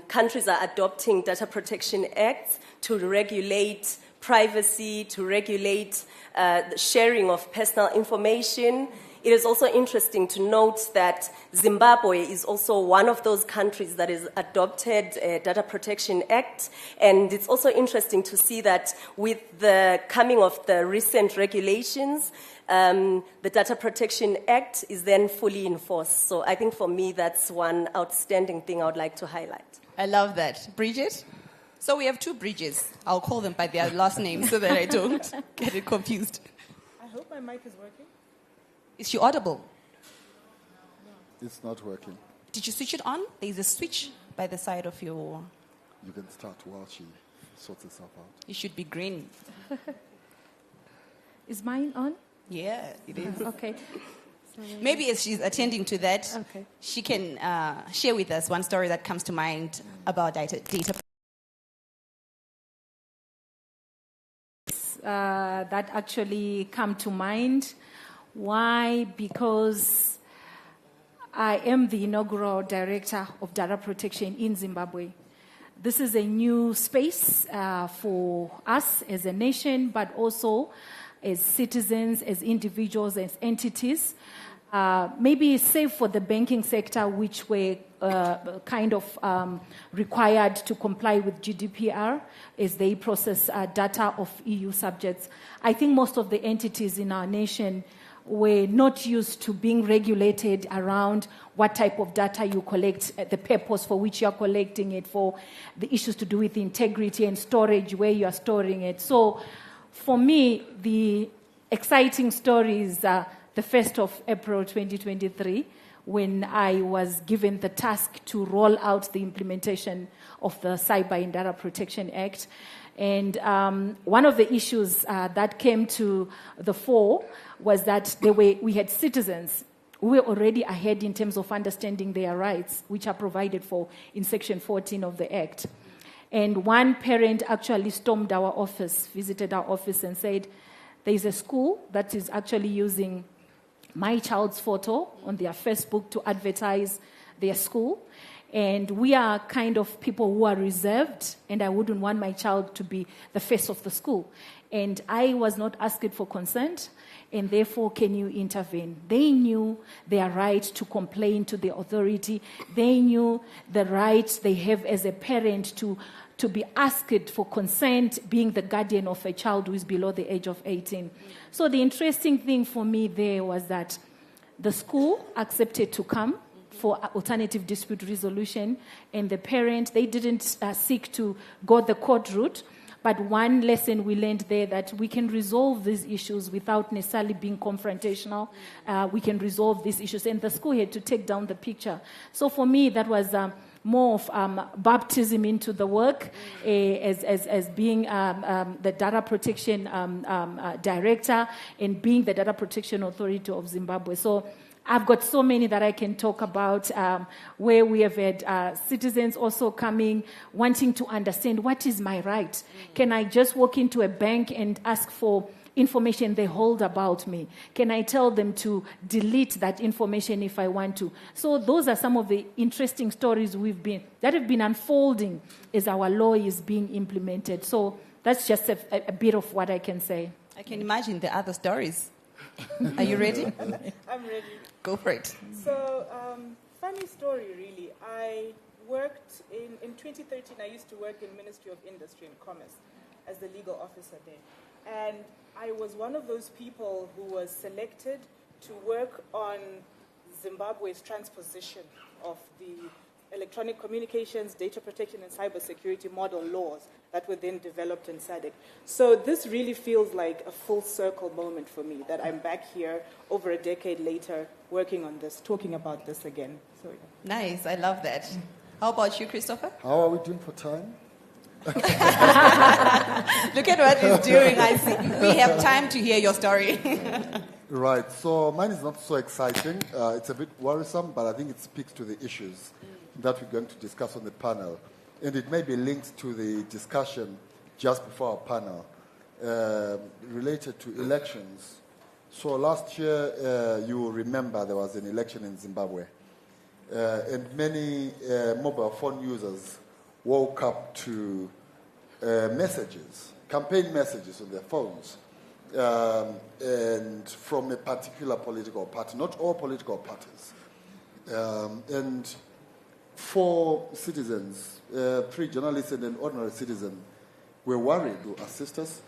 countries are adopting data protection acts to regulate privacy, to regulate the sharing of personal information, it is also interesting to note that Zimbabwe is also one of those countries that has adopted a Data Protection Act. And it's also interesting to see that with the coming of the recent regulations, the Data Protection Act is then fully enforced. So I think for me, that's one outstanding thing I would like to highlight. I love that. Bridget? So we have two Bridges. I'll call them by their last name so that I don't get it confused. I hope my mic is working. Is she audible? It's not working. Did you switch it on? There's a switch by the side of your... You can start while she sorts herself out. You should be green. Is mine on? Yeah, it is. Okay. Maybe as she's attending to that, okay, she can share with us one story that comes to mind about data. That actually come to mind. Why? Because I am the inaugural director of data protection in Zimbabwe. This is a new space for us as a nation, but also as citizens, as individuals, as entities. Maybe save for the banking sector, which were kind of required to comply with GDPR as they process data of EU subjects. I think most of the entities in our nation were not used to being regulated around what type of data you collect, the purpose for which you are collecting it, for the issues to do with integrity and storage, where you are storing it. So for me, the exciting story is the 1st of April 2023, when I was given the task to roll out the implementation of the Cyber and Data Protection Act. And one of the issues that came to the fore was that we had citizens who were already ahead in terms of understanding their rights, which are provided for in Section 14 of the Act. And one parent actually stormed our office, visited our office and said, there is a school that is actually using my child's photo on their Facebook to advertise their school. And we are kind of people who are reserved, and I wouldn't want my child to be the face of the school. And I was not asked for consent, and therefore, can you intervene? They knew their right to complain to the authority. They knew the rights they have as a parent to be asked for consent, being the guardian of a child who is below the age of 18. So the interesting thing for me there was that the school accepted to come for alternative dispute resolution, and the parent, they didn't seek to go the court route. But one lesson we learned there, that we can resolve these issues without necessarily being confrontational. We can resolve these issues. And the school had to take down the picture. So for me, that was more of baptism into the work as being the data protection director and being the data protection authority of Zimbabwe. So I've got so many that I can talk about where we have had citizens also coming, wanting to understand what is my right. Can I just walk into a bank and ask for information they hold about me? Can I tell them to delete that information if I want to? So those are some of the interesting stories that have been unfolding as our law is being implemented. So that's just a bit of what I can say. I can imagine the other stories. Are you ready? I'm ready. Go for it. So, funny story, really. I worked in 2013, I used to work in Ministry of Industry and Commerce as the legal officer there. And I was one of those people who was selected to work on Zimbabwe's transposition of the electronic communications, data protection, and cybersecurity model laws that were then developed in SADC. So this really feels like a full circle moment for me, that I'm back here over a decade later working on this, talking about this again. So, yeah. Nice, I love that. How about you, Christopher? How are we doing for time? Look at what he's doing. I see. We have time to hear your story. Right, so mine is not so exciting. It's a bit worrisome, but I think it speaks to the issues that we're going to discuss on the panel. And it may be linked to the discussion just before our panel related to elections. So last year, you will remember there was an election in Zimbabwe. And many mobile phone users woke up to messages, campaign messages on their phones, and from a particular political party, not all political parties. And 4 citizens, 3 journalists and an ordinary citizen, were worried to assist us.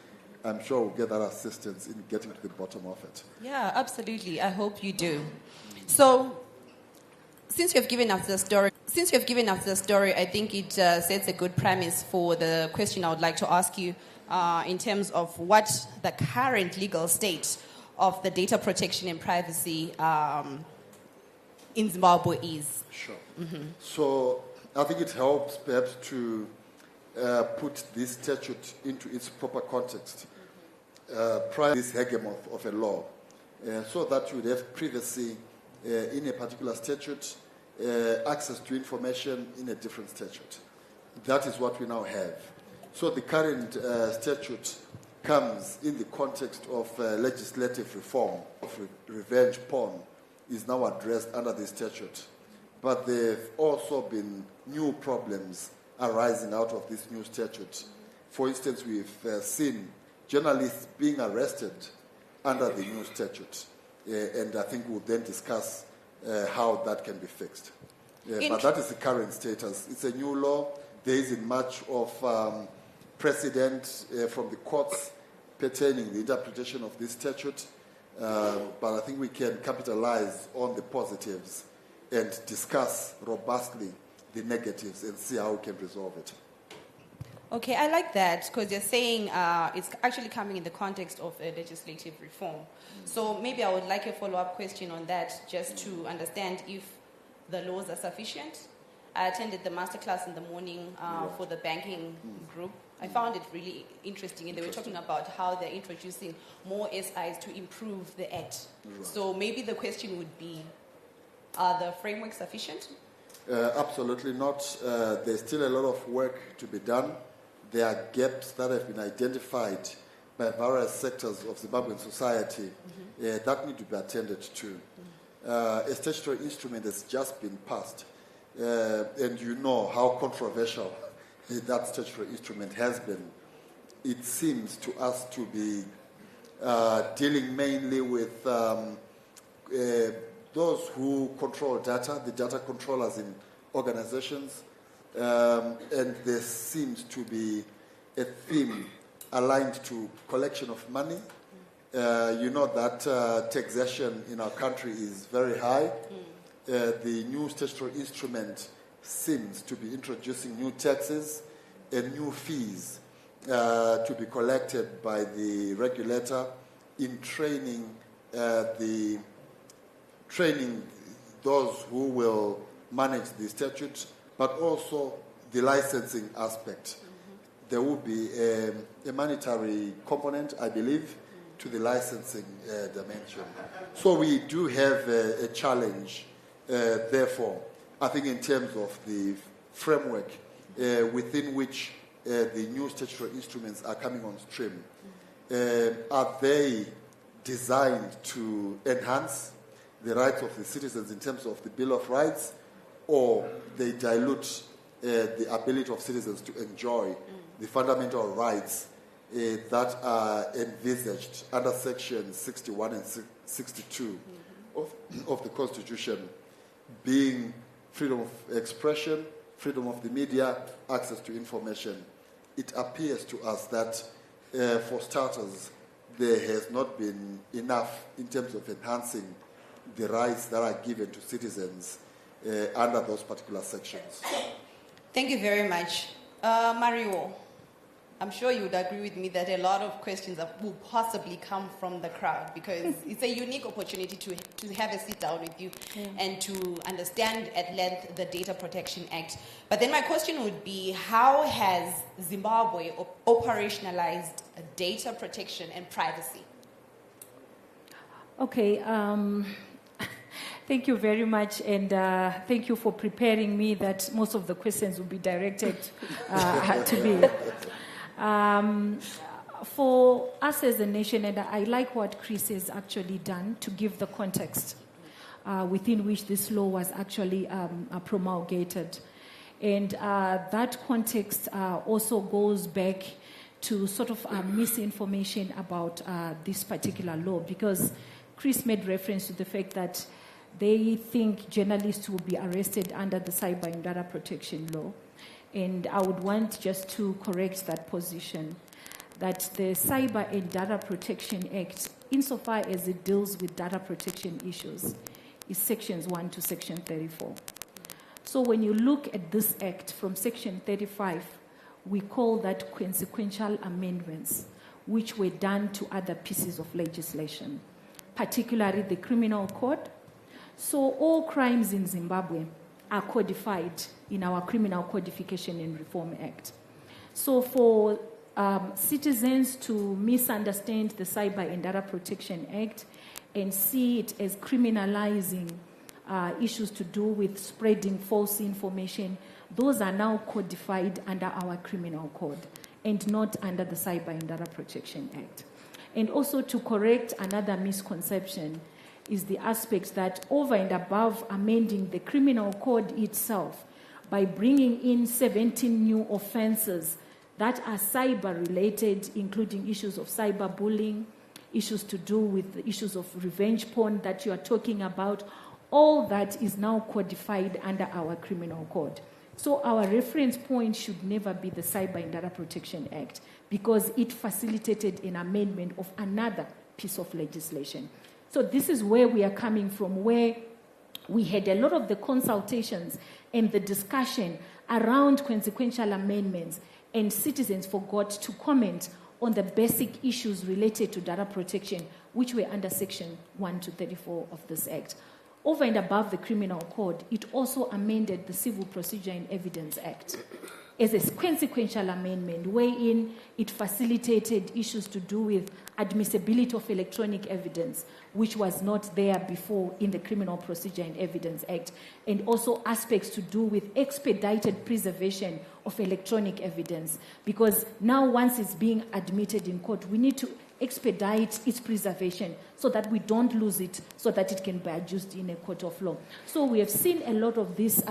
I'm sure we'll get that assistance in getting to the bottom of it. Yeah, absolutely. I hope you do. So, since you have given us the story, I think it sets a good premise for the question I would like to ask you in terms of what the current legal state of the data protection and privacy in Zimbabwe is. Sure. Mm-hmm. So I think it helps perhaps to put this statute into its proper context, prior to this hegemon of a law, so that you would have privacy in a particular statute, access to information in a different statute. That is what we now have. So the current statute comes in the context of legislative reform of revenge porn is now addressed under the statute. But there have also been new problems arising out of this new statute. For instance, we've seen journalists being arrested under the new statute. And I think we'll then discuss how that can be fixed. But that is the current status. It's a new law. There isn't much of precedent from the courts pertaining the interpretation of this statute. But I think we can capitalize on the positives and discuss robustly the negatives and see how we can resolve it. Okay, I like that because you're saying it's actually coming in the context of a legislative reform. So maybe I would like a follow-up question on that just to understand if the laws are sufficient. I attended the masterclass in the morning for the banking group. I found it really interesting, and they were talking about how they're introducing more SIs to improve the act. Right. So maybe the question would be, are the frameworks sufficient? Absolutely not. There's still a lot of work to be done. There are gaps that have been identified by various sectors of Zimbabwean society that need to be attended to. A statutory instrument has just been passed, and you know how controversial that statutory instrument has been. It seems to us to be dealing mainly with those who control data, the data controllers in organizations, and there seems to be a theme aligned to collection of money. You know that taxation in our country is very high. The new statutory instrument seems to be introducing new taxes and new fees to be collected by the regulator in training those who will manage the statute, but also the licensing aspect. There will be a monetary component, I believe, to the licensing dimension. So we do have a challenge, therefore, I think in terms of the framework within which the new statutory instruments are coming on stream. Are they designed to enhance the rights of the citizens in terms of the Bill of Rights, or they dilute the ability of citizens to enjoy the fundamental rights that are envisaged under Section 61 and 62 of the Constitution, being freedom of expression, freedom of the media, access to information. It appears to us that, for starters, there has not been enough in terms of enhancing the rights that are given to citizens under those particular sections. Thank you very much. Mario, I'm sure you would agree with me that a lot of questions will possibly come from the crowd, because it's a unique opportunity to have a sit down with you and to understand at length the Data Protection Act. But then my question would be, how has Zimbabwe operationalized data protection and privacy? Okay, thank you very much, and thank you for preparing me that most of the questions will be directed to me. For us as a nation, and I like what Chris has actually done to give the context within which this law was actually promulgated. And that context also goes back to sort of misinformation about this particular law, because Chris made reference to the fact that they think journalists will be arrested under the Cyber and Data Protection Law. And I would want just to correct that position, that the Cyber and Data Protection Act, insofar as it deals with data protection issues, is sections 1 to section 34. So when you look at this act from section 35, we call that consequential amendments, which were done to other pieces of legislation, particularly the criminal code. So all crimes in Zimbabwe are codified in our Criminal Codification and Reform Act. So for citizens to misunderstand the Cyber and Data Protection Act and see it as criminalizing issues to do with spreading false information, those are now codified under our criminal code and not under the Cyber and Data Protection Act. And also to correct another misconception is the aspect that over and above amending the criminal code itself by bringing in 17 new offenses that are cyber-related, including issues of cyberbullying, issues to do with the issues of revenge porn that you are talking about, all that is now codified under our criminal code. So our reference point should never be the Cyber and Data Protection Act, because it facilitated an amendment of another piece of legislation. So this is where we are coming from, where we had a lot of the consultations and the discussion around consequential amendments, and citizens forgot to comment on the basic issues related to data protection, which were under section 1 to 34 of this act. Over and above the criminal code, it also amended the Civil Procedure and Evidence Act as a consequential amendment, wherein it facilitated issues to do with admissibility of electronic evidence, which was not there before in the Criminal Procedure and Evidence Act, and also aspects to do with expedited preservation of electronic evidence, because now once it's being admitted in court, we need to expedite its preservation so that we don't lose it, so that it can be adjusted in a court of law. So we have seen a lot of this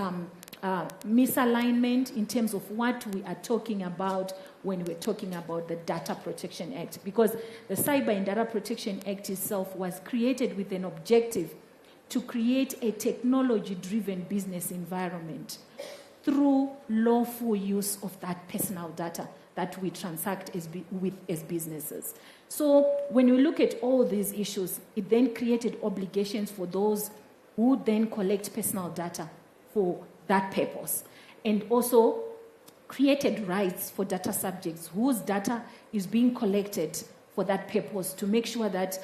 misalignment in terms of what we are talking about when we're talking about the Data Protection Act, because the Cyber and Data Protection Act itself was created with an objective to create a technology-driven business environment through lawful use of that personal data that we transact as businesses. So when we look at all these issues, it then created obligations for those who then collect personal data for that purpose, and also created rights for data subjects whose data is being collected for that purpose, to make sure that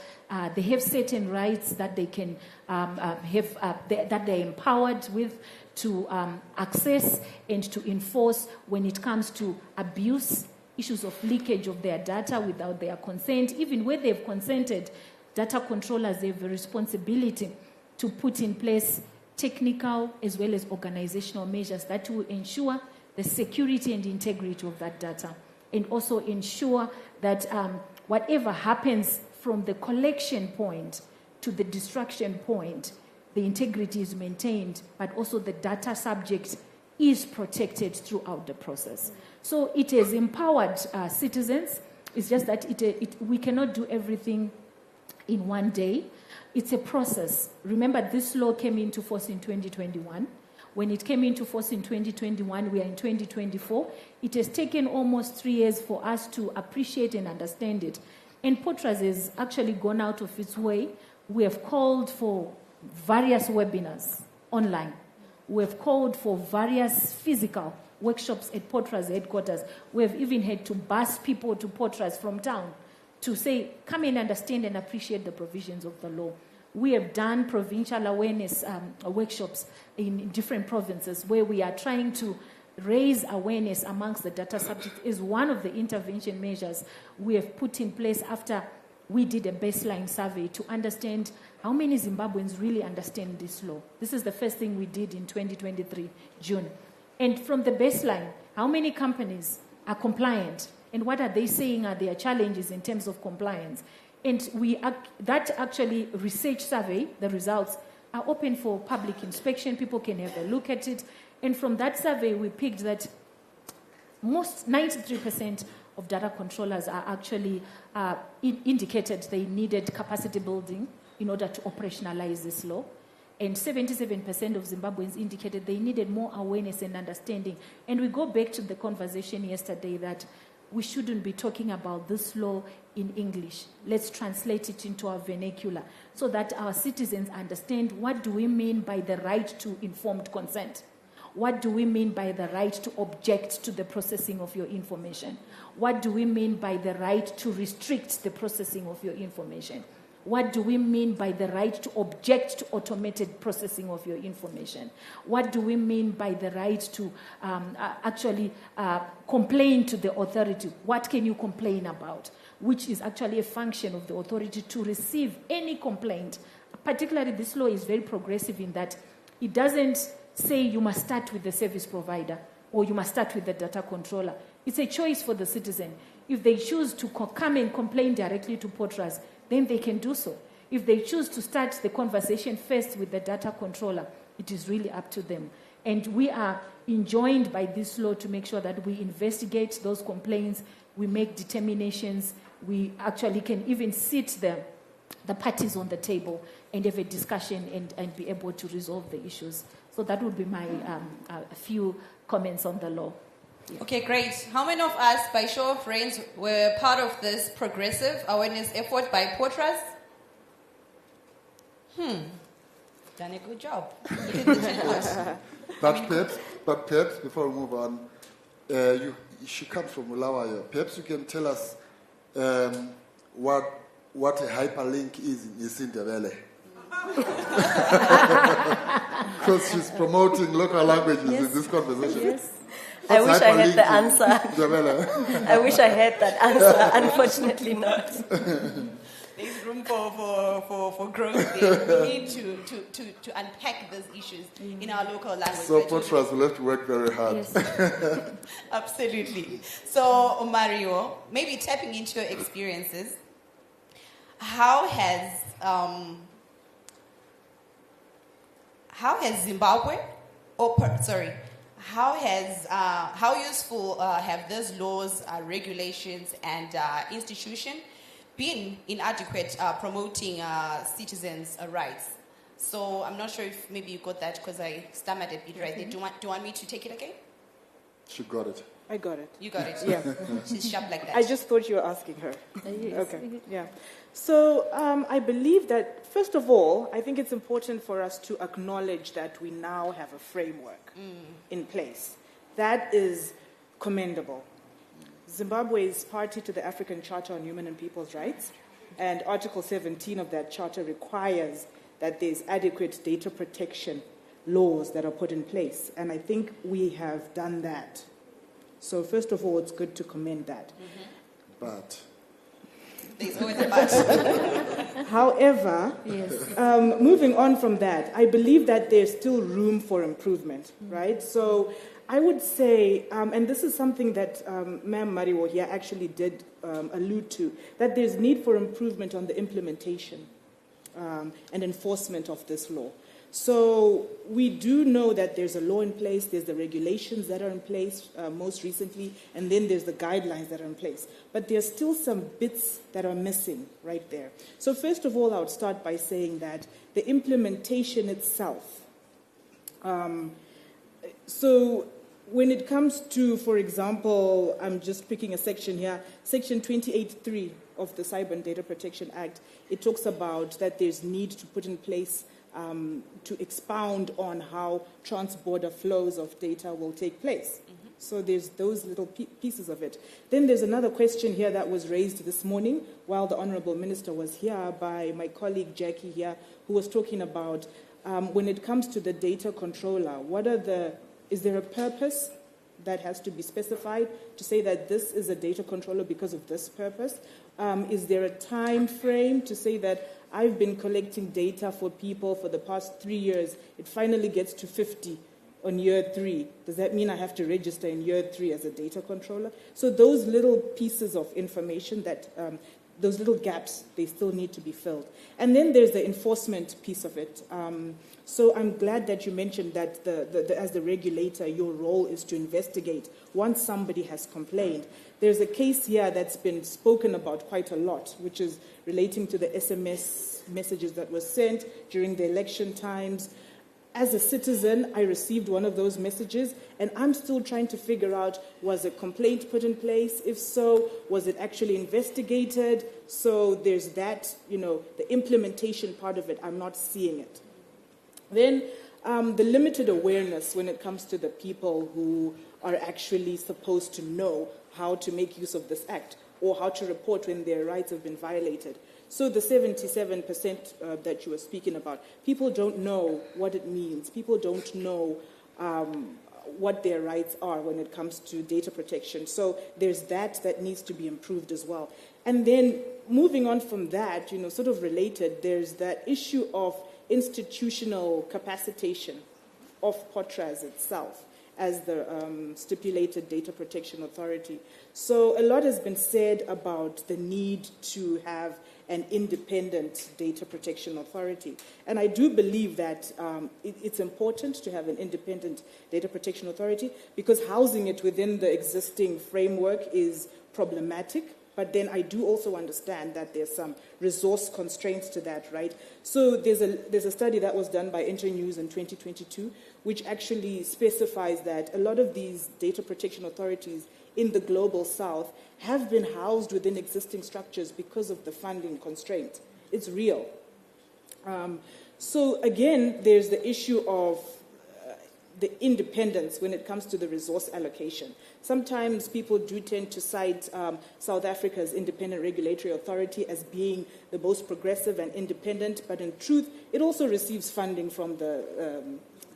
they have certain rights that they can that they're empowered with to access and to enforce when it comes to abuse, issues of leakage of their data without their consent. Even where they've consented, data controllers have a responsibility to put in place technical as well as organizational measures that will ensure the security and integrity of that data, and also ensure that whatever happens from the collection point to the destruction point, the integrity is maintained, but also the data subject is protected throughout the process. So it has empowered citizens It's just that we cannot do everything in one day. It's a process. Remember, this law came into force in 2021. When it came into force in 2021, we are in 2024. It has taken almost 3 years for us to appreciate and understand it. And Potras has actually gone out of its way. We have called for various webinars online. We have called for various physical workshops at Potras headquarters. We have even had to bus people to Potras from town to say, come and understand and appreciate the provisions of the law. We have done provincial awareness workshops in different provinces where we are trying to raise awareness amongst the data subjects is one of the intervention measures we have put in place after we did a baseline survey to understand how many Zimbabweans really understand this law. This is the first thing we did in 2023, June. And from the baseline, how many companies are compliant and what are they saying are their challenges in terms of compliance? And that actually research survey, the results are open for public inspection. People can have a look at it. And from that survey, we picked that 93% of data controllers are actually indicated they needed capacity building in order to operationalize this law. And 77% of Zimbabweans indicated they needed more awareness and understanding. And we go back to the conversation yesterday that we shouldn't be talking about this law in English. Let's translate it into our vernacular so that our citizens understand what do we mean by the right to informed consent. What do we mean by the right to object to the processing of your information? What do we mean by the right to restrict the processing of your information? What do we mean by the right to object to automated processing of your information? What do we mean by the right to complain to the authority? What can you complain about? Which is actually a function of the authority to receive any complaint. Particularly, this law is very progressive in that it doesn't say you must start with the service provider or you must start with the data controller. It's a choice for the citizen. If they choose to come and complain directly to Potras, then they can do so. If they choose to start the conversation first with the data controller, it is really up to them. And we are enjoined by this law to make sure that we investigate those complaints, we make determinations, we actually can even sit the parties on the table and have a discussion and be able to resolve the issues. So that would be my a few comments on the law. Yeah. Okay, great. How many of us, by show of hands, were part of this progressive awareness effort by Potras? Done a good job. But perhaps before we move on, she comes from Bulawayo. Perhaps you can tell us what a hyperlink is in Isindebele. Because she's promoting local languages in this conversation. Yes. I wish I had the answer. I wish I had that answer. Unfortunately not. There's room for growth there. We need to unpack those issues in our local language. So Potras will have to work very hard. Yes. Absolutely. So Mario, maybe tapping into your experiences, how has Zimbabwe, how useful have those laws, regulations, and institutions been inadequate promoting citizens' rights? So I'm not sure if maybe you got that because I stammered a bit right there. Do you want me to take it again? She got it. I got it. You got it? Yeah. She's sharp like that. I just thought you were asking her. Yes. Okay, yeah. So I believe that, first of all, I think it's important for us to acknowledge that we now have a framework in place. That is commendable. Zimbabwe is party to the African Charter on Human and People's Rights, and Article 17 of that charter requires that there's adequate data protection laws that are put in place, and I think we have done that. So first of all, it's good to commend that. But there's always a but. However, moving on from that, I believe that there's still room for improvement, right? So I would say, and this is something that Ma'am Mariwo here actually did allude to, that there's need for improvement on the implementation and enforcement of this law. So we do know that there's a law in place, there's the regulations that are in place most recently, and then there's the guidelines that are in place. But there's still some bits that are missing right there. So first of all, I would start by saying that the implementation itself. So when it comes to, for example, I'm just picking a section here, Section 28.3 of the Cyber and Data Protection Act, it talks about that there's need to put in place to expound on how trans-border flows of data will take place. Mm-hmm. So there's those little pieces of it. Then there's another question here that was raised this morning while the Honorable Minister was here by my colleague Jackie here, who was talking about when it comes to the data controller, is there a purpose that has to be specified to say that this is a data controller because of this purpose? Is there a time frame to say that I've been collecting data for people for the past 3 years, it finally gets to 50 on year 3. Does that mean I have to register in year 3 as a data controller? So those little pieces of information that those little gaps, they still need to be filled. And then there's the enforcement piece of it. So I'm glad that you mentioned that as the regulator, your role is to investigate once somebody has complained. There's a case here that's been spoken about quite a lot, which is relating to the SMS messages that were sent during the election times. As a citizen, I received one of those messages, and I'm still trying to figure out, was a complaint put in place? If so, was it actually investigated? So there's that, the implementation part of it, I'm not seeing it. Then the limited awareness when it comes to the people who are actually supposed to know how to make use of this act or how to report when their rights have been violated. So the 77% that you were speaking about, people don't know what it means. People don't know what their rights are when it comes to data protection. So there's that needs to be improved as well. And then moving on from that, sort of related, there's that issue of institutional capacitation of POTRAS itself as the stipulated data protection authority. So a lot has been said about the need to have an independent data protection authority. And I do believe that it's important to have an independent data protection authority because housing it within the existing framework is problematic. But then I do also understand that there's some resource constraints to that, right? So there's a study that was done by Internews in 2022, which actually specifies that a lot of these data protection authorities in the global south have been housed within existing structures because of the funding constraint. It's real. So again, there's the issue of the independence when it comes to the resource allocation. Sometimes people do tend to cite South Africa's independent regulatory authority as being the most progressive and independent, but in truth, it also receives funding from the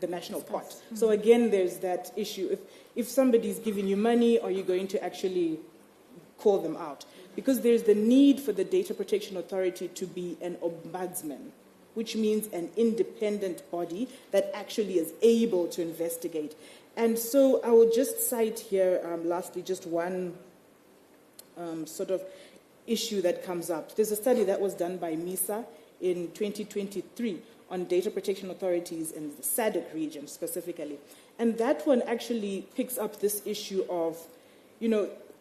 national pot. Mm-hmm. So again, there's that issue. If somebody's giving you money, are you going to actually call them out? Because there's the need for the Data Protection Authority to be an ombudsman, which means an independent body that actually is able to investigate. And so I will just cite here, lastly, just one sort of issue that comes up. There's a study that was done by MISA in 2023 on data protection authorities in the SADC region specifically. And that one actually picks up this issue of,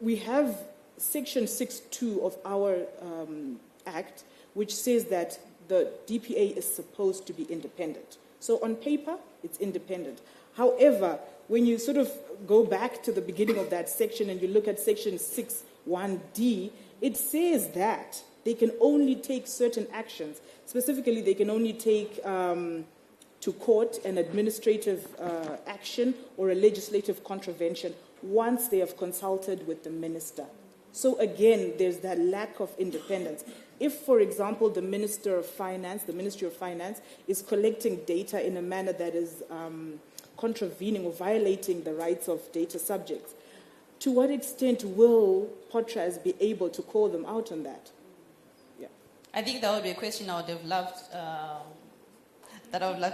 we have Section 6.2 of our Act, which says that the DPA is supposed to be independent. So on paper, it's independent. However, when you sort of go back to the beginning of that section and you look at Section 6.1d, it says that they can only take certain actions. Specifically, they can only take to court an administrative action or a legislative contravention once they have consulted with the minister. So again, there's that lack of independence. If, for example, the Ministry of Finance, is collecting data in a manner that is contravening or violating the rights of data subjects, to what extent will POTRAS be able to call them out on that? Yeah. I think that would be a question I would have loved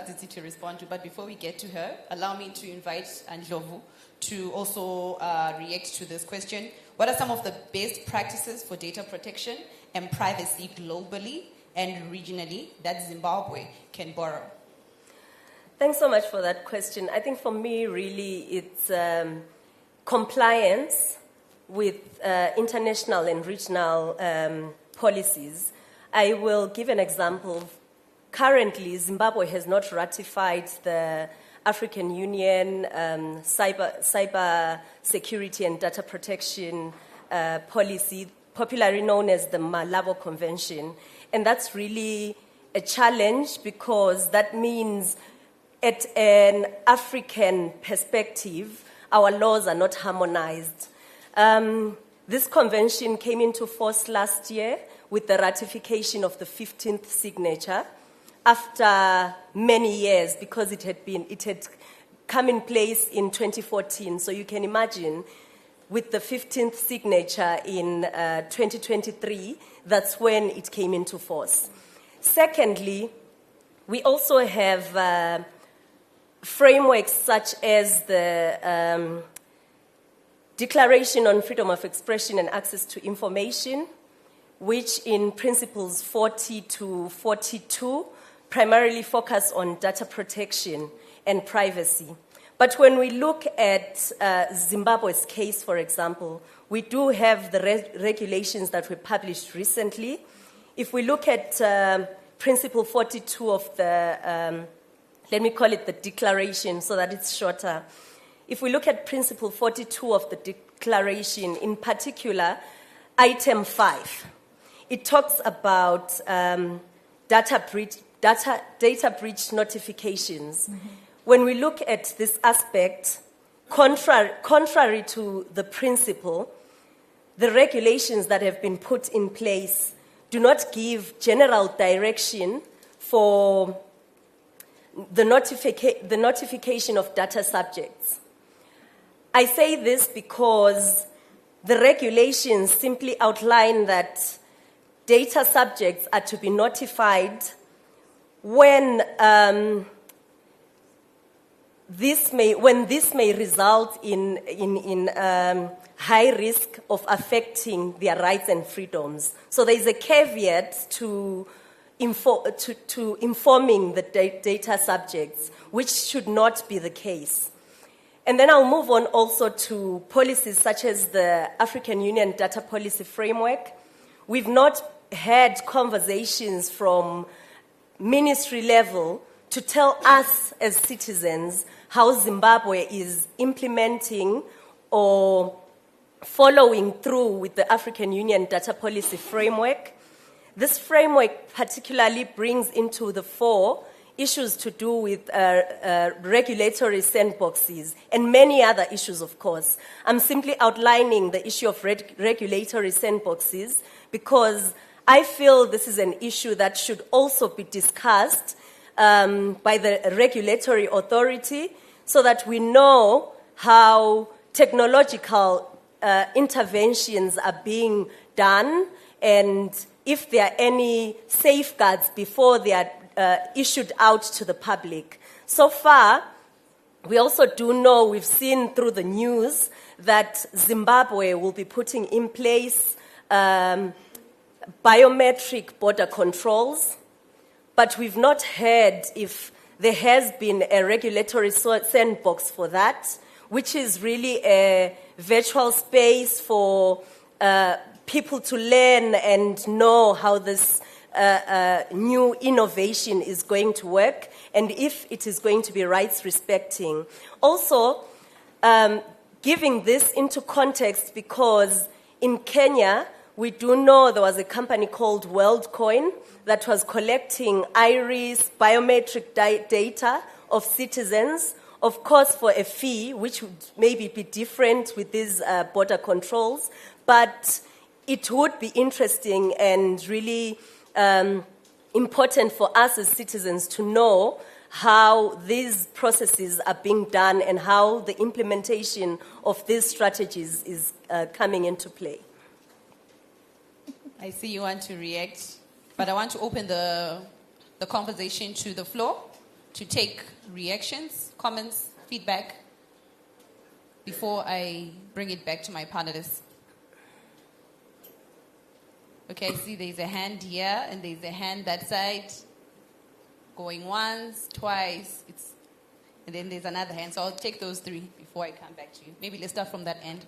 Zizi to respond to. But before we get to her, allow me to invite Ndlovu to also react to this question. What are some of the best practices for data protection and privacy globally and regionally that Zimbabwe can borrow? Thanks so much for that question. I think for me, really, it's compliance with international and regional policies. I will give an example. Currently, Zimbabwe has not ratified the African Union cyber security and data protection policy, popularly known as the Malabo Convention. And that's really a challenge because that means at an African perspective, our laws are not harmonized. This convention came into force last year with the ratification of the 15th signature after many years because it had come in place in 2014. So you can imagine with the 15th signature in 2023, that's when it came into force. Secondly, we also have frameworks such as the Declaration on Freedom of Expression and Access to Information, which in principles 40 to 42 primarily focus on data protection and privacy. But when we look at Zimbabwe's case, for example, we do have the regulations that were published recently. If we look at principle 42 of the, let me call it the declaration so that it's shorter. If we look at principle 42 of the declaration, in particular, item 5, it talks about data breach notifications. Mm-hmm. When we look at this aspect, contrary to the principle, the regulations that have been put in place do not give general direction for the notification of data subjects. I say this because the regulations simply outline that data subjects are to be notified when this may result in high risk of affecting their rights and freedoms. So there is a caveat to informing the data subjects, which should not be the case. And then I'll move on also to policies such as the African Union Data Policy Framework. We've not had conversations from ministry level to tell us as citizens how Zimbabwe is implementing or following through with the African Union Data Policy Framework. This framework particularly brings into the fore issues to do with regulatory sandboxes and many other issues, of course. I'm simply outlining the issue of regulatory sandboxes because I feel this is an issue that should also be discussed by the regulatory authority so that we know how technological interventions are being done and if there are any safeguards before they are issued out to the public. So far, we also do know, we've seen through the news, that Zimbabwe will be putting in place biometric border controls, but we've not heard if there has been a regulatory sandbox for that, which is really a virtual space for people to learn and know how this new innovation is going to work and if it is going to be rights respecting. Also, giving this into context because in Kenya, we do know there was a company called WorldCoin that was collecting iris biometric data of citizens, of course for a fee, which would maybe be different with these border controls, but it would be interesting and really important for us as citizens to know how these processes are being done and how the implementation of these strategies is coming into play. I see you want to react, but I want to open the conversation to the floor to take reactions, comments, feedback before I bring it back to my panelists. Okay, I see there's a hand here and there's a hand that side. Going once, twice. It's And then there's another hand. So I'll take those three before I come back to you. Maybe let's start from that end.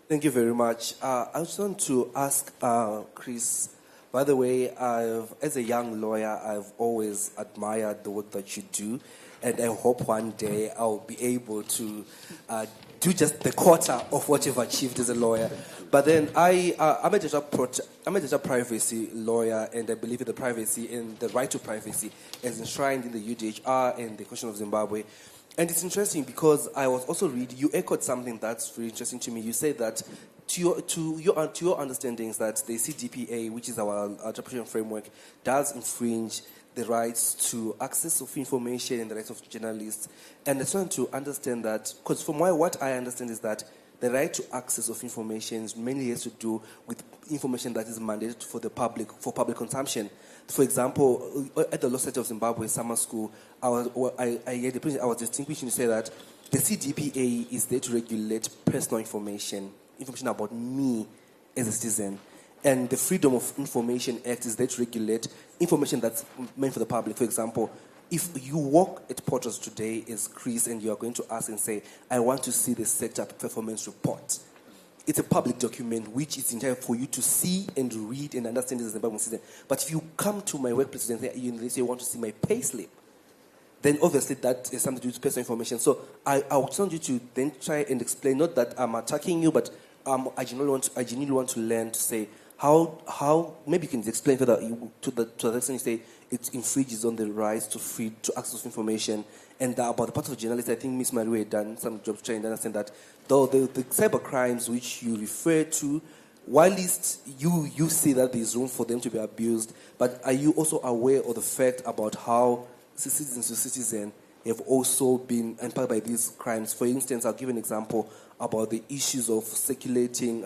Thank you very much. I just want to ask Chris, by the way, as a young lawyer, I've always admired the work that you do, and I hope one day I'll be able to do just the quarter of what you've achieved as a lawyer. But then I'm a data privacy lawyer, and I believe in the privacy and the right to privacy as enshrined in the UDHR and the Constitution of Zimbabwe. And it's interesting because I was also reading, you echoed something that's very interesting to me. You said that to your understandings that the CDPA, which is our interpretation framework, does infringe the rights to access of information and the rights of journalists. And I just want to understand that, because from what I understand is that the right to access of information mainly has to do with information that is mandated for the public, for public consumption. For example, at the Law Center of Zimbabwe Summer School, I was distinguishing to say that the CDPA is there to regulate personal information about me as a citizen. And the Freedom of Information Act is there to regulate information that's meant for the public. For example, if you walk at Portals today as Chris and you are going to ask and say, I want to see the sector performance report, it's a public document which is intended for you to see and read and understand as a Zimbabwean citizen. But if you come to my workplace and say you want to see my pay slip, then obviously that is something to do with personal information. So I would want you to then try and explain, not that I'm attacking you, but I genuinely want to learn to say how maybe you can explain further to the extent you say it infringes on the rights to access information. And about the part of journalists, I think Ms. Marie had done some job trying to understand that though the cyber crimes which you refer to, while least you see that there's room for them to be abused, but are you also aware of the fact about how citizens to citizen have also been impacted by these crimes? For instance, I'll give an example about the issues of circulating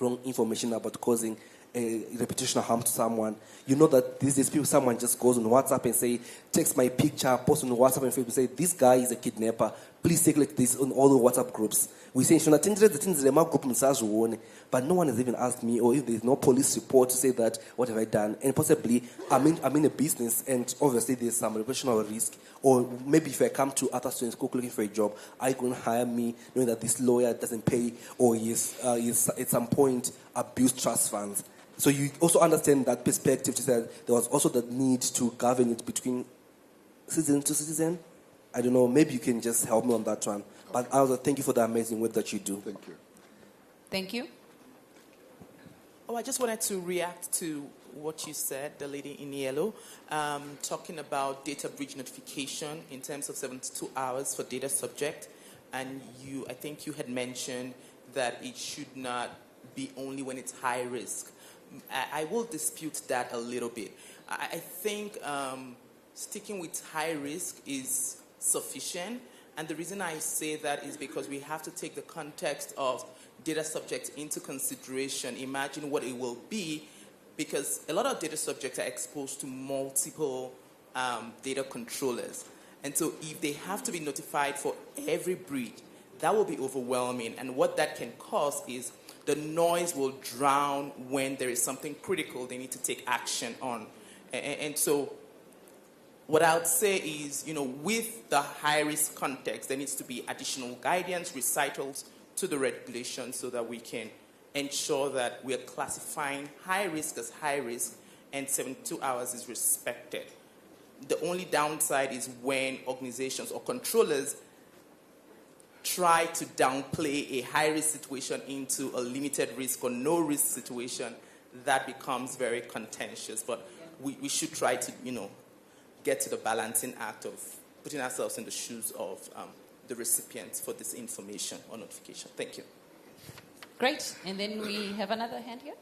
wrong information about causing a reputational harm to someone. You know that these days someone just goes on WhatsApp and say, text my picture, post on WhatsApp and Facebook, say, this guy is a kidnapper. Please circulate this on all the WhatsApp groups. We say, but no one has even asked me, or if there's no police report to say that, what have I done? And possibly, I'm in a business, and obviously there's some reputational risk. Or maybe if I come to other students looking for a job, are you going to hire me knowing that this lawyer doesn't pay, or is at some point abused trust funds? So you also understand that perspective to say that there was also the need to govern it between citizen to citizen. I don't know, maybe you can just help me on that one. But I also thank you for the amazing work that you do. Thank you. Thank you. Oh, I just wanted to react to what you said, the lady in yellow, talking about data breach notification in terms of 72 hours for data subject. And I think you had mentioned that it should not be only when it's high risk. I will dispute that a little bit. I think sticking with high risk is sufficient. And the reason I say that is because we have to take the context of data subjects into consideration. Imagine what it will be, because a lot of data subjects are exposed to multiple data controllers. And so if they have to be notified for every breach, that will be overwhelming. And what that can cause is the noise will drown when there is something critical they need to take action on. And so what I would say is, with the high-risk context, there needs to be additional guidance, recitals to the regulations so that we can ensure that we are classifying high risk as high risk and 72 hours is respected. The only downside is when organizations or controllers try to downplay a high-risk situation into a limited risk or no-risk situation. That becomes very contentious. But we should try to, get to the balancing act of putting ourselves in the shoes of the recipients for this information or notification. Thank you. Great. And then we have another hand here.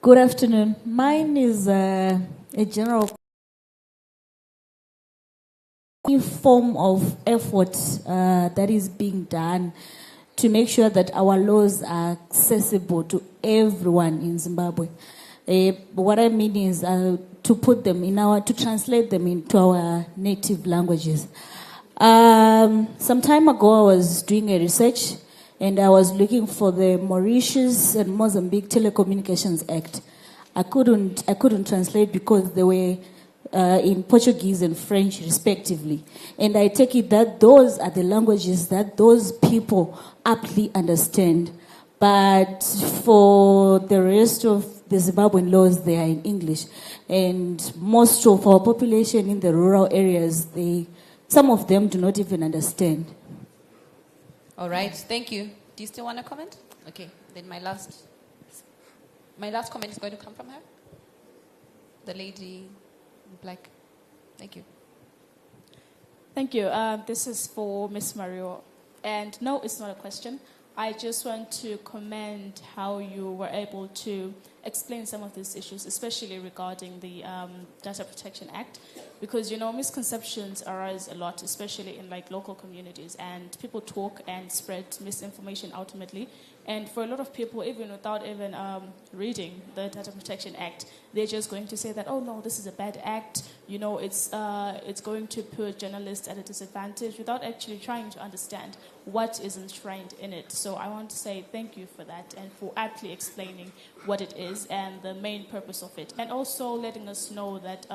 Good afternoon. Mine is a general form of effort that is being done to make sure that our laws are accessible to everyone in Zimbabwe. What I mean is to put them to translate them into our native languages. Some time ago, I was doing a research, and I was looking for the Mauritius and Mozambique Telecommunications Act. I couldn't translate because they were in Portuguese and French respectively. And I take it that those are the languages that those people aptly understand. But for the rest of the Zimbabwean laws, they are in English. And most of our population in the rural areas, some of them do not even understand. All right, thank you. Do you still want to comment? Okay, then my last comment is going to come from her. The lady in black. Thank you. Thank you. This is for Ms. Mario. And no, it's not a question. I just want to commend how you were able to explain some of these issues, especially regarding the Data Protection Act, because, misconceptions arise a lot, especially in local communities, and people talk and spread misinformation ultimately. And for a lot of people, even without even reading the Data Protection Act, they're just going to say that, oh no, this is a bad act, it's going to put journalists at a disadvantage without actually trying to understand what is enshrined in it. So I want to say thank you for that and for aptly explaining what it is and the main purpose of it, and also letting us know that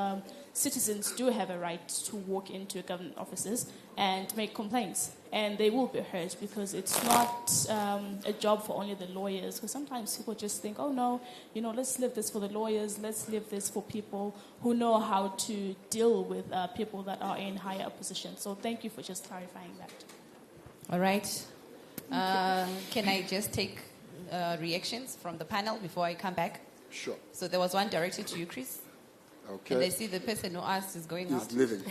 citizens do have a right to walk into government offices and make complaints, and they will be heard, because it's not a job for only the lawyers, because sometimes people just think, oh no, let's leave this for the lawyers, let's leave this for people who know how to deal with people that are in higher positions. So thank you for just clarifying that. All right. Can I just take reactions from the panel before I come back? Sure. So there was one directed to you, Chris. Okay. And I see the person who asked is going out. He's leaving.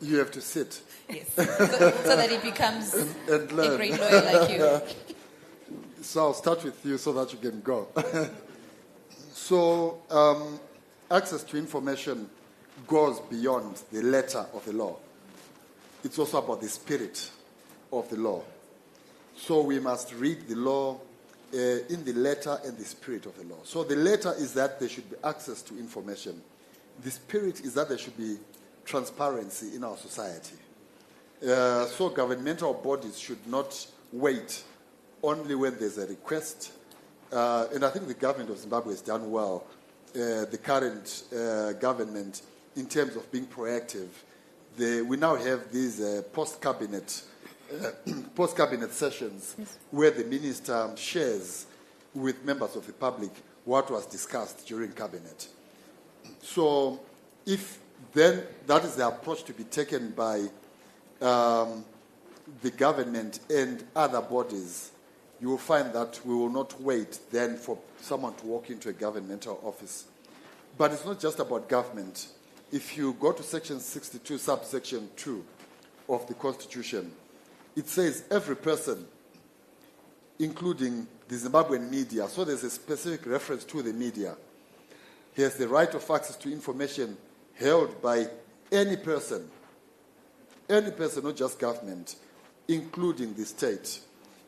You have to sit. Yes. So that he becomes and learn. a great lawyer like you. So I'll start with you so that you can go. So access to information goes beyond the letter of the law. It's also about the spirit of the law. So we must read the law in the letter and the spirit of the law. So the letter is that there should be access to information. The spirit is that there should be transparency in our society. So governmental bodies should not wait only when there's a request. And I think the government of Zimbabwe has done well, the current government, in terms of being proactive. We now have these post-cabinet sessions, yes, where the minister shares with members of the public what was discussed during cabinet. So if then that is the approach to be taken by the government and other bodies, you will find that we will not wait then for someone to walk into a governmental office. But it's not just about government. If you go to section 62, subsection 2 of the Constitution, it says every person, including the Zimbabwean media, so there's a specific reference to the media, he has the right of access to information held by any person, not just government, including the state,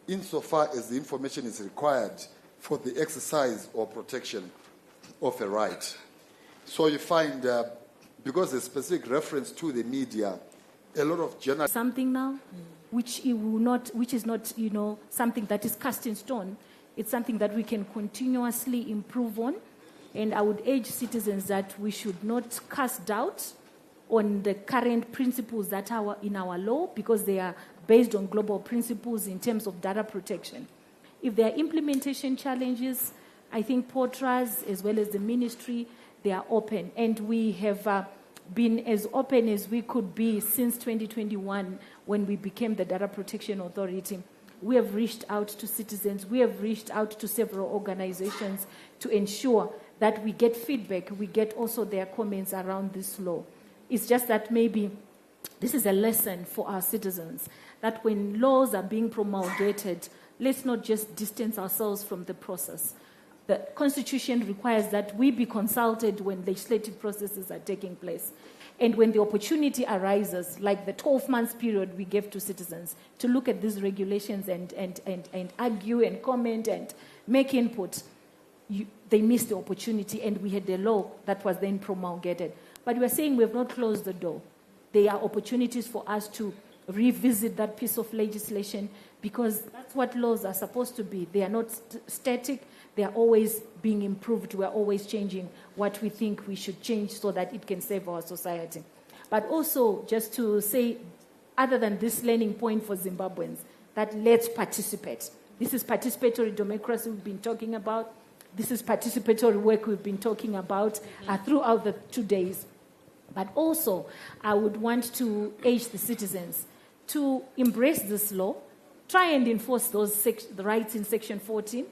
insofar as the information is required for the exercise or protection of a right. So you find, because there's specific reference to the media, a lot of journalists... Something now, which is not, something that is cast in stone. It's something that we can continuously improve on. And I would urge citizens that we should not cast doubt on the current principles that are in our law, because they are based on global principles in terms of data protection. If there are implementation challenges, I think POTRAs, as well as the ministry, they are open. And we have been as open as we could be since 2021, when we became the Data Protection Authority. We have reached out to citizens. We have reached out to several organizations to ensure that we get feedback. We get also their comments around this law. It's just that maybe this is a lesson for our citizens, that when laws are being promulgated, let's not just distance ourselves from the process. The Constitution requires that we be consulted when legislative processes are taking place. And when the opportunity arises, like the 12 months period we gave to citizens to look at these regulations and argue and comment and make input, they missed the opportunity, and we had a law that was then promulgated. But we're saying we have not closed the door. There are opportunities for us to revisit that piece of legislation, because that's what laws are supposed to be. They are not static. They are always being improved. We are always changing what we think we should change so that it can save our society. But also, just to say, other than this learning point for Zimbabweans, that let's participate. This is participatory democracy we've been talking about. This is participatory work we've been talking about throughout the 2 days. But also, I would want to urge the citizens to embrace this law, try and enforce those the rights in Section 14.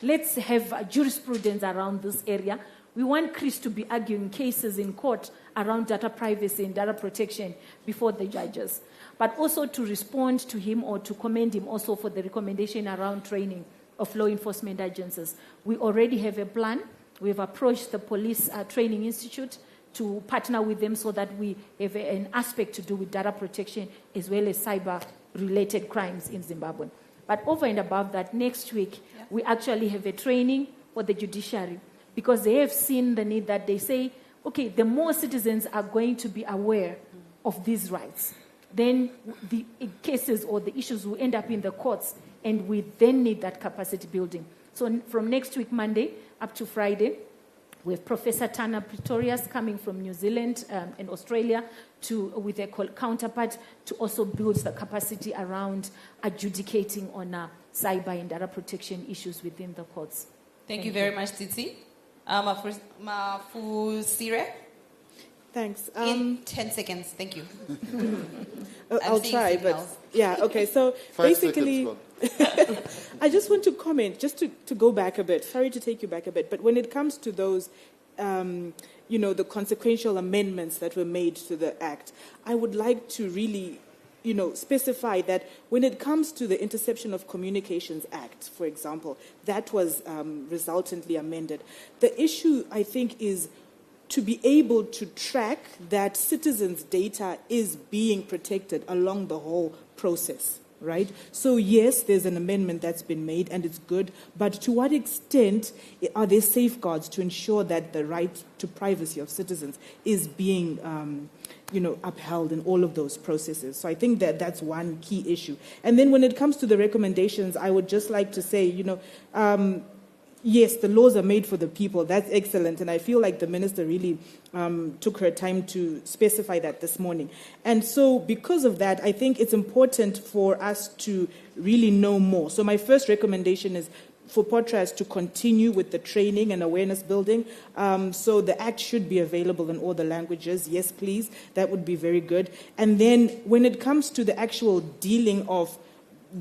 Let's have jurisprudence around this area. We want Chris to be arguing cases in court around data privacy and data protection before the judges, but also to respond to him or to commend him also for the recommendation around training of law enforcement agencies. We already have a plan. We've approached the Police Training Institute to partner with them so that we have an aspect to do with data protection as well as cyber-related crimes in Zimbabwe. But over and above that, next week, we actually have a training for the judiciary because they have seen the need that they say, okay, the more citizens are going to be aware of these rights, then the cases or the issues will end up in the courts, and we then need that capacity building. So from next week, Monday, up to Friday, we have Professor Tana Pretorius coming from New Zealand and Australia with a counterpart to also build the capacity around adjudicating on cyber and data protection issues within the courts. Thank you very much, Tsitsi. Mafusire? Thanks. In 10 seconds, thank you. I'll try, but yeah, okay. So basically, I just want to comment, just to go back a bit. Sorry to take you back a bit, but when it comes to those, the consequential amendments that were made to the Act, I would like to really, specify that when it comes to the Interception of Communications Act, for example, that was resultantly amended. The issue, I think, is to be able to track that citizens' data is being protected along the whole process, right? So yes, there's an amendment that's been made and it's good, but to what extent are there safeguards to ensure that the right to privacy of citizens is being upheld in all of those processes? So I think that that's one key issue. And then when it comes to the recommendations, I would just like to say, yes, the laws are made for the people. That's excellent. And I feel like the minister really took her time to specify that this morning. And so because of that, I think it's important for us to really know more. So my first recommendation is for POTRAS to continue with the training and awareness building. So the Act should be available in all the languages. Yes, please. That would be very good. And then when it comes to the actual dealing of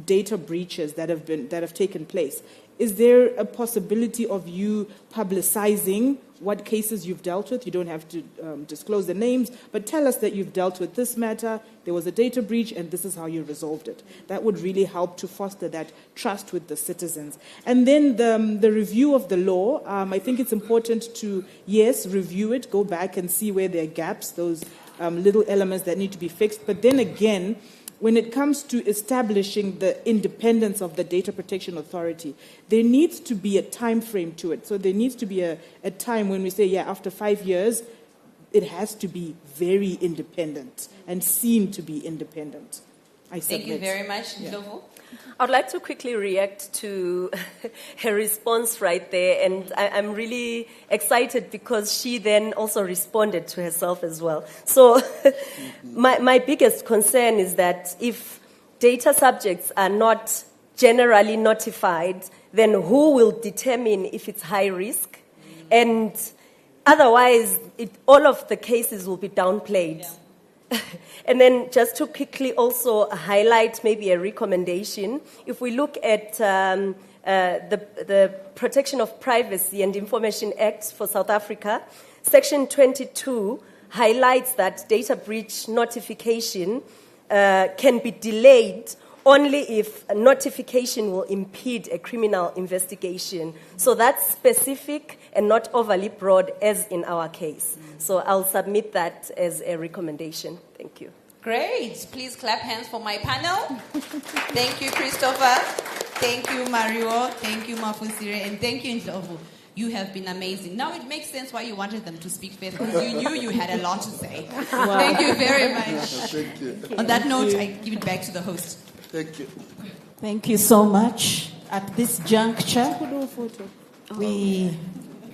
data breaches that have taken place, is there a possibility of you publicizing what cases you've dealt with? You don't have to disclose the names, but tell us that you've dealt with this matter, there was a data breach, and this is how you resolved it. That would really help to foster that trust with the citizens. And then the review of the law, I think it's important to, yes, review it, go back and see where there are gaps, those little elements that need to be fixed. But then again, when it comes to establishing the independence of the Data Protection Authority, there needs to be a time frame to it. So there needs to be a time when we say, after 5 years, it has to be very independent and seen to be independent. I submit. Thank you very much, Ndlovu. I would like to quickly react to her response right there, and I'm really excited because she then also responded to herself as well. So my biggest concern is that if data subjects are not generally notified, then who will determine if it's high risk? And otherwise, all of the cases will be downplayed. Yeah. And then just to quickly also highlight maybe a recommendation, if we look at the Protection of Privacy and Information Act for South Africa, Section 22 highlights that data breach notification can be delayed only if a notification will impede a criminal investigation. So that's specific and not overly broad as in our case. So I'll submit that as a recommendation. Thank you. Great. Please clap hands for my panel. Thank you, Christopher. Thank you, Mario. Thank you, Mafusire. And thank you, Ndlovu. You have been amazing. Now it makes sense why you wanted them to speak first, because you knew you had a lot to say. Wow. Thank you very much. Thank you. On that note, I give it back to the host. Thank you. Thank you so much. At this juncture, we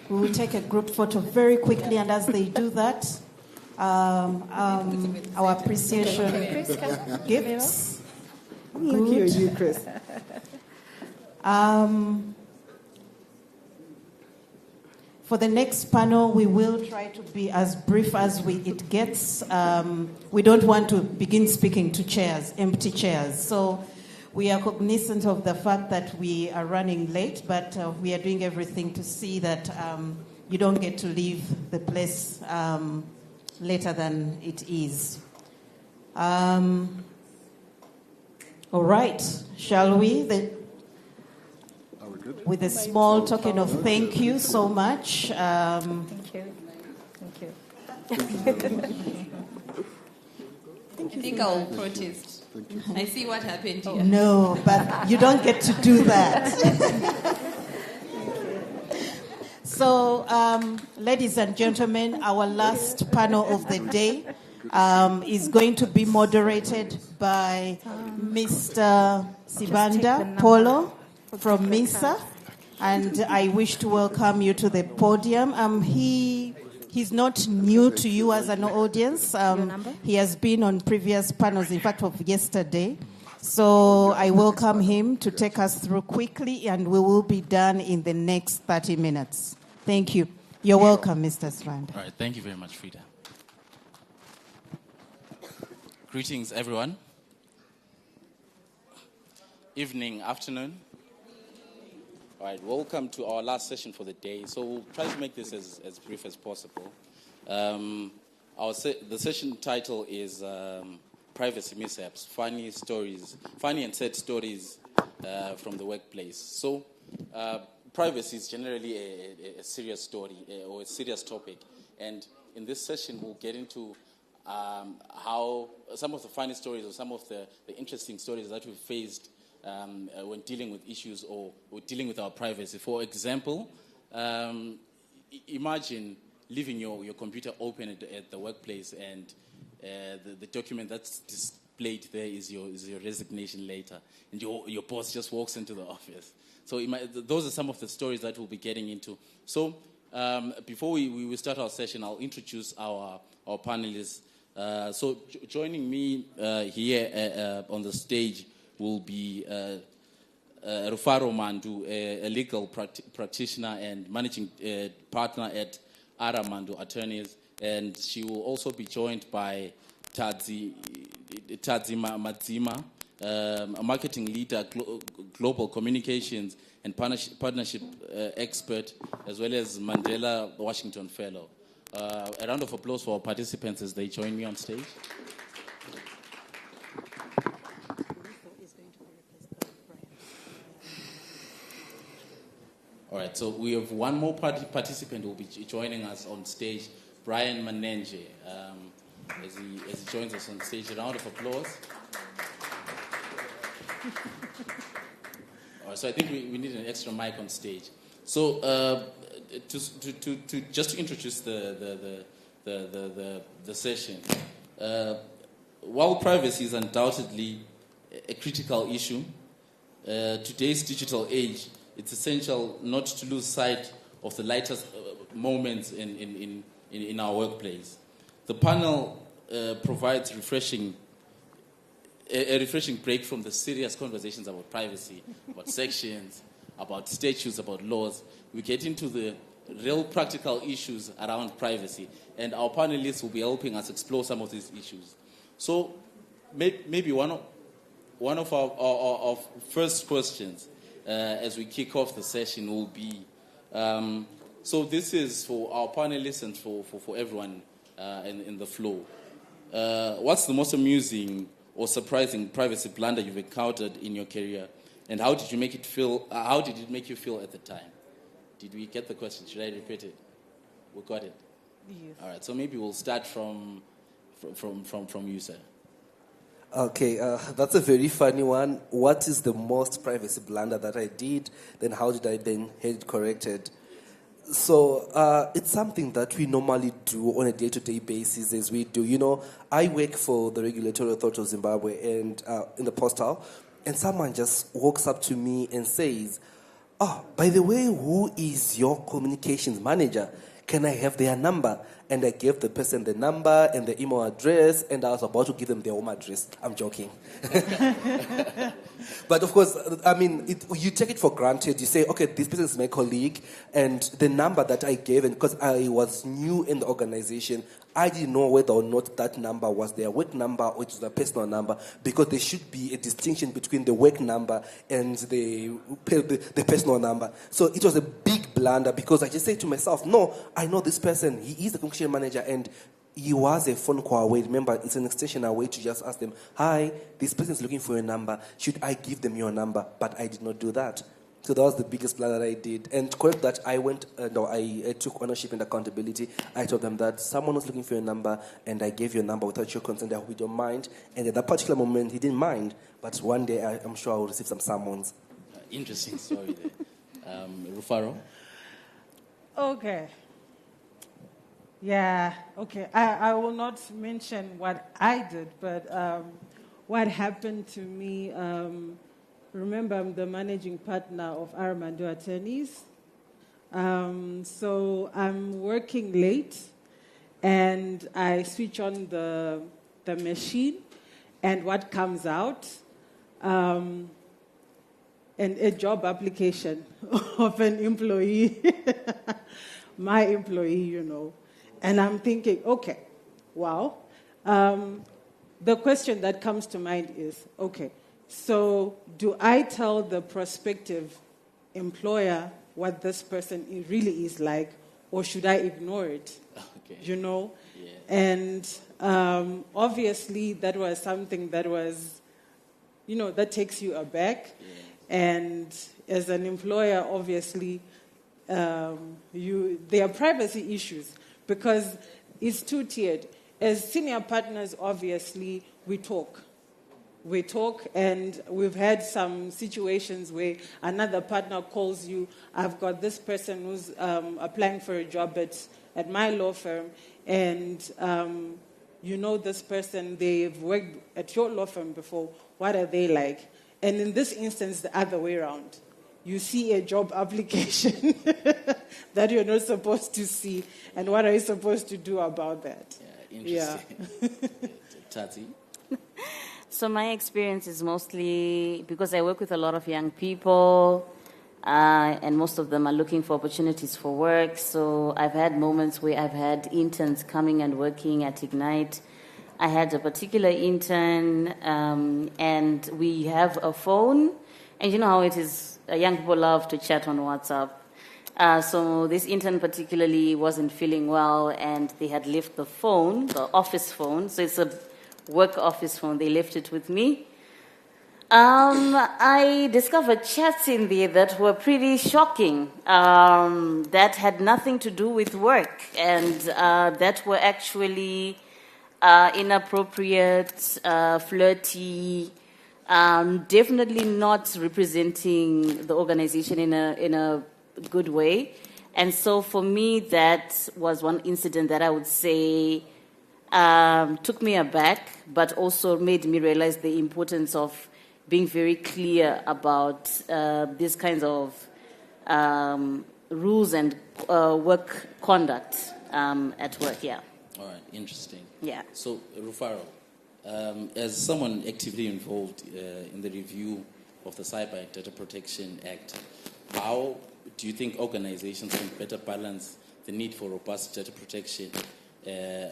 will take a group photo very quickly, and as they do that, our appreciation gifts. Look here, you, Chris. For the next panel, we will try to be as brief as it gets. We don't want to begin speaking to chairs, empty chairs. So we are cognizant of the fact that we are running late, but we are doing everything to see that you don't get to leave the place later than it is. All right, shall we? With a small token of thank you so much. Thank you. I think I'll protest. I see what happened here. No, but you don't get to do that. So, ladies and gentlemen, our last panel of the day is going to be moderated by Mr. Sibanda Polo from MISA, and I wish to welcome you to the podium. He's not new to you as an audience. He has been on previous panels, in fact, of yesterday. So I welcome him to take us through quickly, and we will be done in the next 30 minutes. Thank you. You're welcome, Mr. Strand. All right, thank you very much, Frida. Greetings, everyone. Evening, afternoon. All right, welcome to our last session for the day. So we'll try to make this as brief as possible. The session title is Privacy Mishaps, Funny and Sad Stories from the Workplace. So privacy is generally a serious story or a serious topic. And in this session, we'll get into how some of the funny stories or some of the interesting stories that we've faced when dealing with issues or dealing with our privacy. For example, imagine leaving your computer open at the workplace, and the document that's displayed there is your resignation letter, and your boss just walks into the office. So those are some of the stories that we'll be getting into. So before we start our session, I'll introduce our panelists. So joining me here on the stage will be Rufaro Mandu, a legal practitioner and managing partner at Ara Mandu Attorneys, and she will also be joined by Tadzi Madzima, a marketing leader, global communications and partnership expert, as well as Mandela Washington Fellow. A round of applause for our participants as they join me on stage. All right, so we have one more participant who will be joining us on stage, Brian Manenge, as he joins us on stage. A round of applause. All right, so I think we need an extra mic on stage. So just to introduce the session, while privacy is undoubtedly a critical issue, today's digital age, it's essential not to lose sight of the lightest moments in our workplace. The panel provides a refreshing break from the serious conversations about privacy, about sections, about statutes, about laws. We get into the real practical issues around privacy, and our panelists will be helping us explore some of these issues. So maybe one of our first questions as we kick off the session will be, so this is for our panelists and for everyone in the floor. What's the most amusing or surprising privacy blunder you've encountered in your career, and how did it make you feel at the time? Did we get the question? Should I repeat it? We got it. Yes. All right. So maybe we'll start from you, sir. Okay, that's a very funny one. What is the most privacy blunder that I did? Then how did I then have it corrected? So it's something that we normally do on a day-to-day basis as we do. You know, I work for the Regulatory Authority of Zimbabwe and in the postal, and someone just walks up to me and says, "Oh, by the way, who is your communications manager? Can I have their number?" And I gave the person the number and the email address, and I was about to give them their home address. I'm joking. But of course, I mean, you take it for granted. You say, okay, this person is my colleague, and the number that I gave, and because I was new in the organization, I didn't know whether or not that number was their work number or it was a personal number, because there should be a distinction between the work number and the personal number. So it was a big blunder, because I just said to myself, no, I know this person. He is the communication manager, and he was a phone call away. Remember, it's an extension away to just ask them, "Hi, this person is looking for your number. Should I give them your number?" But I did not do that. So that was the biggest plan that I did. And correct that, I took ownership and accountability. I told them that someone was looking for your number, and I gave your number without your consent. I hope you don't mind. And at that particular moment, he didn't mind. But one day, I'm sure I will receive some summons. Interesting story there. Rufaro? Okay. Yeah, okay. I will not mention what I did, but what happened to me, remember I'm the managing partner of Armando Attorneys. So I'm working late, and I switch on the machine, and what comes out? And a job application of an employee, my employee, you know. And I'm thinking, okay, wow. The question that comes to mind is, okay, so do I tell the prospective employer what this person really is like, or should I ignore it? Okay. You know? Yeah. And obviously that was something that was, that takes you aback. Yeah. And as an employer, obviously, there are privacy issues, because it's two-tiered. As senior partners, obviously, we talk. We talk, and we've had some situations where another partner calls you, "I've got this person who's applying for a job at my law firm, and you know this person, they've worked at your law firm before. What are they like?" And in this instance, the other way around. You see a job application that you're not supposed to see, and what are you supposed to do about that? Yeah, interesting. Yeah. Tati? So my experience is mostly because I work with a lot of young people, and most of them are looking for opportunities for work. So I've had moments where I've had interns coming and working at Ignite. I had a particular intern, and we have a phone, and you know how it is. Young people love to chat on WhatsApp. So this intern particularly wasn't feeling well, and they had left the phone, the office phone. So it's a work office phone. They left it with me. I discovered chats in there that were pretty shocking, that had nothing to do with work, and that were actually inappropriate, flirty, definitely not representing the organization in a good way. And so for me, that was one incident that I would say took me aback, but also made me realize the importance of being very clear about these kinds of rules and work conduct at work, yeah. All right, interesting. Yeah. So, Rufaro, as someone actively involved in the review of the Cyber Data Protection Act, how do you think organizations can better balance the need for robust data protection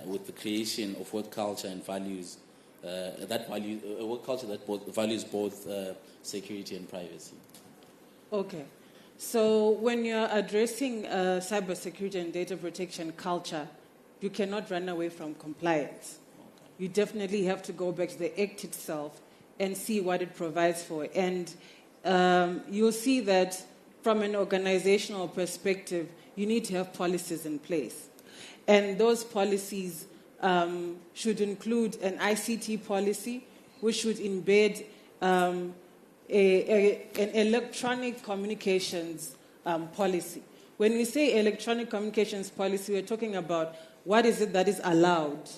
with the creation of work culture and values, a work culture that values both security and privacy? Okay. So when you're addressing cybersecurity and data protection culture, you cannot run away from compliance. You definitely have to go back to the Act itself and see what it provides for. And you'll see that from an organizational perspective, you need to have policies in place. And those policies should include an ICT policy, which should embed an electronic communications policy. When we say electronic communications policy, we're talking about what is it that is allowed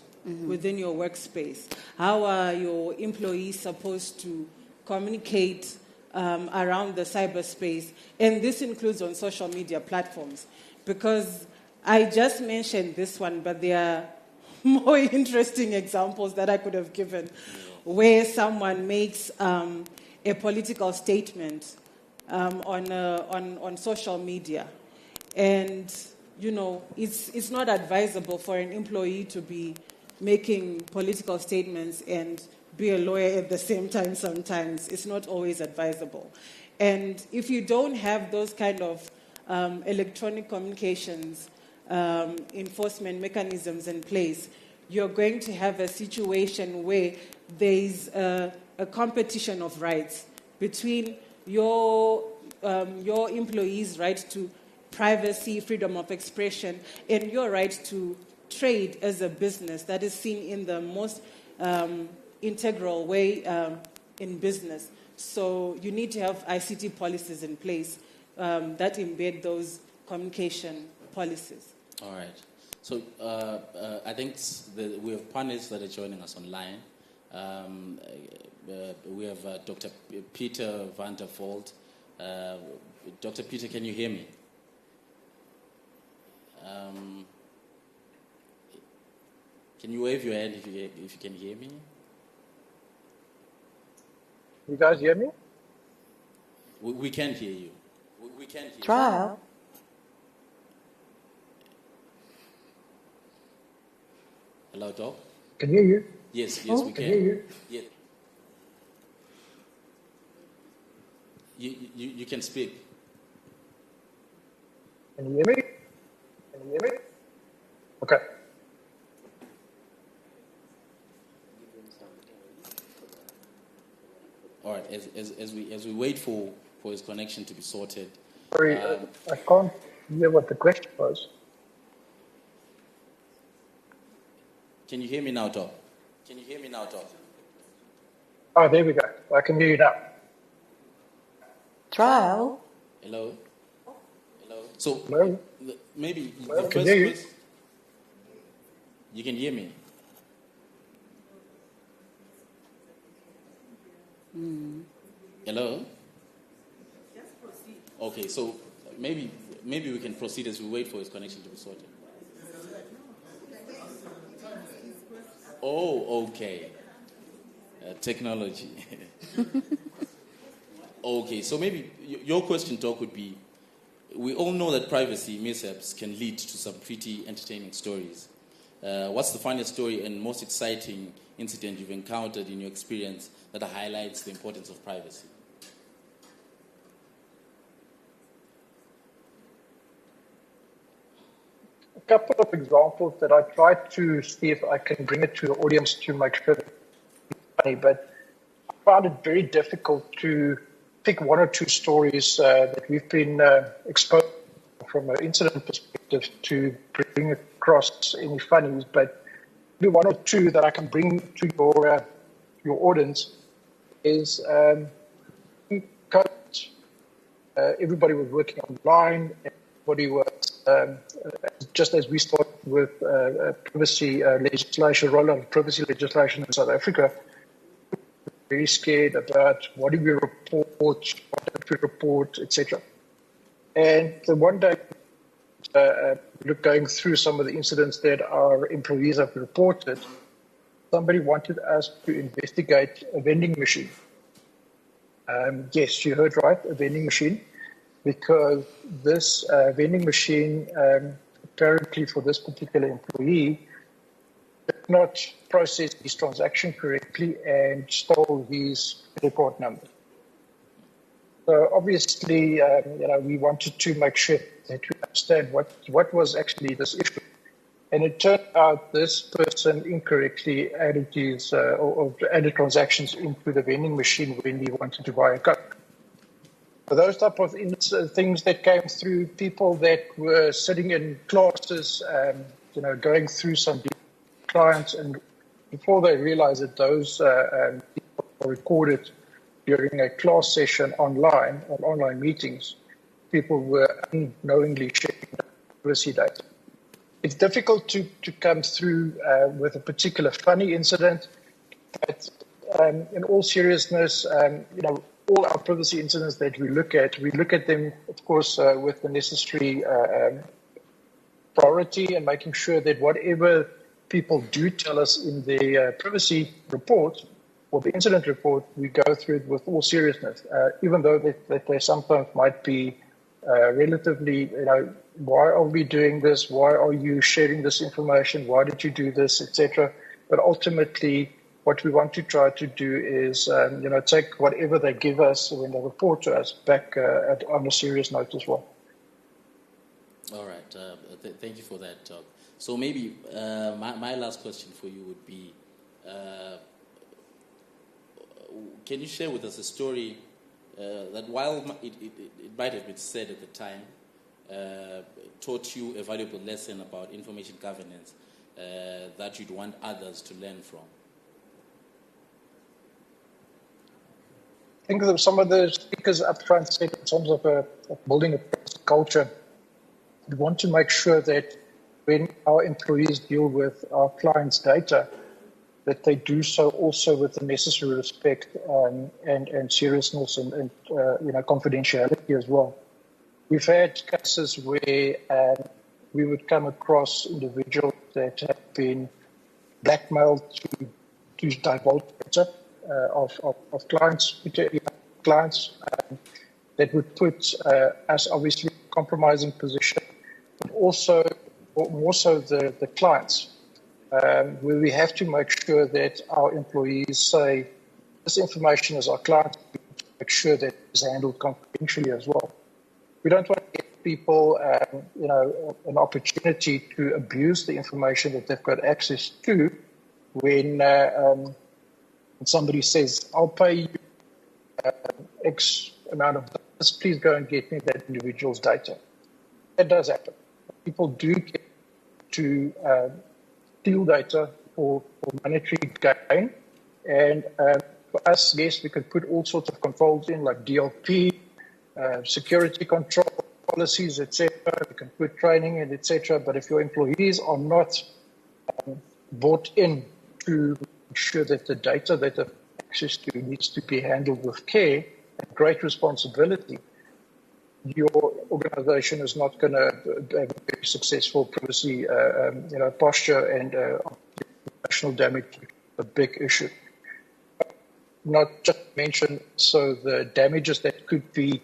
within your workspace. How are your employees supposed to communicate around the cyberspace, and this includes on social media platforms, because I just mentioned this one, but there are more interesting examples that I could have given, where someone makes a political statement on social media, and it's not advisable for an employee to be making political statements and be a lawyer at the same time. Sometimes it's not always advisable, and if you don't have those kind of electronic communications enforcement mechanisms in place, you're going to have a situation where there's a competition of rights between your employees' right to privacy, freedom of expression, and your right to trade as a business that is seen in the most integral way in business. So you need to have ICT policies in place that embed those communication policies. All right. So I think we have panelists that are joining us online. We have Dr. Peter van der Voort. Dr. Peter, can you hear me? Can you wave your hand if you can hear me? You guys hear me? We can hear you. We can hear Try. you. Hello, Doc? Can hear you. Yes, we can. Hear you. Yeah. You can speak. Can you hear me? Can you hear me? Okay. All right. As we wait for his connection to be sorted. Sorry, I can't hear what the question was. Can you hear me now, Doc? Can you hear me now, Doc? Oh, there we go. I can hear you now. Trial. Hello. Hello. So maybe the first question. You can hear me. Hello. Okay, so maybe we can proceed as we wait for his connection to be sorted. Oh, okay. Technology. Okay, so maybe your question, Doc, would be, we all know that privacy mishaps can lead to some pretty entertaining stories. What's the funniest story and most exciting incident you've encountered in your experience that highlights the importance of privacy? A couple of examples that I tried to see if I can bring it to the audience to make sure that it's funny, but I found it very difficult to pick one or two stories that we've been exposed from an incident perspective to bring across any funnies, but maybe one or two that I can bring to your audience is COVID. Everybody was working online. Everybody was, just as we started with privacy legislation, rollout of privacy legislation in South Africa, very scared about what do we report, what don't we report, etc. And the one day, going through some of the incidents that our employees have reported, somebody wanted us to investigate a vending machine. Yes, you heard right, a vending machine, because this vending machine, apparently for this particular employee, did not process his transaction correctly and stole his credit card number. So obviously, we wanted to make sure that we understand what was actually this issue. And it turned out this person incorrectly added his or added transactions into the vending machine when he wanted to buy a Coke. So those type of things that came through, people that were sitting in classes, going through some clients, and before they realized that those people were recorded during a class session online, on online meetings, people were unknowingly sharing privacy data. It's difficult to come through with a particular funny incident, but in all seriousness, all our privacy incidents that we look at them, of course, with the necessary priority and making sure that whatever people do tell us in the privacy report or the incident report, we go through it with all seriousness, even though that they sometimes might be relatively, why are we doing this? Why are you sharing this information? Why did you do this, etc.? But ultimately, what we want to try to do is, take whatever they give us when they report to us back on a serious note as well. All right. Thank you for that, Doc. So maybe my last question for you would be, can you share with us a story that while it might have been said at the time, taught you a valuable lesson about information governance that you'd want others to learn from? I think that some of the speakers up front said in terms of building a culture, we want to make sure that when our employees deal with our clients' data, that they do so also with the necessary respect and seriousness and confidentiality as well. We've had cases where we would come across individuals that have been blackmailed to divulge data of clients that would put us obviously in a compromising position, but also more so the clients, where we have to make sure that our employees say, this information is our client, make sure that it's handled confidentially as well. We don't want to give people, an opportunity to abuse the information that they've got access to when somebody says, I'll pay you X amount of dollars, please go and get me that individual's data. That does happen. People do get to steal data for monetary gain. And for us, yes, we can put all sorts of controls in, like DLP, security control policies, etc. We can put training in, etc. But if your employees are not bought in to ensure that the data that they have access to needs to be handled with care and great responsibility, your organization is not going to have a very successful privacy posture, and national damage is a big issue. Not just mention so the damages that could be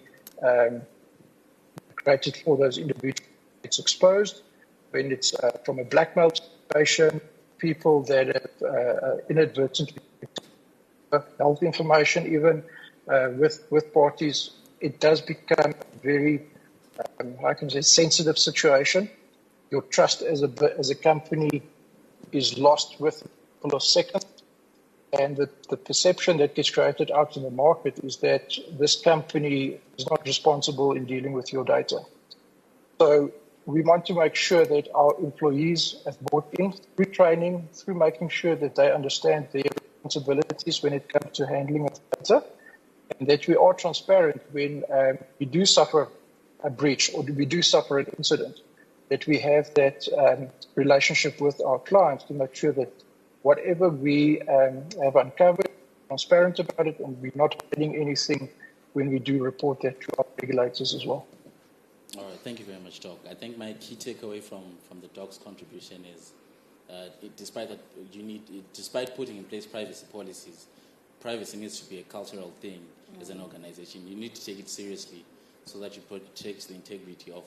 created for those individuals. It's exposed when it's from a blackmail situation, people that have inadvertently health information, even with parties. It does become a very, sensitive situation. Your trust as a company is lost within a couple of seconds. And the perception that gets created out in the market is that this company is not responsible in dealing with your data. So we want to make sure that our employees have bought in through training, through making sure that they understand their responsibilities when it comes to handling of data, and that we are transparent when we do suffer a breach or we do suffer an incident, that we have that relationship with our clients to make sure that whatever we have uncovered, transparent about it, and we're not hiding anything when we do report that to our regulators as well. All right, thank you very much, Doc. I think my key takeaway from the Doc's contribution is, despite putting in place privacy policies, privacy needs to be a cultural thing as an organization. You need to take it seriously so that you protect the integrity of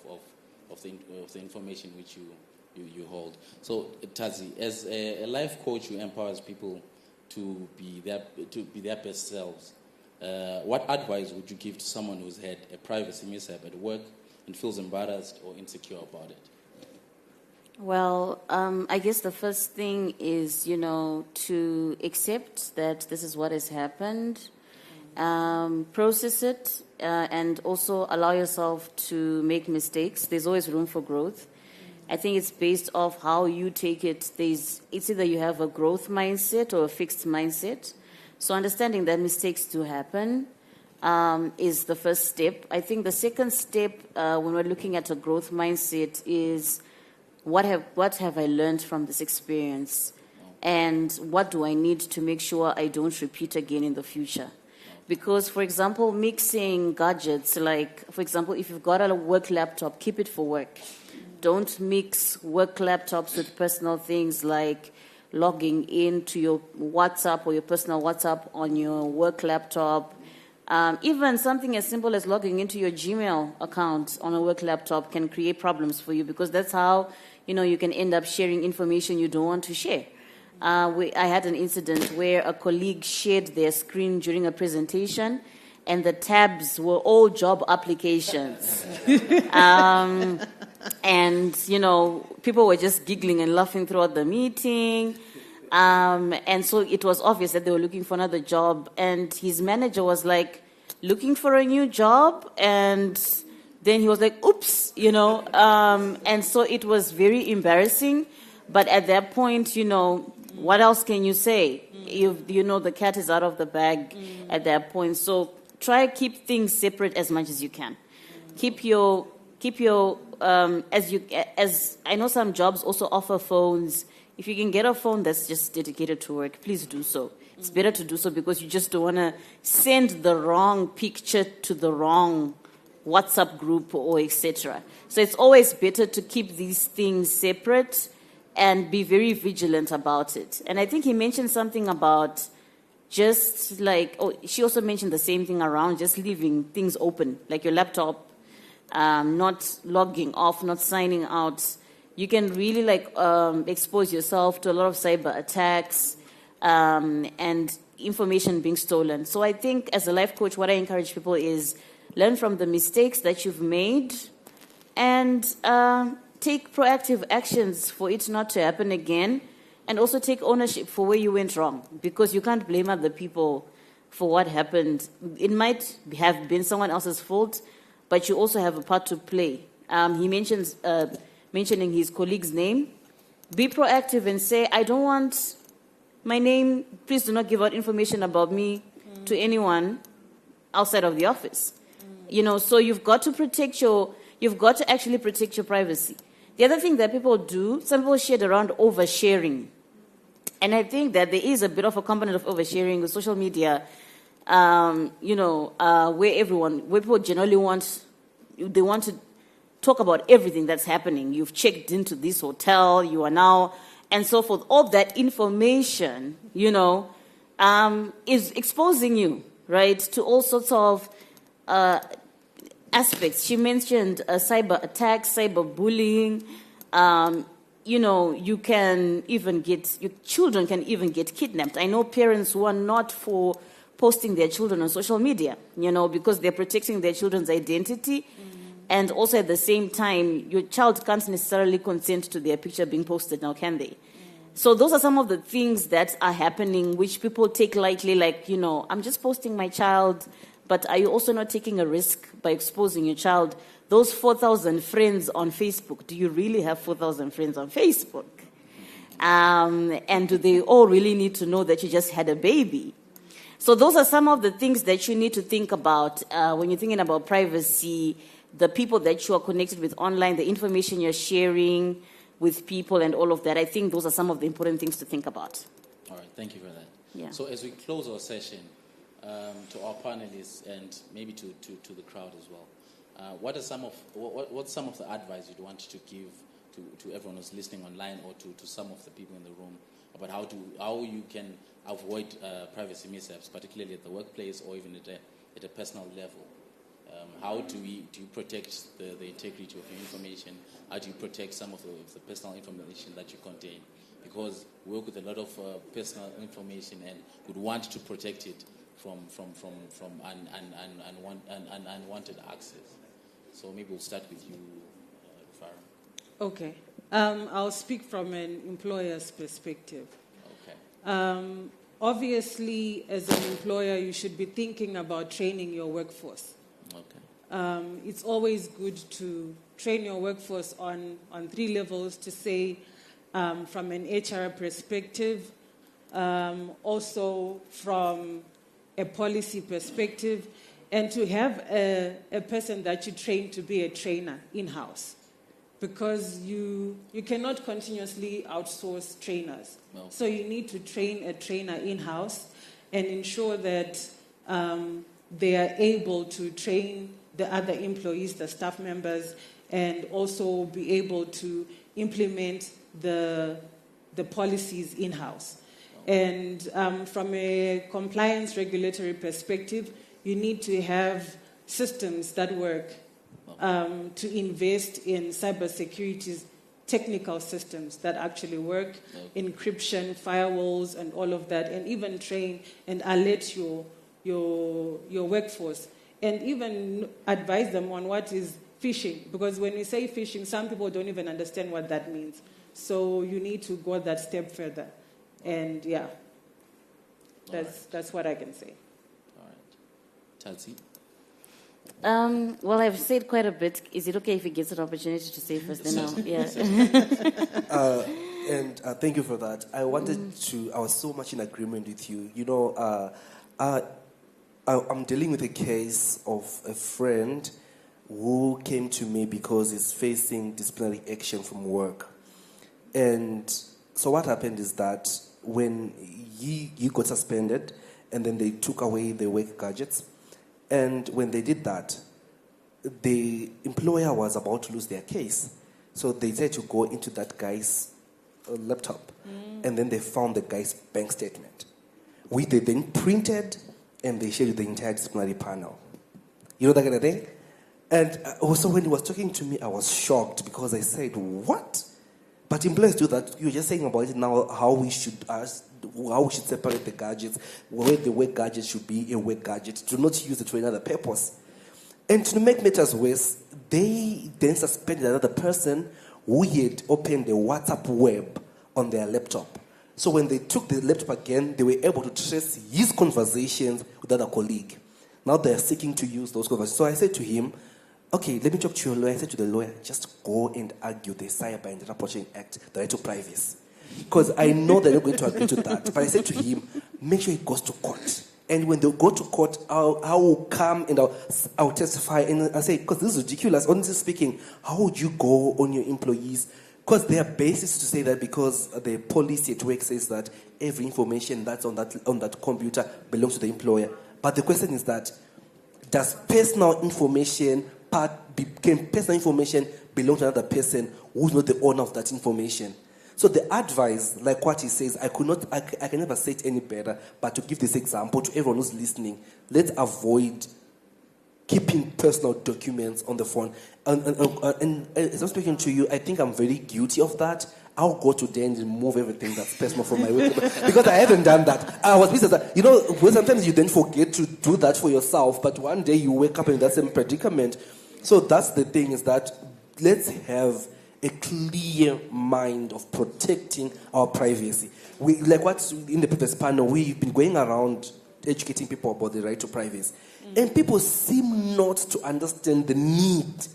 the information which you hold. So, Tazi, as a life coach who empowers people to be their best selves, what advice would you give to someone who's had a privacy mishap at work and feels embarrassed or insecure about it? Well, I guess the first thing is, to accept that this is what has happened, process it, and also allow yourself to make mistakes. There's always room for growth. I think it's based off how you take it. It's either you have a growth mindset or a fixed mindset. So understanding that mistakes do happen is the first step. I think the second step when we're looking at a growth mindset is what have I learned from this experience? and what do I need to make sure I don't repeat again in the future. Because, for example, mixing gadgets, like, for example, if you've got a work laptop, keep it for work. Don't mix work laptops with personal things like logging into your WhatsApp or your personal WhatsApp on your work laptop. Even something as simple as logging into your Gmail account on a work laptop can create problems for you, because that's how, you can end up sharing information you don't want to share. I had an incident where a colleague shared their screen during a presentation, and the tabs were all job applications. And, people were just giggling and laughing throughout the meeting. And so it was obvious that they were looking for another job. And his manager was like, looking for a new job? And then he was like, oops, And so it was very embarrassing. But at that point, what else can you say? The cat is out of the bag at that point. So try to keep things separate as much as you can. Keep your as I know some jobs also offer phones. If you can get a phone that's just dedicated to work, please do so. It's better to do so, because you just don't want to send the wrong picture to the wrong WhatsApp group or etc. So it's always better to keep these things separate and be very vigilant about it. And I think he mentioned something about just like, she also mentioned the same thing around just leaving things open, like your laptop, not logging off, not signing out. You can really expose yourself to a lot of cyber attacks and information being stolen. So I think as a life coach, what I encourage people is learn from the mistakes that you've made and take proactive actions for it not to happen again, and also take ownership for where you went wrong, because you can't blame other people for what happened. It might have been someone else's fault, but you also have a part to play. He mentioning his colleague's name. Be proactive and say, I don't want my name, please do not give out information about me to anyone outside of the office. So you've got to actually protect your privacy. The other thing that people do, some people shared around oversharing. And I think that there is a bit of a component of oversharing with social media, where people generally want to talk about everything that's happening. You've checked into this hotel, you are now, and so forth. All that information, is exposing you, right, to all sorts of aspects. She mentioned cyber attacks, cyber bullying. You can even your children can even get kidnapped. I know parents who are not for posting their children on social media, because they're protecting their children's identity. And also at the same time, your child can't necessarily consent to their picture being posted now, can they? So those are some of the things that are happening, which people take lightly, like, I'm just posting my child, but are you also not taking a risk by exposing your child? Those 4,000 friends on Facebook, do you really have 4,000 friends on Facebook? And do they all really need to know that you just had a baby? So those are some of the things that you need to think about when you're thinking about privacy, the people that you are connected with online, the information you're sharing with people and all of that. I think those are some of the important things to think about. All right, thank you for that. Yeah. So as we close our session, to our panelists and maybe to the crowd as well, what's some of the advice you'd want to give to everyone who's listening online, or to some of the people in the room, about how you can avoid privacy mishaps, particularly at the workplace or even at a personal level? How do you protect the integrity of your information? How do you protect some of the personal information that you contain? Because we work with a lot of personal information and would want to protect it from unwanted access. So maybe we'll start with you, Farah. Okay. I'll speak from an employer's perspective. Okay. Obviously, as an employer, you should be thinking about training your workforce. Okay. It's always good to train your workforce on 3 levels, to say from an HR perspective, also from a policy perspective, and to have a person that you train to be a trainer in-house. because you cannot continuously outsource trainers. No. So you need to train a trainer in-house and ensure that they are able to train the other employees, the staff members, and also be able to implement the policies in-house. And from a compliance regulatory perspective, you need to have systems that work, to invest in cybersecurity's technical systems that actually work, encryption, firewalls, and all of that, and even train and alert your workforce, and even advise them on what is phishing, because when we say phishing, some people don't even understand what that means. So you need to go that step further. And yeah, that's what I can say. All right. Tati? Well, I've said quite a bit. Is it okay if he gets an opportunity to say first? Then And thank you for that. I was so much in agreement with you. You know, I'm dealing with a case of a friend who came to me because he's facing disciplinary action from work. And so what happened is that when he got suspended, and then they took away the work gadgets, and when they did that, the employer was about to lose their case. So they said to go into that guy's laptop, and then they found the guy's bank statement, which they then printed, and they shared with the entire disciplinary panel. You know that kind of thing? And also when he was talking to me, I was shocked because I said, what? But employers do that. You're just saying about it now, how we should separate the gadgets, where the work gadget should be a work gadget, do not use it for another purpose. And to make matters worse, they then suspended another person who had opened the WhatsApp web on their laptop. So when they took the laptop again, they were able to trace his conversations with another colleague. Now they're seeking to use those conversations. So I said to him, okay, let me talk to your lawyer. I said to the lawyer, just go and argue the Cyber and Data Protection Act, the right to privacy. Because I know they're not going to agree to that. But I said to him, make sure he goes to court. And when they go to court, I will come and I'll testify. And I say, because this is ridiculous. Honestly speaking, how would you go on your employees? Because there are basis to say that, because the policy at work says that every information that's on that computer belongs to the employer. But the question is that, does personal information belong to another person who's not the owner of that information? So the advice, like what he says, I can never say it any better, but to give this example to everyone who's listening, let's avoid keeping personal documents on the phone. And as I'm speaking to you, I think I'm very guilty of that. I'll go today and remove everything that's personal from my work because I haven't done that. I was busy. You know, sometimes you then forget to do that for yourself, but one day you wake up in that same predicament. So that's the thing, is that let's have a clear mind of protecting our privacy. Like what's in the previous panel, we've been going around educating people about the right to privacy. And people seem not to understand the need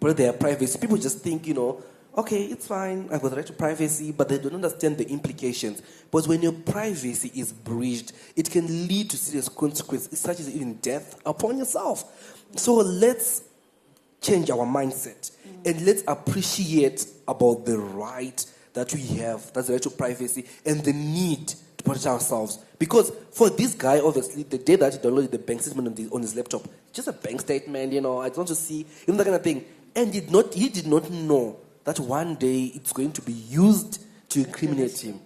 for their privacy. People just think, okay, it's fine, I've got the right to privacy, but they don't understand the implications. But when your privacy is breached, it can lead to serious consequences, such as even death upon yourself. So let's change our mindset and let's appreciate about the right that we have, that's the right to privacy, and the need to protect ourselves. Because for this guy, obviously, the day that he downloaded the bank statement on his laptop, just a bank statement, I just want to see, that kind of thing. And he did not know that one day it's going to be used to incriminate him.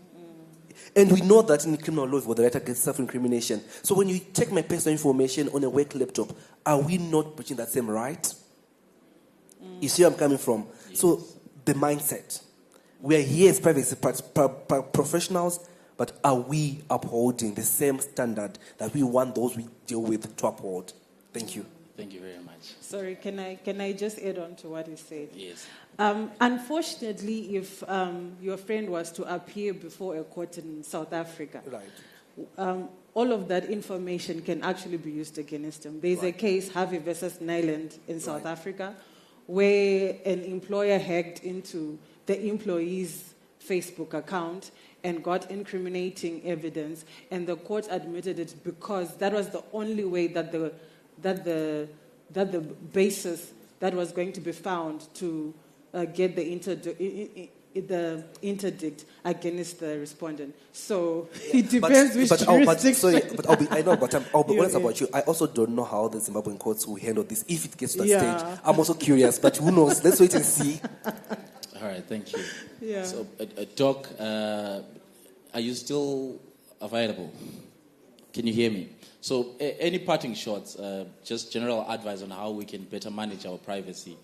And we know that in criminal law, for the right against self-incrimination. So when you take my personal information on a work laptop, are we not breaching that same right? You see where I'm coming from? Yes. So the mindset. We are here as privacy professionals, but are we upholding the same standard that we want those we deal with to uphold? Thank you. Thank you very much. Sorry, can I just add on to what he said? Yes. Unfortunately, if your friend was to appear before a court in South Africa, right, all of that information can actually be used against him. There's a case, Harvey versus Nyland, in South Africa, where an employer hacked into the employee's Facebook account and got incriminating evidence, and the court admitted it because that was the only way that the basis that was going to be found to get the interdict against the respondent. So it depends which jurisdiction. I know, but I'll be honest Yeah. about you. I also don't know how the Zimbabwean courts will handle this if it gets to that Yeah. stage. I'm also curious, but who knows? Let's wait and see. All right, thank you. Yeah. So, Doc, are you still available? Can you hear me? So, any parting shots, just general advice on how we can better manage our privacy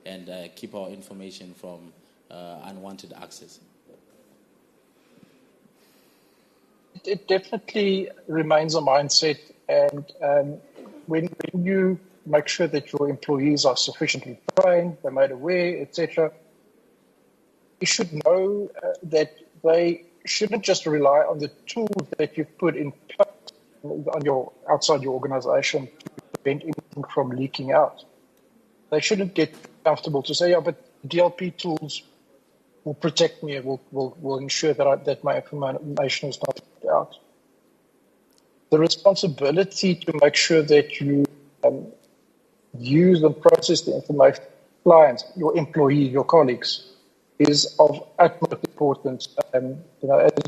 and keep our information from unwanted access? It definitely remains a mindset, and when you make sure that your employees are sufficiently trained, they're made aware, etc., you should know that they shouldn't just rely on the tools that you've put in place outside your organization to prevent anything from leaking out. They shouldn't get comfortable to say, yeah, but DLP tools will protect me and will ensure that my information is not leaked out. The responsibility to make sure that you use and process the information of clients, your employees, your colleagues, is of utmost importance. As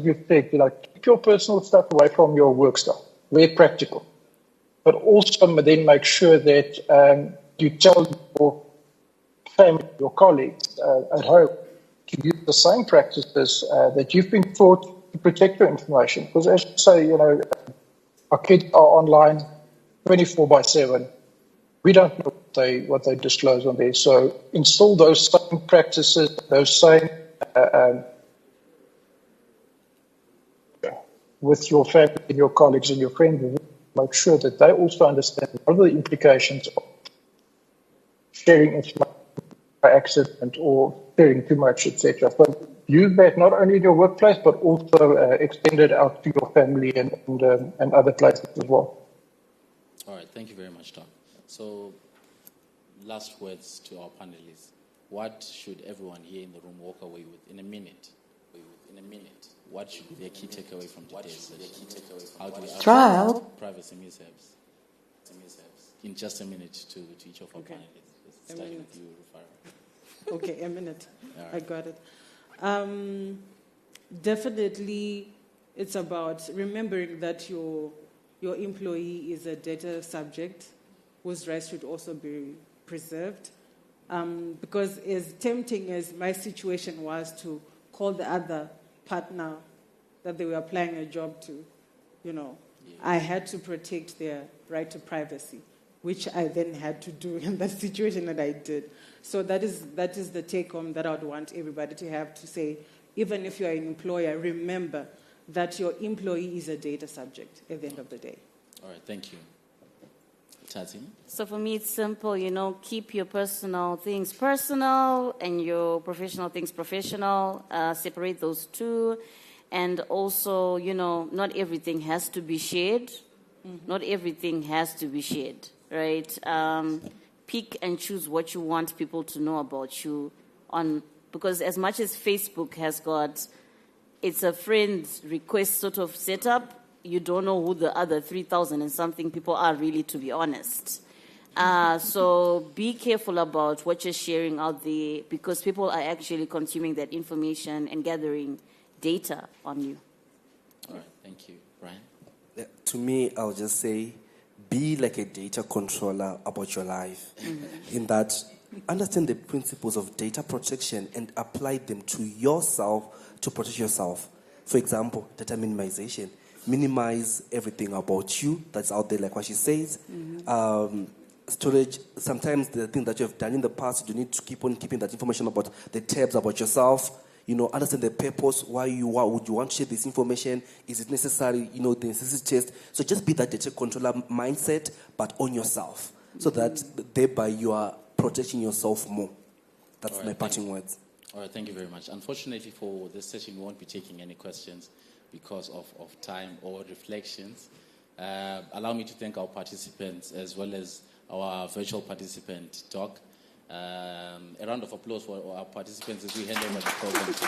you said, keep your personal stuff away from your work stuff. Very practical. But also then make sure that you tell your family, your colleagues at home to use the same practices that you've been taught to protect your information. Because as you say, our kids are online 24/7. We don't know what they disclose on there. So install those same practices, those same with your family and your colleagues and your friends. Make sure that they also understand what are the implications of sharing information by accident or sharing too much, etc. So use that not only in your workplace, but also extend it out to your family and other places as well. All right, thank you very much, Tom. So, last words to our panelists. What should everyone here in the room walk away with in a minute? What should be their key takeaway from today's session? How do we avoid privacy mishaps? In just a minute to each of our panelists. Starting with you, Rufara. Okay, a minute. All right. I got it. Definitely, it's about remembering that your employee is a data subject whose rights should also be preserved. Because as tempting as my situation was to call the other partner that they were applying a job to, I had to protect their right to privacy, which I then had to do in that situation that I did. So that is the take-home that I would want everybody to have, to say, even if you're an employer, remember that your employee is a data subject at the end of the day. All right, thank you. Tati? So for me, it's simple, keep your personal things personal and your professional things professional. Separate those two. And also, not everything has to be shared. Mm-hmm. Not everything has to be shared, right? Pick and choose what you want people to know about you because as much as Facebook has got, it's a friend request sort of setup, you don't know who the other 3,000 and something people are really, to be honest. So be careful about what you're sharing out there because people are actually consuming that information and gathering data on you. All right, thank you. Brian? Yeah, to me, I'll just say, be like a data controller about your life. Mm-hmm. In that, understand the principles of data protection and apply them to yourself to protect yourself. For example, data minimization. Minimize everything about you that's out there, like what she says. Mm-hmm. Storage, sometimes the thing that you have done in the past, you need to keep on keeping that information about the tabs about yourself. Understand the purpose, why would you want to share this information? Is it necessary? The necessity test. So just be that data controller mindset, but on yourself. So that thereby you are protecting yourself more. That's my parting words. All right, thank you very much. Unfortunately for this session, we won't be taking any questions because of time or reflections. Allow me to thank our participants as well as our virtual participant, Doc. A round of applause for our participants as we hand over the program to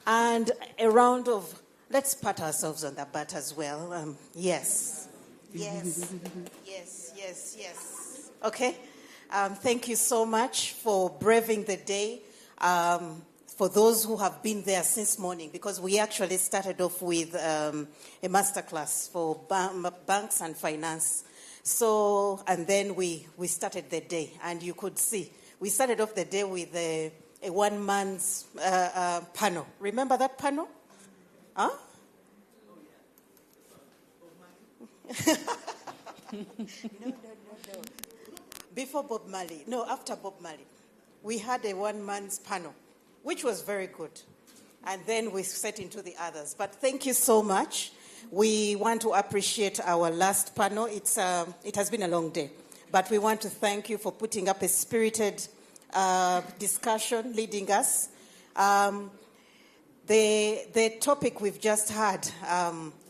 And a round of, let's pat ourselves on the butt as well. Yes. Yes. Yes, yes, yes. Okay. Thank you so much for braving the day. For those who have been there since morning, because we actually started off with a masterclass for banks and finance. So, and then we started the day, and you could see, we started off the day with a 1 month's panel. Remember that panel? Huh? No. Before Bob Marley. No, after Bob Marley. We had a 1 month's panel, which was very good. And then we set into the others. But thank you so much. We want to appreciate our last panel. It has been a long day. But we want to thank you for putting up a spirited discussion, leading us. The topic we've just had,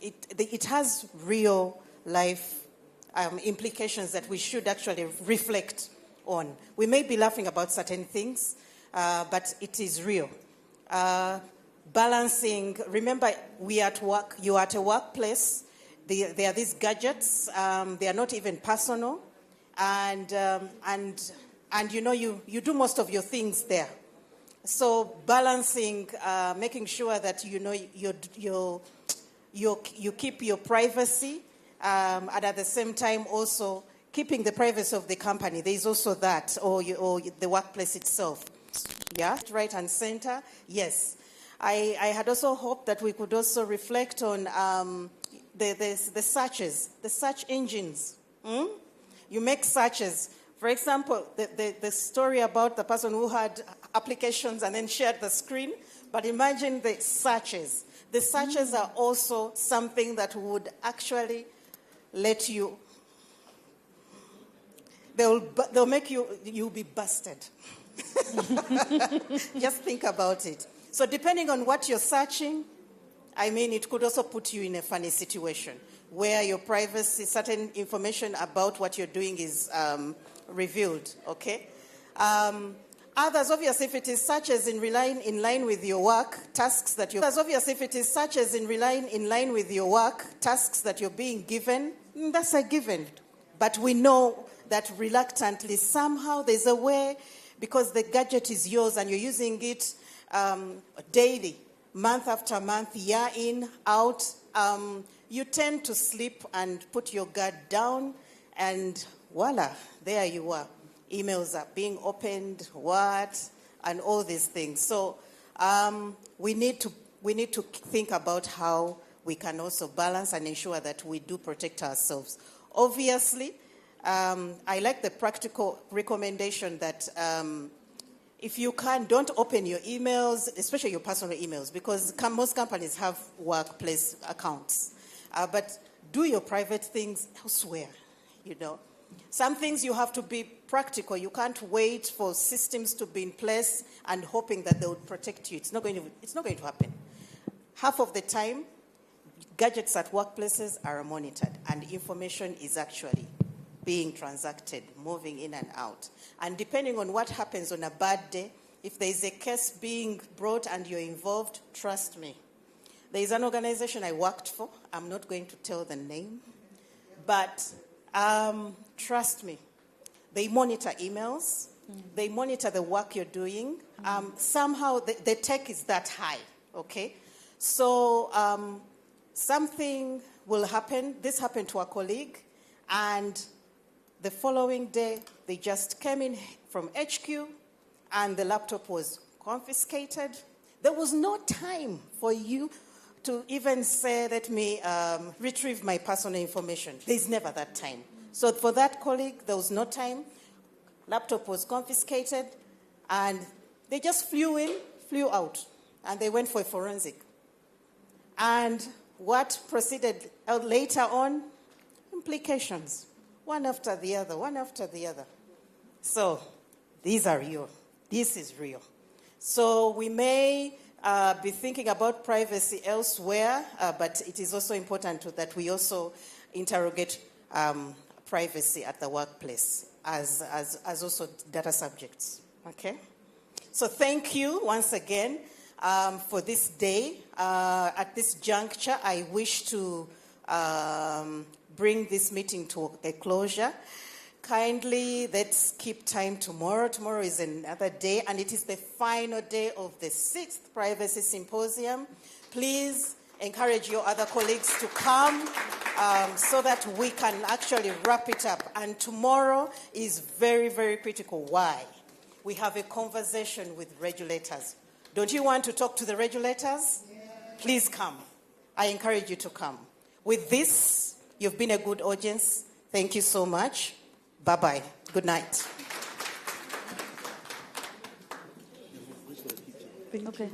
it has real life implications that we should actually reflect on. We may be laughing about certain things, but it is real. Balancing, remember, we are at work, you are at a workplace, there are these gadgets, they are not even personal, and you know, you do most of your things there. So balancing, making sure that you know you keep your privacy, and at the same time also keeping the privacy of the company. There is also that, or the workplace itself. Yeah, right and center. Yes, I had also hoped that we could also reflect on the searches, the search engines. You make searches. For example, the story about the person who had applications and then shared the screen. But imagine the searches. The searches are also something that would actually let you, they'll make you'll be busted. Just think about it. So depending on what you're searching, I mean, it could also put you in a funny situation where your privacy, certain information about what you're doing is revealed, okay? Others, obviously, if it is such as in line with your work, tasks that you're... Obviously, if it is such as in line with your work, tasks that you're being given, that's a given. But we know that reluctantly, somehow there's a way, because the gadget is yours and you're using it daily, month after month, year in, out, you tend to sleep and put your guard down, and voila, there you are. Emails are being opened, and all these things. So we need to think about how we can also balance and ensure that we do protect ourselves. Obviously, I like the practical recommendation that if you can, don't open your emails, especially your personal emails, because most companies have workplace accounts. But do your private things elsewhere, you know. Some things you have to be practical. You can't wait for systems to be in place and hoping that they would protect you. It's not going to happen. Half of the time, gadgets at workplaces are monitored and information is actually being transacted, moving in and out. And depending on what happens on a bad day, if there is a case being brought and you're involved, trust me. There is an organization I worked for. I'm not going to tell the name, but trust me. They monitor emails. They monitor the work you're doing. Somehow the tech is that high, okay? So something will happen. This happened to a colleague, and the following day, they just came in from HQ, and the laptop was confiscated. There was no time for you to even say, let me retrieve my personal information. There's never that time. So for that colleague, there was no time. Laptop was confiscated, and they just flew in, flew out, and they went for a forensic. And what proceeded later on? Implications. One after the other, one after the other. So these are real. This is real. So we may be thinking about privacy elsewhere, but it is also important that we also interrogate privacy at the workplace as also data subjects. Okay? So thank you once again. for this day. At this juncture, I wish to bring this meeting to a closure. Kindly, let's keep time tomorrow. Tomorrow is another day, and it is the final day of the 6th Privacy Symposium. Please encourage your other colleagues to come so that we can actually wrap it up. And tomorrow is very, very critical. Why? We have a conversation with regulators. Don't you want to talk to the regulators? Yeah. Please come. I encourage you to come. With this, you've been a good audience. Thank you so much. Bye-bye. Good night. Okay.